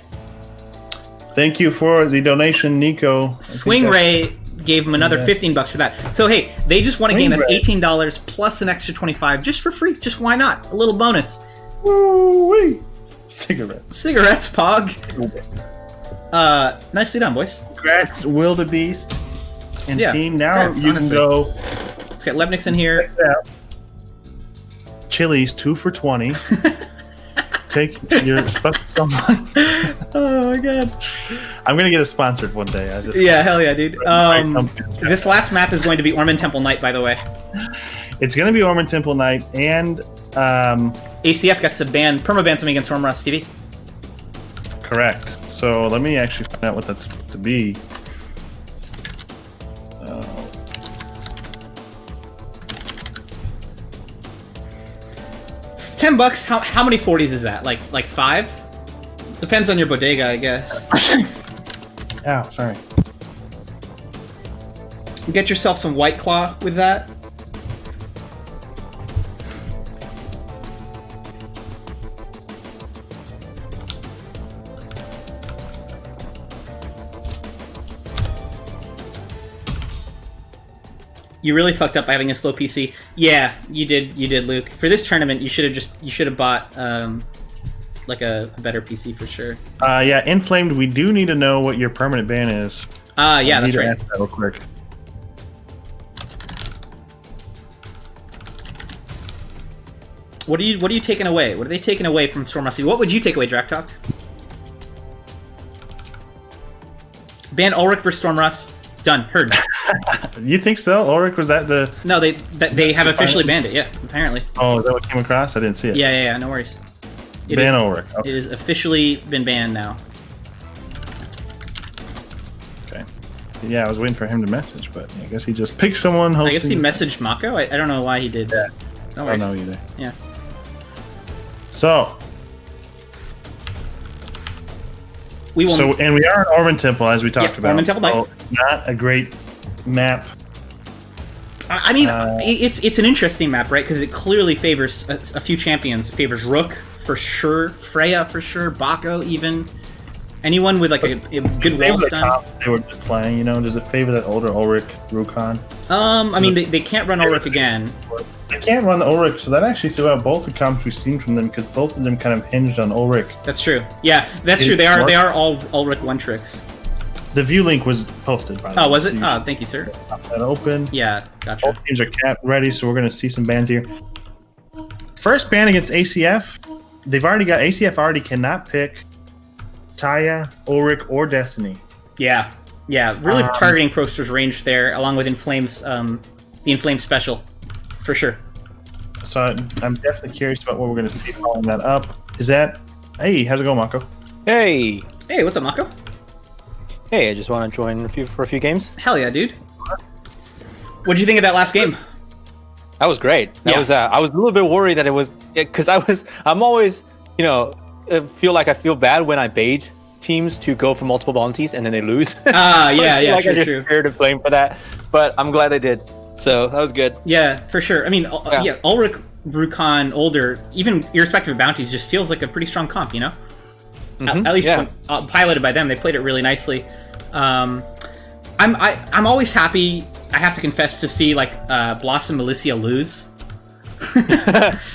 Speaker 2: Thank you for the donation, Nico.
Speaker 1: Swing Ray gave him another $15 for that. So, hey, they just won a game that's $18 plus an extra $25 just for free. Just why not? A little bonus.
Speaker 2: Woo-wee. Cigarettes,
Speaker 1: Pog. Nicely done, boys.
Speaker 2: Congrats, Wildebeest and team. Now
Speaker 1: congrats,
Speaker 2: you can go.
Speaker 1: Let's get Levnix in here.
Speaker 2: Chili's 2 for $20. Take your special someone.
Speaker 1: Oh my god.
Speaker 2: I'm gonna get it sponsored one day.
Speaker 1: Yeah, hell yeah, dude. This last map is going to be Ormond Temple Night, by the way.
Speaker 2: It's gonna be Ormond Temple Night, and
Speaker 1: ACF gets to permaban something against StormRoss TV.
Speaker 2: Correct. So let me actually find out what that's to be.
Speaker 1: $10. How many 40s is that? Like 5? Depends on your bodega, I guess.
Speaker 2: Ow, sorry.
Speaker 1: Get yourself some White Claw with that. You really fucked up by having a slow PC. Yeah, you did, Luke. For this tournament, you should have bought like a better PC for sure.
Speaker 2: Yeah, Inflamed, we do need to know what your permanent ban is.
Speaker 1: Yeah, that's right.
Speaker 2: Answer that real quick.
Speaker 1: What are you taking away? What are they taking away from Stormrusty? What would you take away, Draktalk? Ban Ulrich for Stormrust. Done. Heard.
Speaker 2: You think so? Ulrich, was that the...
Speaker 1: No, they have officially banned it, yeah, apparently.
Speaker 2: Oh, is that what came across? I didn't see it.
Speaker 1: Yeah, no worries.
Speaker 2: Ban Ulrich. Okay.
Speaker 1: It has officially been banned now.
Speaker 2: Okay. Yeah, I was waiting for him to message, but I guess he just picked someone.
Speaker 1: I guess he messaged Mako? I don't know why he did that.
Speaker 2: I don't know either.
Speaker 1: Yeah.
Speaker 2: So... and we are in Orman Temple, as we talked about.
Speaker 1: Orman Temple,
Speaker 2: so not a great map.
Speaker 1: I mean, it's an interesting map, right? Because it clearly favors a few champions. It favors Rook for sure, Freya for sure, Bako even. Anyone with like a good wall stun.
Speaker 2: They were just playing, does it favor that older Ulrich Rukon?
Speaker 1: I mean, they can't run Ulrich again.
Speaker 2: They can't run the Ulrich, so that actually threw out both the comps we've seen from them because both of them kind of hinged on Ulrich.
Speaker 1: That's true. Yeah, that's true. They are all Ulrich one tricks.
Speaker 2: The view link was posted by the way.
Speaker 1: Oh, was it? Oh, thank you, sir.
Speaker 2: Pop that open.
Speaker 1: Yeah, gotcha.
Speaker 2: Both teams are capped ready, so we're going to see some bans here. First ban against ACF. ACF already cannot pick Taya, Ulrich, or Destiny.
Speaker 1: Yeah, really targeting Proster's range there, along with Inflame's, the Inflame special, for sure.
Speaker 2: So I'm definitely curious about what we're going to see following that up. Is that... Hey, how's it going, Mako?
Speaker 4: Hey,
Speaker 1: what's up, Mako?
Speaker 4: Hey, I just want to join for a few games.
Speaker 1: Hell yeah, dude. What'd you think of that last game?
Speaker 4: That was great. I was a little bit worried that it was... Because I'm always, I feel bad when I bait teams to go for multiple bounties and then they lose.
Speaker 1: True.
Speaker 4: I just scared of blame for that, but I'm glad they did. So that was good.
Speaker 1: Yeah, for sure. I mean, Ulrich, Rukon, older, even irrespective of bounties, just feels like a pretty strong comp, At least when, piloted by them, they played it really nicely. I'm always happy, I have to confess, to see Blossom Milicia lose.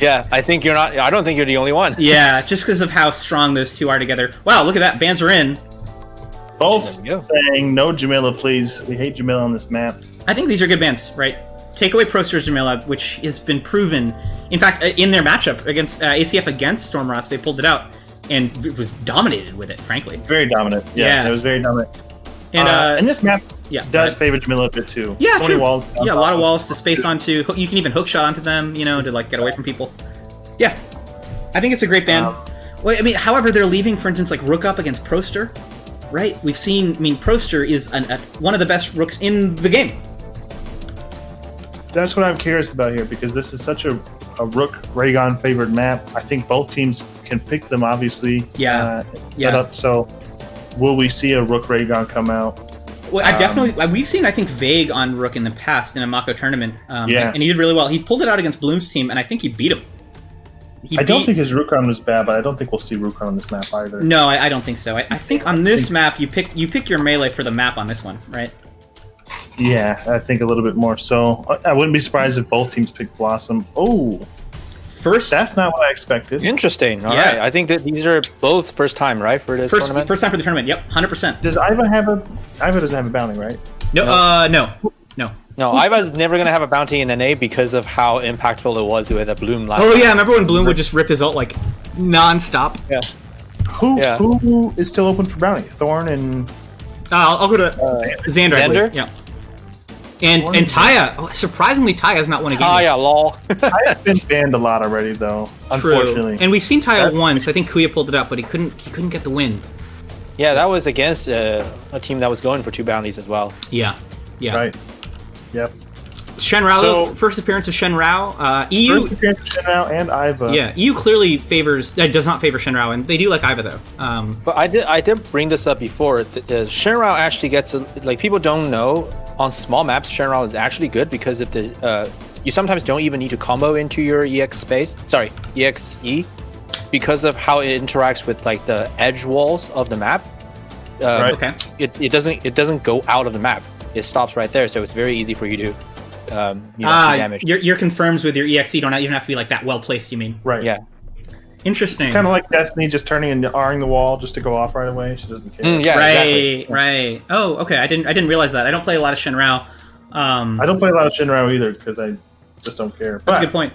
Speaker 4: Yeah, I don't think you're the only one.
Speaker 1: Yeah, just because of how strong those two are together. Wow, look at that. Bans are in.
Speaker 2: Both saying no Jamila, please. We hate Jamila on this map.
Speaker 1: I think these are good bans, right? Take away Proster's Jamila, which has been proven. In fact, in their matchup against ACF against Stormrust, they pulled it out and it was dominated with it, frankly.
Speaker 2: Very dominant. Yeah. It was very dominant. And this map does favor Jamila a bit too.
Speaker 1: Yeah,
Speaker 2: true. Walls
Speaker 1: a lot of walls to space onto. You can even hookshot onto them, to get away from people. Yeah, I think it's a great ban. However, they're leaving, for instance, Rook up against Proster, right? We've seen. Proster is one of the best Rooks in the game.
Speaker 2: That's what I'm curious about here because this is such a Rook Raygon favored map. I think both teams can pick them, obviously. So, will we see a Rook Raygon come out?
Speaker 1: Well, we've seen, I think, Vague on Rook in the past in a Mako tournament. And he did really well. He pulled it out against Bloom's team, and I think he beat him.
Speaker 2: I don't think his Rukon was bad, but I don't think we'll see Rukon on this map either.
Speaker 1: No, I don't think so. I think on this map, you pick your melee for the map on this one, right?
Speaker 2: Yeah, I think a little bit more so. I wouldn't be surprised if both teams pick Blossom. Oh, that's not what I expected.
Speaker 4: Interesting. All right. I think that these are both first time, right, for this tournament?
Speaker 1: First time for the tournament. Yep, 100%.
Speaker 2: Does Iva have Iva doesn't have a bounty, right?
Speaker 1: No.
Speaker 4: No, Iva's never going to have a bounty in NA because of how impactful it was with a Bloom last time.
Speaker 1: Oh, yeah, remember when Bloom would just rip his ult, non-stop?
Speaker 4: Yeah.
Speaker 2: Who is still open for bounty? Thorn and...
Speaker 1: I'll go to Xander, I believe. Yeah. And Taya, surprisingly, Taya's not won a game.
Speaker 4: Taya, lol.
Speaker 2: Taya's been banned a lot already, though. Unfortunately.
Speaker 1: And we've seen Taya once. I think Kuya pulled it up, but he couldn't get the win.
Speaker 4: Yeah, that was against a team that was going for 2 bounties as well.
Speaker 1: Yeah.
Speaker 2: Right. Yep.
Speaker 1: Shen Rao, first appearance of Shen Rao. EU.
Speaker 2: First appearance of Shen Rao and Iva.
Speaker 1: Yeah, EU clearly does not favor Shen Rao, and they do like Iva though.
Speaker 4: But I did bring this up before. Shen Rao actually gets people don't know on small maps. Shen Rao is actually good because if you sometimes don't even need to combo into your EXE, because of how it interacts with the edge walls of the map.
Speaker 1: Okay.
Speaker 4: It doesn't go out of the map. It stops right there, so it's very easy for you to damage.
Speaker 1: Your confirms with your EXE don't even have to be like that well placed. You mean?
Speaker 2: Right.
Speaker 4: Yeah.
Speaker 1: Interesting.
Speaker 2: Kind of like Destiny, just turning and R-ing the wall just to go off right away. She doesn't care.
Speaker 4: Yeah,
Speaker 1: right,
Speaker 4: exactly.
Speaker 1: right. Oh, okay. I didn't realize that. I don't play a lot of Shenrao.
Speaker 2: I don't play a lot of Shinrao either because I just don't care.
Speaker 1: That's a good point.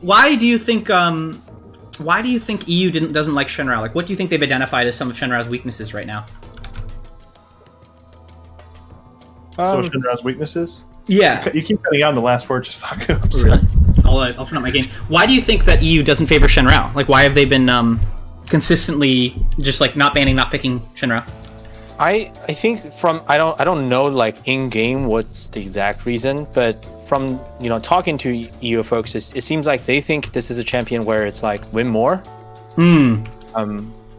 Speaker 1: Why do you think? Why do you think EU doesn't like Shenrao? Like, what do you think they've identified as some of Shenrao's weaknesses right now?
Speaker 2: So Shinrao's weaknesses?
Speaker 1: Yeah.
Speaker 2: You keep cutting out in the last word. Just talk.
Speaker 1: Really? I'll turn up my game. Why do you think that EU doesn't favor Shenrao? Like, why have they been consistently just like not picking Shenrao?
Speaker 4: I think I don't know like in game what's the exact reason, but from talking to EU folks, it seems like they think this is a champion where it's like win more.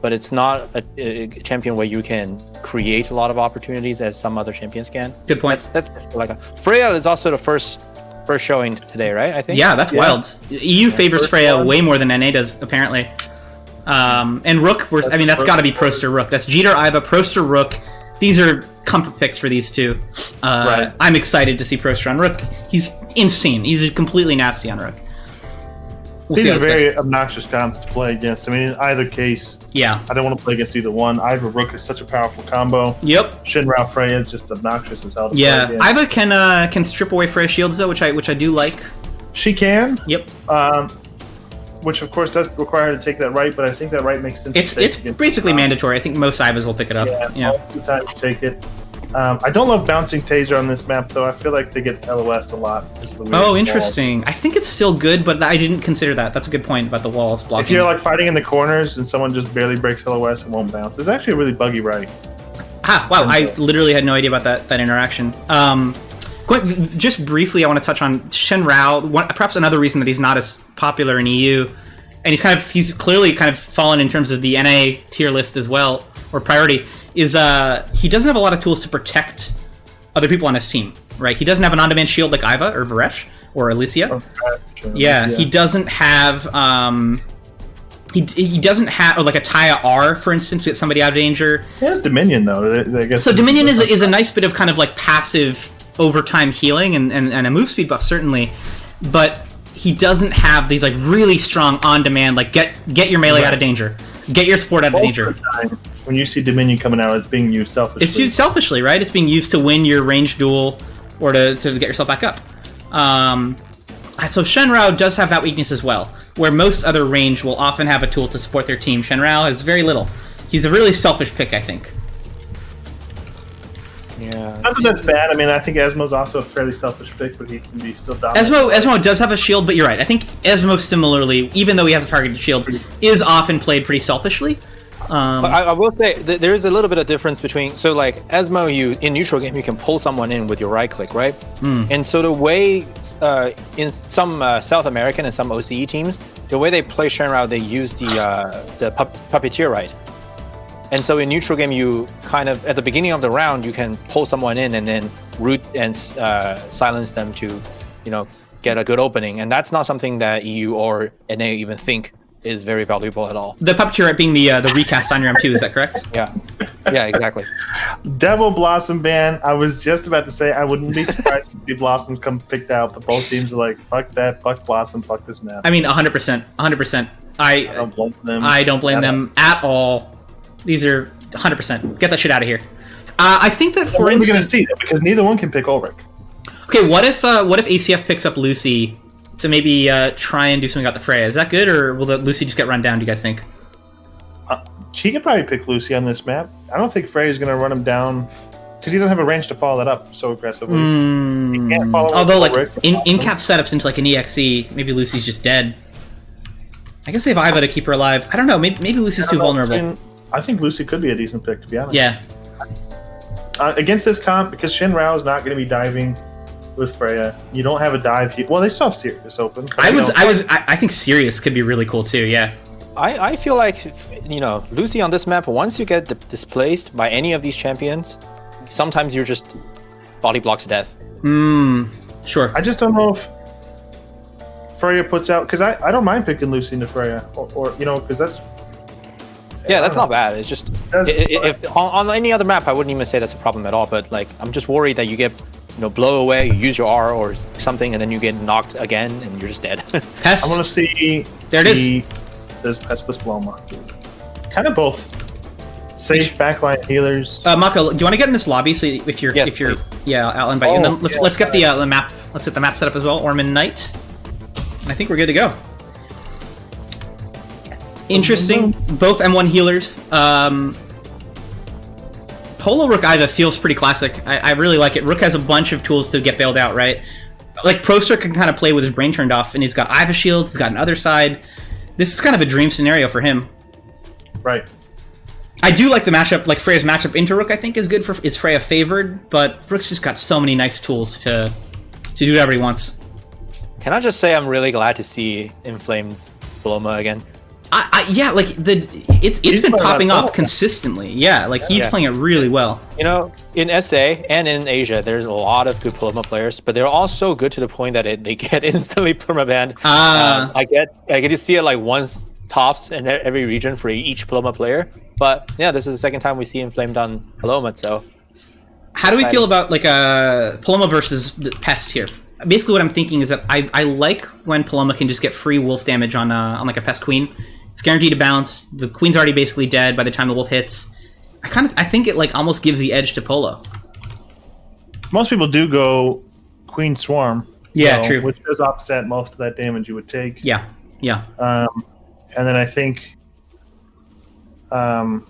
Speaker 4: But it's not a champion where you can create a lot of opportunities as some other champions can.
Speaker 1: Good point.
Speaker 4: That's like Freya is also the first showing today, right? I think.
Speaker 1: Yeah, that's wild. EU favors Freya way more than NA does apparently. And Rook, that's got to be Proster Rook. That's Jeter, Iva, Proster, Rook. These are comfort picks for these two.
Speaker 2: Right.
Speaker 1: I'm excited to see Proster on Rook. He's insane. He's completely nasty on Rook.
Speaker 2: These are very obnoxious comps to play against. I mean, in either case,
Speaker 1: yeah,
Speaker 2: I don't want to play against either one. Iva Rook is such a powerful combo.
Speaker 1: Yep.
Speaker 2: Shinrao Freya is just obnoxious as hell.
Speaker 1: Yeah, Iva can strip away Freya shields though, which I do like.
Speaker 2: She can.
Speaker 1: Yep.
Speaker 2: Which of course does require her to take that right, but I think that right makes sense.
Speaker 1: It's basically mandatory. I think most Ivas will pick it up. Yeah.
Speaker 2: Most of the time you take it. I don't love bouncing taser on this map though. I feel like they get LOS a lot.
Speaker 1: Oh, interesting. I think it's still good, but I didn't consider that. That's a good point about the walls blocking.
Speaker 2: If you're like fighting in the corners and someone just barely breaks LOS, it won't bounce. It's actually a really buggy right.
Speaker 1: Wow! I literally had no idea about that interaction. Just briefly, I want to touch on Shenrao. Perhaps another reason that he's not as popular in EU, and he's clearly kind of fallen in terms of the NA tier list as well, or priority, is he doesn't have a lot of tools to protect other people on his team, right? He doesn't have an on-demand shield like Iva or Varesh or Alicia. Yeah, he doesn't have he doesn't have, or like a Taya R, for instance, to get somebody out of danger.
Speaker 2: He has Dominion though. I guess
Speaker 1: so Dominion is a nice bit of kind of like passive overtime healing and a move speed buff certainly, but he doesn't have these like really strong on-demand like get your melee out of danger, get your support out of danger.
Speaker 2: When you see Dominion coming out, it's being used selfishly.
Speaker 1: It's used selfishly, right? It's being used to win your ranged duel or to get yourself back up. So Shenrao does have that weakness as well, where most other range will often have a tool to support their team. Shenrao has very little. He's a really selfish pick, I think.
Speaker 4: Yeah.
Speaker 2: Not that that's bad. I mean, I think Esmo's also a fairly selfish pick, but he can be still dominant.
Speaker 1: Esmo does have a shield, but you're right. I think Esmo similarly, even though he has a targeted shield, is often played pretty selfishly.
Speaker 4: But I will say there is a little bit of difference between, so like Esmo, in neutral game you can pull someone in with your right click, right? And so the way in some South American and some OCE teams, the way they play Shenrao, they use the puppeteer right. And so in neutral game, you kind of at the beginning of the round you can pull someone in and then root and silence them to, get a good opening, and that's not something that EU or NA even think is very valuable at all.
Speaker 1: The puppeteer being the recast on your M2, is that correct?
Speaker 4: Yeah, exactly.
Speaker 2: Devil Blossom ban. I was just about to say I wouldn't be surprised to see Blossoms come picked out, but both teams are like, fuck that, fuck Blossom, fuck this map.
Speaker 1: I mean, 100%. I don't blame them. I don't blame them at all. These are 100%. Get that shit out of here. I think that for instance,
Speaker 2: we're going to see that because neither one can pick Ulrich.
Speaker 1: Okay, what if ACF picks up Lucy to maybe try and do something about the Freya? Is that good, or will Lucy just get run down, do you guys think?
Speaker 2: She could probably pick Lucy on this map. I don't think Freya's going to run him down because he doesn't have a range to follow that up so aggressively. He can't follow
Speaker 1: although, like, in-cap setups into like an EXE, maybe Lucy's just dead. I guess they have Iva to keep her alive. I don't know, maybe Lucy's too vulnerable.
Speaker 2: I think Lucy could be a decent pick, to be honest.
Speaker 1: Yeah.
Speaker 2: Against this comp, because Shenrao is not going to be diving with Freya, you don't have a dive here. Well, they still have Sirius open.
Speaker 1: I think Sirius could be really cool too. Yeah.
Speaker 4: I feel like Lucy on this map. Once you get displaced by any of these champions, sometimes you're just body blocks to death.
Speaker 1: Sure.
Speaker 2: I just don't know if Freya puts out, because I don't mind picking Lucy into Freya, or because that's.
Speaker 4: Yeah, that's not bad. It's just if on any other map, I wouldn't even say that's a problem at all. But like, I'm just worried that you get blow away, you use your R or something, and then you get knocked again, and you're just dead.
Speaker 1: Pest.
Speaker 2: I want to see.
Speaker 1: There it is.
Speaker 2: There's Pestless Bloma. Kind of both. Safe backline healers.
Speaker 1: Mako, do you want to get in this lobby? So if you're,
Speaker 4: Please.
Speaker 1: yeah, I'll invite you. And then let's get the map. Let's get the map set up as well. Orman Knight. I think we're good to go. Interesting. Both M1 healers. Polo Rook Iva feels pretty classic. I really like it. Rook has a bunch of tools to get bailed out, right? Like, Proster can kind of play with his brain turned off, and he's got Iva shields, he's got an other side. This is kind of a dream scenario for him.
Speaker 2: Right.
Speaker 1: I do like the matchup, like Freya's matchup into Rook, I think is good for, is Freya favored, but Rook's just got so many nice tools to do whatever he wants.
Speaker 4: Can I just say I'm really glad to see Inflamed Bloma again?
Speaker 1: Yeah, like it's been popping off consistently. Yeah, like he's playing it really well.
Speaker 4: You know, in SA and in Asia, there's a lot of good Paloma players, but they're all so good to the point that they get instantly permabanned. I get to see it like once tops in every region for each Paloma player. But yeah, this is the second time we see Inflamed on Paloma. So,
Speaker 1: how do we feel about like Paloma versus the Pest here? Basically, what I'm thinking is that I like when Paloma can just get free wolf damage on like a Pest Queen. It's guaranteed to bounce. The queen's already basically dead by the time the wolf hits. I think it like almost gives the edge to Polo.
Speaker 2: Most people do go Queen Swarm.
Speaker 1: Yeah, true.
Speaker 2: Which does offset most of that damage you would take.
Speaker 1: Yeah.
Speaker 2: And then I think, does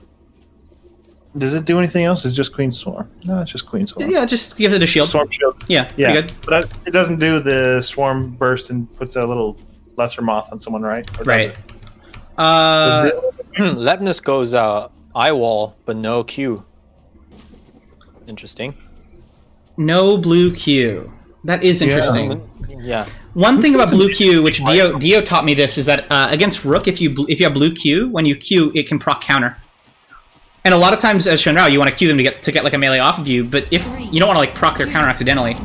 Speaker 2: it do anything else? It's just Queen Swarm. No, it's just Queen Swarm.
Speaker 1: Yeah, just gives it a shield.
Speaker 2: Swarm shield.
Speaker 1: Yeah, pretty good.
Speaker 2: But it doesn't do the Swarm burst and puts a little lesser moth on someone, right? Or
Speaker 1: right.
Speaker 4: Lepnis goes eye wall, but no Q. Interesting.
Speaker 1: No blue Q. That is interesting.
Speaker 4: Yeah.
Speaker 1: One thing about blue Q, which Dio taught me this, is that against Rook, if you have blue Q, when you Q, it can proc counter. And a lot of times, as Shenrao, you want to Q them to get like a melee off of you, but if you don't want to like proc their counter accidentally.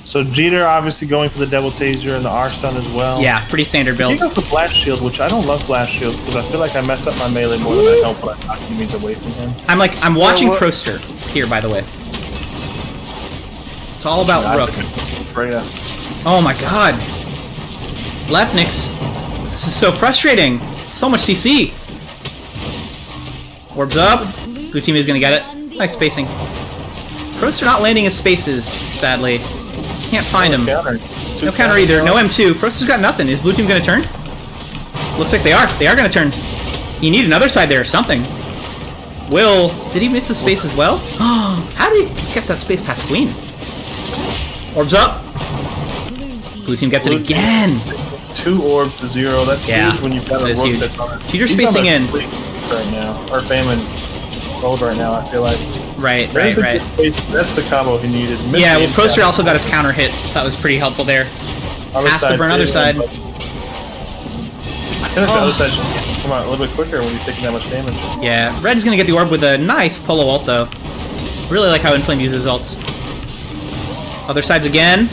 Speaker 2: So Jeter obviously going for the Devil Taser and the R stun as well.
Speaker 1: Yeah, pretty standard build.
Speaker 2: You go for Blast Shield, which I don't love Blast Shield because I feel like I mess up my melee more than I help when I knock enemies away from him.
Speaker 1: I'm watching Proster here, by the way. It's all about Rook.
Speaker 2: Freya.
Speaker 1: Oh my god. Lepnix. This is so frustrating. So much CC. Orbs up. Blue team is going to get it. Nice spacing. Proster not landing his spaces, sadly. Can't find him. No counter either. No M2. Proster's got nothing. Is blue team going to turn? Looks like they are. They are going to turn. You need another side there or something. Will. Did he miss the space as well? How did he get that space past Queen? Orbs up. Blue team gets it again.
Speaker 2: 2 orbs to 0. That's huge when you've got a Rook that's on it.
Speaker 1: Cheater spacing in.
Speaker 2: Right now. Or Famine mode right now, I feel like.
Speaker 1: Right.
Speaker 2: That's the combo he needed.
Speaker 1: Yeah, well, Proster also got his counter hit, so that was pretty helpful there. Has to burn other side.
Speaker 2: I feel like the other side should come out a little bit quicker when you're taking that much damage.
Speaker 1: Yeah, Red is going to get the orb with a nice Polo ult, though. Really like how Inflame uses ults. Other sides again.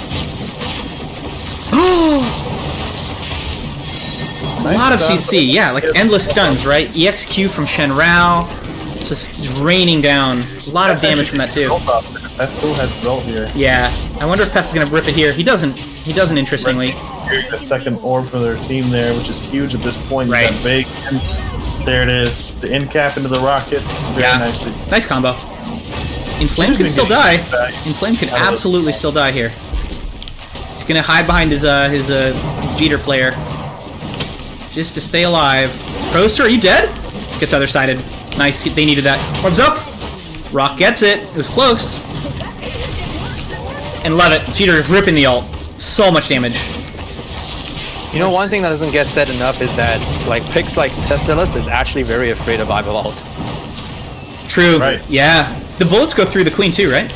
Speaker 1: A lot of CC, yeah, like endless stuns, right? EXQ from Shenrao. It's just raining down. A lot of damage from that, too.
Speaker 2: That still has his ult here.
Speaker 1: Yeah. I wonder if Pest is going to rip it here. He doesn't, interestingly.
Speaker 2: The second orb for their team there, which is huge at this point.
Speaker 1: Right.
Speaker 2: Big. There it is. The end cap into the rocket. Very nicely.
Speaker 1: Nice combo. Inflame could still die. Inflame could absolutely still die here. He's going to hide behind his Jeter player. Just to stay alive. Proster, are you dead? Gets other sided. Nice, they needed that. Orbs up! Rock gets it. It was close. And love it. Jeter ripping the ult. So much damage.
Speaker 4: You know, one thing that doesn't get said enough is that like picks like Pestilus is actually very afraid of Iva ult.
Speaker 1: True.
Speaker 2: Right.
Speaker 1: Yeah. The bullets go through the queen too, right?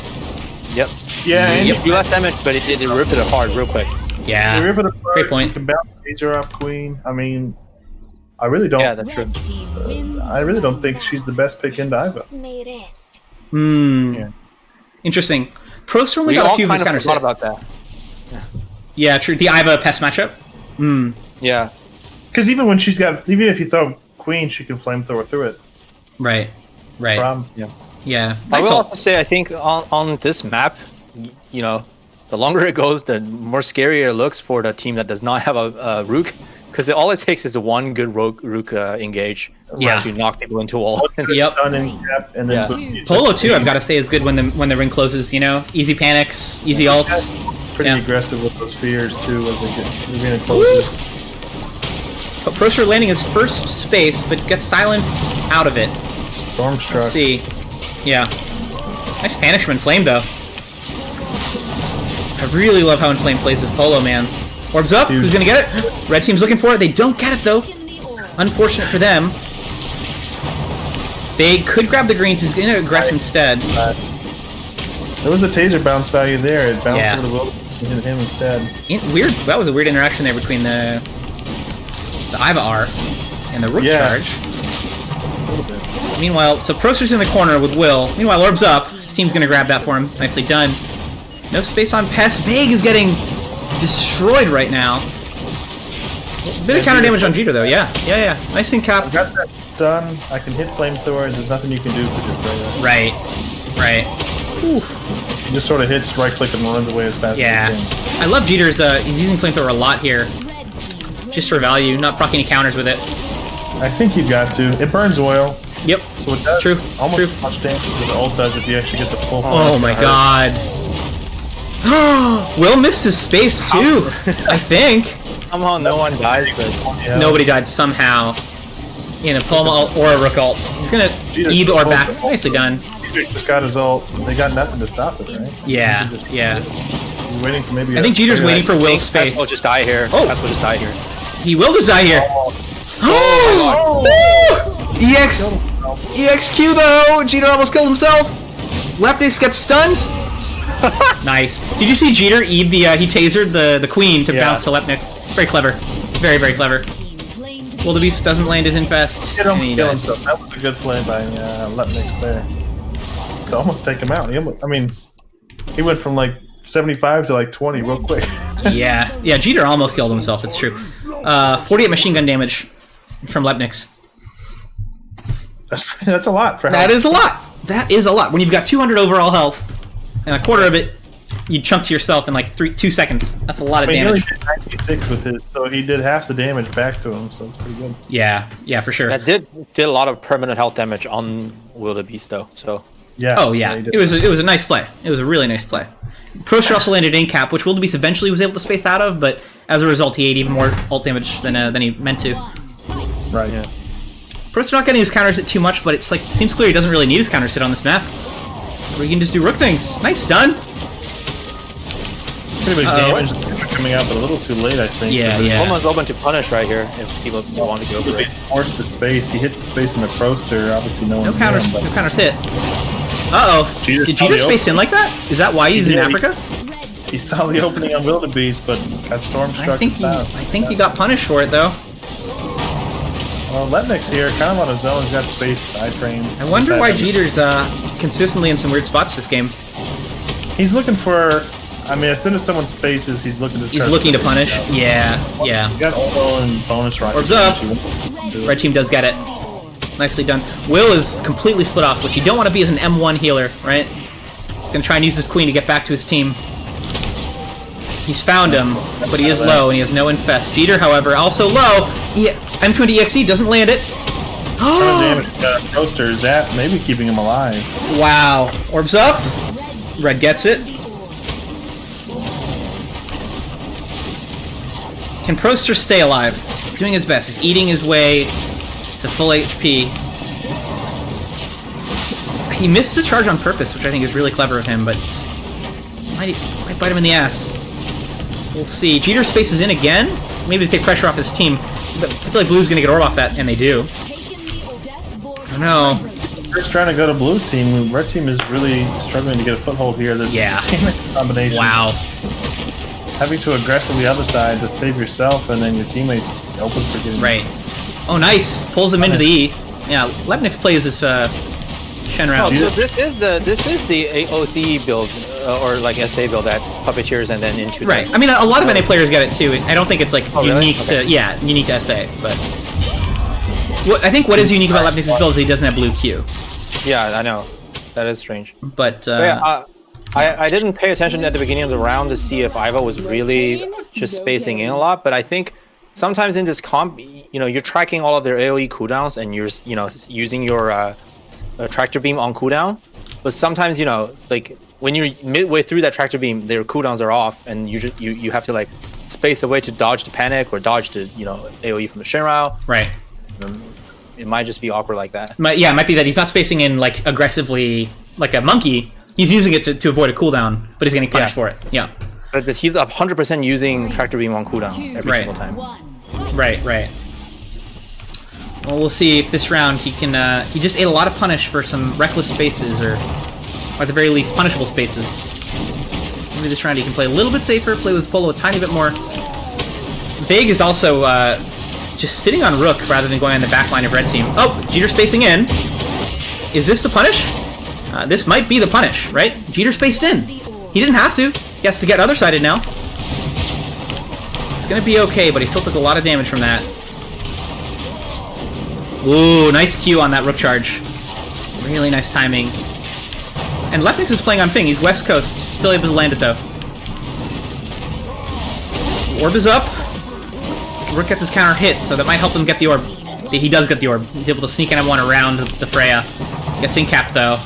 Speaker 4: Yep.
Speaker 2: Yeah. And
Speaker 4: you do less damage, but it ripped it apart real quick.
Speaker 1: Yeah.
Speaker 2: They rip it apart.
Speaker 1: Great point.
Speaker 2: You can bounce Taser off Queen. I mean, I really don't.
Speaker 4: Yeah, that's true.
Speaker 2: I really don't think she's the best pick into Iva.
Speaker 1: Yeah. Interesting. Proster only got a few of these counters.
Speaker 4: Thought about that.
Speaker 1: Yeah, true. The Iva Pest matchup.
Speaker 4: Yeah.
Speaker 2: Because even if you throw Queen, she can flamethrower through it.
Speaker 1: Right.
Speaker 2: Yeah.
Speaker 1: Yeah.
Speaker 4: I
Speaker 1: Nice
Speaker 4: will
Speaker 1: ult.
Speaker 4: also say, I think on this map, you know, the longer it goes, the more scarier it looks for the team that does not have a Rook, because all it takes is one good Rook engage to knock people into a wall.
Speaker 1: Yep.
Speaker 2: And then
Speaker 4: Yeah.
Speaker 2: boom,
Speaker 1: Polo too, I've got to say, is good when the ring closes. You know, easy panics, easy ults.
Speaker 2: pretty
Speaker 1: Yeah.
Speaker 2: aggressive with those fears too as they get closes.
Speaker 1: But Proster landing his first space, but gets silenced out of it.
Speaker 2: Stormstruck.
Speaker 1: Let's see. Yeah. Nice panish from Inflame, though. I really love how Inflame plays his Polo, man. Orbs up.
Speaker 2: Huge.
Speaker 1: Who's gonna get it? Red team's looking for it. They don't get it, though. Unfortunate for them. They could grab the greens. He's gonna aggress instead.
Speaker 2: There was the taser bounce value there. It bounced
Speaker 1: Yeah.
Speaker 2: over the will and hit him instead.
Speaker 1: Weird. That was a weird interaction there between the Iva R and the Rook
Speaker 2: Yeah.
Speaker 1: charge. Meanwhile, so Proster's in the corner with Will. Meanwhile, Orb's up. His team's gonna grab that for him. Nicely done. No space on Pest. Vague is getting destroyed right now. Bit of counter damage on Jeter though. Yeah. Nice in cap.
Speaker 2: Got that done. I can hit flamethrower. There's nothing you can do because you're afraid of
Speaker 1: Right. Ooh.
Speaker 2: He just sort of hits right click and runs away as fast
Speaker 1: Yeah.
Speaker 2: as he can.
Speaker 1: I love Jeter's. He's using flamethrower a lot here, just for value. Not proccing any counters with it.
Speaker 2: I think you've got to. It burns oil,
Speaker 1: Yep.
Speaker 2: so it does
Speaker 1: True.
Speaker 2: almost
Speaker 1: True.
Speaker 2: as much damage as the ult does if you actually get the full.
Speaker 1: Oh my god. Will missed his space too. I think.
Speaker 4: Somehow no one dies, but
Speaker 2: Yeah.
Speaker 1: Nobody died somehow. In a Palma ult or a Rook ult. He's gonna E the orb back. Nicely done.
Speaker 2: He just got his ult. They got nothing to stop it, right?
Speaker 1: Yeah.
Speaker 2: You're waiting for maybe.
Speaker 1: I think Jeter's waiting for Will's space.
Speaker 4: will just die here.
Speaker 1: Oh.
Speaker 4: Pest will just die here.
Speaker 1: He will just die here. Oh! EXQ though! Jeter almost killed himself! Lepnix gets stunned! Nice. Did you see Jeter eat the, he tasered the queen to bounce to Lepnix? Very clever. Very, very clever. Wildebeest doesn't land his infest.
Speaker 2: Hit him,
Speaker 1: and he
Speaker 2: kill
Speaker 1: dies.
Speaker 2: himself. That was a good play by Lepnix there. To almost take him out. He went from like 75 to like 20 real quick.
Speaker 1: Yeah, Jeter almost killed himself, it's true. 48 machine gun damage from Lepnix.
Speaker 2: That's a lot for
Speaker 1: That is a lot. That is a lot. When you've got 200 overall health, and a quarter of it you chunk to yourself in like 2 seconds. That's a lot of
Speaker 2: He only
Speaker 1: damage.
Speaker 2: did 96 with it, so he did half the damage back to him, so it's pretty good.
Speaker 1: Yeah, for sure.
Speaker 4: That did a lot of permanent health damage on Wildebeest though. So
Speaker 2: Yeah.
Speaker 1: Oh yeah,
Speaker 2: he did.
Speaker 1: it was a nice play. It was a really nice play. Proster also landed in cap, which Wildebeest eventually was able to space out of, but as a result, he ate even more ult damage than he meant to.
Speaker 2: Right. Yeah.
Speaker 1: Proster not getting his counters hit too much, but it's like it seems clear he doesn't really need his counters hit on this map. We can just do Rook things. Nice stun.
Speaker 2: Pretty much damage coming out, but a little too late, I think.
Speaker 1: Yeah.
Speaker 4: almost open to punish right here if people want to go for it.
Speaker 2: He forced the space. He hits the space in the Proster. Obviously, no
Speaker 1: No
Speaker 2: one's
Speaker 1: counters.
Speaker 2: there,
Speaker 1: No counters hit. Uh oh.
Speaker 2: Jeter
Speaker 1: Did
Speaker 2: saw
Speaker 1: Jeter
Speaker 2: the
Speaker 1: space in like that? Is that why he's in
Speaker 2: did.
Speaker 1: Africa?
Speaker 2: He saw the opening on Wildebeest, but got Stormstruck.
Speaker 1: I think he got punished for it though.
Speaker 2: Well, Lepnix here, kind of on his own. He's got space, side frame.
Speaker 1: I wonder why Jeter's consistently in some weird spots this game.
Speaker 2: He's looking for. As soon as someone spaces, he's looking to.
Speaker 1: He's looking to punish. Yeah.
Speaker 2: He got ult and bonus rocket.
Speaker 1: Orbs up.
Speaker 2: damage.
Speaker 1: Red team does get it. Nicely done. Will is completely split off, which you don't want to be as an M1 healer, right? He's going to try and use his queen to get back to his team. He's found him, but he is low and he has no infest. Jeter, however, also low. M20 EXE doesn't land it.
Speaker 2: Ton of damage. Proster is that maybe keeping him alive.
Speaker 1: Wow. Orbs up. Red gets it. Can Proster stay alive? He's doing his best. He's eating his way to full HP. He missed the charge on purpose, which I think is really clever of him, but might bite him in the ass. We'll see. Jeter spaces in again, maybe to take pressure off his team. But I feel like Blue's going to get Orb off that, and they do. I don't know.
Speaker 2: Just trying to go to blue team. Red team is really struggling to get a foothold here. There's combination.
Speaker 1: Wow.
Speaker 2: Having to aggressive the other side to save yourself, and then your teammates open for getting.
Speaker 1: Right. Oh, nice. Pulls him into the E. Yeah, Lepnix plays this Shen round.
Speaker 4: So this is the AOC build or like SA build that puppeteers and then into
Speaker 1: Right. A lot of NA players get it too. I don't think it's like unique
Speaker 4: really?
Speaker 1: unique to SA, but I think what is unique about Lepnix's build is he doesn't have blue Q.
Speaker 4: Yeah, I know. That is strange.
Speaker 1: But
Speaker 4: I didn't pay attention at the beginning of the round to see if Iva was really just spacing in a lot, but I think sometimes in this comp, you're tracking all of their AoE cooldowns and you're, using your tractor beam on cooldown. But sometimes, like when you're midway through that tractor beam, their cooldowns are off, and you have to like space away to dodge the panic or dodge the AoE from the Shinrao.
Speaker 1: Right.
Speaker 4: It might just be awkward like that.
Speaker 1: It might be that he's not spacing in like aggressively like a monkey. He's using it to avoid a cooldown, but he's getting punished for it. Yeah.
Speaker 4: But he's 100% using tractor beam on cooldown every single time.
Speaker 1: Right. Well, we'll see if this round he can. He just ate a lot of punish for some reckless spaces, or at the very least, punishable spaces. Maybe this round he can play a little bit safer, play with Polo a tiny bit more. Vague is also just sitting on Rook rather than going on the back line of Red Team. Oh, Jeter spacing in. Is this the punish? This might be the punish, right? Jeter spaced in. He didn't have to. He has to get other sided now. It's gonna be okay, but he still took a lot of damage from that. Ooh, nice Q on that Rook charge. Really nice timing. And Lepnix is playing on ping. He's West Coast. Still able to land it, though. Orb is up. Rook gets his counter hit, so that might help him get the orb. He does get the orb. He's able to sneak in M1 around the Freya. Gets in capped, though.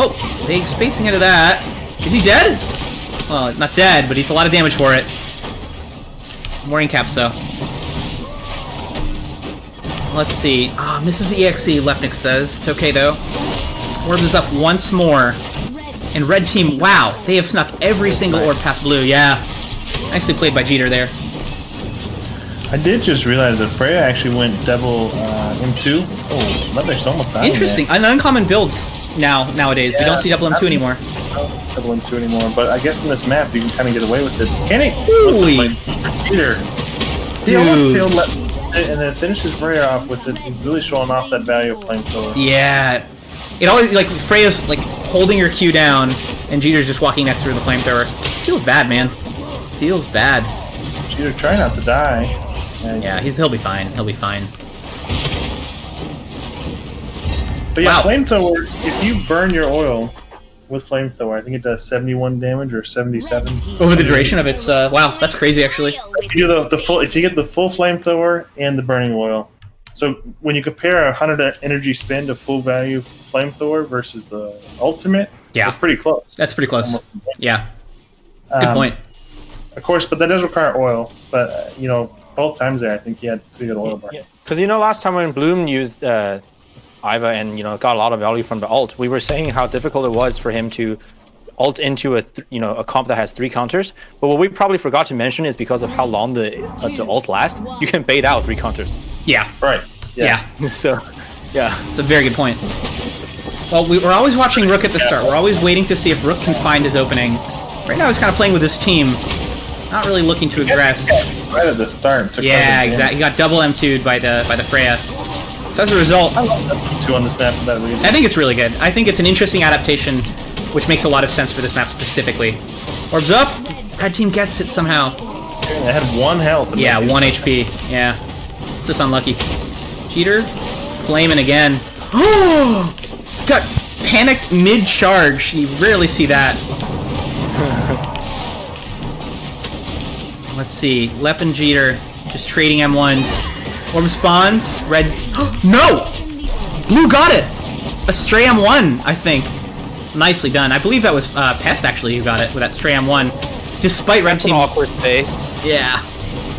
Speaker 1: Oh, big spacing into that. Is he dead? Well, not dead, but he's a lot of damage for it. More in caps, though. Let's see. Misses the EXE, Lepnix says. It's okay, though. Orb is up once more. And Red Team, wow, they have snuck every single orb past Blue. Yeah. Nicely played by Jeter there.
Speaker 2: I did just realize that Freya actually went double M2. Oh, Lepnix almost died.
Speaker 1: Interesting. An uncommon build nowadays. Yeah, we don't see double M2 anymore.
Speaker 2: Double M2 anymore, but I guess in this map you can kind of get away with it. Can he?
Speaker 1: Holy!
Speaker 2: Jeter. He almost killed and then finishes Freya off with it. He's really showing off that value of flamethrower.
Speaker 1: Yeah. It always, like, Freya's, like, holding her Q down, and Jeter's just walking next to her with the flamethrower. Feels bad, man. Feels bad.
Speaker 2: Jeter, try not to die.
Speaker 1: Yeah, he'll be fine. He'll be fine.
Speaker 2: But yeah, flamethrower, if you burn your oil with flamethrower, I think it does 71 damage or 77.
Speaker 1: Over the duration of its, wow, that's crazy, actually.
Speaker 2: If you do if you get the full flamethrower and the burning oil. So when you compare a 100 energy spend of full value flamethrower versus the ultimate,
Speaker 1: yeah,
Speaker 2: it's pretty close.
Speaker 1: That's pretty close. Yeah. Good point.
Speaker 2: Of course, but that does require oil. But, both times there, I think he had pretty good oil burn.
Speaker 4: Because, last time when Bloom used Iva and, got a lot of value from the ult, we were saying how difficult it was for him to ult into a comp that has 3 counters. But what we probably forgot to mention is because of how long the ult lasts, you can bait out 3 counters.
Speaker 1: Yeah.
Speaker 2: Right.
Speaker 1: Yeah.
Speaker 4: So, yeah.
Speaker 1: It's a very good point. Well, we're always watching Rook at the start. We're always waiting to see if Rook can find his opening. Right now he's kind of playing with his team. Not really looking to aggress.
Speaker 2: Right at the start.
Speaker 1: Yeah, exactly. He got double M2'd by the Freya. So as a result,
Speaker 2: I love M2 on this map for that reason.
Speaker 1: I think it's really good. I think it's an interesting adaptation, which makes a lot of sense for this map specifically. Orbs up. Red Team gets it somehow.
Speaker 2: They had 1 health.
Speaker 1: Yeah, 1 HP. Yeah. It's just unlucky. Jeter, flaming again. Oh! Got panicked mid-charge. You rarely see that. Let's see. Lep and Jeter just trading M1s. Orb spawns. Red. No! Blue got it! A stray M1, I think. Nicely done. I believe that was Pest, actually, who got it with that stray M1. Despite Red Team.
Speaker 4: Awkward face.
Speaker 1: Yeah.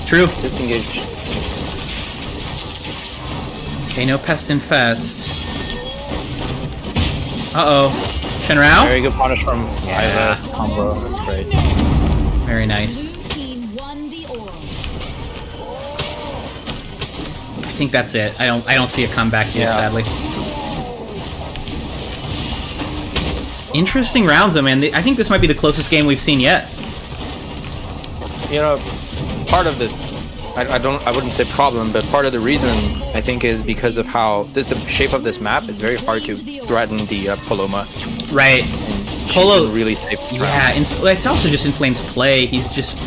Speaker 1: True.
Speaker 4: Disengaged.
Speaker 1: Okay, no Pest Infest. Uh-oh. Shenrao?
Speaker 4: Very good punish from Iva combo. That's great.
Speaker 1: Very nice. I think that's it. I don't see a comeback here, sadly. Interesting rounds, though, man. I think this might be the closest game we've seen yet.
Speaker 4: Part of the I wouldn't say problem, but part of the reason I think is because of how the shape of this map. It's very hard to threaten the Paloma.
Speaker 1: Right. Polo
Speaker 4: really safe.
Speaker 1: Yeah, it's also just Inflame's play. He's just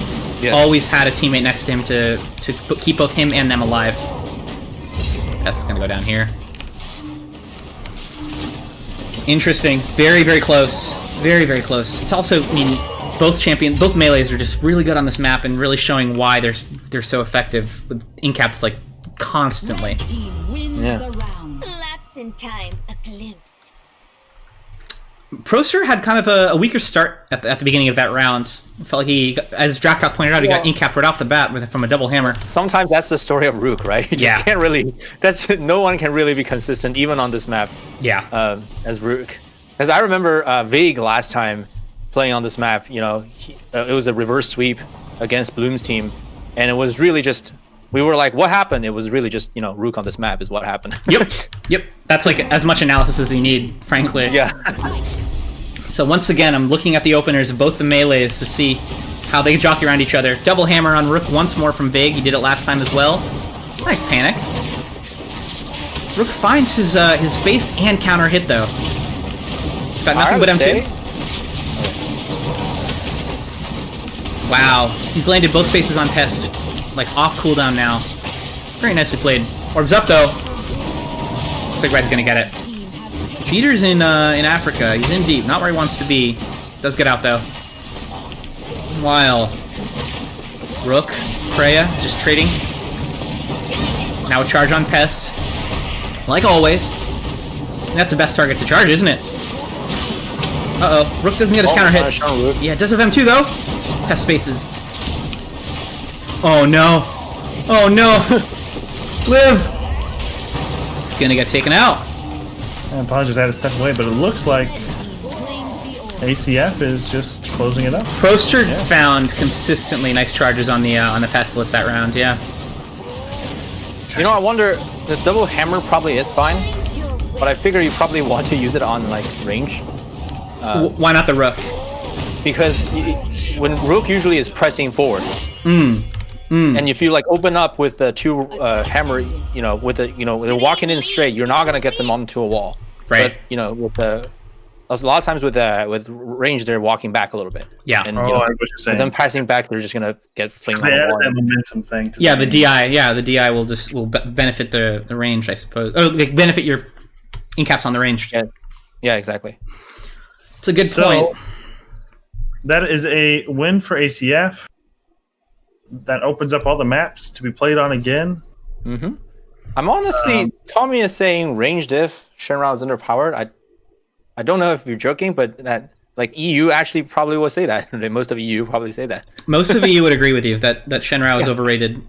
Speaker 1: always had a teammate next to him to keep both him and them alive. That's gonna go down here. Interesting. Very, very close. Very, very close. It's also, I mean, both melees are just really good on this map and really showing why they're so effective with incaps like constantly.
Speaker 4: Yeah.
Speaker 3: Lapse in time, a glimpse.
Speaker 1: Proster had kind of a weaker start at the beginning of that round. Felt like he, as Draktok pointed out, he got incapped right off the bat from a double hammer.
Speaker 4: Sometimes that's the story of Rook, right? You just can't really. No one can really be consistent even on this map.
Speaker 1: Yeah.
Speaker 4: As Rook, because I remember Vig last time playing on this map. You know, it was a reverse sweep against Bloom's team, and it was really just. We were like, what happened? It was really just, you know, Rook on this map is what happened.
Speaker 1: Yep. That's like as much analysis as you need, frankly.
Speaker 4: Yeah.
Speaker 1: So once again, I'm looking at the openers of both the melees to see how they jockey around each other. Double hammer on Rook once more from Vig. He did it last time as well. Nice panic. Rook finds his base and counter hit though. Got nothing but M2. Wow, he's landed both bases on Pest. Like off cooldown now. Very nicely played. Orbs up though. Looks like Red's gonna get it. Jeter's in Africa. He's in deep, not where he wants to be. Does get out though. While Rook, Freya, just trading. Now a charge on Pest. Like always. That's the best target to charge, isn't it? Uh-oh. Rook doesn't get his counter hit. Yeah, it does have M2 though. Pest spaces. Oh no. Oh no. Live! It's gonna get taken out.
Speaker 2: I apologize, I had to step away, but it looks like ACF is just closing it up.
Speaker 1: Proster found consistently nice charges on the Pestilence that round, yeah.
Speaker 4: You know, I wonder, the double hammer probably is fine, but I figure you probably want to use it on, like, range.
Speaker 1: Why not the Rook?
Speaker 4: Because when Rook usually is pressing forward, and if you like open up with the two hammer, you know, they're walking in straight, you're not gonna get them onto a wall.
Speaker 1: Right.
Speaker 4: But, you know, with a lot of times with range, they're walking back a little bit.
Speaker 1: Yeah.
Speaker 4: And,
Speaker 2: I know what you're saying.
Speaker 4: With them passing back, they're just gonna get flinged on
Speaker 2: They
Speaker 4: the
Speaker 2: added
Speaker 4: wall.
Speaker 2: that momentum thing.
Speaker 1: Yeah, the DI. Yeah, the DI will benefit the range, I suppose. Oh, like benefit your incaps on the range.
Speaker 4: Yeah, exactly.
Speaker 1: It's a good point.
Speaker 2: That is a win for ACF. That opens up all the maps to be played on again.
Speaker 4: Mm-hmm. I'm honestly, Tommy is saying range diff, Shenrao is underpowered. I don't know if you're joking, but that like EU actually probably will say that. Most of EU probably say that.
Speaker 1: Most of EU would agree with you that Shenrao is overrated.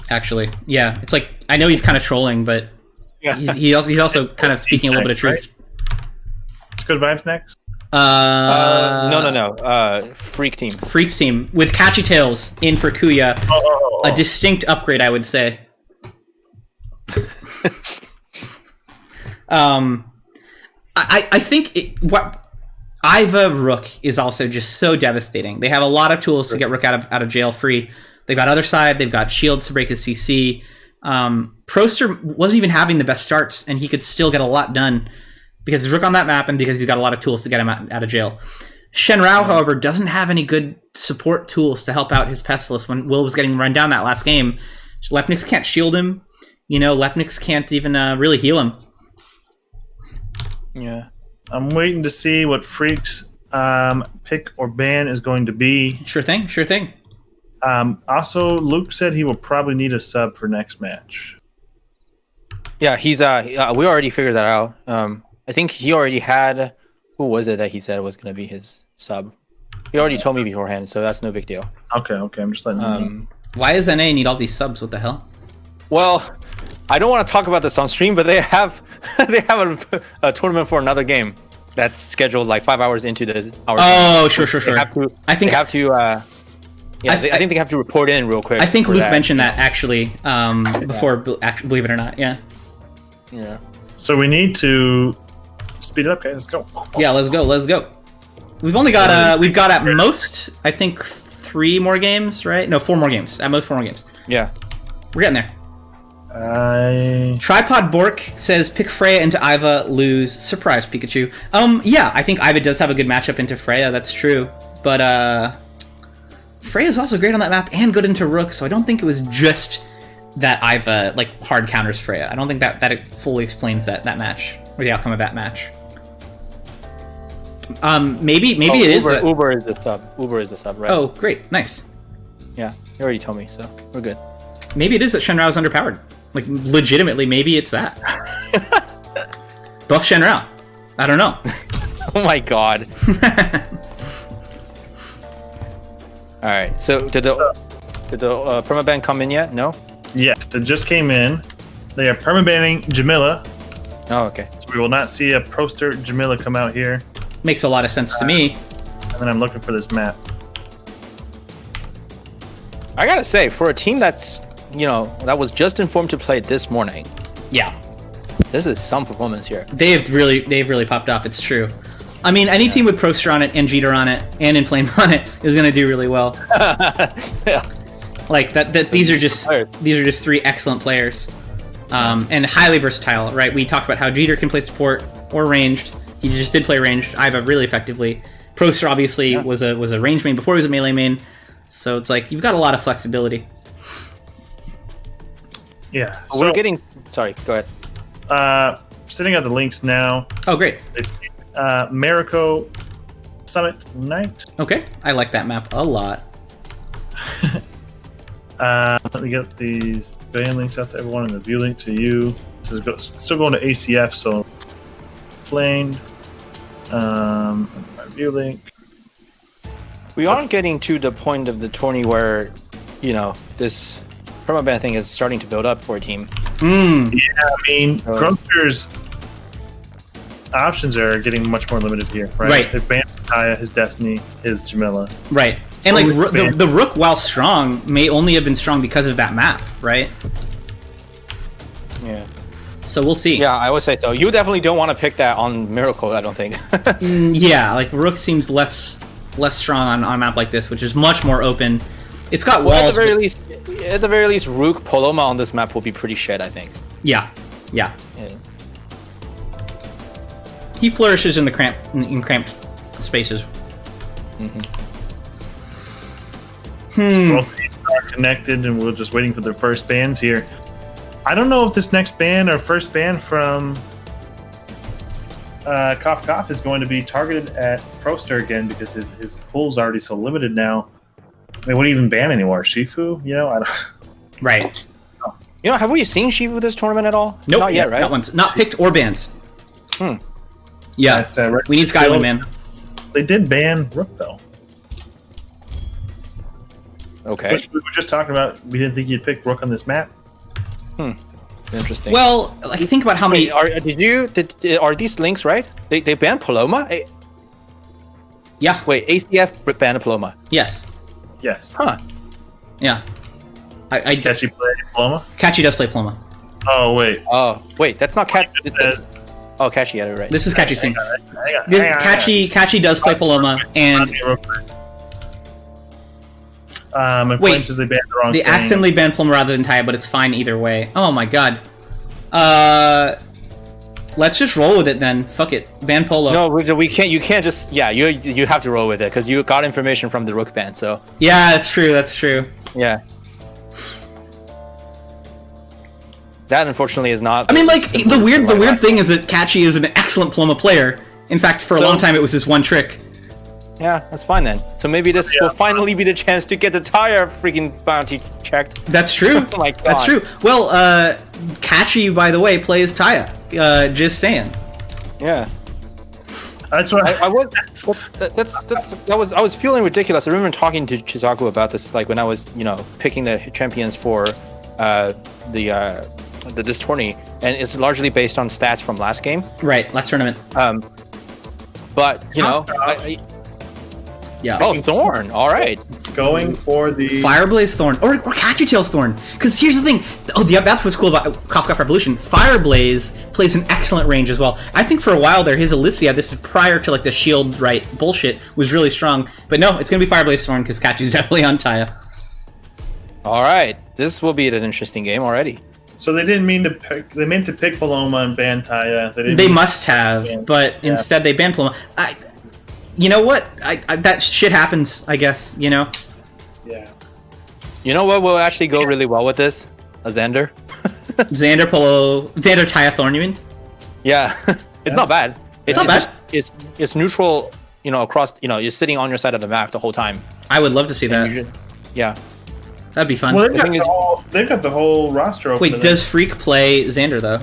Speaker 1: Actually, yeah, it's like I know he's kind of trolling, but he's also kind of speaking a little bit of truth.
Speaker 2: It's good vibes next.
Speaker 4: No. Freak team.
Speaker 1: Freaks team with Catchy Tails in for Kuya. A distinct upgrade, I would say. I think what Iva Rook is also just so devastating. They have a lot of tools to get Rook out of jail free. They've got other side. They've got shields to break his CC. Proster wasn't even having the best starts, and he could still get a lot done. Because he's Rook on that map and because he's got a lot of tools to get him out of jail. Shenrao, however, doesn't have any good support tools to help out his Pestilence when Will was getting run down that last game. Lepnix can't shield him. You know, Lepnix can't even really heal him.
Speaker 4: Yeah.
Speaker 2: I'm waiting to see what Freak's pick or ban is going to be.
Speaker 1: Sure thing.
Speaker 2: Also, Luke said he will probably need a sub for next match.
Speaker 4: Yeah, he's we already figured that out. I think he already had. Who was it that he said was going to be his sub? He already told me beforehand, so that's no big deal.
Speaker 2: Okay. I'm just letting you know.
Speaker 1: Why does NA need all these subs? What the hell?
Speaker 4: Well, I don't want to talk about this on stream, but they have a tournament for another game that's scheduled like 5 hours into the hour.
Speaker 1: Oh, sure.
Speaker 4: I think they have to. I think they have to report in real quick.
Speaker 1: I think Luke mentioned that actually before. Believe it or not, yeah.
Speaker 4: Yeah.
Speaker 2: So we need to speed it up, guys. Let's go.
Speaker 1: Yeah, let's go. We've only got we've got at most I think 3 more games, right? No, 4 more games. At most 4 more games.
Speaker 4: Yeah.
Speaker 1: We're getting there. Tripod Bork says pick Freya into Iva, lose. Surprise, Pikachu. Yeah, I think Iva does have a good matchup into Freya. That's true, but Freya's also great on that map and good into Rook. So I don't think it was just that Iva like hard counters Freya. I don't think that fully explains that match or the outcome of that match. Maybe it is.
Speaker 4: Uber is the sub. Uber is the sub, right?
Speaker 1: Oh, great, nice.
Speaker 4: Yeah, you already told me, so we're good.
Speaker 1: Maybe it is that Shenrao is underpowered. Like, legitimately, maybe it's that. Buff Shenrao. I don't know.
Speaker 4: Oh my god. All right. So did the permaban come in yet? No.
Speaker 2: Yes, it just came in. They are permabanning Jamila.
Speaker 4: Oh, okay.
Speaker 2: So we will not see a Proster Jamila come out here.
Speaker 1: Makes a lot of sense to me.
Speaker 2: And then I'm looking for this map.
Speaker 4: I gotta say, for a team that's that was just informed to play this morning,
Speaker 1: Yeah,
Speaker 4: this is some performance here.
Speaker 1: they've really popped off. It's true. I mean, any team with Proster on it and Jeter on it and Inflamed on it is going to do really well.
Speaker 4: Yeah.
Speaker 1: Like that. These are just three excellent players, and highly versatile. Right? We talked about how Jeter can play support or ranged. He just did play ranged Iva really effectively. Proster obviously was a range main before he was a melee main, so it's like you've got a lot of flexibility.
Speaker 2: Yeah.
Speaker 4: So, we're getting. Sorry, go ahead.
Speaker 2: Sitting at the links now.
Speaker 1: Oh, great.
Speaker 2: Mako Summit Night.
Speaker 1: Okay, I like that map a lot.
Speaker 2: Let me get these ban links out to everyone and the view link to you. This is still going to ACF, so explained. My view link.
Speaker 4: We aren't getting to the point of the tourney where, this permaban thing is starting to build up for a team.
Speaker 2: Yeah, I mean, Grunter's options are getting much more limited here, right?
Speaker 1: Right.
Speaker 2: His banned Kaya, his Destiny, his Jamila.
Speaker 1: Right. And like the Rook, while strong, may only have been strong because of that map, right?
Speaker 4: Yeah.
Speaker 1: So we'll see.
Speaker 4: Yeah, I would say so. You definitely don't want to pick that on Miracle, I don't think.
Speaker 1: Yeah, like Rook seems less strong on a map like this, which is much more open. It's got walls.
Speaker 4: At the very least, Rook Paloma on this map will be pretty shit, I think.
Speaker 1: Yeah. He flourishes in the cramped spaces.
Speaker 2: Both teams are connected, and we're just waiting for their first bans here. I don't know if this next ban or first ban from Cough Cough is going to be targeted at Proster again because his pool's already so limited now. They wouldn't even ban anymore. Shifu, I don't.
Speaker 1: Right.
Speaker 4: Have we seen Shifu this tournament at all?
Speaker 1: Nope.
Speaker 4: Not yet, right?
Speaker 1: Not once. Not picked or banned. Yeah.
Speaker 2: But,
Speaker 1: we need Skywing, man.
Speaker 2: They did ban Rook though.
Speaker 4: Okay.
Speaker 2: Which we were just talking about. We didn't think you'd pick Rook on this map.
Speaker 4: Interesting.
Speaker 1: Well, like think about how many.
Speaker 4: Are these links right? They banned Paloma?
Speaker 1: Yeah.
Speaker 4: Wait, ACF banned Paloma.
Speaker 1: Yes.
Speaker 2: Yes.
Speaker 4: Huh.
Speaker 1: Yeah.
Speaker 2: Does Catchy play Paloma?
Speaker 1: Catchy does play Paloma.
Speaker 2: Oh wait.
Speaker 4: That's not Catchy. Oh, Catchy had it right.
Speaker 1: This is Catchy's thing.
Speaker 2: Hang on.
Speaker 1: Catchy does play Paloma, and
Speaker 2: wait, they banned the wrong
Speaker 1: they
Speaker 2: thing.
Speaker 1: accidentally banned Paloma rather than Taya, but it's fine either way. Oh my god. Let's just roll with it then. Fuck it. Ban Polo.
Speaker 4: No, we can't. You can't just. Yeah, you have to roll with it because you got information from the Rook ban. So.
Speaker 1: Yeah, that's true.
Speaker 4: Yeah. That unfortunately is not.
Speaker 1: I mean, like the weird thing is that Catchy is an excellent Paloma player. In fact, for a long time it was his one trick.
Speaker 4: Yeah, that's fine then. So maybe this will finally be the chance to get the tire freaking bounty checked.
Speaker 1: That's true.
Speaker 4: Oh my god.
Speaker 1: That's true. Well, Catchy, by the way, plays Taya. Just saying.
Speaker 4: Yeah.
Speaker 2: That's what
Speaker 4: I was feeling ridiculous. I remember talking to Chisaku about this, like when I was, picking the champions for this tourney, and it's largely based on stats from last game.
Speaker 1: Right, last tournament.
Speaker 4: But
Speaker 1: yeah.
Speaker 4: Oh, Thorn. All right.
Speaker 2: going for the
Speaker 1: Fireblaze Thorn or Catchy Tails Thorn. Because here's the thing. Oh, yeah, that's what's cool about Cough Cough Revolution. Fireblaze plays an excellent range as well. I think for a while there, his Alicia, this is prior to like the shield right bullshit, was really strong. But no, it's gonna be Fireblaze Thorn because Catchy's definitely on Taya.
Speaker 4: All right, this will be an interesting game already.
Speaker 2: So they didn't mean to pick. They meant to pick Paloma and ban Taya.
Speaker 1: They must have, but instead they banned Paloma. You know what? That shit happens, I guess.
Speaker 2: Yeah.
Speaker 4: You know what will actually go really well with this? A Xander.
Speaker 1: Xander Taya Thorn, you mean?
Speaker 4: Yeah, it's not bad.
Speaker 1: It's not bad.
Speaker 4: It's neutral across, you're sitting on your side of the map the whole time.
Speaker 1: I would love to see that.
Speaker 4: Yeah.
Speaker 1: That'd be fun.
Speaker 2: Well, they've got the whole roster open.
Speaker 1: Wait, does Freak play Xander, though?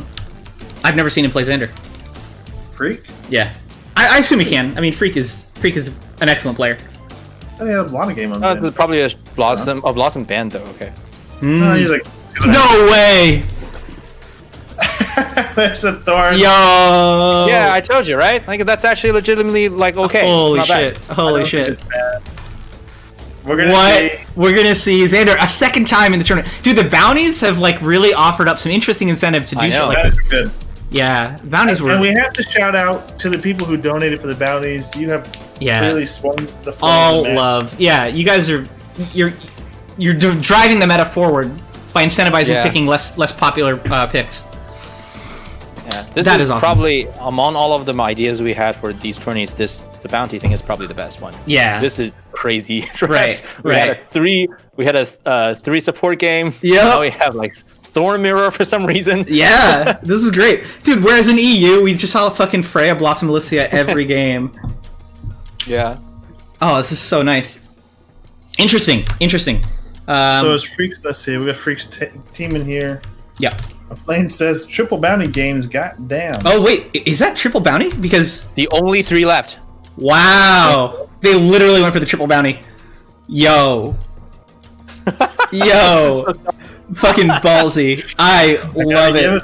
Speaker 1: I've never seen him play Xander.
Speaker 2: Freak?
Speaker 1: Yeah. I assume he can. I mean, Freak is an excellent player.
Speaker 2: I mean, a lot of game on
Speaker 4: There's probably a Blossom band, though, okay.
Speaker 2: No, he's like...
Speaker 1: No way!
Speaker 2: There's a Thorn.
Speaker 1: Yo!
Speaker 4: Yeah, I told you, right? Like, that's actually legitimately, like, okay.
Speaker 1: Holy
Speaker 4: it's not
Speaker 1: shit.
Speaker 4: bad.
Speaker 1: Holy shit.
Speaker 2: We're gonna
Speaker 1: We're gonna see Xander a second time in the tournament. Dude, the bounties have, like, really offered up some interesting incentives to do shit like
Speaker 2: That's
Speaker 1: this.
Speaker 2: good.
Speaker 1: Yeah, bounties were...
Speaker 2: And we have to shout out to the people who donated for the bounties. You have really swung the floor.
Speaker 1: All love. Yeah, you guys are... You're driving the meta forward by incentivizing picking less popular picks.
Speaker 4: Yeah, this is awesome. Probably among all of the ideas we had for these tourneys, the bounty thing is probably the best one.
Speaker 1: Yeah,
Speaker 4: this is crazy.
Speaker 1: Right.
Speaker 4: We had a three support game.
Speaker 1: Yeah,
Speaker 4: now we have like Thorn Mirror for some reason.
Speaker 1: Yeah, this is great, dude. Whereas in EU, we just saw fucking Freya Blossom Alicia every game.
Speaker 4: Yeah.
Speaker 1: Oh, this is so nice. Interesting.
Speaker 2: So is Freaks? Let's see. We got Freaks team in here.
Speaker 1: Yeah.
Speaker 2: A plane says triple bounty games. Goddamn.
Speaker 1: Oh wait, is that triple bounty? Because
Speaker 4: the only 3 left.
Speaker 1: Wow, they literally went for the triple bounty. Yo, fucking ballsy. I love it.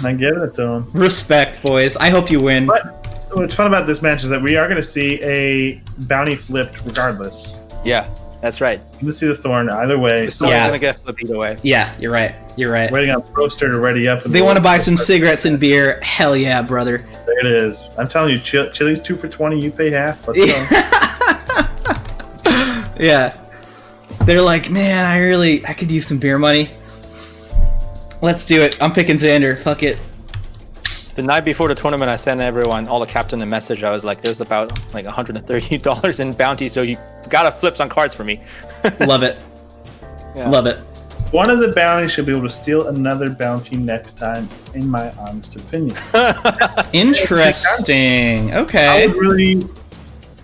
Speaker 2: I give it to him.
Speaker 1: Respect, boys. I hope you win.
Speaker 2: But what's fun about this match is that we are going to see a bounty flipped regardless.
Speaker 4: Yeah, that's right.
Speaker 2: You're going to see the Thorn either way.
Speaker 4: Someone's going to get flipped either way.
Speaker 1: Yeah, you're right. Waiting
Speaker 2: on Proster to ready up.
Speaker 1: They want to buy some cigarettes and beer. Hell yeah, brother.
Speaker 2: There it is. I'm telling you, Chili's 2 for $20. You pay half. Let's go.
Speaker 1: Yeah. They're like, man, I could use some beer money. Let's do it. I'm picking Xander. Fuck it.
Speaker 4: The night before the tournament, I sent everyone, all the captain, a message. I was like, there's about like $130 in bounty, so you gotta flip some cards for me.
Speaker 1: Love it. Yeah. Love it.
Speaker 2: One of the bounties should be able to steal another bounty next time, in my honest opinion.
Speaker 1: Interesting. Okay.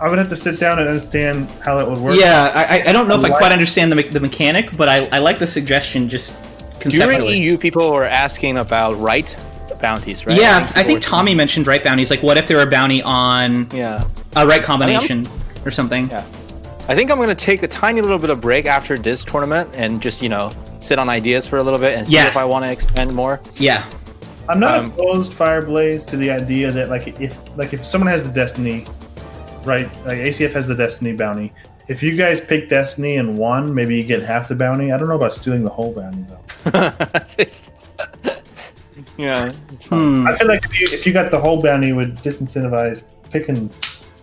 Speaker 2: I would have to sit down and understand how that would work.
Speaker 1: Yeah, I don't know if I quite understand the mechanic, but I like the suggestion just conceptually.
Speaker 4: During EU, people were asking about right bounties, right?
Speaker 1: Yeah, I think Tommy mentioned right bounties. Like, what if there were a bounty on a right combination or something?
Speaker 4: Yeah. I think I'm going to take a tiny little bit of break after this tournament and just, sit on ideas for a little bit and see if I want to expand more.
Speaker 1: Yeah.
Speaker 2: I'm not opposed, Fireblaze, to the idea that if someone has the Destiny, right? Like ACF has the Destiny bounty. If you guys pick Destiny and won, maybe you get half the bounty. I don't know about stealing the whole bounty though.
Speaker 4: Yeah, it's fun.
Speaker 2: I feel like if you got the whole bounty, it would disincentivize picking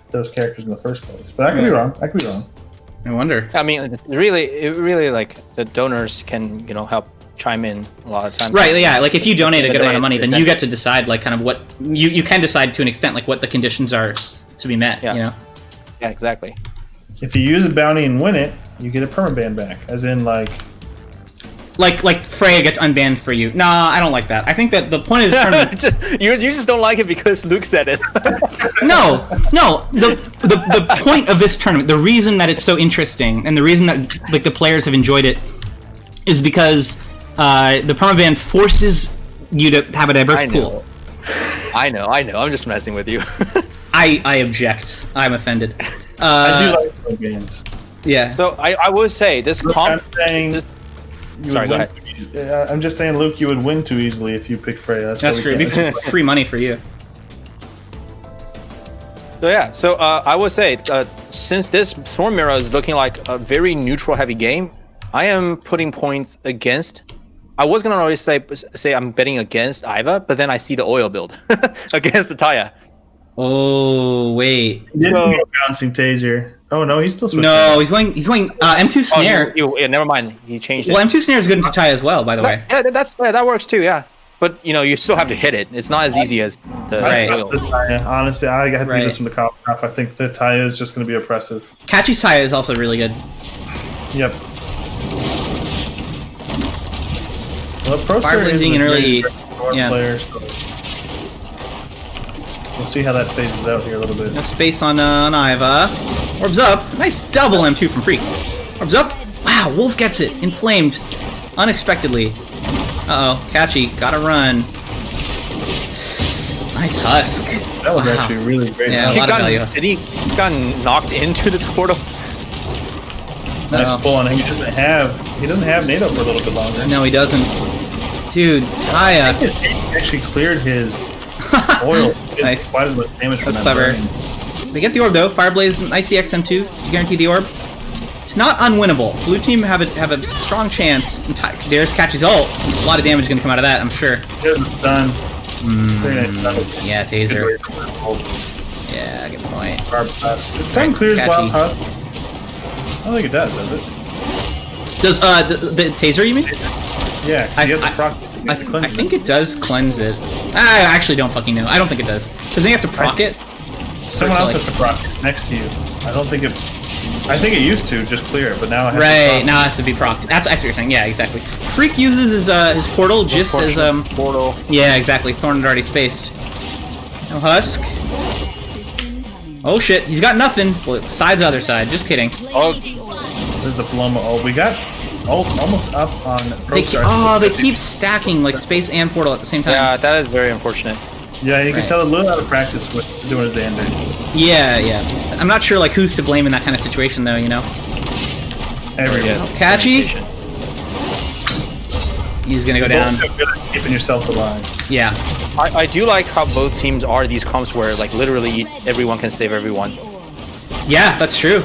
Speaker 2: those characters in the first place. But I could be wrong.
Speaker 1: I wonder.
Speaker 4: I mean, it really like the donors can help chime in a lot of times.
Speaker 1: Right. Yeah. Like if you donate a good amount of money, then you get to decide like kind of what you can decide to an extent like what the conditions are to be met.
Speaker 4: Yeah. Yeah. Exactly.
Speaker 2: If you use a bounty and win it, you get a permaban back, as in like
Speaker 1: Freya gets unbanned for you. Nah, I don't like that. I think that the point of this tournament...
Speaker 4: you just don't like it because Luke said it.
Speaker 1: No. The point of this tournament, the reason that it's so interesting, and the reason that like the players have enjoyed it, is because the permaban forces you to have a diverse pool.
Speaker 4: I know. I'm just messing with you.
Speaker 1: I object. I'm offended.
Speaker 2: I do like those games.
Speaker 1: Yeah.
Speaker 4: So I will say this comp. Sorry, go ahead.
Speaker 2: I'm just saying, Luke, you would win too easily if you pick Freya.
Speaker 1: That's true. It'd be free money for you.
Speaker 4: So I would say, since this Storm Mirror is looking like a very neutral-heavy game, I am putting points against. I was gonna always say I'm betting against Iva, but then I see the oil build against the Taya.
Speaker 1: Oh wait.
Speaker 2: He didn't go bouncing taser. Oh no, he's still switching.
Speaker 1: No, he's going M2 snare.
Speaker 4: Yeah, never mind. He changed it.
Speaker 1: Well, M2 snare is good into Taya as well, by the way.
Speaker 4: Yeah, that works too. Yeah, but you still have to hit it. It's not as easy as the oil.
Speaker 2: Taya. Honestly, I had to do this from the cop. I think the Taya is just going to be oppressive.
Speaker 1: Kachi's Taya is also really good.
Speaker 2: Yep. Well,
Speaker 1: Fireblazing in early E. Yeah.
Speaker 2: Player, so We'll see how that phases out here a little bit.
Speaker 1: No space on Iva. Orbs up. Nice double M2 from Freak. Orbs up. Wow, Wolf gets it. Inflamed. Unexpectedly. Uh-oh. Catchy. Gotta run. Nice Husk.
Speaker 2: That was actually really great.
Speaker 1: Yeah, a lot of value.
Speaker 4: Did he gotten knocked into the portal?
Speaker 2: Nice pull on him. He doesn't have NATO for a little bit longer.
Speaker 1: No, he doesn't. Dude, Taya.
Speaker 2: He actually cleared his oil.
Speaker 1: Nice.
Speaker 2: Quite as much damage from
Speaker 1: That's
Speaker 2: that
Speaker 1: clever.
Speaker 2: burn.
Speaker 1: They get the orb though. Fireblaze, nice EXM2. You guarantee the orb. It's not unwinnable. Blue team have a strong chance. There's Catchy's ult. A lot of damage is gonna come out of that, I'm sure.
Speaker 2: Here's the stun.
Speaker 1: Yeah, taser. Yeah, good point.
Speaker 2: This time clears
Speaker 1: Catchy.
Speaker 2: Wild Husk. I don't think it does it?
Speaker 1: Does the taser you mean?
Speaker 2: Yeah, you have to proc it to
Speaker 1: I
Speaker 2: cleanse
Speaker 1: think it does cleanse it. I actually don't fucking know. I don't think it does. Because then you have to proc it.
Speaker 2: Someone else has to proc it next to you. I don't think it. I think it used to just clear it, but now it has to
Speaker 1: Right,
Speaker 2: proc
Speaker 1: now it has to be procced. That's what you're saying. Yeah, exactly. Freak uses his portal just as
Speaker 4: portal.
Speaker 1: Yeah, exactly. Thorn had already spaced. No Husk. Oh shit, he's got nothing. Well, side's the other side. Just kidding.
Speaker 4: Oh,
Speaker 2: There's the Paloma ult. We got ult almost up on
Speaker 1: They keep stacking like space and portal at the same time.
Speaker 4: yeah, that is very unfortunate.
Speaker 2: Yeah, you can
Speaker 1: Right.
Speaker 2: tell a little out of practice with doing his Xander.
Speaker 1: Yeah, yeah. I'm not sure like who's to blame in that kind of situation though, you know?
Speaker 2: Everyone.
Speaker 1: Catchy. He's gonna go down.
Speaker 2: Both are good at keeping yourselves alive.
Speaker 1: Yeah.
Speaker 4: I do like how both teams are these comps where like literally everyone can save everyone.
Speaker 1: Yeah, that's true.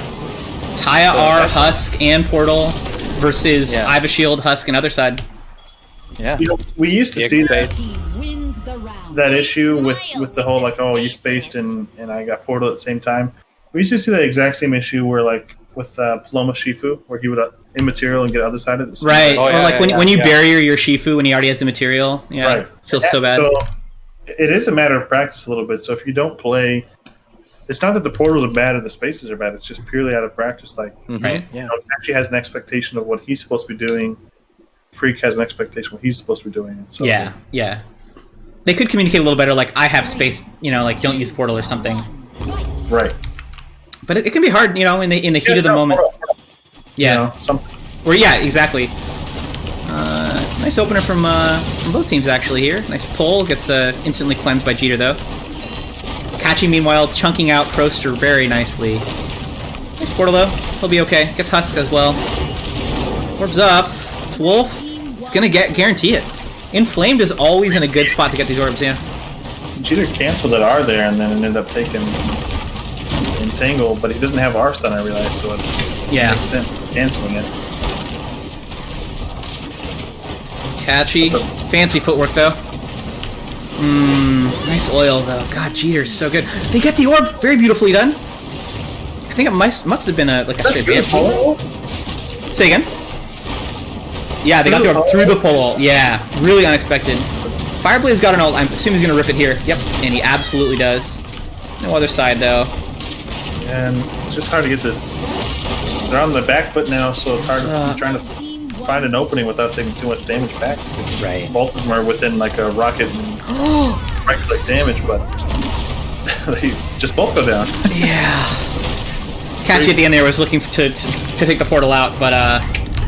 Speaker 1: Taya R, Husk, and Portal versus Iva Shield, Husk, and other side.
Speaker 4: Yeah.
Speaker 2: You know, we used to see that
Speaker 3: Wins the round.
Speaker 2: issue with the whole like, oh, you spaced and I got Portal at the same time. We used to see that exact same issue where like with Paloma Shifu, where he would immaterial and get other side of the
Speaker 1: Right.
Speaker 4: Oh,
Speaker 1: or
Speaker 4: yeah,
Speaker 1: like
Speaker 4: yeah,
Speaker 1: when you
Speaker 2: yeah.
Speaker 1: barrier your Shifu when he already has the material. Yeah.
Speaker 2: Right.
Speaker 1: Feels so bad.
Speaker 2: So it is a matter of practice a little bit. So if you don't play, it's not that the portals are bad or the spaces are bad. It's just purely out of practice. Like,
Speaker 1: Right.
Speaker 4: Yeah.
Speaker 2: actually has an expectation of what he's supposed to be doing. Freak has an expectation of what he's supposed to be doing. So
Speaker 1: Yeah, yeah. They could communicate a little better, like, I have space, you know, like, don't use portal or something.
Speaker 2: Right.
Speaker 1: But it can be hard, you know, in the heat of the moment. Yeah.
Speaker 2: You know,
Speaker 1: Or yeah, exactly. Nice opener from both teams actually here. Nice pull, gets instantly cleansed by Jeter though. Catchy meanwhile chunking out Proster very nicely. Nice portal though, he'll be okay. Gets Husk as well. Orbs up. It's Wolf. It's gonna guarantee it. Inflamed is always in a good spot to get these orbs, yeah.
Speaker 2: Jeter canceled that R there and then ended up taking Entangle, but he doesn't have R stun, I realize, so it makes sense canceling it.
Speaker 1: Catchy. Fancy footwork, though. Nice oil, though. God, Jeter's so good. They get the orb. Very beautifully done. I think it must have been a straight band. Say again? Yeah, they got the orb through the pole. Yeah, really unexpected. Fireblaze got an ult. I'm assuming he's going to rip it here. Yep, and he absolutely does. No other side, though.
Speaker 2: And it's just hard to get this. They're on the back foot now, so it's hard trying to find an opening without taking too much damage back.
Speaker 1: Right.
Speaker 2: Both of them are within like a rocket and right-click damage, but they just both go down.
Speaker 1: Yeah. Catchy at the end there was looking to take the portal out, but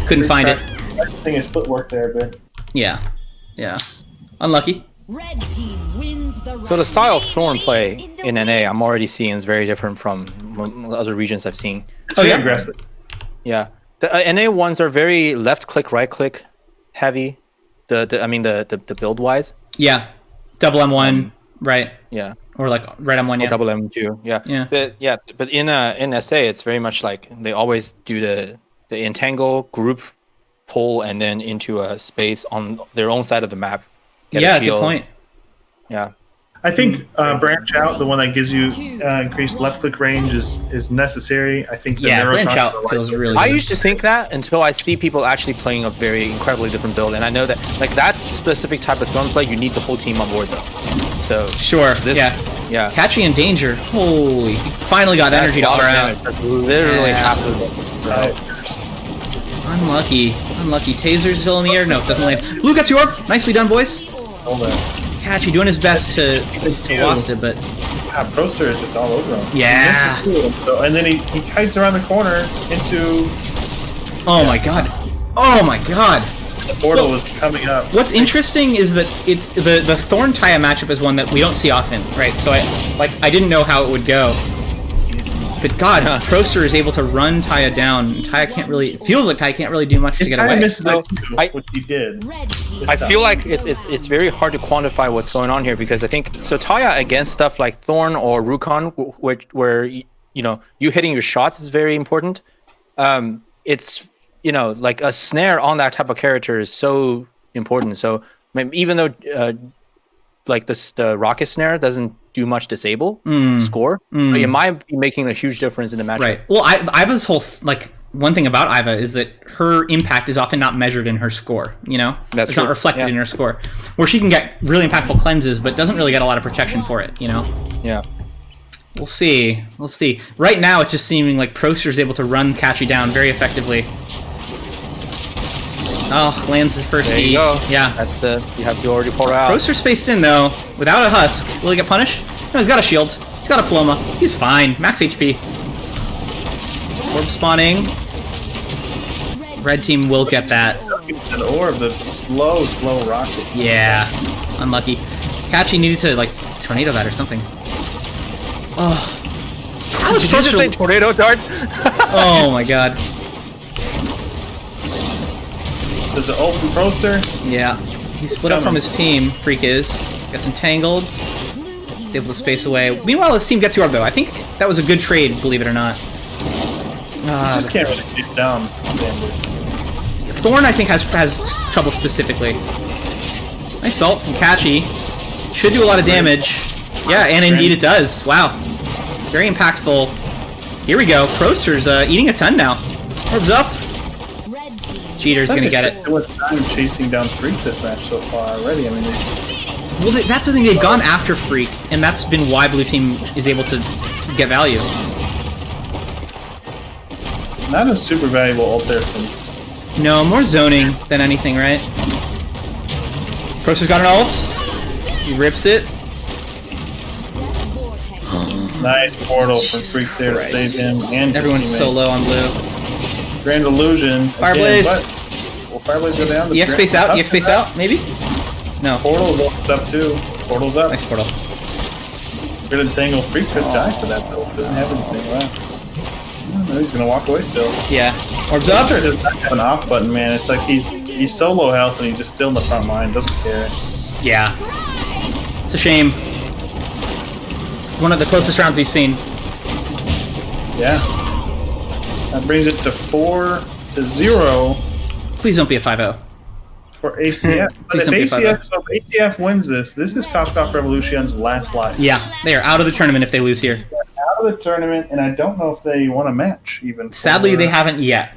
Speaker 1: couldn't find it.
Speaker 2: I think his footwork there, but
Speaker 1: Yeah. Yeah. Unlucky.
Speaker 3: Red team wins the round.
Speaker 4: So the style of Thorn play in NA, I'm already seeing is very different from other regions I've seen.
Speaker 2: it's very aggressive.
Speaker 4: Yeah, the NA ones are very left click, right click heavy. The build wise.
Speaker 1: Yeah. Double M1, right.
Speaker 4: Yeah.
Speaker 1: Or like red M1, yeah.
Speaker 4: Double M2. Yeah.
Speaker 1: Yeah.
Speaker 4: But in SA, it's very much like they always do the entangle group pull and then into a space on their own side of the map. Get a
Speaker 1: Yeah,
Speaker 4: shield.
Speaker 1: good point.
Speaker 4: Yeah.
Speaker 2: I think branch out, the one that gives you increased left-click range, is necessary. I think the
Speaker 1: Branch out feels really
Speaker 4: I
Speaker 1: good.
Speaker 4: used to think that until I see people actually playing a very incredibly different build, and I know that like that specific type of Thorn play, you need the whole team on board though. So
Speaker 1: Sure, yeah.
Speaker 4: yeah.
Speaker 1: Catchy in danger. Holy, he finally got energy to all around.
Speaker 4: That's literally
Speaker 1: Yeah.
Speaker 4: half of it.
Speaker 1: Unlucky. Taser's still in the air. No, it doesn't land. Blue gets your orb. Nicely done, boys. Catchy doing his best to lost it, but
Speaker 2: God, Proster is just all over him.
Speaker 1: Yeah.
Speaker 2: And then he kites around the corner into...
Speaker 1: Oh my god. Oh my god.
Speaker 2: The portal was coming up.
Speaker 1: What's interesting is that it's the Thorn Taya matchup is one that we don't see often, right? So I didn't know how it would go. But God, Proster is able to run Taya down. Taya can't really. It feels like Taya can't really do much to get away.
Speaker 2: Misses what he did.
Speaker 4: I feel like it's very hard to quantify what's going on here because I think so. Taya against stuff like Thorn or Rukon, where you hitting your shots is very important. It's like a snare on that type of character is so important. So even though like the rocket snare doesn't do much disable score, but it might be making a huge difference in the matchup.
Speaker 1: Right. Well, Iva's whole one thing about Iva is that her impact is often not measured in her score.
Speaker 4: That's
Speaker 1: it's not reflected in her score. Where she can get really impactful cleanses, but doesn't really get a lot of protection for it.
Speaker 4: Yeah.
Speaker 1: We'll see. Right now, it's just seeming like Proster's able to run Kachi down very effectively. Oh, lands the first
Speaker 4: there
Speaker 1: E.
Speaker 4: You go.
Speaker 1: Yeah.
Speaker 4: You have to already pour out.
Speaker 1: Proster spaced in though, without a husk. Will he get punished? No, he's got a shield. He's got a Paloma. He's fine. Max HP. Orb spawning. Red team will get that.
Speaker 2: An orb, the slow rocket.
Speaker 1: Yeah. Unlucky. Kachi needed to tornado that or something. Oh.
Speaker 4: Did you just say tornado dart?
Speaker 1: Oh my god.
Speaker 2: Does it ult from Proster?
Speaker 1: Yeah. He split up from his team, Freak is. Gets entangled. He's able to space away. Meanwhile, his team gets the orb, though. I think that was a good trade, believe it or not.
Speaker 2: Just can't really chase down.
Speaker 1: Thorn, I think, has trouble specifically. Nice ult from Kachi. Should do a lot of damage. Yeah, and indeed it does. Wow. Very impactful. Here we go. Proster's eating a ton now. Orbs up. Cheater's gonna get it.
Speaker 2: What time chasing down Freak this match so far already? I mean,
Speaker 1: well, that's the thing. They've gone after Freak, and that's been why Blue Team is able to get value.
Speaker 2: Not a super valuable ult there from.
Speaker 1: No, more zoning than anything, right? Proster's got an ult. He rips it.
Speaker 2: Nice portal from Freak there to save him. And
Speaker 1: everyone's so low on blue.
Speaker 2: Grand Illusion.
Speaker 1: Fireblaze.
Speaker 2: Will Fireblaze go down?
Speaker 1: EX space out? EX space out? Maybe? No.
Speaker 2: Portal's up too. Portal's up.
Speaker 1: Nice portal.
Speaker 2: Good entangle. Freak could die for that though. Doesn't have anything left. No, he's gonna walk away still.
Speaker 1: Yeah. Orbs up.
Speaker 2: Does not have an off button, man. It's like he's so low health and he's just still in the front line. Doesn't care.
Speaker 1: Yeah. It's a shame. One of the closest rounds we've seen.
Speaker 2: Yeah. That brings it to 4-0.
Speaker 1: Please don't be a 5-0.
Speaker 2: For ACF. But if ACF wins this is Kafka Revolution's last life.
Speaker 1: Yeah, they are out of the tournament if they lose here.
Speaker 2: Out of the tournament, and I don't know if they won a match even.
Speaker 1: Sadly, they haven't yet.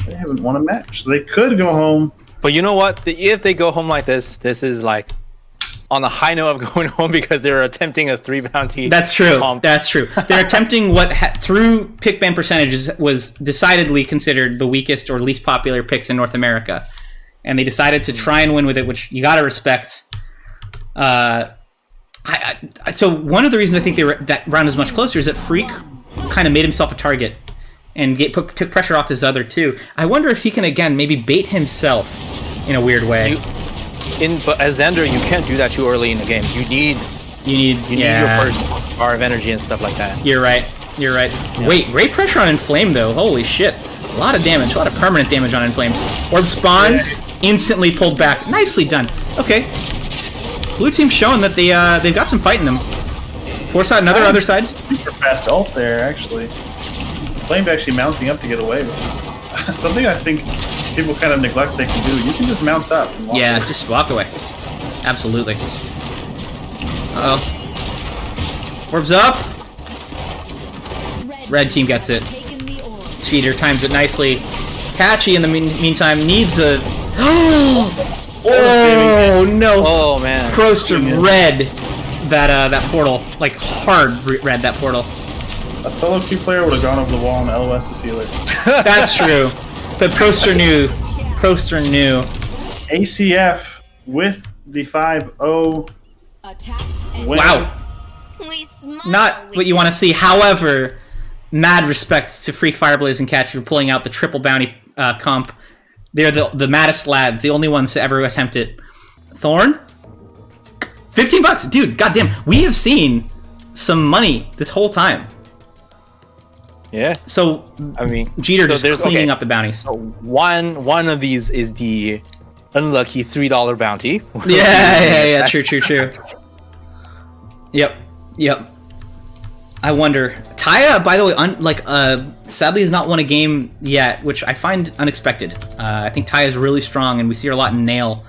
Speaker 2: They haven't won a match. So they could go home.
Speaker 4: But you know what? If they go home like this is like on the high note of going home because they're attempting a 3 bounty.
Speaker 1: That's true. That's true. They're attempting what through pick ban percentages was decidedly considered the weakest or least popular picks in North America, and they decided to try and win with it, which you got to respect. So one of the reasons I think that round is much closer is that Freak kind of made himself a target and took pressure off his other two. I wonder if he can again maybe bait himself in a weird way.
Speaker 4: But as Xander, you can't do that too early in the game. You need your first bar of energy and stuff like that.
Speaker 1: You're right. Yeah. Wait, great pressure on Inflamed though. Holy shit. A lot of damage, a lot of permanent damage on Inflamed. Orb spawns, instantly pulled back. Nicely done. Okay. Blue team's showing that they've got some fight in them. Force out another other side.
Speaker 2: Super fast ult there, actually. Flamed actually mounting up to get away, which is something I think people kind of neglect they can do. You can just mount up. And walk away.
Speaker 1: Just walk away. Absolutely. Uh-oh. Orbs up. Red team gets it. Cheater times it nicely. Kachi, in the meantime, needs a... Oh, no.
Speaker 4: Oh, man.
Speaker 1: Proster read that portal. Like, hard read that portal.
Speaker 2: A solo queue player would have gone over the wall on LOS to seal it.
Speaker 1: That's true. But Proster knew.
Speaker 2: ACF with the 5-0 win.
Speaker 1: Wow.
Speaker 3: We smile.
Speaker 1: Not what you want to see. However, mad respect to Freak, Fireblaze, and Catch for pulling out the triple bounty comp. They're the maddest lads, the only ones to ever attempt it. Thorn? $15, dude. Goddamn, we have seen some money this whole time.
Speaker 4: Yeah.
Speaker 1: So
Speaker 4: I mean,
Speaker 1: Jeter just cleaning up the bounties.
Speaker 4: So one of these is the unlucky $3 bounty.
Speaker 1: Yeah. True. Yep. I wonder. Taya, by the way, sadly has not won a game yet, which I find unexpected. I think Taya is really strong, and we see her a lot in Nail.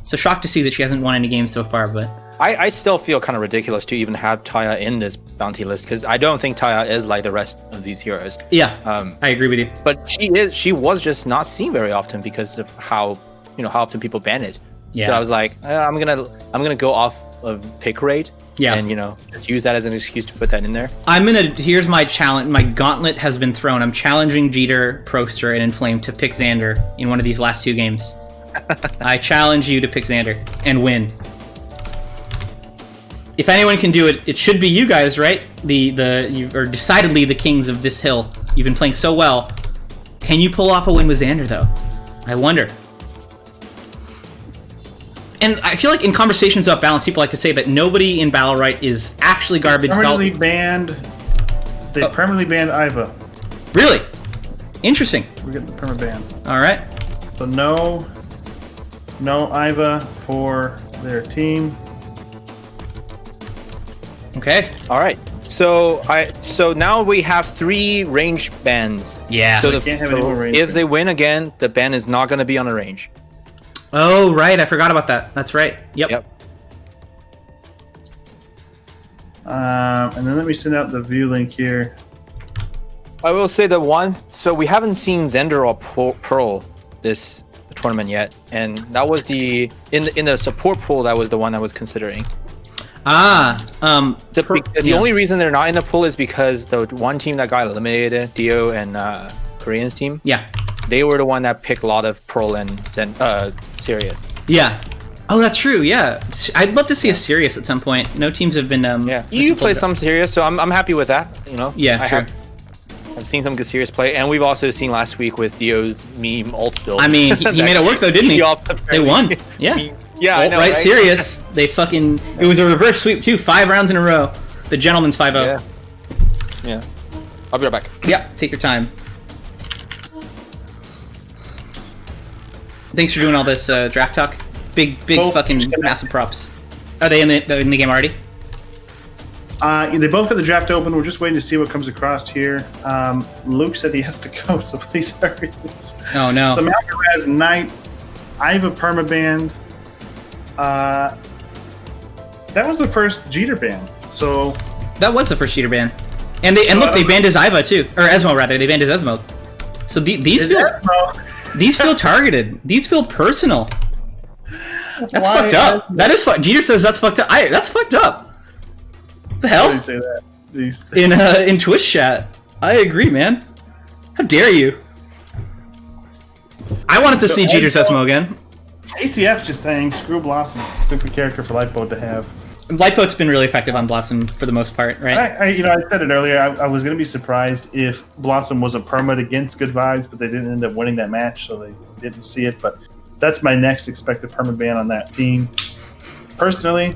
Speaker 1: So shocked to see that she hasn't won any games so far, but
Speaker 4: I still feel kind of ridiculous to even have Taya in this bounty list, because I don't think Taya is like the rest of these heroes.
Speaker 1: Yeah, I agree with you.
Speaker 4: But she was just not seen very often because of how often people ban it.
Speaker 1: Yeah.
Speaker 4: So I was like, I'm gonna go off of pick rate.
Speaker 1: Yeah.
Speaker 4: And just use that as an excuse to put that in there.
Speaker 1: Here's my challenge. My gauntlet has been thrown. I'm challenging Jeter, Proster, and Inflame to pick Xander in one of these last 2 games. I challenge you to pick Xander and win. If anyone can do it, it should be you guys, right? You are decidedly the kings of this hill. You've been playing so well. Can you pull off a win with Xander, though? I wonder. And I feel like in conversations about balance, people like to say that nobody in Battlerite is actually garbage.
Speaker 2: They permanently banned Iva.
Speaker 1: Really? Interesting.
Speaker 2: We're getting the perma ban.
Speaker 1: All right.
Speaker 2: So no Iva for their team.
Speaker 1: Okay.
Speaker 4: All right. So now we have 3 range bans.
Speaker 1: Yeah.
Speaker 4: So
Speaker 2: can't have any more range
Speaker 4: if
Speaker 2: bans.
Speaker 4: they win again, the ban is not going to be on a range.
Speaker 1: Oh, right. I forgot about that. That's right. Yep.
Speaker 2: And then let me send out the view link here.
Speaker 4: I will say so we haven't seen Xander or Pearl this tournament yet, and that was in the support pool. That was the one I was considering. The only reason they're not in the pool is because the one team that got eliminated, Dio and Korean's team.
Speaker 1: Yeah.
Speaker 4: They were the one that picked a lot of Pearl and Sirius.
Speaker 1: Yeah. Oh, that's true. Yeah. I'd love to see a Sirius at some point. No teams have been.
Speaker 4: You play some Sirius, so I'm happy with that.
Speaker 1: Yeah, sure.
Speaker 4: I've seen some good Sirius play, and we've also seen last week with Dio's meme ult build.
Speaker 1: I mean, he made it work though, didn't he? They won. Yeah.
Speaker 4: Yeah, I know, right?
Speaker 1: Sirius. They fucking. It was a reverse sweep too. 5 rounds in a row. The gentleman's 5-0.
Speaker 4: Yeah. I'll be right back.
Speaker 1: Yeah. Take your time. Thanks for doing all this draft talk. Big fucking massive props. Are they in the game already?
Speaker 2: They both got the draft open. We're just waiting to see what comes across here. Luke said he has to go, so please hurry.
Speaker 1: Oh no.
Speaker 2: So Malcolm Knight, Iva permaband. That was the first Jeter ban. So
Speaker 1: that was the first Jeter ban. And they banned his Iva too, or Esmo rather. They banned his Esmo. So these feel targeted. These feel personal. That's fucked up. That is fucked. Jeter says that's fucked up. That's fucked up. What the hell?
Speaker 2: Why do you say that?
Speaker 1: In Twitch chat. I agree, man. How dare you? I wanted to see Jeter's Esmo again.
Speaker 2: ACF just saying screw Blossom. Stupid character for Lightboat to have.
Speaker 1: Lightboat's been really effective on Blossom for the most part, right?
Speaker 2: I said it earlier. I was going to be surprised if Blossom was a permit against Good Vibes, but they didn't end up winning that match, so they didn't see it. But that's my next expected permit ban on that team. Personally,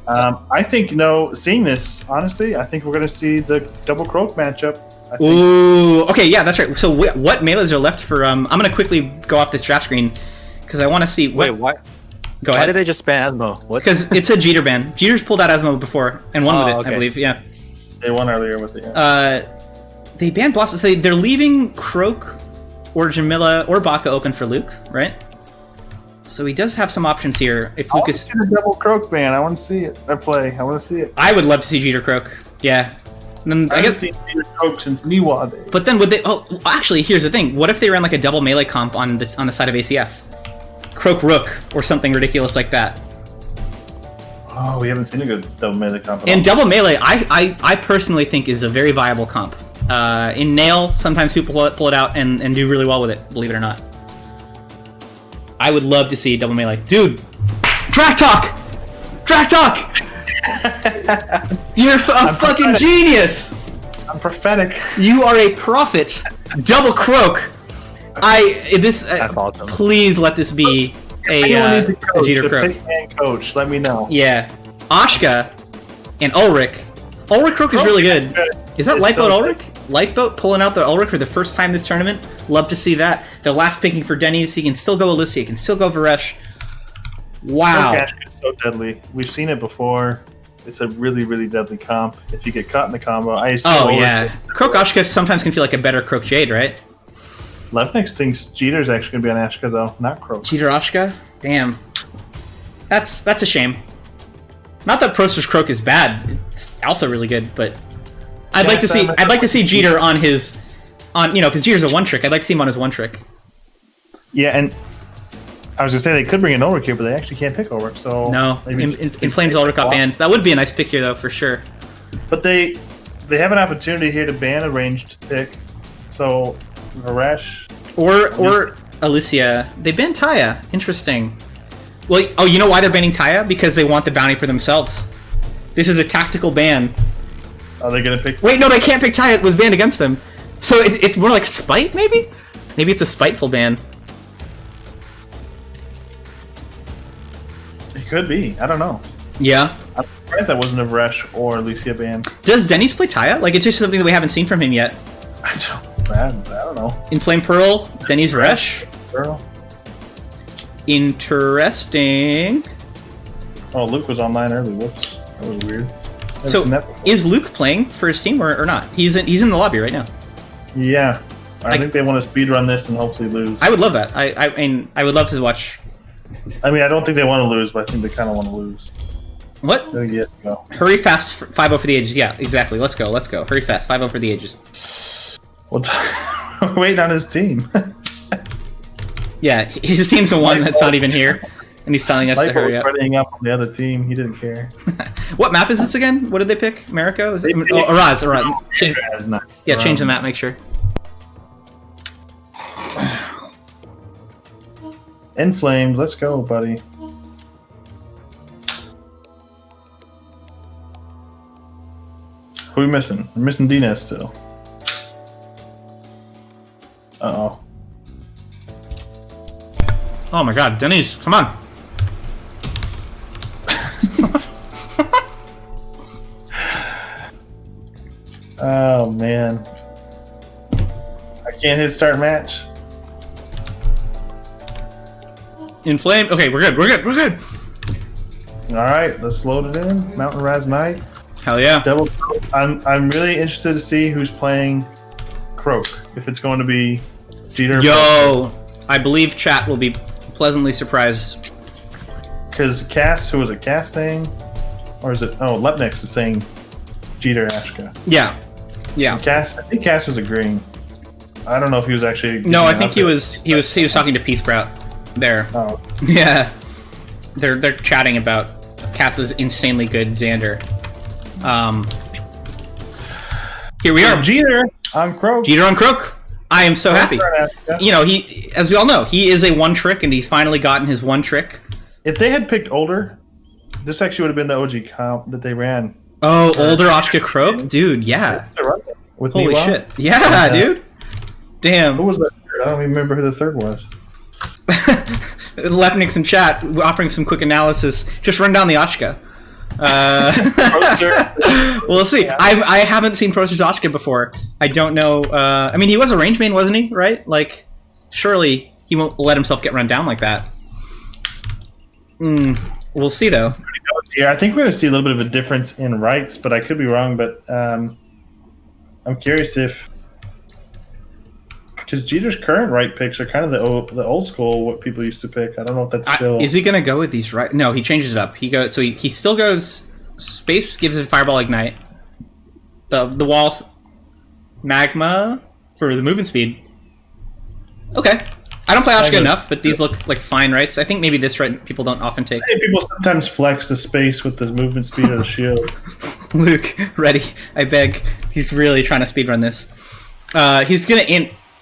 Speaker 2: I think seeing this, honestly, I think we're going to see the double Croak matchup.
Speaker 1: Ooh, okay, yeah, that's right. So what melees are left for? I'm going to quickly go off this draft screen because I want to see.
Speaker 4: Wait, what?
Speaker 1: Go ahead.
Speaker 4: Why did they just ban Asmo? What?
Speaker 1: Because it's a Jeter ban. Jeter's pulled out Asmo before and won with it,
Speaker 4: okay.
Speaker 1: I believe. Yeah.
Speaker 2: They won earlier with it. Yeah.
Speaker 1: They banned Blossom. They're leaving Croak or Jamila or Baka open for Luke, right? So he does have some options here. If Luke is
Speaker 2: a double Croak ban, I want to see it. I want to see it.
Speaker 1: I would love to see Jeter Croak. Yeah. And then, I guess
Speaker 2: seen Jeter Croak since Niwa days.
Speaker 1: But then would they? Oh, actually, here's the thing. What if they ran like a double melee comp on the side of ACF? Croak Rook or something ridiculous like that.
Speaker 2: Oh, we haven't seen a good double melee comp.
Speaker 1: And double melee, I personally think is a very viable comp. In Nail, sometimes people pull it out and do really well with it, believe it or not. I would love to see double melee. Dude! Track talk! Track talk! You're a fucking genius!
Speaker 2: I'm prophetic.
Speaker 1: You are a prophet. Double croak.
Speaker 4: That's awesome.
Speaker 1: Please let this be a Jeter croak.
Speaker 2: Pick and coach. Let me know.
Speaker 1: Yeah. Ashka and Ulrich. Ulrich croak is really good. Is that Lifeboat Ulrich? Lifeboat pulling out the Ulrich for the first time this tournament. Love to see that. The last picking for Denny's. He can still go Alicia. He can still go Varesh. Wow.
Speaker 2: Ashka is so deadly. We've seen it before. It's a really, really deadly comp. If you get caught in the combo, I assume.
Speaker 1: Oh yeah. Croak Ashka sometimes can feel like a better Croak Jade, right?
Speaker 2: Levnix thinks Jeter's actually going to be on Ashka though, not Croak.
Speaker 1: Jeter Ashka? Damn. That's a shame. Not that Proster's Croak is bad. It's also really good, but I'd like to see Jeter on his because Jeter's a one trick. I'd like to see him on his one trick.
Speaker 2: Yeah, and I was gonna say they could bring an Ulrich here, but they actually can't pick Ulrich. So
Speaker 1: no, Inflames Ulrich got banned. That would be a nice pick here though, for sure.
Speaker 2: But they have an opportunity here to ban a ranged pick. So Varesh
Speaker 1: or Alicia. They banned Taya. Interesting. Well, oh, you know why they're banning Taya? Because they want the bounty for themselves. This is a tactical ban.
Speaker 2: Are they gonna pick?
Speaker 1: Wait, no, they can't pick Taya. It was banned against them. So it's more like spite, maybe? Maybe it's a spiteful ban.
Speaker 2: It could be. I don't know.
Speaker 1: Yeah.
Speaker 2: I'm surprised that wasn't a Varesh or Alicia ban.
Speaker 1: Does Denny's play Taya? Like, it's just something that we haven't seen from him yet.
Speaker 2: I don't know.
Speaker 1: Inflame Pearl, Denny's Varesh.
Speaker 2: Pearl.
Speaker 1: Interesting.
Speaker 2: Oh, Luke was online early. Whoops. That was weird.
Speaker 1: So, is Luke playing for his team or not? He's in the lobby right now.
Speaker 2: Yeah. I think they want to speedrun this and hopefully lose.
Speaker 1: I would love that. I mean, I would love to watch.
Speaker 2: I mean, I don't think they want to lose, but I think they kind of want to lose.
Speaker 1: What?
Speaker 2: Go.
Speaker 1: Hurry fast, 5-0 for the ages. Yeah, exactly. Let's go. Hurry fast, 5-0 for the ages.
Speaker 2: Well, we're waiting on his team.
Speaker 1: Yeah, his team's the one that's not even here, and he's telling us to hurry up.
Speaker 2: Readying up on the other team. He didn't care.
Speaker 1: What map is this again? What did they pick? Mariko? Araz. Change the map, make sure.
Speaker 2: Inflamed, let's go, buddy. Who are we missing? We're missing Dines still. Uh-oh.
Speaker 1: Oh my god, Denny's, come on.
Speaker 2: Oh, man. I can't hit start match.
Speaker 1: Inflame. Okay, we're good.
Speaker 2: Alright, let's load it in. Mountain Rise Knight.
Speaker 1: Hell yeah.
Speaker 2: Double. I'm really interested to see who's playing Croak. If it's going to be Jeter.
Speaker 1: Yo, I believe chat will be pleasantly surprised.
Speaker 2: Because Cass, who was it? Cass saying? Or is it? Oh, Lepnix is saying Jeter Ashka.
Speaker 1: Yeah.
Speaker 2: Cass, I think Cass was agreeing. I don't know if he was actually.
Speaker 1: No, I think he was talking to Peace Sprout there.
Speaker 2: Oh.
Speaker 1: Yeah. They're chatting about Cass's insanely good Xander. Here we are.
Speaker 2: Jeter on Croak.
Speaker 1: Jeter on Croak. I am so happy. You know, he, as we all know, he is a one trick, and he's finally gotten his one trick.
Speaker 2: If they had picked older, this actually would have been the OG comp that they ran.
Speaker 1: Oh, older Ashka Croak? Dude, yeah.
Speaker 2: With
Speaker 1: holy
Speaker 2: Niwa?
Speaker 1: Shit. Yeah, dude. Damn.
Speaker 2: Who was that third? I don't even remember who the third was.
Speaker 1: Lepnix in chat offering some quick analysis. Just run down the Ashka. We'll see. I haven't seen Proster's Ashka before. I don't know. I mean, he was a range main, wasn't he? Right? Like, surely he won't let himself get run down like that. We'll see, though.
Speaker 2: Yeah, I think we're going to see a little bit of a difference in rights, but I could be wrong. But I'm curious if, because Jeter's current right picks are kind of the old school what people used to pick. I don't know if that's still.
Speaker 1: Is he going to go with these right? No, he changes it up. He goes. So he still goes. Space gives it Fireball Ignite. The wall, Magma for the movement speed. Okay. I don't play Ashka enough, but these look like fine rights. I think maybe this right people don't often take.
Speaker 2: I think people sometimes flex the space with the movement speed of the shield.
Speaker 1: Luke, ready? I beg. He's really trying to speedrun this. He's gonna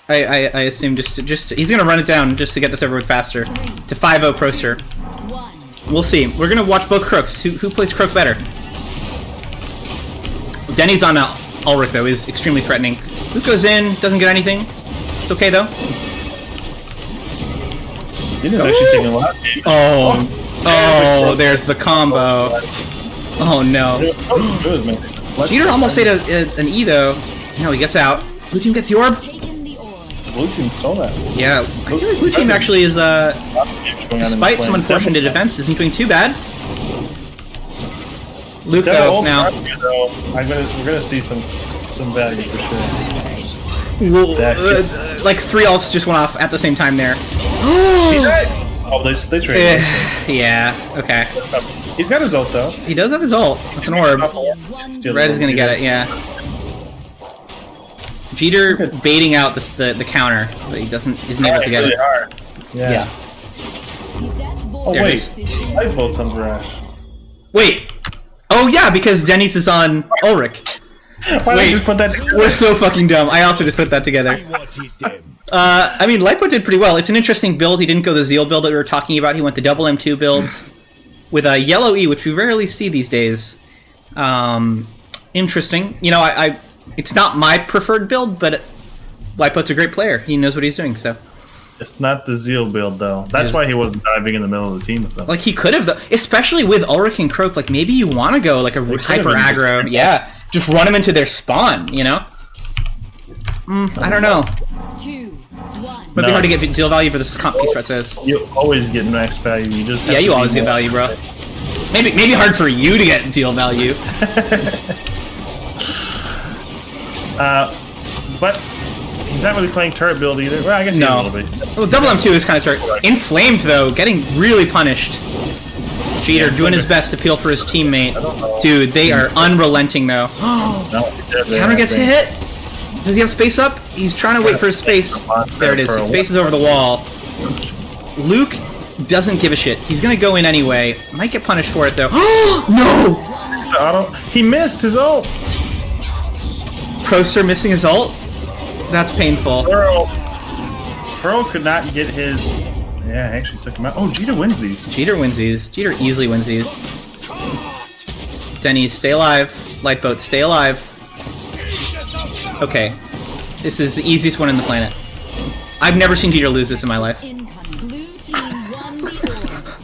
Speaker 1: I assume just he's gonna run it down just to get this over with faster. To 5-0 Proster. We'll see. We're gonna watch both Crooks. Who plays Croak better? Denny's on Ulrich, though, is extremely threatening. Luke goes in, doesn't get anything. It's okay, though.
Speaker 2: He actually taking a lot.
Speaker 1: Oh, there's the combo. Oh, no. Jeter almost ate an E, though. No, he gets out. Blue team gets the orb.
Speaker 2: Blue team stole that.
Speaker 1: Yeah, I feel like blue team actually is, despite some unfortunate events, isn't doing too bad. Luke, though, now.
Speaker 2: We're gonna see some value for sure.
Speaker 1: Like 3 ults just went off at the same time there.
Speaker 2: Oh, they traded.
Speaker 1: Yeah, okay.
Speaker 2: He's got his ult, though.
Speaker 1: He does have his ult. It's an orb. Red is gonna get it, yeah. Jeter baiting out the counter, but he isn't able to get it.
Speaker 2: Hard. Yeah. Oh,
Speaker 1: There it
Speaker 2: wait.
Speaker 1: is.
Speaker 2: Life bolt's on Brash.
Speaker 1: Wait. Oh, yeah, because Denny's is on Ulrich.
Speaker 2: Why
Speaker 1: Wait.
Speaker 2: did you just put that together?
Speaker 1: We're so fucking dumb. I also just put that together. I mean, Lightfoot did pretty well. It's an interesting build. He didn't go the Zeal build that we were talking about. He went the double M2 builds with a yellow E, which we rarely see these days. Interesting. You know, it's not my preferred build, but Lightfoot's a great player. He knows what he's doing, so.
Speaker 2: It's not the Zeal build, though. That's why he wasn't diving in the middle of the team with them.
Speaker 1: Like, he could have, especially with Ulrich and Croak, like, maybe you want to go, like, a hyper aggro. Yeah, just run them into their spawn, you know? I don't know.
Speaker 3: 2, 1.
Speaker 1: Might be hard to get Zeal value for this comp piece, Brett says.
Speaker 2: You always get max value. You just have
Speaker 1: Yeah, you
Speaker 2: to
Speaker 1: always
Speaker 2: be
Speaker 1: get
Speaker 2: more-
Speaker 1: value, bro. Maybe hard for you to get Zeal value.
Speaker 2: But he's not really playing turret build either. Well, I guess he is a little bit.
Speaker 1: Well, double M2 is kind of turret. Inflamed, though, getting really punished. Jeter doing his best to peel for his teammate. Dude, they are unrelenting, though.
Speaker 2: No,
Speaker 1: Counter gets hit. Does he have space up? He's trying to wait for his space. There it is. His space is over the wall. Luke doesn't give a shit. He's going to go in anyway. Might get punished for it, though. No!
Speaker 2: He missed his ult.
Speaker 1: Proster missing his ult? That's painful.
Speaker 2: Pearl could not get his... Yeah, actually took him out. Oh, Jeter wins these.
Speaker 1: Jeter wins these. Jeter easily wins these. Denny, stay alive. Lightboat, stay alive. Okay. This is the easiest one on the planet. I've never seen Jeter lose this in my life.
Speaker 3: Blue team won the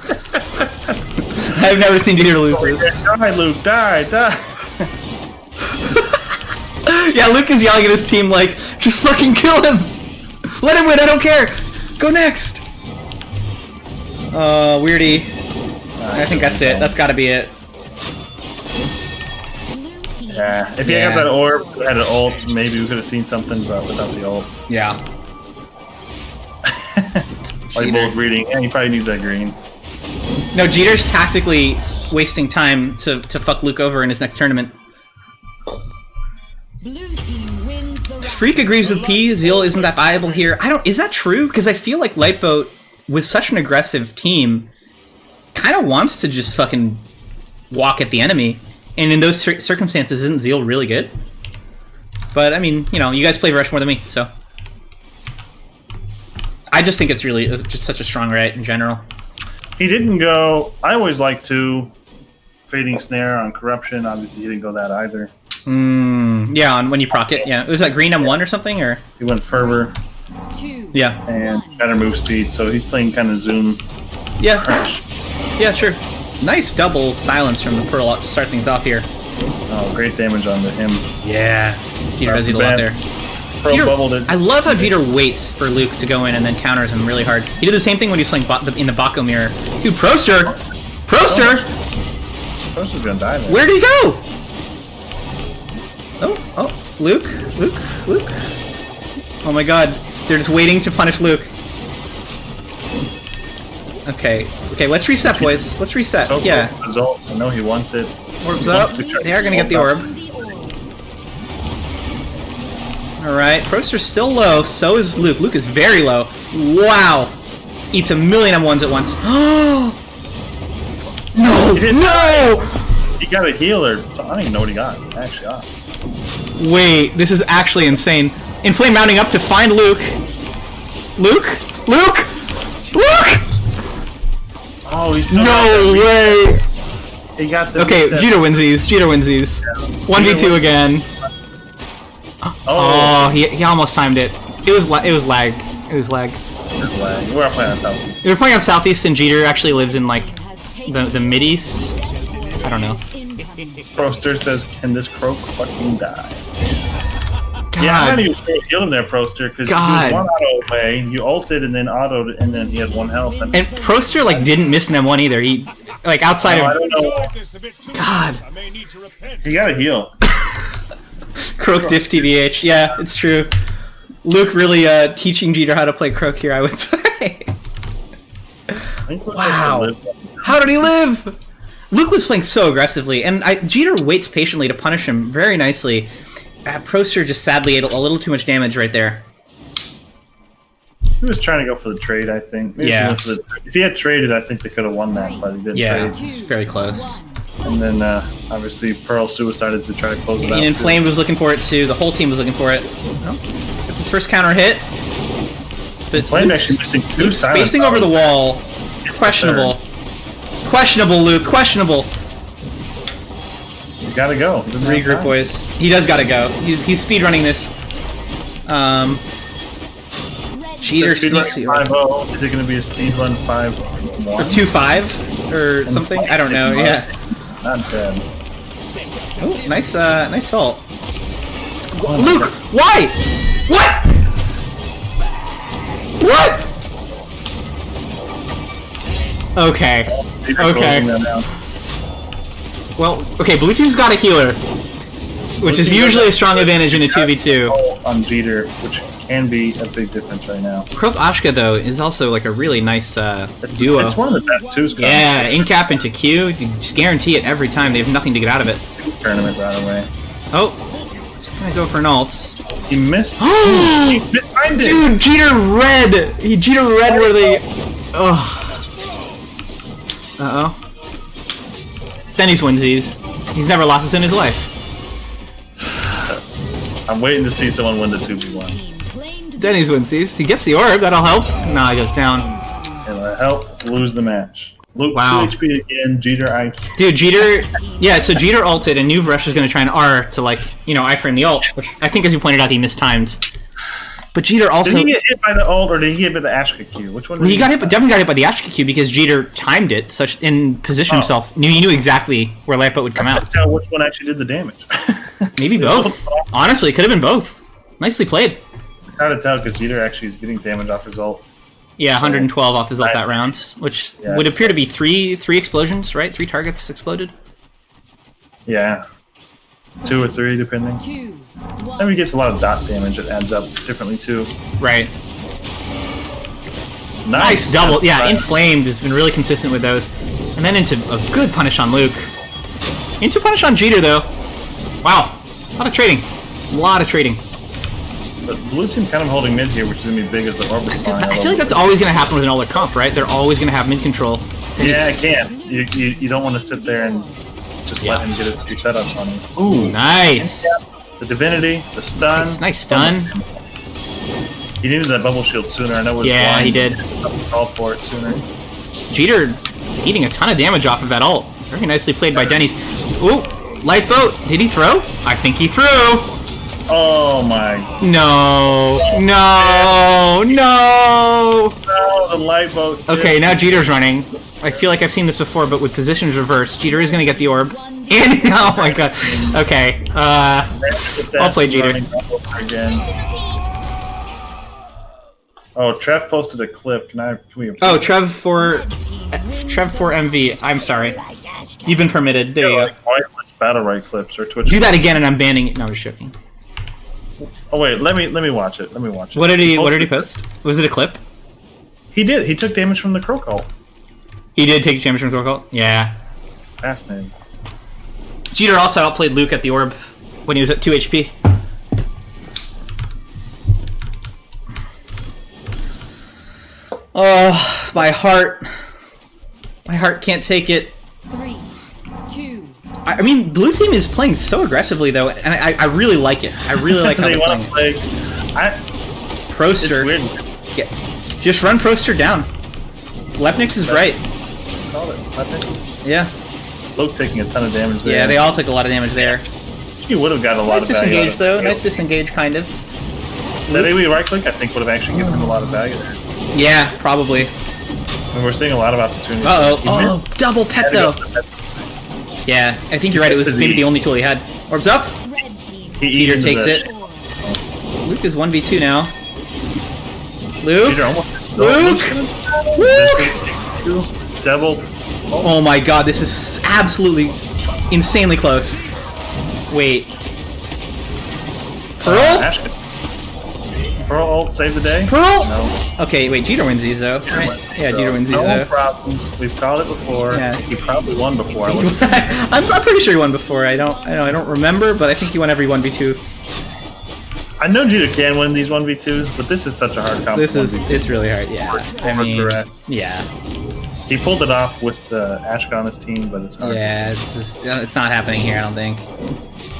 Speaker 3: orb.
Speaker 1: I've never seen Jeter lose this.
Speaker 2: Die, Luke. Die.
Speaker 1: Yeah, Luke is yelling at his team like, just fucking kill him! Let him win, I don't care! Go next! Weirdy. I think that's it. That's gotta be it.
Speaker 3: Blue team.
Speaker 2: Yeah. If he had that orb, had an ult, maybe we could have seen something, but without the ult.
Speaker 1: Yeah.
Speaker 2: Like both reading. Yeah, he probably needs that green.
Speaker 1: No, Jeter's tactically wasting time to fuck Luke over in his next tournament.
Speaker 3: Blue team wins the round.
Speaker 1: Freak agrees with P. Zeal isn't that viable here. Is that true? Because I feel like Lightboat, with such an aggressive team, kind of wants to just fucking walk at the enemy. And in those circumstances, isn't Zeal really good? But, I mean, you know, you guys play Rush more than me, so. I just think it's really just such a strong right in general.
Speaker 2: He didn't go... I always like to... Fading Snare on Corruption. Obviously, he didn't go that either.
Speaker 1: Yeah, on when you proc it, yeah. Was that green M1 or something, or?
Speaker 2: He went Fervor
Speaker 3: 2,
Speaker 1: Yeah.
Speaker 2: and better move speed, so he's playing kind of Zoom.
Speaker 1: Yeah.
Speaker 2: Crash.
Speaker 1: Yeah, sure. Nice double silence from the Pearl to start things off here.
Speaker 2: Oh, great damage on him.
Speaker 1: Yeah. Jeter does eat a lot there.
Speaker 2: Pearl
Speaker 1: Jeter,
Speaker 2: bubbled it.
Speaker 1: I love how Jeter waits for Luke to go in and then counters him really hard. He did the same thing when he was playing in the Baco mirror. Dude, Proster! Proster!
Speaker 2: Proster's gonna die there.
Speaker 1: Where did he go? Oh, Luke? Oh my god. They're just waiting to punish Luke. Okay, let's reset, boys. Let's reset.
Speaker 2: So
Speaker 1: Yeah.
Speaker 2: Result. I know he wants it.
Speaker 1: Orbs
Speaker 2: He
Speaker 1: up.
Speaker 2: wants to try-
Speaker 1: They are gonna get the orb.
Speaker 3: the orb.
Speaker 1: Alright, Proster's still low, so is Luke. Luke is very low. Wow! Eats a million M1s at once. No! No!
Speaker 2: He got a healer, so I don't even know what he got. Actually,
Speaker 1: Wait, this is actually insane. Inflame mounting up to find Luke. Luke? Oh,
Speaker 2: he's still
Speaker 1: no way!
Speaker 2: He got the
Speaker 1: Okay,
Speaker 2: reset.
Speaker 1: Jeter wins these. Jeter wins these. 1v2 again. Oh, he almost timed it. It was lag. It was lag.
Speaker 2: We're playing on Southeast.
Speaker 1: They were playing on Southeast, and Jeter actually lives in like the Mid East. I don't know.
Speaker 2: Proster says, "Can this croak fucking die?"
Speaker 1: God.
Speaker 2: Yeah, I'm not even sure you killed him there, Proster, because he was one auto away. You ulted and then autoed, and then he had 1 health.
Speaker 1: And Proster like didn't miss an M1 either. He like outside
Speaker 2: I
Speaker 1: of
Speaker 2: don't know.
Speaker 1: God.
Speaker 2: He got a heal.
Speaker 1: Croak diff TBH. Yeah, it's true. Luke really teaching Jeter how to play Croak here, I would say.
Speaker 2: I think we're
Speaker 1: Wow.
Speaker 2: supposed to live.
Speaker 1: How did he live? Luke was playing so aggressively, and Jeter waits patiently to punish him very nicely. Proster just sadly ate a little too much damage right there.
Speaker 2: He was trying to go for the trade, I think. Maybe
Speaker 1: Yeah.
Speaker 2: if he had traded, I think they could have won that, but he didn't
Speaker 1: Yeah,
Speaker 2: trade.
Speaker 1: it's very close.
Speaker 2: And then, obviously, Pearl suicided to try to close it out.
Speaker 1: And Inflamed was looking for it too. The whole team was looking for it. Oh, that's his first counter hit. But
Speaker 2: Inflamed actually missing 2 silent
Speaker 1: spacing over the wall.
Speaker 2: It's
Speaker 1: Questionable. Questionable, Luke. Questionable.
Speaker 2: He's got to go. He doesn't have
Speaker 1: Regroup,
Speaker 2: time.
Speaker 1: boys. He does gotta go. He's speedrunning this. Cheater
Speaker 2: Speed run
Speaker 1: sneaks
Speaker 2: 5-0. Is it going to be a speed run 5-1?
Speaker 1: or 2-5 or something. I don't know. Yeah.
Speaker 2: Not bad.
Speaker 1: Oh, nice, nice ult. Luke, why? What? What? Okay.
Speaker 2: They're
Speaker 1: Okay.
Speaker 2: closing that down.
Speaker 1: Well, okay. Blue team's got a healer, which is usually a strong advantage in a 2v2.
Speaker 2: On Jeter, which can be a big difference right now.
Speaker 1: Croak Ashka though is also like a really nice duo.
Speaker 2: It's one of the best twos. coming.
Speaker 1: Yeah, in cap into Q, you just guarantee it every time. They have nothing to get out of it.
Speaker 2: Tournament right away.
Speaker 1: Oh, just gonna go for an ult.
Speaker 2: He missed.
Speaker 1: Oh,
Speaker 2: He behind it.
Speaker 1: dude, Jeter red. He Jeter red where they. Oh. Uh oh. Denny's winsies. He's never lost this in his life.
Speaker 2: I'm waiting to see someone win the 2v1.
Speaker 1: Denny's winsies. He gets the orb. That'll help. Nah, he goes down.
Speaker 2: It'll help lose the match. Luke,
Speaker 1: Wow.
Speaker 2: 2 HP again. Jeter, I.
Speaker 1: Dude, Jeter. Yeah, so Jeter ulted, and New Rush is going to try an R to, like, iframe the ult, which I think, as you pointed out, he mistimed. But Jeter also.
Speaker 2: Did he get hit by the ult or did he get hit by the Ashka Q? Which one?
Speaker 1: He got hit, definitely got hit by the Ashka Q because Jeter timed it such and positioned himself. He knew exactly where Lightboat would come
Speaker 2: I
Speaker 1: out.
Speaker 2: couldn't tell which one actually did the damage.
Speaker 1: Maybe both. Honestly, it could have been both. Nicely played.
Speaker 2: It's hard to tell because Jeter actually is getting damage off his ult.
Speaker 1: Yeah, 112 off his ult that round, which
Speaker 2: Yeah.
Speaker 1: would appear to be three explosions, right? 3 targets exploded.
Speaker 2: Yeah. 2 or 3, depending.
Speaker 3: 2, 1.
Speaker 2: Maybe he gets a lot of dot damage. It adds up differently, too.
Speaker 1: Right. Nice double. Yeah, Inflamed has been really consistent with those. And then into a good punish on Luke. Into punish on Jeter, though. Wow. A lot of trading. A lot of trading.
Speaker 2: But blue team kind of holding mid here, which is going to be big as the orb is flying.
Speaker 1: I feel like that's always going to happen with an older comp, right? They're always going to have mid control.
Speaker 2: Yeah, it can. You don't want to sit there and just let him get his 2 setups on you.
Speaker 1: Ooh, nice.
Speaker 2: The divinity, the stun.
Speaker 1: Nice stun.
Speaker 2: He needed that bubble shield sooner. I know it was
Speaker 1: Yeah,
Speaker 2: blind.
Speaker 1: he did.
Speaker 2: Called for it sooner.
Speaker 1: Jeter eating a ton of damage off of that ult. Very nicely played by Denny's. Ooh, Lightboat. Did he throw? I think he threw.
Speaker 2: Oh my.
Speaker 1: No. No. No.
Speaker 2: No, the light boat.
Speaker 1: Okay, now Jeter's running. I feel like I've seen this before, but with positions reversed. Jeter is going to get the orb. And, oh my god. Okay. I'll play Jeter.
Speaker 2: Again. Oh, Trev posted a clip. Can we?
Speaker 1: Oh, Trev for MV. I'm sorry. You've been permitted. There you go.
Speaker 2: Like wireless Battlerite clips or Twitch.
Speaker 1: Do that again, and I'm banning it. No, I'm just joking.
Speaker 2: Oh wait, let me watch it. Let me watch it.
Speaker 1: What did he post? Was it a clip?
Speaker 2: He did. He took damage from the croak ult.
Speaker 1: He did take damage from Crocult? Yeah.
Speaker 2: Fascinating.
Speaker 1: Jeter also outplayed Luke at the orb when he was at 2 HP. Oh, my heart. My heart can't take it.
Speaker 3: 3, 2.
Speaker 1: I mean, blue team is playing so aggressively, though, and I really like it. I really like how
Speaker 2: They
Speaker 1: they're
Speaker 2: want
Speaker 1: playing.
Speaker 2: to play. It's
Speaker 1: Proster.
Speaker 2: weird.
Speaker 1: Yeah. Just run Proster down. Lepnix is right.
Speaker 2: Call it. I think.
Speaker 1: Yeah.
Speaker 2: Luke taking a ton of damage there.
Speaker 1: Yeah, they all took a lot of damage there.
Speaker 2: He would have gotten a lot
Speaker 1: Nice
Speaker 2: of value.
Speaker 1: disengage, though. Nice disengage, kind of.
Speaker 2: That AoE right click, I think, would have actually given him a lot of value there.
Speaker 1: Yeah, probably.
Speaker 2: And we're seeing a lot of opportunities.
Speaker 1: Uh-oh. Oh, double pet, though. Yeah, I think you're right. It was maybe the only tool he had. Orbs up.
Speaker 3: Red team.
Speaker 1: Peter takes it. Luke is 1v2 now. Luke.
Speaker 2: Luke. Devil.
Speaker 1: Oh my god, this is absolutely insanely close. Wait. Pearl?
Speaker 2: Pearl ult save the day?
Speaker 1: Pearl?
Speaker 2: No.
Speaker 1: Okay, wait, Jeter wins these though. Right? Yeah, Jeter wins these
Speaker 2: no
Speaker 1: though.
Speaker 2: problem. We've called it before.
Speaker 1: Yeah.
Speaker 2: He probably won before.
Speaker 1: I'm pretty sure he won before. I don't remember, but I think he won every 1v2.
Speaker 2: I know Jeter can win these 1v2s, but this is such a hard comp.
Speaker 1: It's really hard, yeah. I mean, yeah.
Speaker 2: He pulled it off with Ashka on his team, but it's hard.
Speaker 1: Yeah, it's not happening here, I don't think.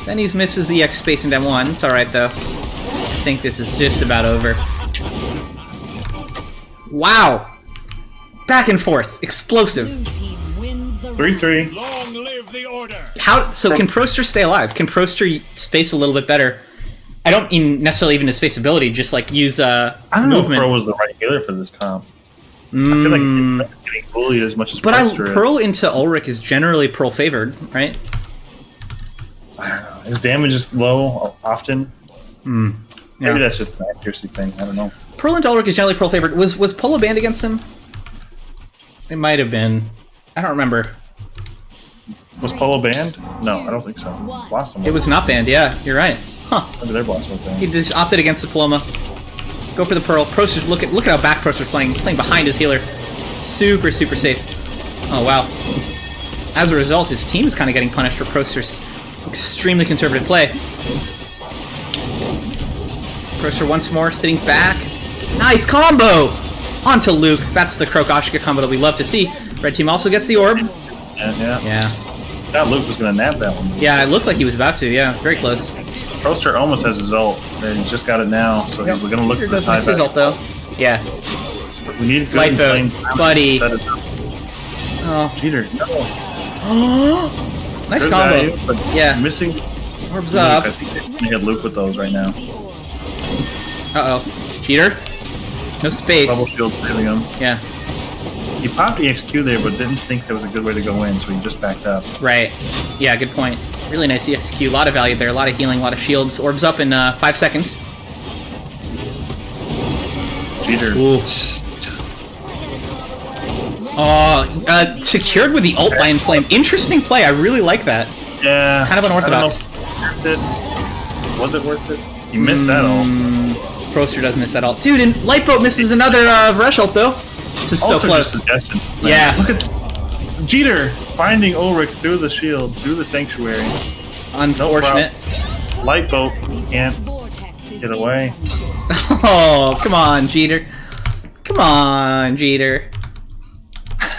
Speaker 1: Then he misses the EX spacing down 1. It's alright though. I think this is just about over. Wow! Back and forth. Explosive.
Speaker 2: 3-3.
Speaker 5: Long live the order.
Speaker 1: So can Proster stay alive? Can Proster space a little bit better? I don't mean necessarily even his space ability, just like use
Speaker 2: I don't know if
Speaker 1: movement.
Speaker 2: Pearl was the right healer for this comp. I feel like he's getting bullied as much as Proster
Speaker 1: Pearl into Ulrich is generally Pearl favored, right?
Speaker 2: I don't know. His damage is low often.
Speaker 1: Yeah.
Speaker 2: Maybe that's just an accuracy thing. I don't know.
Speaker 1: Pearl into Ulrich is generally Pearl favored. Was Polo banned against him? It might have been. I don't remember.
Speaker 2: Was Polo banned? No, I don't think so. Blossom.
Speaker 1: It was not banned, yeah, you're right. Huh.
Speaker 2: Maybe their Blossom was banned.
Speaker 1: He just opted against the Paloma. Go for the Pearl. Proster's look at how back Proster's playing. He's playing behind his healer. Super, super safe. Oh wow. As a result, his team is kind of getting punished for Proster's extremely conservative play. Proster once more sitting back. Nice combo! Onto Luke. That's the Krok-Ashika combo that we love to see. Red team also gets the orb.
Speaker 2: Yeah. Thought Luke was going to nab that one.
Speaker 1: Yeah, it looked like he was about to. Yeah, very close.
Speaker 2: Proster almost has his ult, and he's just got it now, so we're going to look for
Speaker 1: Does
Speaker 2: the
Speaker 1: miss his ult though. Yeah.
Speaker 2: We need good
Speaker 1: Light boat,
Speaker 2: and plain
Speaker 1: buddy.
Speaker 2: set it up.
Speaker 1: Oh.
Speaker 2: Jeter,
Speaker 1: Nice
Speaker 2: good
Speaker 1: combo.
Speaker 2: value, but
Speaker 1: Yeah.
Speaker 2: missing
Speaker 1: Orbs
Speaker 2: Luke.
Speaker 1: up.
Speaker 2: I think they're going to hit Luke with those right now.
Speaker 1: Uh-oh. Cheater? No space.
Speaker 2: Bubble shield hitting him.
Speaker 1: Yeah.
Speaker 2: He popped the EXQ there, but didn't think that was a good way to go in, so he just backed up.
Speaker 1: Right. Yeah, good point. Really nice EXQ. A lot of value there. A lot of healing, a lot of shields. Orbs up in 5 seconds.
Speaker 2: Jeter.
Speaker 1: Ooh. Secured with the ult by Inflame. Interesting play. I really like that.
Speaker 2: Yeah.
Speaker 1: Kind of unorthodox.
Speaker 2: Was it worth it? He missed that ult.
Speaker 1: Proster does miss that ult. Dude, and Lightboat misses another Varesh ult, though. This is so
Speaker 2: Also
Speaker 1: close.
Speaker 2: just suggestions, man.
Speaker 1: Yeah.
Speaker 2: Look at Jeter finding Ulrich through the shield, through the sanctuary.
Speaker 1: Unfortunate.
Speaker 2: Lightboat can't get away.
Speaker 1: Oh, come on, Jeter. Come on, Jeter.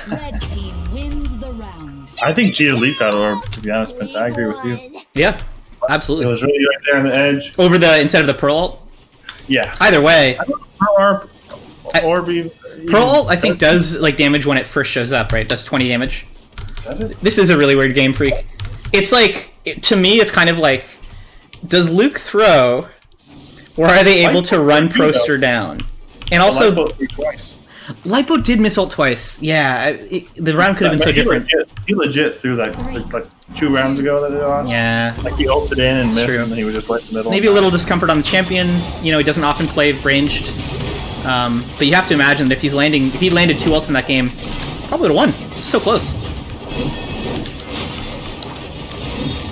Speaker 3: Red team wins the round.
Speaker 2: I think Jeter leaped out orb, to be honest, Penta. I agree with you.
Speaker 1: Yeah,
Speaker 2: It
Speaker 1: absolutely.
Speaker 2: was really right there on the edge.
Speaker 1: Over the instead of the Pearl ult?
Speaker 2: Yeah.
Speaker 1: Either way.
Speaker 2: Orb even,
Speaker 1: Pearl ult, I think, does like damage when it first shows up, right? It does 20 damage.
Speaker 2: Does it?
Speaker 1: This is a really weird game, Freak. It's like, to me, it's kind of like, does Luke throw, or are they able to run Proster down? And also,
Speaker 2: Lightboat threw twice.
Speaker 1: Lightboat did miss ult twice. Yeah, the round could have been so different.
Speaker 2: He legit threw like 2 rounds ago that they lost.
Speaker 1: Yeah.
Speaker 2: Like he ulted in and missed,
Speaker 1: True.
Speaker 2: and then he was just right in the middle.
Speaker 1: Maybe a little discomfort on the champion. You know, he doesn't often play ranged. But you have to imagine that if he landed 2 ults in that game, probably would have won. It's so close.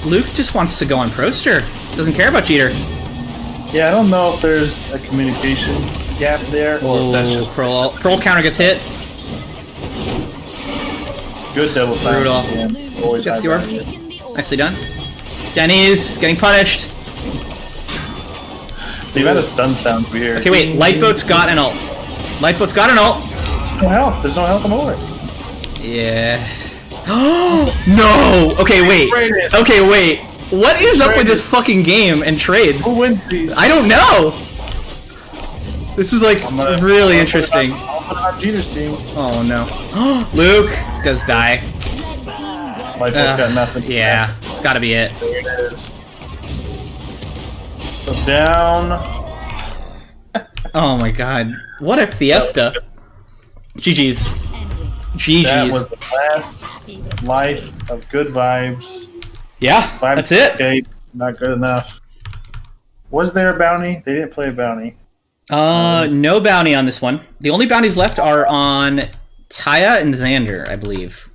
Speaker 1: Luke just wants to go on Proster. Doesn't care about Jeter.
Speaker 2: Yeah, I don't know if there's a communication gap there, or if that's just
Speaker 1: Pearl counter gets hit.
Speaker 2: good double
Speaker 1: Brutal.
Speaker 2: silence. Always
Speaker 1: Gets
Speaker 2: high
Speaker 1: the orb.
Speaker 2: value.
Speaker 1: Nicely done. Denny's getting punished.
Speaker 2: The amount of stun sounds weird.
Speaker 1: Okay, wait. Lightboat's got an ult. Lightboat's got an ult.
Speaker 2: No help. There's no help on over.
Speaker 1: Yeah. No! Okay, wait. Okay, wait. What is up with this fucking game and trades?
Speaker 2: Who wins these?
Speaker 1: I don't know! This is like really interesting.
Speaker 2: I'll put it on Jeter's team.
Speaker 1: Oh no. Luke does die.
Speaker 2: Lifeboat's got nothing.
Speaker 1: Yeah, it's got to be it.
Speaker 2: There it is. So down.
Speaker 1: Oh my god. What a fiesta. GG's.
Speaker 2: That
Speaker 1: GG's.
Speaker 2: was the last life of good vibes.
Speaker 1: Yeah, that's it.
Speaker 2: Okay, not good enough. Was there a bounty? They didn't play a bounty.
Speaker 1: No bounty on this one. The only bounties left are on Taya and Xander, I believe.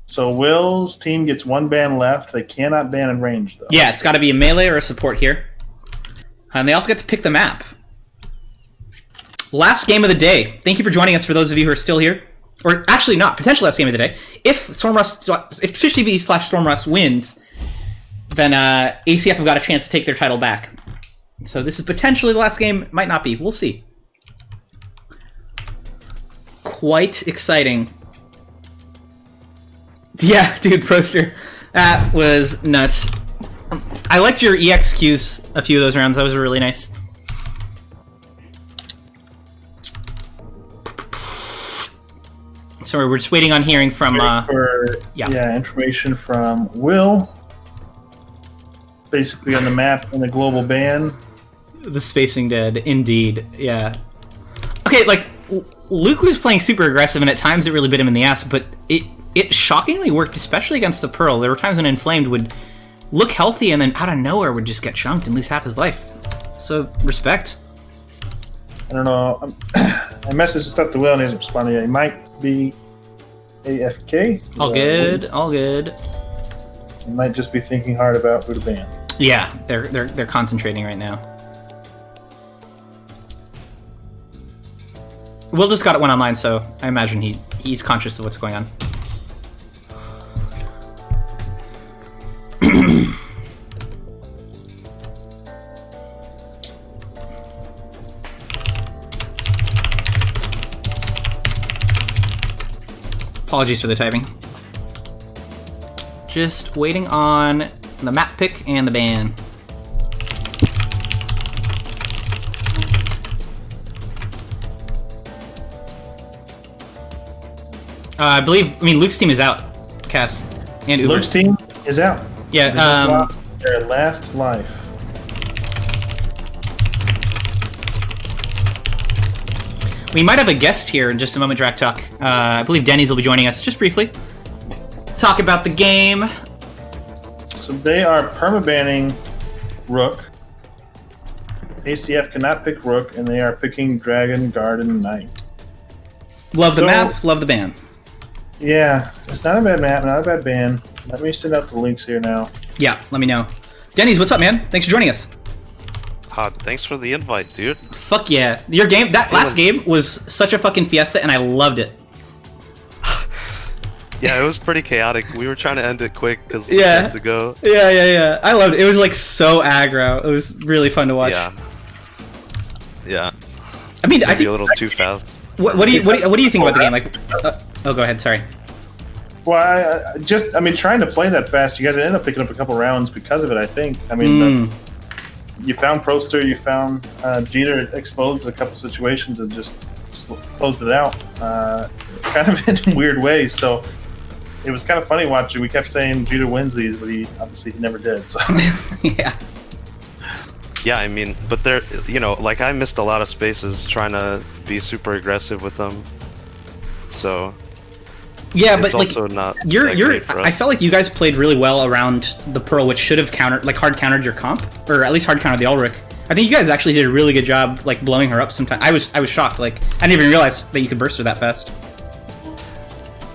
Speaker 2: So Will's team gets one ban left. They cannot ban in range, though.
Speaker 1: Yeah, it's got to be a melee or a support here. And they also get to pick the map. Last game of the day. Thank you for joining us, for those of you who are still here. Or actually not, potential last game of the day. If 50v/Stormrust wins, then ACF have got a chance to take their title back. So this is potentially the last game. Might not be. We'll see. Quite exciting. Yeah, dude, Proster. That was nuts. I liked your EXQs a few of those rounds. That was really nice. So we're just waiting on hearing from...
Speaker 2: information from Will. Basically on the map in the global ban.
Speaker 1: The spacing dead, indeed. Yeah. Okay, like, Luke was playing super aggressive, and at times it really bit him in the ass, but it shockingly worked, especially against the Pearl. There were times when Inflamed would look healthy, and then out of nowhere would just get chunked and lose half his life. So, respect.
Speaker 2: I don't know. I messaged stuff to Will, and he hasn't responded yet. He might be AFK.
Speaker 1: All good, all good.
Speaker 2: He might just be thinking hard about who to ban.
Speaker 1: Yeah, they're concentrating right now. Will just got it one online, so I imagine he's conscious of what's going on. Apologies for the typing. Just waiting on the map pick and the ban. I mean, Luke's team is out, Cass, and Uber.
Speaker 2: Luke's team is out.
Speaker 1: Yeah,
Speaker 2: They just lost their last life.
Speaker 1: We might have a guest here in just a moment, Drac Talk. I believe Denny's will be joining us just briefly. Talk about the game.
Speaker 2: So they are permabanning Rook. ACF cannot pick Rook, and they are picking Dragon, Guard, and Knight.
Speaker 1: Love the map, love the ban.
Speaker 2: Yeah, it's not a bad map, not a bad ban. Let me send out the links here now.
Speaker 1: Yeah, let me know. Denny's, what's up, man? Thanks for joining us.
Speaker 5: Thanks for the invite, dude.
Speaker 1: Fuck yeah. Your game, that last game was such a fucking fiesta, and I loved it.
Speaker 5: Yeah, it was pretty chaotic. We were trying to end it quick because we
Speaker 1: Yeah.
Speaker 5: had to go.
Speaker 1: Yeah. I loved it. It was like so aggro. It was really fun to watch.
Speaker 5: Yeah.
Speaker 1: I mean,
Speaker 5: Maybe
Speaker 1: I think
Speaker 5: a little too fast.
Speaker 1: What do you think about the game? Like, oh, go ahead. Sorry.
Speaker 2: Well, I mean, trying to play that fast, you guys ended up picking up a couple rounds because of it, I think. I mean, you found Proster, you found Jeter exposed in a couple situations and just closed it out, kind of in weird ways. So it was kind of funny watching. We kept saying Jeter wins these, but he never did. So
Speaker 1: Yeah.
Speaker 5: Yeah, I mean, but there, like I missed a lot of spaces trying to be super aggressive with them. So
Speaker 1: Yeah,
Speaker 5: it's
Speaker 1: but like
Speaker 5: also not
Speaker 1: you're
Speaker 5: that great for us.
Speaker 1: I felt like you guys played really well around the Pearl, which should have hard countered your comp, or at least hard countered the Ulrich. I think you guys actually did a really good job, like blowing her up. Sometimes I was shocked. Like I didn't even realize that you could burst her that fast.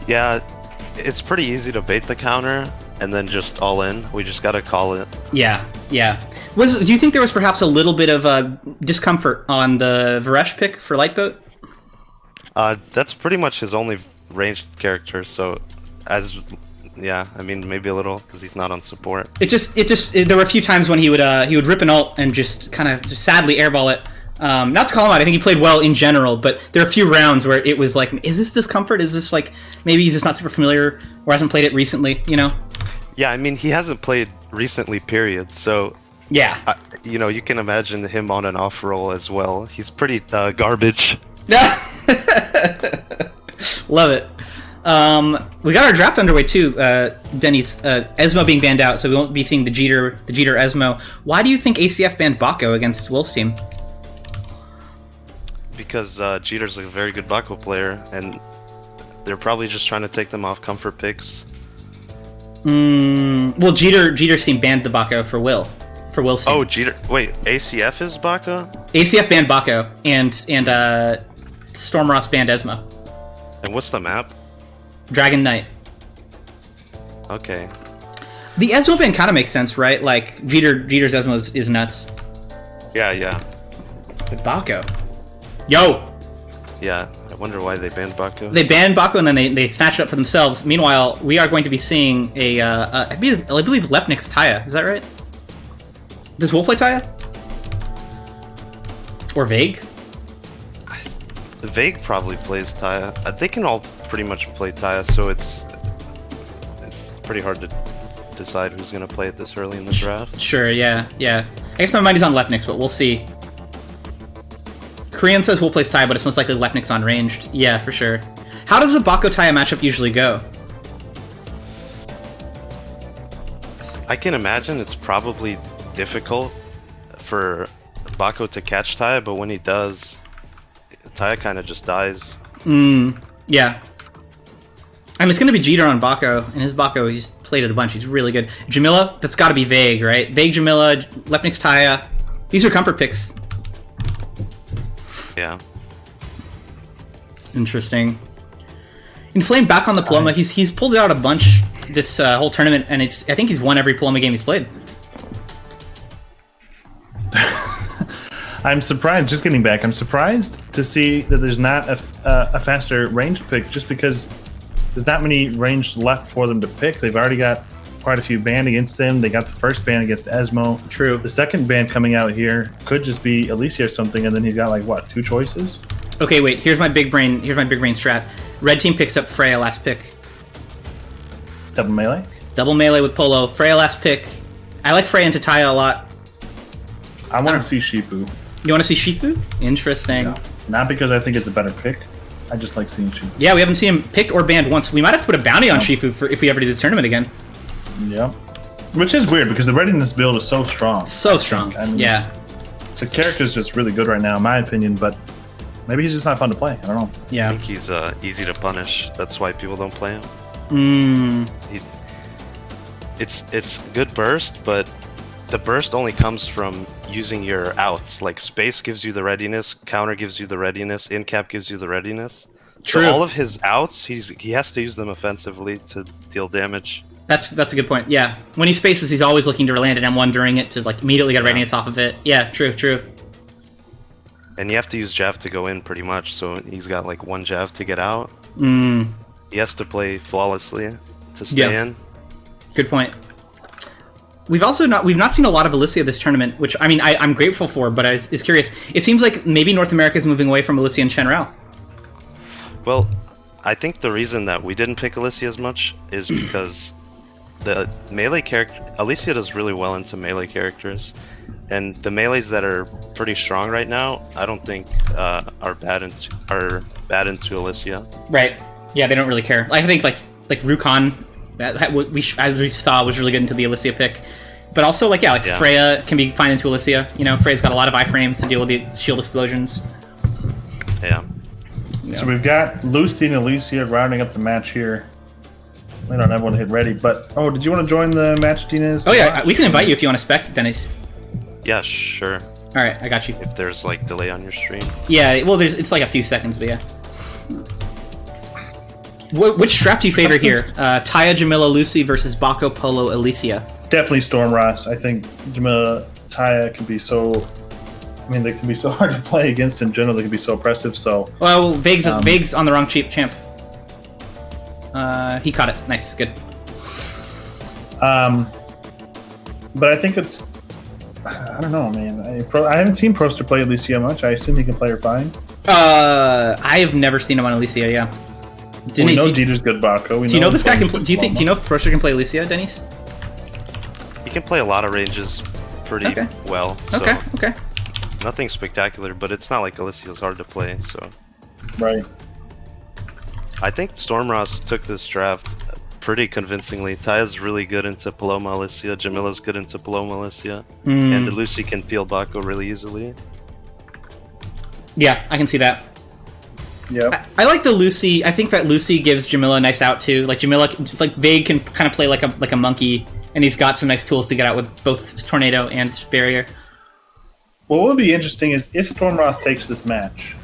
Speaker 5: Yeah, it's pretty easy to bait the counter and then just all in. We just gotta call it.
Speaker 1: Yeah. Do you think there was perhaps a little bit of discomfort on the Varesh pick for Lightboat?
Speaker 5: That's pretty much his only ranged character. So, I mean, maybe a little because he's not on support.
Speaker 1: There were a few times when he would rip an ult and just kind of just sadly airball it. Not to call him out, I think he played well in general, but there are a few rounds where it was like, is this discomfort? Is this like maybe he's just not super familiar or hasn't played it recently?
Speaker 5: Yeah, I mean, he hasn't played recently, period. So.
Speaker 1: Yeah.
Speaker 5: You can imagine him on an off roll as well. He's pretty garbage.
Speaker 1: Love it. We got our draft underway too, Denny's. Esmo being banned out, so we won't be seeing the Jeter Esmo. Why do you think ACF banned Bako against Will's team?
Speaker 5: Because Jeter's a very good Bako player, and they're probably just trying to take them off comfort picks.
Speaker 1: Well, Jeter's team banned the Bako for Will's team.
Speaker 5: Oh, Jeter. Wait, ACF is Bako?
Speaker 1: ACF banned Bako, and Stormross banned Esmo.
Speaker 5: And what's the map?
Speaker 1: Dragon Knight.
Speaker 5: Okay.
Speaker 1: The Esmo ban kind of makes sense, right? Like, Jeter's Esmo is nuts.
Speaker 5: Yeah.
Speaker 1: But Bako. Yo!
Speaker 5: Yeah, I wonder why they banned Bako.
Speaker 1: They banned Bako and then they snatched it up for themselves. Meanwhile, we are going to be seeing I believe Lepnik's Taya. Is that right? Does Will play Taya? Or Vague?
Speaker 5: The Vague probably plays Taya. They can all pretty much play Taya, so it's pretty hard to decide who's going to play it this early in the draft.
Speaker 1: Sure, yeah. I guess my mind is on Lepnik's, but we'll see. Korean says Will plays Taya, but it's most likely Lepnik's on ranged. Yeah, for sure. How does the Bako Taya matchup usually go?
Speaker 5: I can imagine it's probably difficult for Bako to catch Taya, but when he does, Taya kind of just dies.
Speaker 1: Yeah. And it's going to be Jeter on Bako, and his Bako, he's played it a bunch. He's really good. Jamila, that's got to be Vague, right? Vague, Jamila, Lepnik's Taya. These are comfort picks.
Speaker 5: Yeah.
Speaker 1: Interesting. Inflame back on the Paloma. He's pulled it out a bunch this whole tournament, and I think he's won every Paloma game he's played.
Speaker 2: I'm surprised, just getting back, I'm surprised to see that there's not a faster ranged pick, just because there's not many ranged left for them to pick. They've already got quite a few banned against them. They got the first ban against Esmo.
Speaker 1: True.
Speaker 2: The second ban coming out here could just be Alicia or something, and then he's got like, what, 2 choices?
Speaker 1: Okay, wait, here's my big brain strat. Red team picks up Freya last pick.
Speaker 2: Double melee?
Speaker 1: Double melee with Polo. Freya last pick. I like Freya into Taya a lot.
Speaker 2: I want to see Shifu.
Speaker 1: You want to see Shifu? Interesting.
Speaker 2: No, not because I think it's a better pick. I just like seeing Shifu.
Speaker 1: Yeah, we haven't seen him picked or banned once. We might have to put a bounty on Shifu if we ever do this tournament again.
Speaker 2: Yeah. Which is weird because the readiness build is so strong.
Speaker 1: So strong.
Speaker 2: I mean,
Speaker 1: yeah.
Speaker 2: The character's just really good right now, in my opinion, but maybe he's just not fun to play. I don't know.
Speaker 1: Yeah.
Speaker 5: I think he's easy to punish. That's why people don't play him. It's good burst, but the burst only comes from using your outs. Like space gives you the readiness, counter gives you the readiness, in-cap gives you the readiness.
Speaker 1: True.
Speaker 5: So all of his outs, he has to use them offensively to deal damage.
Speaker 1: That's a good point. Yeah. When he spaces, he's always looking to land an M1 during it to like immediately get readiness off of it. Yeah, true.
Speaker 5: And you have to use Jav to go in pretty much, so he's got like 1 Jav to get out. He has to play flawlessly to stay in.
Speaker 1: Good point. We've not seen a lot of Alicia this tournament, which I mean I'm grateful for, but I was curious. It seems like maybe North America is moving away from Alicia and Shenrao.
Speaker 5: Well, I think the reason that we didn't pick Alicia as much is because the melee character Alicia does really well into melee characters, and the melees that are pretty strong right now, I don't think are bad into Alicia.
Speaker 1: Right. Yeah, they don't really care. I think like Rukon, as we saw, was really good into the Alicia pick. But also Freya can be fine into Alicia. You know, Freya's got a lot of iframes to deal with the shield explosions.
Speaker 5: Yeah.
Speaker 2: So we've got Lucy and Alicia rounding up the match here. We don't have everyone hit ready, but did you want to join the match, Dinas?
Speaker 1: Oh yeah, we can invite you if you want to spec, Dennis.
Speaker 5: Yeah, sure.
Speaker 1: All right, I got you.
Speaker 5: If there's like delay on your stream.
Speaker 1: Yeah, well, it's like a few seconds, but yeah. Which strat do you favor here? Taya, Jamila, Lucy versus Bako, Polo, Alicia.
Speaker 2: Definitely Storm Ross. I think Jamila, Taya can be so. I mean, they can be so hard to play against in general. They can be so oppressive. So. Well,
Speaker 1: Vague's on the wrong champ. He caught it. Nice, good.
Speaker 2: But I think it's. I don't know, man. I haven't seen Proster play Alicia much. I assume he can play her fine.
Speaker 1: I have never seen him on Alicia. Yeah.
Speaker 2: We know Jeter's good Bako.
Speaker 1: Do you know this guy can? Do you know if Proster can play Alicia, Dennis?
Speaker 5: He can play a lot of ranges pretty well. So
Speaker 1: Okay.
Speaker 5: Nothing spectacular, but it's not like Alicia's hard to play. So.
Speaker 2: Right.
Speaker 5: I think Stormross took this draft pretty convincingly. Taya's really good into Paloma Alicia, Jamila's good into Paloma Alicia, and Lucy can peel Bako really easily.
Speaker 1: Yeah, I can see that.
Speaker 2: Yeah.
Speaker 1: I like the Lucy. I think that Lucy gives Jamila a nice out too. Like Jamila, like Vague can kind of play like a monkey, and he's got some nice tools to get out with both Tornado and Barrier.
Speaker 2: Well, what would be interesting is if Stormross takes this match.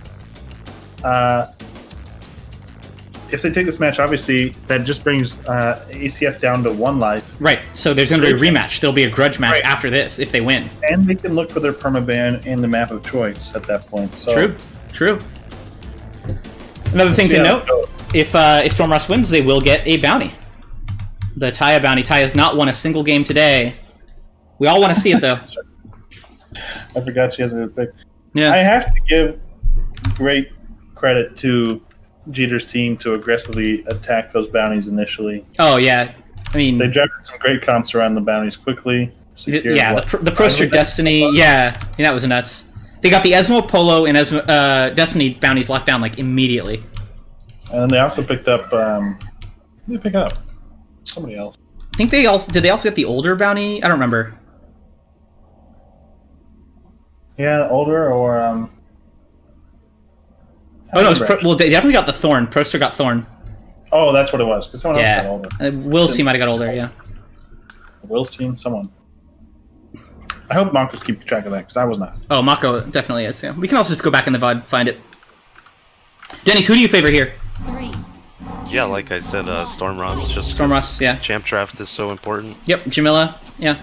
Speaker 2: If they take this match, obviously that just brings ACF down to 1 life.
Speaker 1: Right. So there's going to be a rematch. There'll be a grudge match after this if they win.
Speaker 2: And they can look for their permaban in the map of choice at that point. So
Speaker 1: True. Another thing to note: if Stormross wins, they will get a bounty. The Taya bounty. Taya's not won a single game today. We all want to see it though.
Speaker 2: I forgot she has a good pick.
Speaker 1: Yeah.
Speaker 2: I have to give great credit to Jeter's team to aggressively attack those bounties initially.
Speaker 1: Oh yeah, I mean
Speaker 2: they drafted some great comps around the bounties quickly.
Speaker 1: Yeah, the Proster Destiny. Yeah, that was nuts. They got the Esmo Polo and Esmo Destiny bounties locked down like immediately.
Speaker 2: And they also picked up. Who did they pick up? Somebody else.
Speaker 1: I think they also get the older bounty. I don't remember.
Speaker 2: Yeah, older or.
Speaker 1: Oh no! They definitely got the Thorn. Proster got Thorn.
Speaker 2: Oh, that's what it was. Because someone else got older.
Speaker 1: Will's team might have got older. Yeah.
Speaker 2: Will's team, someone. I hope Mako's keep track of that because I was not.
Speaker 1: Oh, Mako definitely is. Yeah. We can also just go back in the VOD, find it. Denny's, who do you favor here?
Speaker 3: 3.
Speaker 5: Yeah, like I said, Stormross. Just
Speaker 1: Stormross, yeah.
Speaker 5: Champ draft is so important.
Speaker 1: Yep, Jamila, yeah.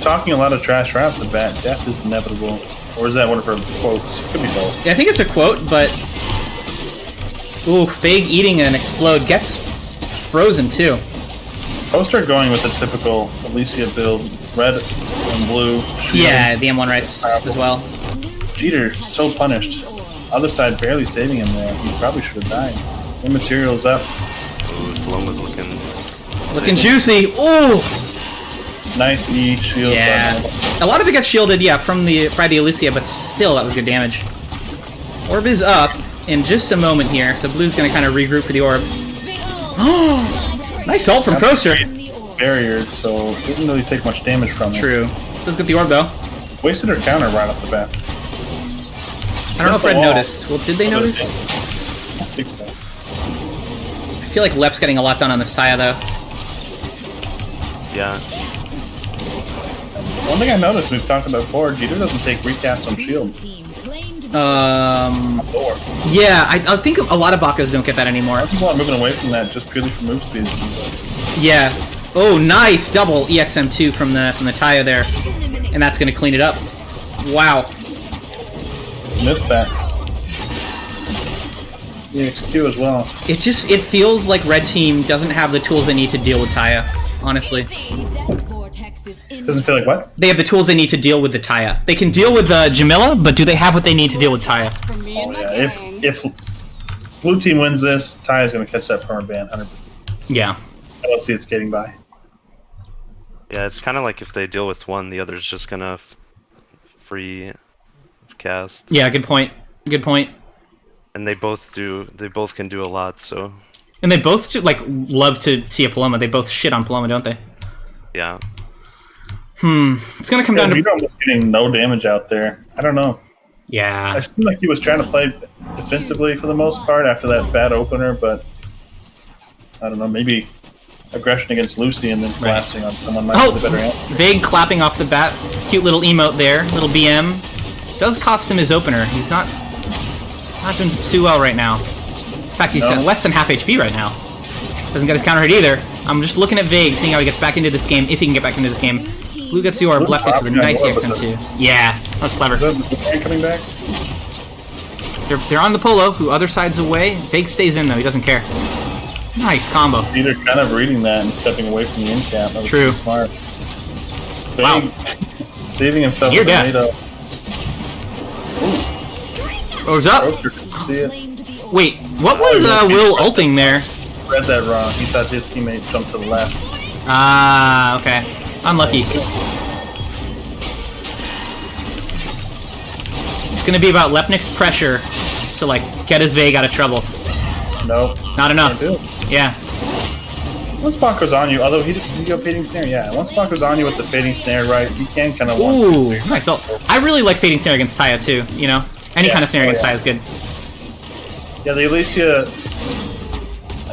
Speaker 2: Talking a lot of trash right off the bat. Death is inevitable. Or is that one of her quotes? Could be both.
Speaker 1: Yeah, I think it's a quote, but... Ooh, Vague eating an explode gets frozen, too.
Speaker 2: Poster going with the typical Alicia build. Red and blue. Shield.
Speaker 1: Yeah, the M1 rights as well.
Speaker 2: Jeter, so punished. Other side barely saving him there. He probably should have died. Immaterial's up.
Speaker 5: Ooh, Paloma's
Speaker 1: looking juicy. Ooh!
Speaker 2: Nice E shield.
Speaker 1: Yeah. A lot of it gets shielded, yeah, from the Alicia, but still, that was good damage. Orb is up in just a moment here. So Blue's going to kind of regroup for the orb. Oh! Nice ult from Proster.
Speaker 2: Barrier, so it didn't really take much damage from it.
Speaker 1: True. Does get the orb, though.
Speaker 2: Wasted her counter right off the bat.
Speaker 1: I don't know if Red noticed. Well, did they notice?
Speaker 2: I think so.
Speaker 1: I feel like Lep's getting a lot done on this Taya, though.
Speaker 5: Yeah.
Speaker 2: One thing I noticed we've talked about before, Jeter doesn't take recast on shield.
Speaker 1: Yeah, I think a lot of Bakos don't get that anymore.
Speaker 2: People are moving away from that just purely for move speed.
Speaker 1: Yeah. Oh, nice double EXM2 from the Taya there, and that's gonna clean it up. Wow.
Speaker 2: Missed that. EXQ as well.
Speaker 1: It feels like Red Team doesn't have the tools they need to deal with Taya. Honestly.
Speaker 2: Doesn't feel like what?
Speaker 1: They have the tools they need to deal with the Taya. They can deal with Jamila, but do they have what they need to deal with Taya?
Speaker 2: Oh yeah. If Blue Team wins this, Taya's gonna catch that permaban 100%.
Speaker 1: Yeah.
Speaker 2: I don't see it skating by.
Speaker 5: Yeah, it's kind of like if they deal with one, the other's just gonna free cast.
Speaker 1: Yeah, good point. Good point.
Speaker 5: And they both can do a lot, so.
Speaker 1: And they both love to see a Paloma. They both shit on Paloma, don't they?
Speaker 5: Yeah.
Speaker 1: It's gonna come down to.
Speaker 2: You're almost getting no damage out there. I don't know.
Speaker 1: Yeah.
Speaker 2: I seemed like he was trying to play defensively for the most part after that bad opener, but I don't know. Maybe aggression against Lucy and then collapsing on someone might be the better answer.
Speaker 1: Vague clapping off the bat. Cute little emote there. Little BM. Does cost him his opener. He's not doing too well right now. In fact, he's at less than half HP right now. Doesn't get his counter hit either. I'm just looking at Vague, seeing how he gets back into this game, if he can get back into this game. Blue gets the orb, left gets with a nice EXM2. Yeah, that's clever.
Speaker 2: Is the coming back?
Speaker 1: They're on the Polo, who other side's away. Vague stays in though, he doesn't care. Nice combo.
Speaker 2: Either kind of reading that and stepping away from the end cap. That was
Speaker 1: True.
Speaker 2: Smart.
Speaker 1: Wow.
Speaker 2: Saving himself
Speaker 1: You're
Speaker 2: with a
Speaker 1: dead.
Speaker 2: NATO.
Speaker 1: Oh, it's up.
Speaker 2: See it?
Speaker 1: Wait, what was Will ulting there?
Speaker 2: Read that wrong. He thought his teammate jumped to the left.
Speaker 1: Ah, okay. Unlucky. It's gonna be about Lepnik's pressure to get his Vague out of trouble.
Speaker 2: Nope.
Speaker 1: Not enough.
Speaker 2: Can't do it.
Speaker 1: Yeah.
Speaker 2: Once Bako's on you, although he doesn't go fading snare, yeah. Once Bako's on you with the fading snare, right, you can kind of
Speaker 1: Ooh, nice ult. I really like fading snare against Taya too, you know? Any kind of snare against Taya is good.
Speaker 2: Yeah, the Alicia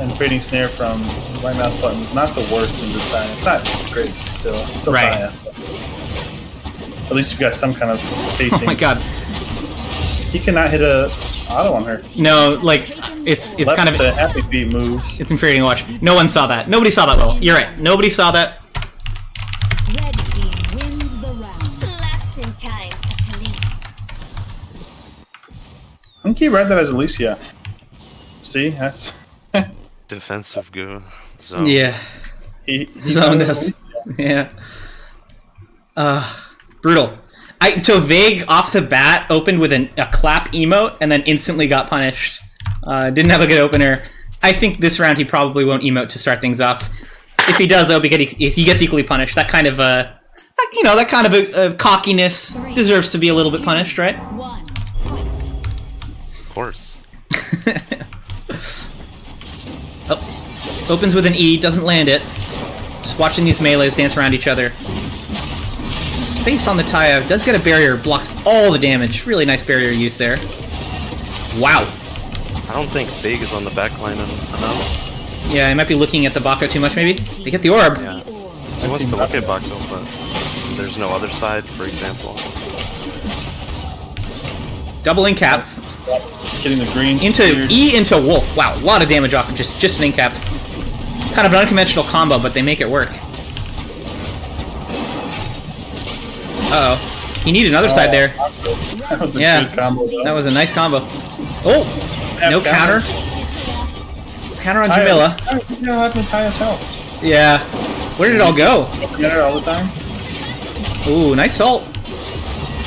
Speaker 2: and fading snare from right mouse button is not the worst in this time. It's not great still
Speaker 1: Right.
Speaker 2: Taya. At least you've got some kind of facing.
Speaker 1: Oh my god.
Speaker 2: He cannot hit a auto on her.
Speaker 1: No, like, it's
Speaker 2: Left
Speaker 1: kind of...
Speaker 2: the happy feet move.
Speaker 1: It's infuriating to watch. No one saw that. Nobody saw that, Will. You're right. Nobody saw that.
Speaker 3: Red team wins the round.
Speaker 6: Lapse in time, police.
Speaker 2: I think he read that as Alicia. See, that's
Speaker 5: Defensive goo. So
Speaker 1: Yeah.
Speaker 2: he
Speaker 1: Zoned us. Yeah. Brutal. So Vague off the bat opened with a clap emote and then instantly got punished. Didn't have a good opener. I think this round he probably won't emote to start things off. If he does, though, if he gets equally punished, that kind of a cockiness deserves to be a little bit punished, right?
Speaker 3: One. Fight.
Speaker 5: of course.
Speaker 1: Oh, opens with an E, doesn't land it. Just watching these melees dance around each other. Space on the Taya does get a barrier, blocks all the damage. Really nice barrier use there. Wow.
Speaker 5: I don't think Big is on the back line enough.
Speaker 1: Yeah, I might be looking at the Bako too much, maybe. They get the orb.
Speaker 5: Yeah. He wants to look at Bako, but there's no other side, for example.
Speaker 1: Doubling cap.
Speaker 2: getting the green
Speaker 1: Into
Speaker 2: speared.
Speaker 1: E into Wolf. Wow, a lot of damage off of just an incap. Kind of an unconventional combo, but they make it work. Uh-oh. He needed another side there.
Speaker 2: That was a
Speaker 1: Yeah.
Speaker 2: good combo. Though.
Speaker 1: That was a nice combo. Oh! No counter. Counter on Jamila.
Speaker 2: Yeah, that's Matthias' health.
Speaker 1: Yeah. Where did it all go?
Speaker 2: Get her all the time.
Speaker 1: Ooh, nice ult.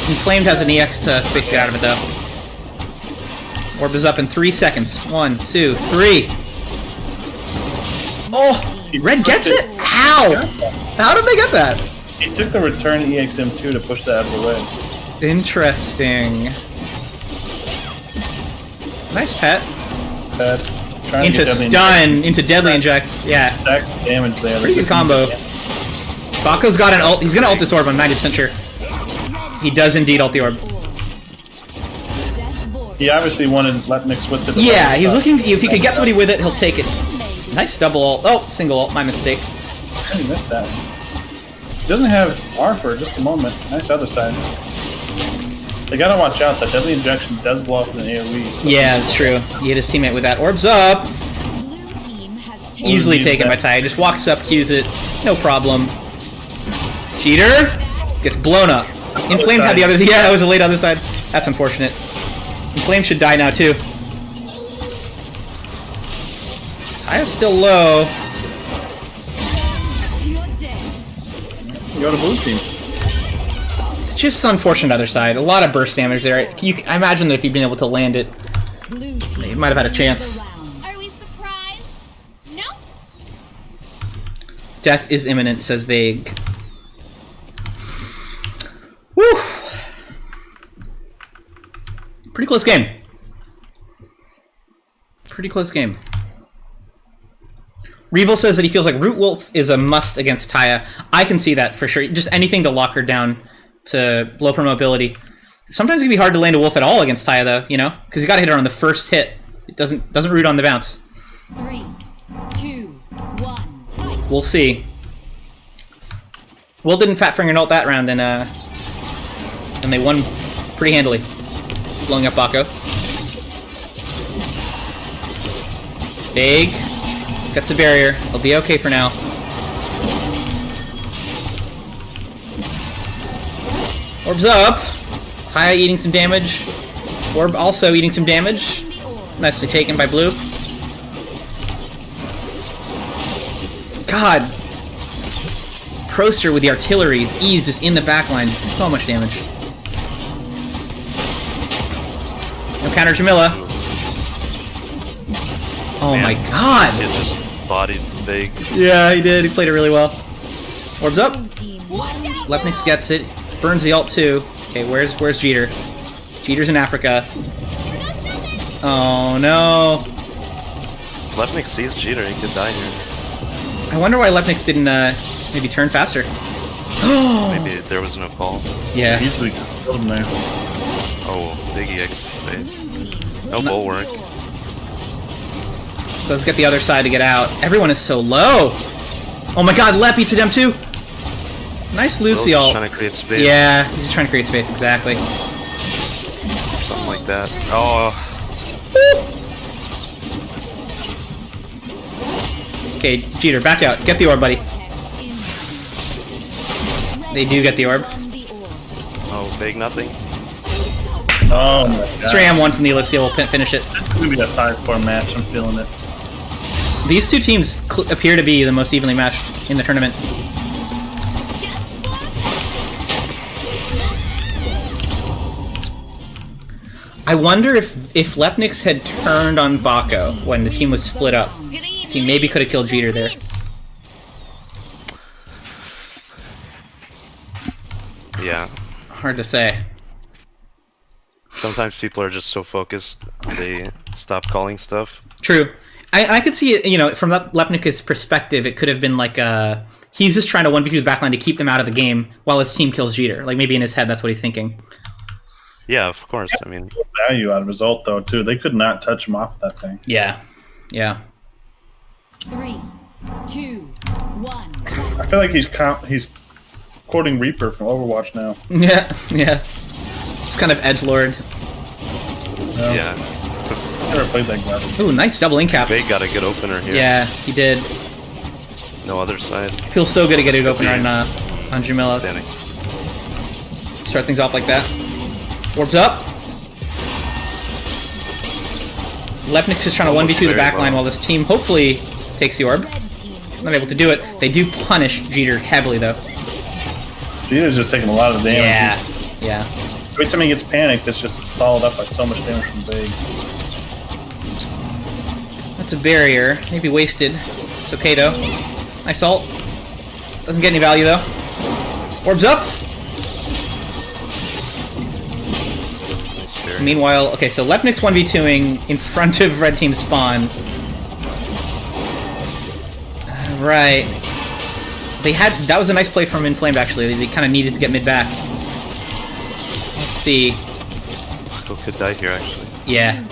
Speaker 1: Inflamed has an EX to space get out of it, though. Orb is up in 3 seconds. 1, 2, 3. Oh! Red gets it? How? How did they get that?
Speaker 2: He took the return EXM2 to push that out of the way.
Speaker 1: Interesting. Nice pet.
Speaker 2: Bad. Trying
Speaker 1: Into
Speaker 2: to get deadly
Speaker 1: stun,
Speaker 2: injections.
Speaker 1: into deadly inject. Yeah.
Speaker 2: Stack damage there.
Speaker 1: Pretty good combo. Bako's got an ult. He's gonna ult this orb, I'm 90% sure. He does indeed ult the orb.
Speaker 2: He obviously wanted let Mix with it.
Speaker 1: Yeah, he was looking. If he could get somebody with it, he'll take it. Nice double ult. Oh, single ult. My mistake.
Speaker 2: I missed that. He doesn't have R for just a moment. Nice other side. They gotta watch out. That deadly injection does blow up with an AoE. So
Speaker 1: Yeah, it's true. He hit his teammate with that. Orb's up.
Speaker 3: Blue team has taken
Speaker 1: Easily
Speaker 2: use
Speaker 1: taken by
Speaker 2: that.
Speaker 1: Ty. Just walks up, cues it. No problem. Cheater gets blown up. Inflamed had the other. Yeah, that was a late other side. That's unfortunate. Inflamed should die now too. Ty's still low.
Speaker 2: go to blue team.
Speaker 1: It's just unfortunate other side. A lot of burst damage there. I imagine that if you'd been able to land it,
Speaker 3: Blue team
Speaker 1: you might have had a chance.
Speaker 3: round.
Speaker 6: Are we surprised? No.
Speaker 1: Death is imminent, says Vague. Woo! Pretty close game. Pretty close game. Revel says that he feels like Root Wolf is a must against Taya. I can see that for sure. Just anything to lock her down to blow up her mobility. Sometimes it can be hard to land a Wolf at all against Taya, though, you know? Because you gotta hit her on the first hit. It doesn't root on the bounce.
Speaker 3: 3, 2, 1, fight.
Speaker 1: We'll see. Will didn't fat finger ult that round, and they won pretty handily, blowing up Bako. Big gets a barrier. He'll be okay for now. Orb's up. Taya eating some damage. Orb also eating some damage. Nicely taken by Blue. God. Proster with the artillery. Ease is in the backline. So much damage. No counter Jamila. Oh my god!
Speaker 5: He just bodied big.
Speaker 1: Yeah, he did. He played it really well. Orb's up.
Speaker 3: Blue team wins.
Speaker 1: Lepnix gets it. Burns the ult too. Okay, where's Jeter? Jeter's in Africa. Oh no.
Speaker 5: Lepnik sees Jeter, he could die here.
Speaker 1: I wonder why Lepnix didn't maybe turn faster.
Speaker 5: Maybe there was no call.
Speaker 1: Yeah.
Speaker 2: Easily killed him there.
Speaker 5: Oh, big EX space. No bulwark.
Speaker 1: So let's get the other side to get out. Everyone is so low. Oh my god, Leppy to them too. Nice Lucy ult.
Speaker 5: Trying to create space.
Speaker 1: Yeah, he's just trying to create space, exactly.
Speaker 5: Something like that. Oh.
Speaker 1: Okay, Jeter, back out. Get the orb, buddy. They do get the orb.
Speaker 5: Oh, big nothing.
Speaker 2: Oh my god.
Speaker 1: Stram 1 from the Elixir will finish it.
Speaker 2: This is gonna be a 5-4 match. I'm feeling it.
Speaker 1: These two teams appear to be the most evenly matched in the tournament. I wonder if Lepnix had turned on Bako when the team was split up, he maybe could have killed Jeter there.
Speaker 5: Yeah.
Speaker 1: Hard to say.
Speaker 5: Sometimes people are just so focused, they stop calling stuff.
Speaker 1: True. I could see it, you know, from Lepnik's perspective, it could have been like he's just trying to 1v2 the backline to keep them out of the game while his team kills Jeter. Like, maybe in his head, that's what he's thinking.
Speaker 5: Yeah, of course. I mean,
Speaker 2: Value out of his ult, though, too. They could not touch him off that thing.
Speaker 1: Yeah. Yeah.
Speaker 3: 3, 2, 1.
Speaker 2: I feel like he's quoting Reaper from Overwatch now.
Speaker 1: Yeah, yeah. It's kind of edgelord.
Speaker 5: yeah.
Speaker 2: Never played that guy.
Speaker 1: Ooh, nice double incap.
Speaker 5: Big got a good opener here.
Speaker 1: Yeah, he did.
Speaker 5: No other side.
Speaker 1: Feels so good to get a good opener on Jamila.
Speaker 5: Standing.
Speaker 1: Start things off like that. Orbs up. Lepnix is trying to 1v2 the backline while this team hopefully takes the orb. Not able to do it. They do punish Jeter heavily though.
Speaker 2: Jeter's just taking a lot of damage.
Speaker 1: Yeah, yeah.
Speaker 2: Every time he gets panicked, it's just followed up by so much damage from Big.
Speaker 1: That's a barrier. Maybe wasted. It's okay though. Nice ult. Doesn't get any value though. Orbs up. Meanwhile, okay, so Lepnix 1v2ing in front of red team spawn. Right. That was a nice play from Inflamed actually. They kind of needed to get mid back. Let's see.
Speaker 5: Mako could die here actually.
Speaker 1: Yeah.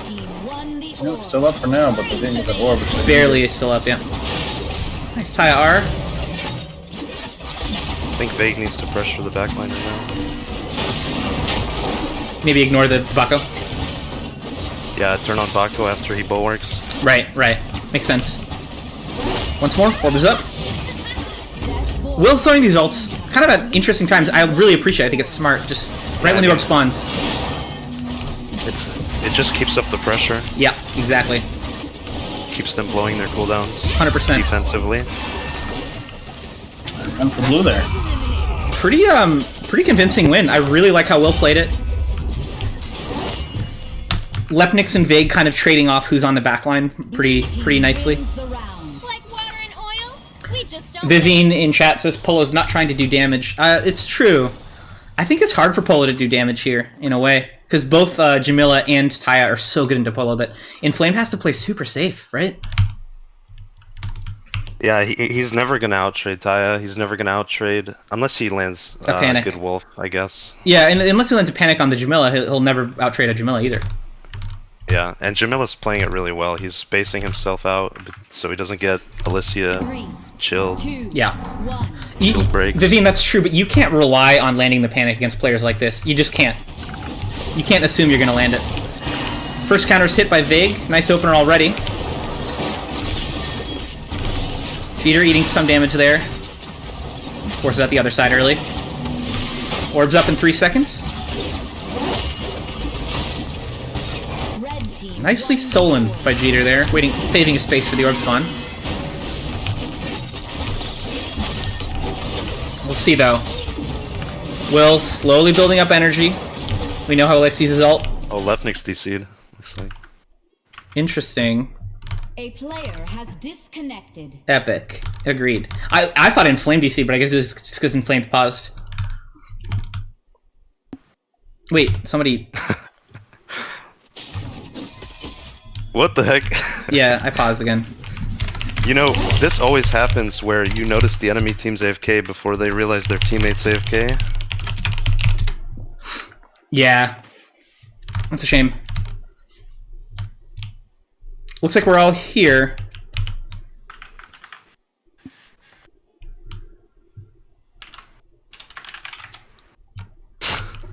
Speaker 2: No, it's still up for now, but they didn't get the orb.
Speaker 1: Barely still up, yeah. Nice Taya R.
Speaker 5: I think Vague needs to pressure the backline right now.
Speaker 1: Maybe ignore the Bako.
Speaker 5: Yeah, turn on Bako after he bulwarks.
Speaker 1: Right, right. Makes sense. Once more, orb is up. Will's throwing these ults kind of at interesting times. I really appreciate it. I think it's smart. Just right when the orb spawns.
Speaker 5: It just keeps up the pressure.
Speaker 1: Yeah, exactly.
Speaker 5: Keeps them blowing their cooldowns.
Speaker 1: 100%.
Speaker 5: Defensively.
Speaker 2: Run for blue there.
Speaker 1: Pretty convincing win. I really like how Will played it. Lepnix and Vague kind of trading off who's on the backline pretty nicely.
Speaker 6: Like water and oil, we just don't.
Speaker 1: Vivine in chat says Polo's not trying to do damage. It's true. I think it's hard for Polo to do damage here, in a way. Because both Jamila and Taya are so good into Polo that Inflamed has to play super safe, right?
Speaker 5: Yeah, he's never going to outtrade Taya. He's never going to outtrade... Unless he lands a good wolf, I guess.
Speaker 1: Yeah, and unless he lands a panic on the Jamila, he'll never outtrade a Jamila either.
Speaker 5: Yeah, and Jamila's playing it really well. He's spacing himself out so he doesn't get Alicia chilled.
Speaker 1: Yeah.
Speaker 5: Breaks.
Speaker 1: Vivian, that's true, but you can't rely on landing the panic against players like this. You just can't. You can't assume you're going to land it. First counter's hit by Vague. Nice opener already. Jeter eating some damage there. Forces out the other side early. Orbs up in 3 seconds. Nicely stolen by Jeter there, saving his space for the orb spawn. We'll see though. Will slowly building up energy. We know how Lex uses his ult.
Speaker 5: Oh, Lepnix DC'd, looks like.
Speaker 1: Interesting.
Speaker 3: A player has disconnected.
Speaker 1: Epic. Agreed. I thought Inflamed DC, but I guess it was just because Inflamed paused. Wait, somebody...
Speaker 5: What the heck?
Speaker 1: Yeah, I paused again.
Speaker 5: You know, this always happens where you notice the enemy team's AFK before they realize their teammate's AFK.
Speaker 1: Yeah. That's a shame. Looks like we're all here.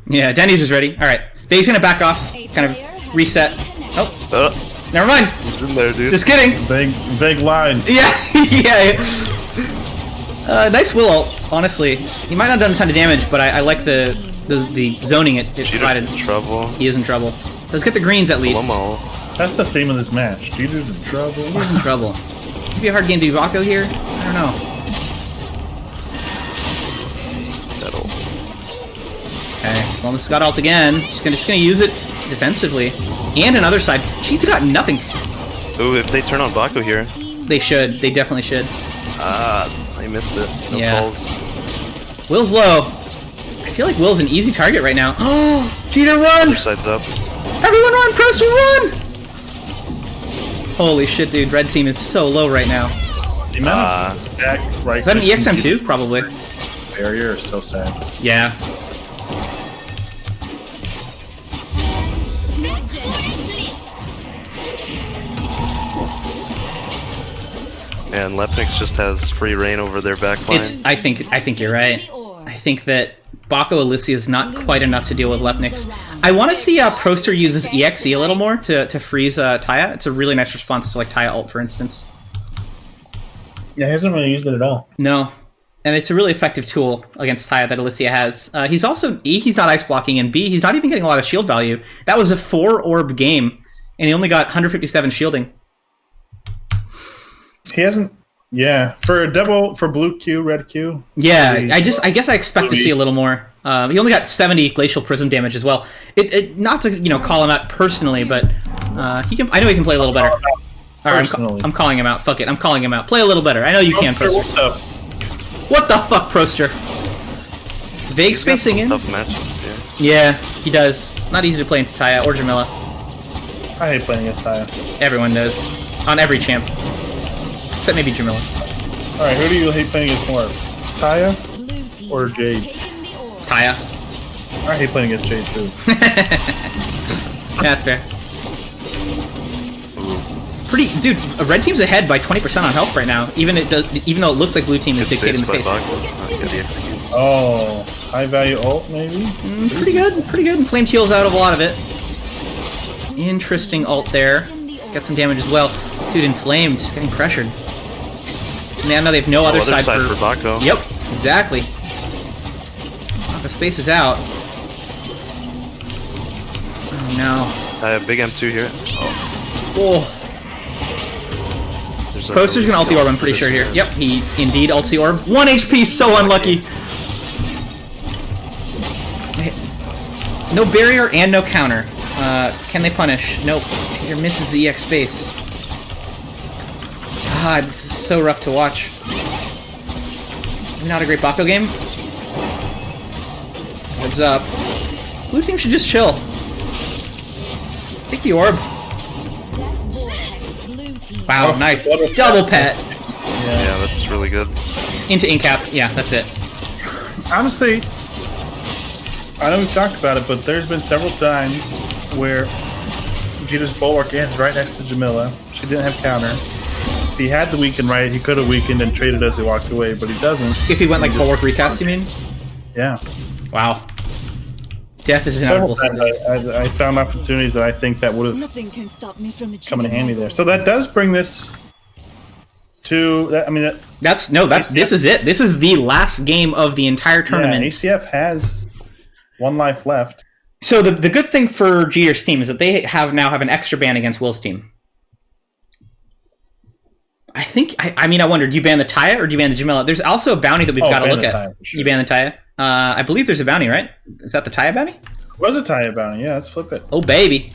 Speaker 1: Yeah, Denny's is ready. Alright. Vague's gonna back off. Kind of reset. Oh. Never mind.
Speaker 5: He's in there, dude.
Speaker 1: Just kidding.
Speaker 2: Big line.
Speaker 1: Yeah, yeah. Nice will ult, honestly. He might not have done a ton of damage, but I like the zoning it provided.
Speaker 5: Cheater's in trouble.
Speaker 1: He is in trouble. Let's get the greens at least.
Speaker 2: That's the theme of this match. Cheater's in trouble.
Speaker 1: He's in trouble. Could be a hard game to be Mako here. I don't know.
Speaker 5: Settle.
Speaker 1: Okay, well, this got ult again. Just gonna use it defensively. And another side. She's got nothing.
Speaker 5: Ooh, if they turn on Baku here.
Speaker 1: They should. They definitely should.
Speaker 5: I missed it. No
Speaker 1: Yeah.
Speaker 5: calls.
Speaker 1: Will's low. I feel like Will's an easy target right now. Oh, Cheater, run!
Speaker 5: Other side's up.
Speaker 1: Everyone run! Proster, run! Holy shit, dude. Red team is so low right now.
Speaker 2: The amount of back right
Speaker 1: Is that an EXM too? Probably.
Speaker 2: barrier is so sad.
Speaker 1: Yeah.
Speaker 5: And Lepnix just has free reign over their backline.
Speaker 1: I think you're right. I think that Bako Alicia is not quite enough to deal with Lepnix. I want to see Proster uses EXE a little more to freeze Taya. It's a really nice response to like Taya ult, for instance.
Speaker 2: Yeah, he hasn't really used it at all.
Speaker 1: No. And it's a really effective tool against Taya that Alicia has. He's also, E, he's not ice blocking, and B, he's not even getting a lot of shield value. That was a 4-orb game, and he only got 157 shielding.
Speaker 2: He hasn't. Yeah, for blue Q, red Q.
Speaker 1: Yeah, I guess I expect to see a little more. He only got 70 glacial prism damage as well. Not to call him out personally, but he can. I know he can play a little better. All right, I'm calling him out. Fuck it, I'm calling him out. Play a little better. I know you can, Proster. What the fuck, Proster? Vague
Speaker 5: He's got
Speaker 1: spacing in.
Speaker 5: Tough matchups,
Speaker 1: Yeah, he does. Not easy to play into Taya or Jamila.
Speaker 2: I hate playing against Taya.
Speaker 1: Everyone does. On every champ. Except maybe Jamila.
Speaker 2: Alright, who do you hate playing against more? Taya or Jade?
Speaker 1: Taya.
Speaker 2: I hate playing against Jade too.
Speaker 1: Yeah, that's fair. Pretty, dude. Red team's ahead by 20% on health right now. Even though it looks like blue team is dictating the pace.
Speaker 2: Oh, high value ult maybe.
Speaker 1: Pretty good, pretty good. Inflamed heals out of a lot of it. Interesting ult there. Got some damage as well. Dude, Inflamed, just getting pressured. And now they have no other side for
Speaker 5: Bako.
Speaker 1: Yep, exactly. Bako space is out. Oh no.
Speaker 5: I have big M2 here.
Speaker 1: Oh. Proster's gonna ult the orb, I'm pretty sure here. Yep, he indeed ults the orb. 1 HP, so unlucky. No barrier and no counter. Can they punish? Nope. Peter misses the EX space. God, this is so rough to watch. Not a great Bako game. Orb's up. Blue team should just chill. Take the orb. Wow, nice. Double pet.
Speaker 5: Yeah, that's really good.
Speaker 1: Into Incap. Yeah, that's it.
Speaker 2: Honestly, I know we've talked about it, but there's been several times where Vegeta's Bulwark ends right next to Jamila. She didn't have counter. If he had the weaken right, he could have weakened and traded as he walked away, but he doesn't.
Speaker 1: If he went like Bulwark recast, you mean?
Speaker 2: Yeah.
Speaker 1: Wow. Death is
Speaker 2: Several
Speaker 1: inevitable.
Speaker 2: times I found opportunities that I think that would have come in handy there. So that does bring this to.
Speaker 1: This is it. This is the last game of the entire tournament.
Speaker 2: Yeah, ACF has 1 life left.
Speaker 1: So the good thing for Jeter's team is that they now have an extra ban against Will's team. I think. I wonder. Do you ban the Taya or do you ban the Jamila? There's also a bounty that we've got to look at.
Speaker 2: Taya, sure.
Speaker 1: You ban the Taya. I believe there's a bounty, right? Is that the Taya bounty?
Speaker 2: Was a Taya bounty? Yeah, let's flip it.
Speaker 1: Oh baby,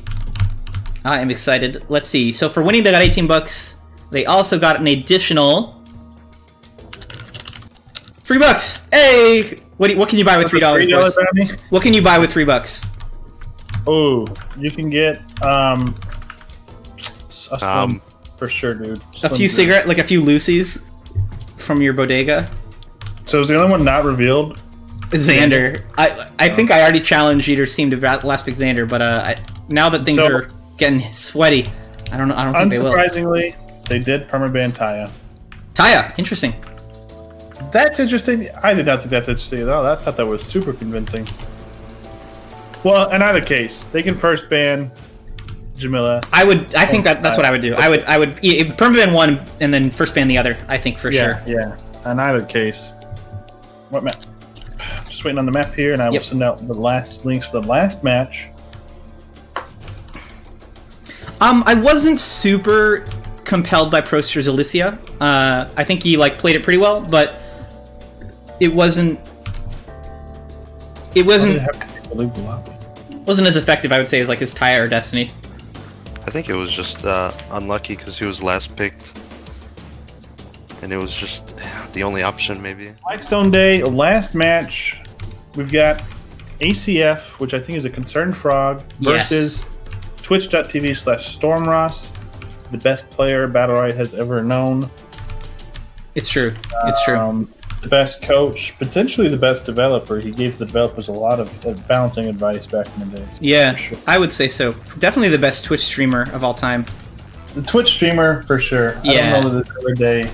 Speaker 1: I am excited. Let's see. So for winning, they got $18. They also got an additional $3. Hey, what can you buy with $3?
Speaker 2: $3
Speaker 1: What can you buy with $3?
Speaker 2: Oh, you can get A slim, for sure, dude.
Speaker 1: A few cigarette, like a few Lucy's from your bodega.
Speaker 2: So is the only one not revealed?
Speaker 1: Xander. I think I already challenged Jeter's team to last pick Xander, but now that things are getting sweaty, I don't think they will.
Speaker 2: Unsurprisingly, they did permaban Taya.
Speaker 1: Taya, interesting.
Speaker 2: That's interesting. I did not think that's interesting at all. I thought that was super convincing. Well, in either case, they can first ban Jamila.
Speaker 1: I think that's what I would do. I would permaban one and then first ban the other. I think for sure.
Speaker 2: Yeah. In either case, what map? Just waiting on the map here, and I will send out the last links for the last match.
Speaker 1: I wasn't super compelled by Proster's Alicia. I think he played it pretty well, but it wasn't as effective, I would say, as his Taya or Destiny.
Speaker 5: I think it was just unlucky because he was last picked, and it was just the only option, maybe.
Speaker 2: Blackstone Day, last match. We've got ACF, which I think is a Concerned Frog, versus Twitch.tv/StormRoss, the best player Battlerite has ever known.
Speaker 1: It's true. It's true.
Speaker 2: The best coach, potentially the best developer. He gave the developers a lot of balancing advice back in the day.
Speaker 1: Yeah, sure. I would say so. Definitely the best Twitch streamer of all time.
Speaker 2: The Twitch streamer, for sure.
Speaker 1: Yeah.
Speaker 2: I don't know this other day.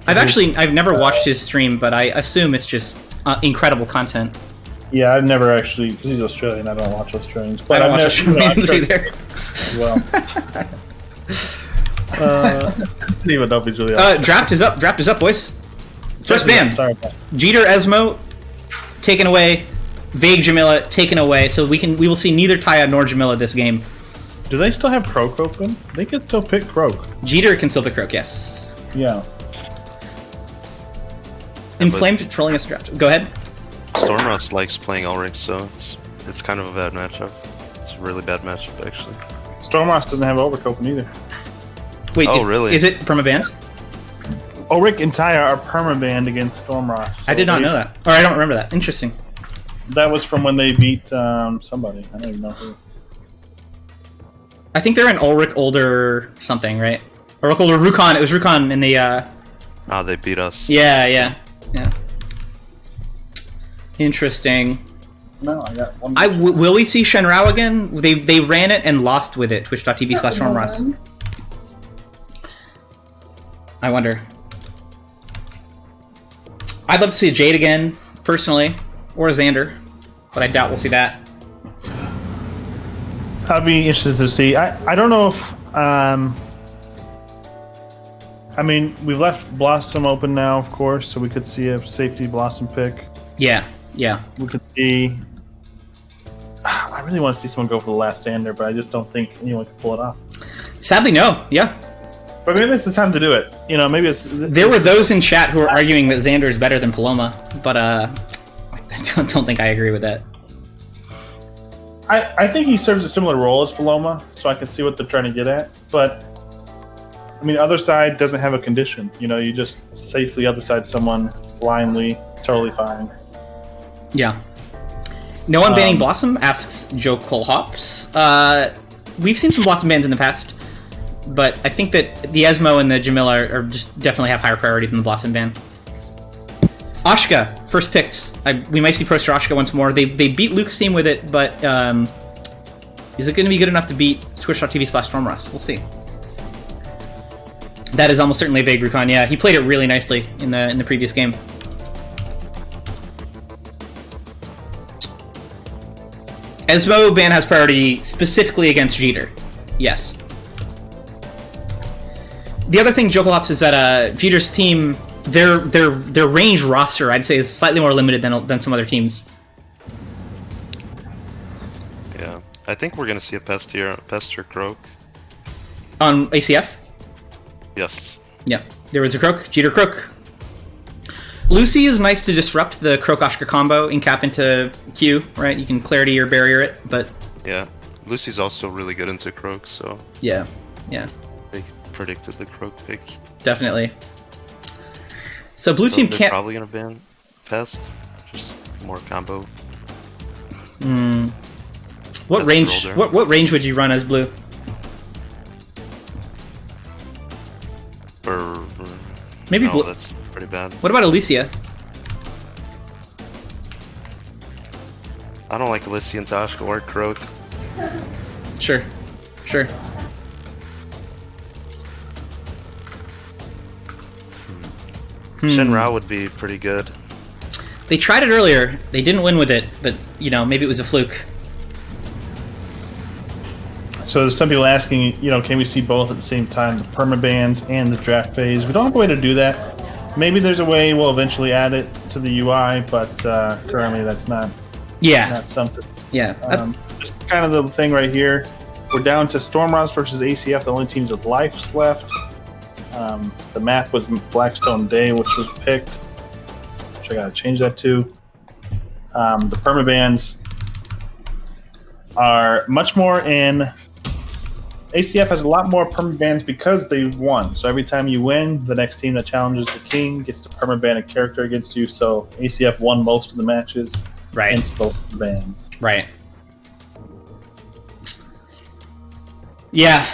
Speaker 1: I've never watched his stream, but I assume it's just incredible content.
Speaker 2: Yeah, I've never actually, because he's Australian, I don't watch Australians. But
Speaker 1: I don't watch Australians either.
Speaker 2: Well. I don't even know if he's really
Speaker 1: Draft is up, boys. First ban.
Speaker 2: Sorry.
Speaker 1: Jeter Esmo taken away. Vague Jamila taken away. So we will see neither Taya nor Jamila this game.
Speaker 2: Do they still have Croak open? They can still pick Croak.
Speaker 1: Jeter can still pick Croak, yes.
Speaker 2: Yeah.
Speaker 1: Inflamed trolling us draft. Go ahead.
Speaker 5: Stormross likes playing Ulrich, so it's kind of a bad matchup. It's a really bad matchup, actually.
Speaker 2: Stormross doesn't have Ulrich open either.
Speaker 1: Wait,
Speaker 5: really?
Speaker 1: Is it permabanned?
Speaker 2: Ulrich and Taya are permabanned against Stormross. So
Speaker 1: I did not know that. Or I don't remember that. Interesting.
Speaker 2: That was from when they beat somebody. I don't even know who.
Speaker 1: I think they're an Ulrich older something, right? Ulrich older Rukon. It was Rukon in the...
Speaker 5: they beat us.
Speaker 1: Yeah. Interesting.
Speaker 2: No, I got one.
Speaker 1: Will we see Shenrao again? They ran it and lost with it. Twitch.tv/StormRoss. I wonder. I'd love to see Jade again, personally, or Xander, but I doubt we'll see that.
Speaker 2: I'd be interested to see. I don't know if I mean, we've left Blossom open now, of course, so we could see a safety Blossom pick.
Speaker 1: Yeah.
Speaker 2: We could see. I really want to see someone go for the last Xander, but I just don't think anyone can pull it off.
Speaker 1: Sadly, no. Yeah.
Speaker 2: But maybe it's the time to do it. Maybe it's.
Speaker 1: There were those in chat who were arguing that Xander is better than Paloma, but I don't think I agree with that.
Speaker 2: I think he serves a similar role as Paloma, so I can see what they're trying to get at. But I mean, other side doesn't have a condition. You just safely other side someone blindly. It's totally fine.
Speaker 1: Yeah. No one banning Blossom, asks Joe Colhops. We've seen some Blossom bans in the past, but I think that the Esmo and the Jamila are just definitely have higher priority than the Blossom ban. Ashka, first picks. We might see Proster Ashka once more. They beat Luke's team with it, but is it going to be good enough to beat Twitch.tv/StormRoss? We'll see. That is almost certainly a vague Rukon. Yeah, he played it really nicely in the previous game. Esmo ban has priority specifically against Jeter. Yes. The other thing, Jokelops, is that Jeter's team, their range roster, I'd say, is slightly more limited than some other teams.
Speaker 5: Yeah, I think we're gonna see a Pester Croak.
Speaker 1: On ACF?
Speaker 5: Yes.
Speaker 1: Yeah, there was a Croak, Jeter Croak. Lucy is nice to disrupt the Croak-Oshka combo and cap into Q, right? You can Clarity or Barrier it, but...
Speaker 5: Yeah, Lucy's also really good into Croak, so...
Speaker 1: Yeah.
Speaker 5: They predicted the Croak pick.
Speaker 1: Definitely. So blue team
Speaker 5: they're
Speaker 1: can't...
Speaker 5: probably gonna ban Pest, just more combo.
Speaker 1: What range would you run as blue? Maybe
Speaker 5: No, that's pretty bad.
Speaker 1: What about Alicia?
Speaker 5: I don't like Alicia and Tashka or Croak.
Speaker 1: Sure.
Speaker 5: Shinra would be pretty good.
Speaker 1: They tried it earlier. They didn't win with it, but maybe it was a fluke.
Speaker 2: So there's some people asking, can we see both at the same time, the permabans and the draft phase? We don't have a way to do that. Maybe there's a way we'll eventually add it to the UI, but currently that's not something.
Speaker 1: Yeah.
Speaker 2: Just kind of the thing right here. We're down to Stormross versus ACF, the only teams with lives left. The map was Blackstone Day, which was picked, which I gotta change that to. The permabans are much more in. ACF has a lot more permabans because they've won. So every time you win, the next team that challenges the king gets to permaban a character against you. So ACF won most of the matches against both bans.
Speaker 1: Right. Yeah.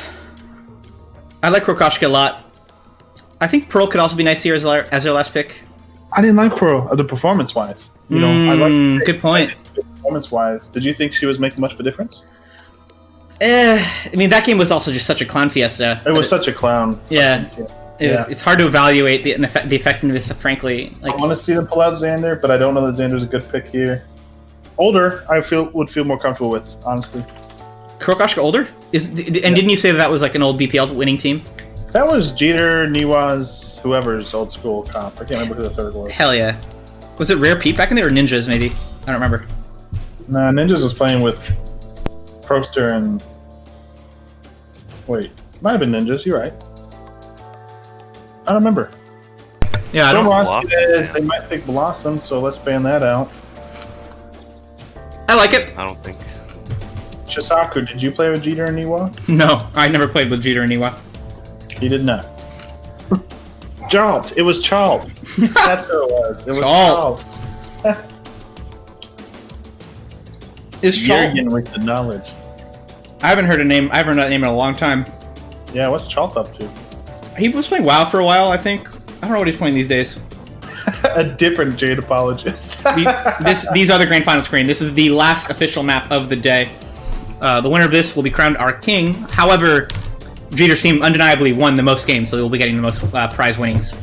Speaker 1: I like Krokoshka a lot. I think Pearl could also be nice here as their last pick.
Speaker 2: I didn't like Pearl, the performance-wise. I like
Speaker 1: good point.
Speaker 2: Performance-wise, did you think she was making much of a difference?
Speaker 1: I mean, that game was also just such a clown fiesta.
Speaker 2: It was such a clown.
Speaker 1: Yeah. It's hard to evaluate the effectiveness, frankly.
Speaker 2: I want to see them pull out Xander, but I don't know that Xander's a good pick here. Older, I would feel more comfortable with, honestly.
Speaker 1: Krokoshka older? Didn't you say that was like an old BPL winning team?
Speaker 2: That was Jeter, Niwa's, whoever's old school comp. I can't remember who the third was.
Speaker 1: Hell yeah. Was it Rare Pete back in there or Ninjas, maybe? I don't remember.
Speaker 2: Nah, Ninjas was playing with Proster and... Wait, might have been Ninjas, you're right. I don't remember.
Speaker 1: Yeah, I don't
Speaker 2: says they might pick Blossom, so let's ban that out.
Speaker 1: I like it.
Speaker 5: I don't think.
Speaker 2: Shisaku, did you play with Jeter and Niwa?
Speaker 1: No, I never played with Jeter and Niwa.
Speaker 2: He did not. Chalt. It was Chalt. That's who it was. It was
Speaker 1: Chalt. Is Chalt
Speaker 2: Jurgen with the knowledge?
Speaker 1: I haven't heard that name in a long time.
Speaker 2: Yeah, what's Chalt up to?
Speaker 1: He was playing WoW for a while, I think. I don't know what he's playing these days.
Speaker 2: A different Jade apologist.
Speaker 1: These are the grand final screen. This is the last official map of the day. The winner of this will be crowned our king. However, Jeter's team undeniably won the most games, so they will be getting the most prize winnings.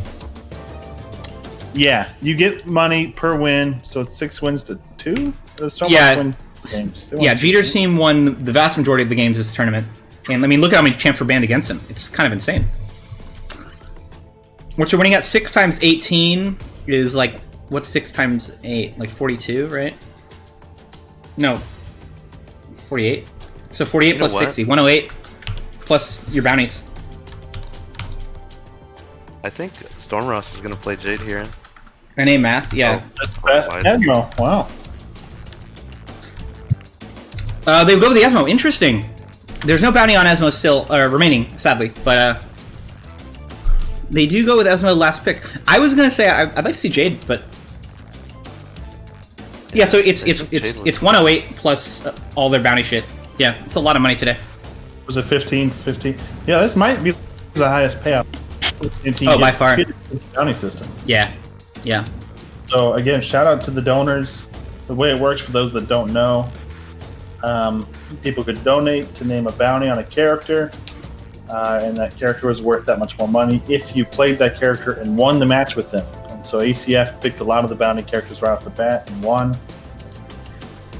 Speaker 2: Yeah, you get money per win, so it's 6 wins to 2?
Speaker 1: Jeter's team won the vast majority of the games this tournament. And I mean, look at how many champs were banned against him. It's kind of insane. What you're winning at 6 times 18 is like, what's 6 times 8? Like 42, right? No. 48. So 48 plus 60. 108 plus your bounties.
Speaker 5: I think Stormross is going to play Jade here.
Speaker 1: NA math, yeah.
Speaker 2: Best Admiral, wow.
Speaker 1: They go with the Esmo. Interesting. There's no bounty on Esmo still remaining, sadly, but they do go with Esmo last pick. I was gonna say I'd like to see Jade, but yeah. So it's 108 plus all their bounty shit. Yeah, it's a lot of money today.
Speaker 2: Was it 15? 50? Yeah, this might be the highest payout.
Speaker 1: Oh, by far.
Speaker 2: Bounty system.
Speaker 1: Yeah.
Speaker 2: So again, shout out to the donors. The way it works for those that don't know. People could donate to name a bounty on a character, and that character was worth that much more money if you played that character and won the match with them. And so ACF picked a lot of the bounty characters right off the bat and won.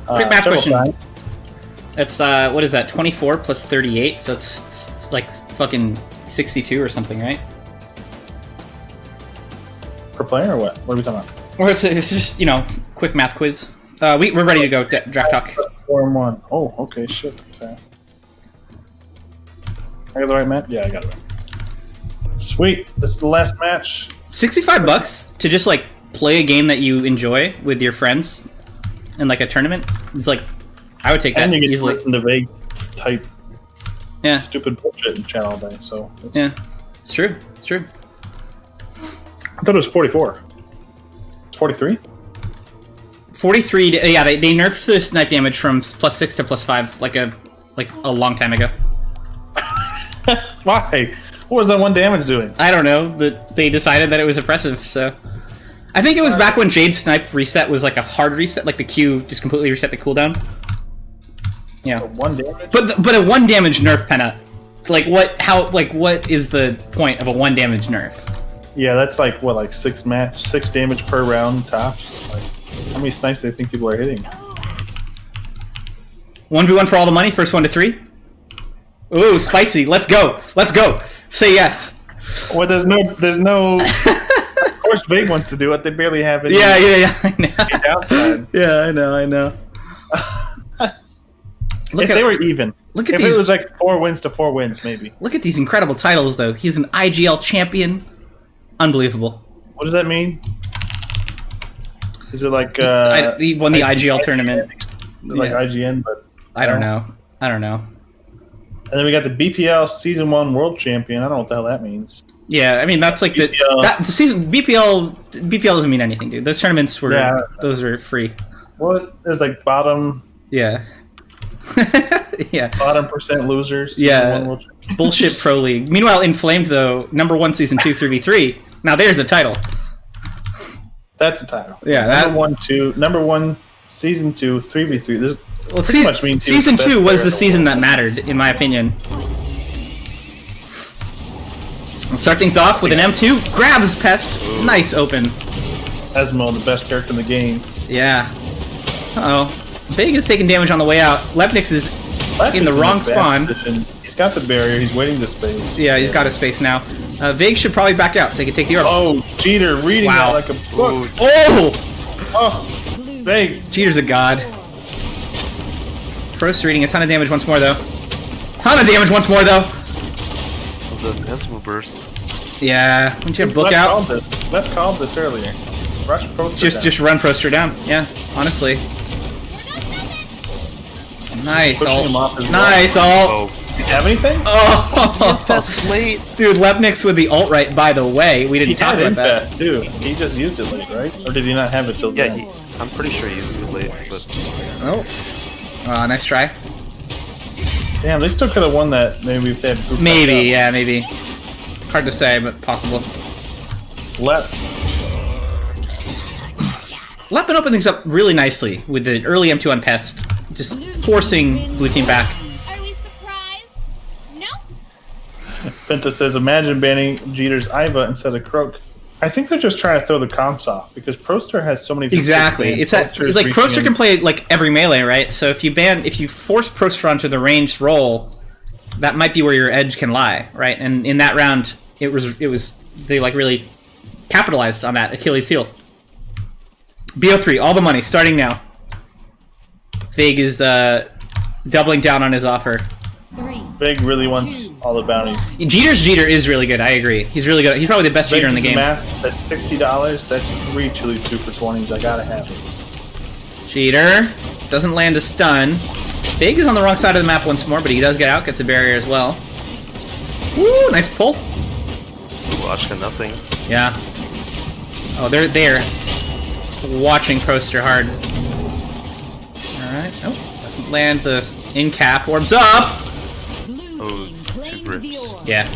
Speaker 1: Quick math question. It's what is that? 24 plus 38, so it's like fucking 62 or something, right?
Speaker 2: Per player or what? What are we talking about?
Speaker 1: Or it's just quick math quiz. We're ready to go. Draft talk.
Speaker 2: 4-1. Oh, okay. Shit, fast. I got the right map? Yeah, I got it right. Sweet. This is the last match.
Speaker 1: $65 to just like play a game that you enjoy with your friends in like a tournament. It's like I would take that
Speaker 2: and you get
Speaker 1: easily.
Speaker 2: To listen to vague type,
Speaker 1: yeah,
Speaker 2: stupid bullshit in chat all day. So
Speaker 1: it's true. It's true.
Speaker 2: I thought it was 44. 43.
Speaker 1: 43. Yeah, they nerfed the snipe damage from +6 to +5 like a long time ago.
Speaker 2: Why? What was that 1 damage doing?
Speaker 1: I don't know. They decided that it was oppressive, so... I think it was back when Jade Snipe reset was like a hard reset, like the Q just completely reset the cooldown. Yeah.
Speaker 2: 1 damage?
Speaker 1: But a 1 damage nerf Penna. Like what is the point of a 1 damage nerf?
Speaker 2: Yeah, that's like what, like 6 damage per round tops. Like, how many snipes do they think people are hitting?
Speaker 1: 1v1 for all the money, first 1 to 3. Ooh, spicy. Let's go. Let's go. Say yes.
Speaker 2: Well, there's no. Of course, Vig wants to do it. They barely have it.
Speaker 1: Yeah. I know.
Speaker 2: Downside.
Speaker 1: Yeah, I know.
Speaker 2: If they were even.
Speaker 1: Look at
Speaker 2: if
Speaker 1: these.
Speaker 2: it was like 4 wins to 4 wins, maybe.
Speaker 1: Look at these incredible titles, though. He's an IGL champion. Unbelievable.
Speaker 2: What does that mean? Is it like
Speaker 1: he won the IGL tournament.
Speaker 2: Like IGN, but
Speaker 1: I don't know.
Speaker 2: And then we got the BPL Season 1 World Champion. I don't know what the hell that means.
Speaker 1: Yeah, I mean that's like the season BPL doesn't mean anything, dude. Those tournaments were those were free.
Speaker 2: Well, there's like bottom.
Speaker 1: Yeah. Yeah.
Speaker 2: Bottom percent losers.
Speaker 1: Yeah. Bullshit pro league. Meanwhile, Inflamed though, #1 season 2 3v3. Now there's a title.
Speaker 2: That's a title.
Speaker 1: Yeah.
Speaker 2: Number one season 2 3v3. This
Speaker 1: pretty much means season 2 was the season that mattered, in my opinion. Let's start things off with an M2. Grabs Pest. Nice open.
Speaker 2: Esmo, the best character in the game.
Speaker 1: Yeah. Uh-oh. Vega's taking damage on the way out. Lepnix is in the wrong spawn.
Speaker 2: Position. He's got the barrier. He's waiting to space.
Speaker 1: Yeah, he's got a space now. Vig should probably back out so he can take the orb.
Speaker 2: Oh, Jeter reading that like a book. Oh, Vig.
Speaker 1: Jeter's a god. Prost reading a ton of damage once more, though. Ton of damage once more, though.
Speaker 5: The Esmo burst.
Speaker 1: Yeah, wouldn't you have book out?
Speaker 2: Let's call this earlier. Rush Proster down.
Speaker 1: Just run Proster down. Yeah, honestly. Nice ult. Nice ult.
Speaker 2: Do you have anything?
Speaker 1: Oh,
Speaker 5: Infest late.
Speaker 1: Dude, Lepnix with the ult right. By the way, we didn't talk about that.
Speaker 2: Infest too. He just used it late, right? Or did he not have it till then?
Speaker 5: Yeah, I'm pretty sure he used it late, but
Speaker 1: nice try.
Speaker 2: Damn, they still could have won that. Maybe if they had group.
Speaker 1: Maybe, yeah, maybe. Hard to say, but possible.
Speaker 2: Lep
Speaker 1: been opening things up really nicely with the early M2 on Pest, just forcing blue team back.
Speaker 6: Are we surprised? No.
Speaker 2: Penta says, imagine banning Jeter's Iva instead of Croak. I think they're just trying to throw the comps off because Proster has so many.
Speaker 1: Exactly, it's like Proster can play like every melee, right? So if you force Proster onto the ranged role, that might be where your edge can lie, right? And in that round, it was they like really capitalized on that Achilles heel. BO3, all the money starting now. Vig is doubling down on his offer.
Speaker 2: Vig really wants all the bounties.
Speaker 1: Jeter is really good. I agree. He's really good. He's probably the best Jeter in the game.
Speaker 2: Math, that's $60. That's 3 Chili's 2 for 20s. I gotta have it.
Speaker 1: Jeter doesn't land a stun. Vig is on the wrong side of the map once more, but he does get out, gets a barrier as well. Woo, nice pull.
Speaker 5: Watch nothing.
Speaker 1: Yeah. Oh, they're there. Watching Proster hard. Alright. Oh, doesn't land the in-cap. Orbs up!
Speaker 5: Oh, he grips.
Speaker 1: Yeah.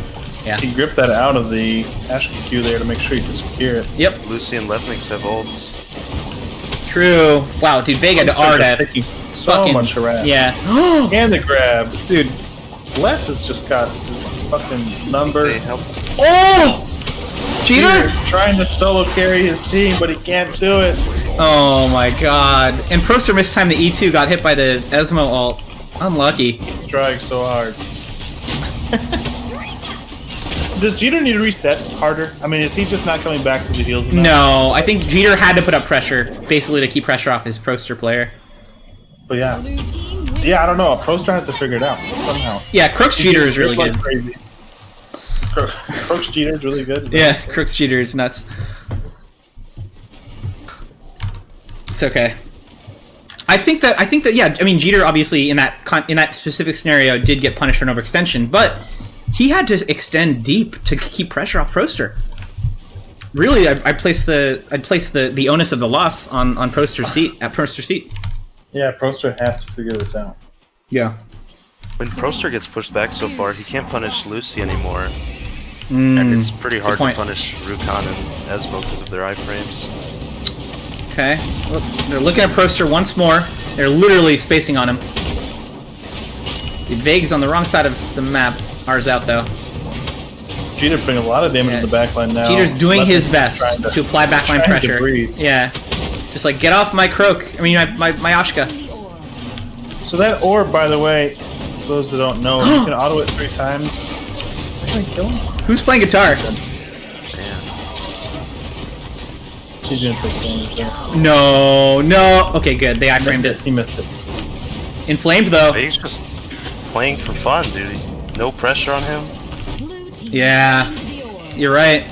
Speaker 2: He gripped that out of the Ashka Q there to make sure he could secure it.
Speaker 1: Yep.
Speaker 5: Lucy and Lepnix have ults.
Speaker 1: True. Wow, dude, Vega to R that.
Speaker 2: So much harass.
Speaker 1: Yeah.
Speaker 2: And the grab.
Speaker 1: Dude.
Speaker 2: Les has just got his fucking number.
Speaker 5: They help.
Speaker 1: Oh! Jeter?
Speaker 2: Trying to solo carry his team, but he can't do it.
Speaker 1: Oh my god. And Proster missed time the E2 got hit by the Esmo ult. Unlucky.
Speaker 2: He's trying so hard. Does Jeter need to reset harder? I mean, is he just not coming back to the heels enough?
Speaker 1: No, I think Jeter had to put up pressure, basically to keep pressure off his Proster player.
Speaker 2: But yeah. Yeah, I don't know. Proster has to figure it out somehow.
Speaker 1: Yeah, Crook's Jeter is really good.
Speaker 2: Crazy. Crook's Jeter is really good.
Speaker 1: Yeah, Crook's Jeter is nuts. It's okay. I think that yeah, I mean Jeter obviously in that specific scenario did get punished for an overextension, but he had to extend deep to keep pressure off Proster. Really, I'd place the onus of the loss on Proster's feet.
Speaker 2: Yeah, Proster has to figure this out.
Speaker 1: Yeah.
Speaker 5: When Proster gets pushed back so far, he can't punish Lucy anymore. And it's pretty hard to
Speaker 1: point.
Speaker 5: punish Rukon and Esmo because of their iframes.
Speaker 1: Okay. Look, they're looking at Proster once more. They're literally spacing on him. The Vague's on the wrong side of the map. Ours out, though.
Speaker 2: Jeter putting a lot of damage in the backline now.
Speaker 1: Jeter's doing his best to apply backline
Speaker 2: trying to
Speaker 1: pressure.
Speaker 2: breathe.
Speaker 1: Yeah. Just like, get off my Croak. I mean, my Ashka.
Speaker 2: So that orb, by the way, for those that don't know, you can auto it 3 times. Is that gonna kill him?
Speaker 1: Who's playing guitar?
Speaker 2: She's gonna take damage there.
Speaker 1: No. Okay, good. They iframed it.
Speaker 2: He missed it.
Speaker 1: Inflamed, though.
Speaker 5: He's just playing for fun, dude. No pressure on him.
Speaker 1: Yeah. You're right.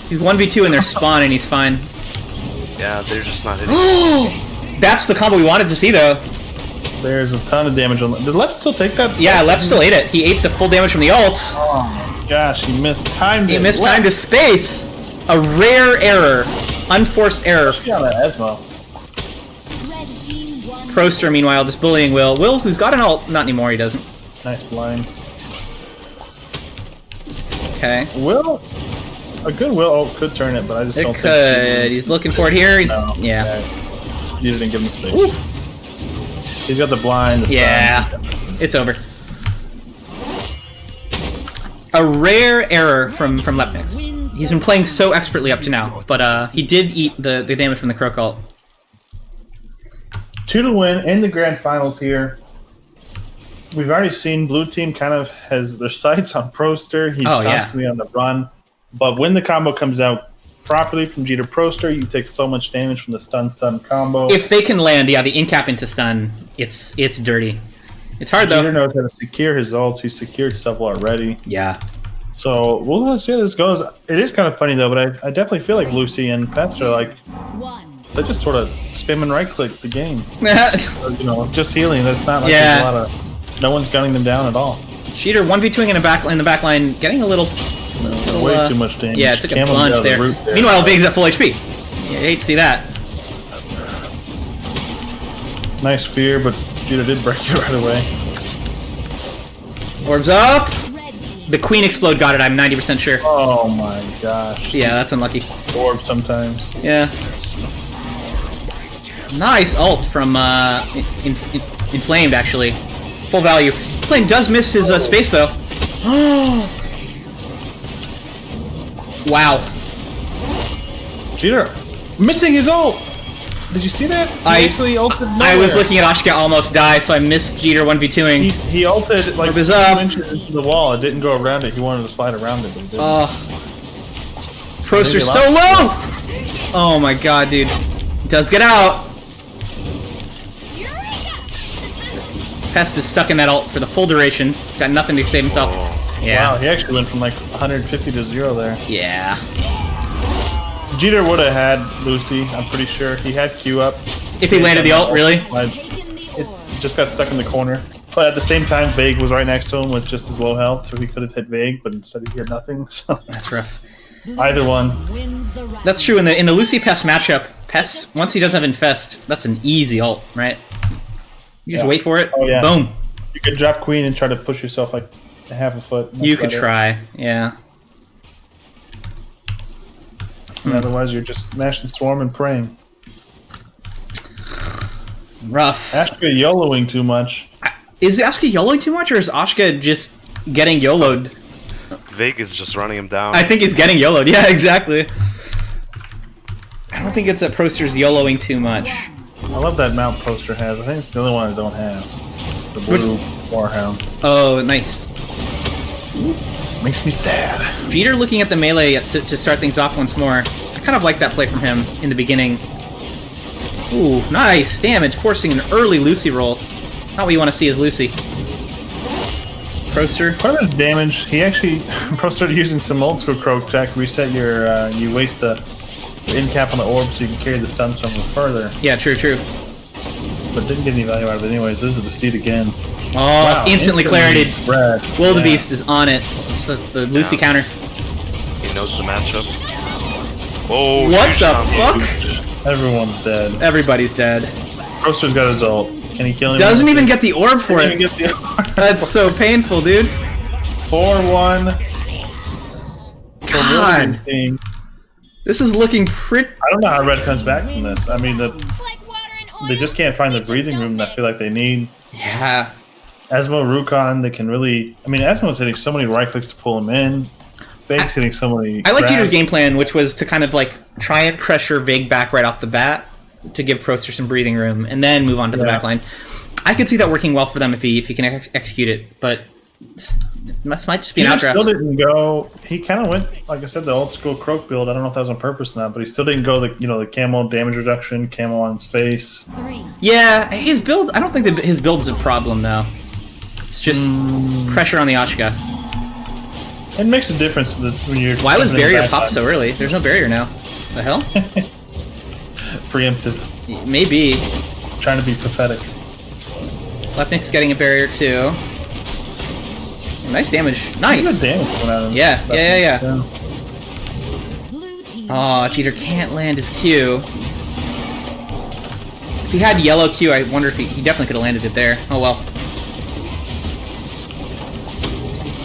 Speaker 1: He's 1v2 in their spawn, and he's fine.
Speaker 5: Yeah, they're just not hitting.
Speaker 1: That's the combo we wanted to see, though.
Speaker 2: There's a ton of damage on. Did Lep still take that?
Speaker 1: Yeah, Lep still ate it. He ate the full damage from the ults.
Speaker 2: Oh my gosh, he missed time.
Speaker 1: He missed time to space. A rare error. Unforced error.
Speaker 2: Yeah, that Esmo.
Speaker 1: Proster, meanwhile, just bullying Will. Will, who's got an ult. Not anymore, he doesn't.
Speaker 2: Nice blind.
Speaker 1: Okay.
Speaker 2: Will, a good Will could turn it, but I just
Speaker 1: It
Speaker 2: don't
Speaker 1: could.
Speaker 2: think
Speaker 1: He's looking for it here. He's
Speaker 2: No,
Speaker 1: yeah.
Speaker 2: You didn't give him space.
Speaker 1: Ooh.
Speaker 2: He's got the blind. The
Speaker 1: Yeah.
Speaker 2: stun.
Speaker 1: It's over. A rare error from Lepnix. He's been playing so expertly up to now, but he did eat the damage from the Croak ult.
Speaker 2: 2 to win in the grand finals here. We've already seen Blue Team kind of has their sights on Proster. He's constantly on the run. But when the combo comes out properly from Jeter Proster, you take so much damage from the stun combo.
Speaker 1: If they can land, yeah, the in-cap into stun, it's dirty. It's hard, though.
Speaker 2: Jeter knows how to secure his ults. He's secured several already.
Speaker 1: Yeah.
Speaker 2: So we'll see how this goes. It is kind of funny, though, but I definitely feel like Lucy and Pest are like, they just sort of spam and right-click the game. You know, just healing. That's not like there's a lot of... No one's gunning them down at all.
Speaker 1: Cheater 1v2ing in the back line, getting a little
Speaker 2: way too much damage.
Speaker 1: Yeah, it took a
Speaker 2: Camel's
Speaker 1: plunge
Speaker 2: out of the
Speaker 1: there.
Speaker 2: root there.
Speaker 1: Meanwhile, Vig's at full HP. You hate to see that.
Speaker 2: Nice fear, but Jeter did break it right away.
Speaker 1: Orbs up. The Queen Explode got it, I'm 90% sure.
Speaker 2: Oh my gosh.
Speaker 1: Yeah, that's unlucky.
Speaker 2: Orb sometimes.
Speaker 1: Yeah. Nice ult from Inflamed, actually. Full value. Flame does miss his space, though. Wow.
Speaker 2: Jeter missing his ult. Did you see that? He actually ulted nowhere.
Speaker 1: I was looking at Ashka almost die, so I missed Jeter 1v2ing.
Speaker 2: He ulted like 2
Speaker 1: up.
Speaker 2: inches into the wall. It didn't go around it. He wanted to slide around it, but he didn't.
Speaker 1: Proster's so low! Oh my god, dude. He does get out. Pest is stuck in that ult for the full duration. Got nothing to save himself. Yeah.
Speaker 2: Wow, he actually went from like 150 to 0 there.
Speaker 1: Yeah.
Speaker 2: Jeter would have had Lucy, I'm pretty sure. He had Q up.
Speaker 1: If he landed the ult, really?
Speaker 2: It just got stuck in the corner. But at the same time, Vague was right next to him with just as low health, so he could have hit Vague, but instead he had nothing. So
Speaker 1: That's rough.
Speaker 2: either one.
Speaker 1: That's true. In the Lucy Pest matchup, Pest, once he doesn't have Infest, that's an easy ult, right? You just wait for it.
Speaker 2: Oh, yeah.
Speaker 1: Boom.
Speaker 2: You could drop Queen and try to push yourself like a half a foot.
Speaker 1: You could try. Yeah.
Speaker 2: And otherwise, you're just mashing Swarm and praying.
Speaker 1: Rough.
Speaker 2: Ashka YOLOing too much.
Speaker 1: Is Ashka YOLOing too much, or is Ashka just getting YOLO'd?
Speaker 5: Vig is just running him down.
Speaker 1: I think he's getting YOLO'd. Yeah, exactly. I don't think it's that Proster's YOLOing too much.
Speaker 2: I love that mount Poster has. I think it's the only one I don't have. The blue Warhound.
Speaker 1: Oh, nice.
Speaker 2: Makes me sad.
Speaker 1: Jeter looking at the melee to start things off once more. I kind of like that play from him in the beginning. Ooh, nice damage, forcing an early Lucy roll. Not what you want to see as Lucy. Proster.
Speaker 2: Part of his damage, he actually started using some old school Croak tech. Reset your, you waste the end cap on the orb so you can carry the stun somewhere further.
Speaker 1: Yeah, true.
Speaker 2: But didn't get any value out of it anyways. This is the Steed again.
Speaker 1: Oh, wow, instantly clarited.
Speaker 2: Brad.
Speaker 1: Wildebeest is on it. It's the Lucy counter.
Speaker 5: He knows the matchup. Oh,
Speaker 1: what the fuck?
Speaker 2: Everyone's dead.
Speaker 1: Everybody's dead.
Speaker 2: Proster's got his ult. Can he kill him?
Speaker 1: Doesn't even get the orb for it.
Speaker 2: Get the orb.
Speaker 1: That's so painful, dude.
Speaker 2: 4-1.
Speaker 1: God. This is looking pretty...
Speaker 2: I don't know how Red comes back from this. I mean,
Speaker 6: Like water and oil,
Speaker 2: they just can't find the
Speaker 6: we just
Speaker 2: breathing
Speaker 6: don't
Speaker 2: room that I
Speaker 6: mix.
Speaker 2: feel like they need.
Speaker 1: Yeah.
Speaker 2: Asmo, Rukon, they can really... I mean, Asmo's hitting so many right clicks to pull him in. Vague's hitting so many...
Speaker 1: I like
Speaker 2: grabs.
Speaker 1: Jeter's game plan, which was to kind of like try and pressure Vague back right off the bat to give Proster some breathing room, and then move on to the back line. I could see that working well for them if he can execute it, but this might just be an
Speaker 2: Jeter
Speaker 1: outdraft.
Speaker 2: still didn't go... He kind of went, like I said, the old school Croak build. I don't know if that was on purpose or not, but he still didn't go the camo damage reduction, camo on space.
Speaker 3: 3.
Speaker 1: Yeah, his build. I don't think that his build's a problem though. It's just pressure on the Ashka.
Speaker 2: It makes a difference when you're...
Speaker 1: Why was
Speaker 2: coming in
Speaker 1: barrier
Speaker 2: back
Speaker 1: popped
Speaker 2: line.
Speaker 1: so early? There's no barrier now. The hell?
Speaker 2: Preemptive.
Speaker 1: Maybe.
Speaker 2: Trying to be pathetic.
Speaker 1: Lepnik's getting a barrier too. Nice damage. Nice.
Speaker 2: Good damage coming out of him.
Speaker 1: Yeah.
Speaker 3: Blue team.
Speaker 1: Oh, Jeter can't land his Q. If he had yellow Q, I wonder if he definitely could have landed it there. Oh well.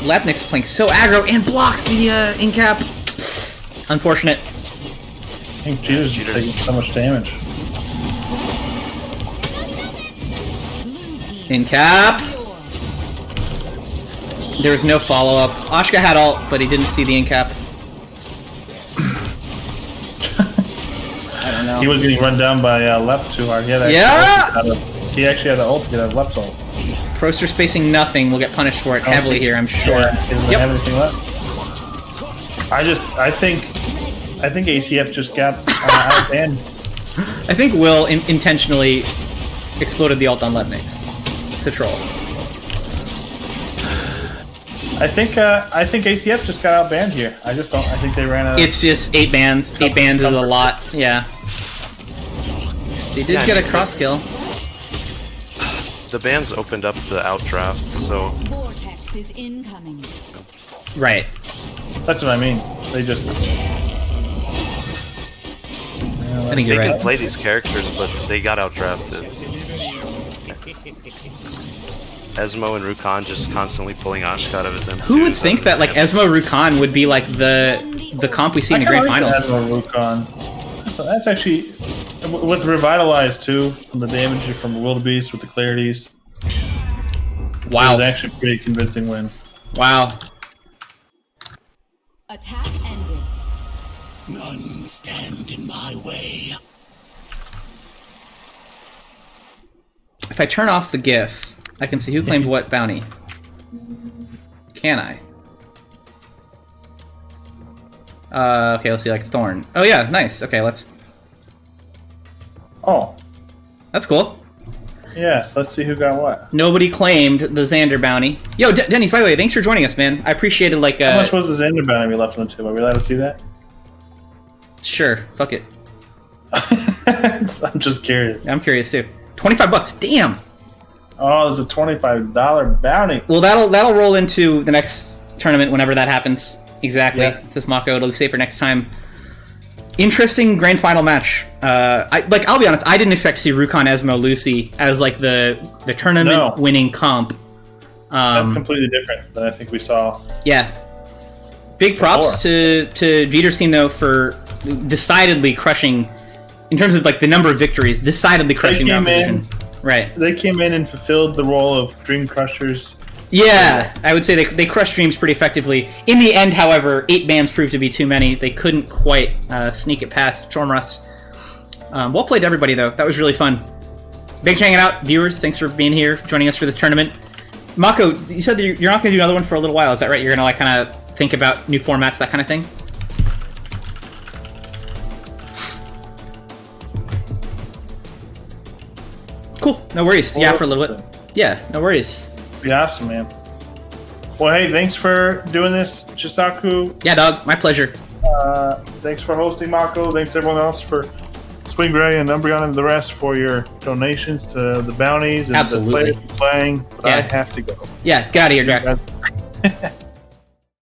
Speaker 1: Lepnik's playing so aggro and blocks the in-cap. Unfortunate.
Speaker 2: I think Jeter's taking so much damage.
Speaker 3: Blue team.
Speaker 1: In-cap.
Speaker 3: Pure.
Speaker 1: There was no follow-up. Ashka had ult, but he didn't see the in-cap. I don't know.
Speaker 2: He was getting run down by Lep too hard. He had he actually had an ult to get out of Lep's ult.
Speaker 1: Proster spacing nothing will get punished for it heavily here, I'm sure.
Speaker 2: Yeah, he doesn't
Speaker 1: Yep.
Speaker 2: have anything left. I think ACF just got outbanned.
Speaker 1: I think Will intentionally exploded the ult on Lepnik's to troll.
Speaker 2: I think ACF just got outbanned here. I just don't. I think they ran out.
Speaker 1: It's just 8 bans. 8 bans is a lot. Yeah. They did get a cross kill.
Speaker 5: The bans opened up the outdraft, so
Speaker 3: Vortex is incoming.
Speaker 1: Right.
Speaker 2: That's what I mean. They just.
Speaker 1: I think
Speaker 5: they
Speaker 1: you're
Speaker 5: can
Speaker 1: right.
Speaker 5: play these characters, but they got outdrafted. Esmo and Rukon just constantly pulling Ashka out of his M2s.
Speaker 1: Who would think that like Esmo Rukon would be like the comp we see in the grand finals?
Speaker 2: Rukon. So that's actually with Revitalize too, from the damage from Wildebeest with the clarities. It was
Speaker 1: Wow.
Speaker 2: actually a pretty convincing win.
Speaker 1: Wow.
Speaker 3: Attack ended.
Speaker 7: None stand in my way.
Speaker 1: If I turn off the GIF, I can see who claimed what bounty. Can I? Okay, let's see, like Thorn. Oh yeah, nice. Okay,
Speaker 2: Oh,
Speaker 1: that's cool.
Speaker 2: yes. Let's see who got what.
Speaker 1: Nobody claimed the Xander bounty. Yo, Denny's, by the way, thanks for joining us, man. I appreciated like
Speaker 2: How much was the Xander bounty we left on the table? Are we allowed to see that?
Speaker 1: Sure, fuck it.
Speaker 2: I'm just curious.
Speaker 1: I'm curious too. $25, damn.
Speaker 2: Oh, there's a $25 bounty.
Speaker 1: Well, that'll roll into the next tournament whenever that happens. Exactly.
Speaker 2: Yeah.
Speaker 1: It's just Mako. It'll be safe for next time. Interesting grand final match. I'll be honest. I didn't expect to see Rukon, Esmo, Lucy as like the tournament winning comp.
Speaker 2: That's completely different than I think we saw.
Speaker 1: Yeah. Big props to Jeter's team though for decidedly crushing, in terms of like the number of victories, decidedly crushing the opposition. Right.
Speaker 2: They came in and fulfilled the role of Dream Crushers.
Speaker 1: Yeah, I would say they crushed Dreams pretty effectively. In the end, however, 8 bans proved to be too many. They couldn't quite sneak it past Chormrus. Well played, everybody, though. That was really fun. Thanks for hanging out, viewers. Thanks for being here, joining us for this tournament. Mako, you said that you're not going to do another one for a little while. Is that right? You're going to like kind of think about new formats, that kind of thing? Cool. No worries. Yeah, for a little bit. Yeah, no worries.
Speaker 2: Be awesome, man. Well, hey, thanks for doing this, Chisaku.
Speaker 1: Yeah, dog. My pleasure.
Speaker 2: Thanks for hosting, Mako. Thanks everyone else for Swing Gray and Umbreon and the rest for your donations to the bounties and
Speaker 1: Absolutely.
Speaker 2: the players playing. But
Speaker 1: Yeah.
Speaker 2: I have to go.
Speaker 1: Yeah, get out of here, Jack.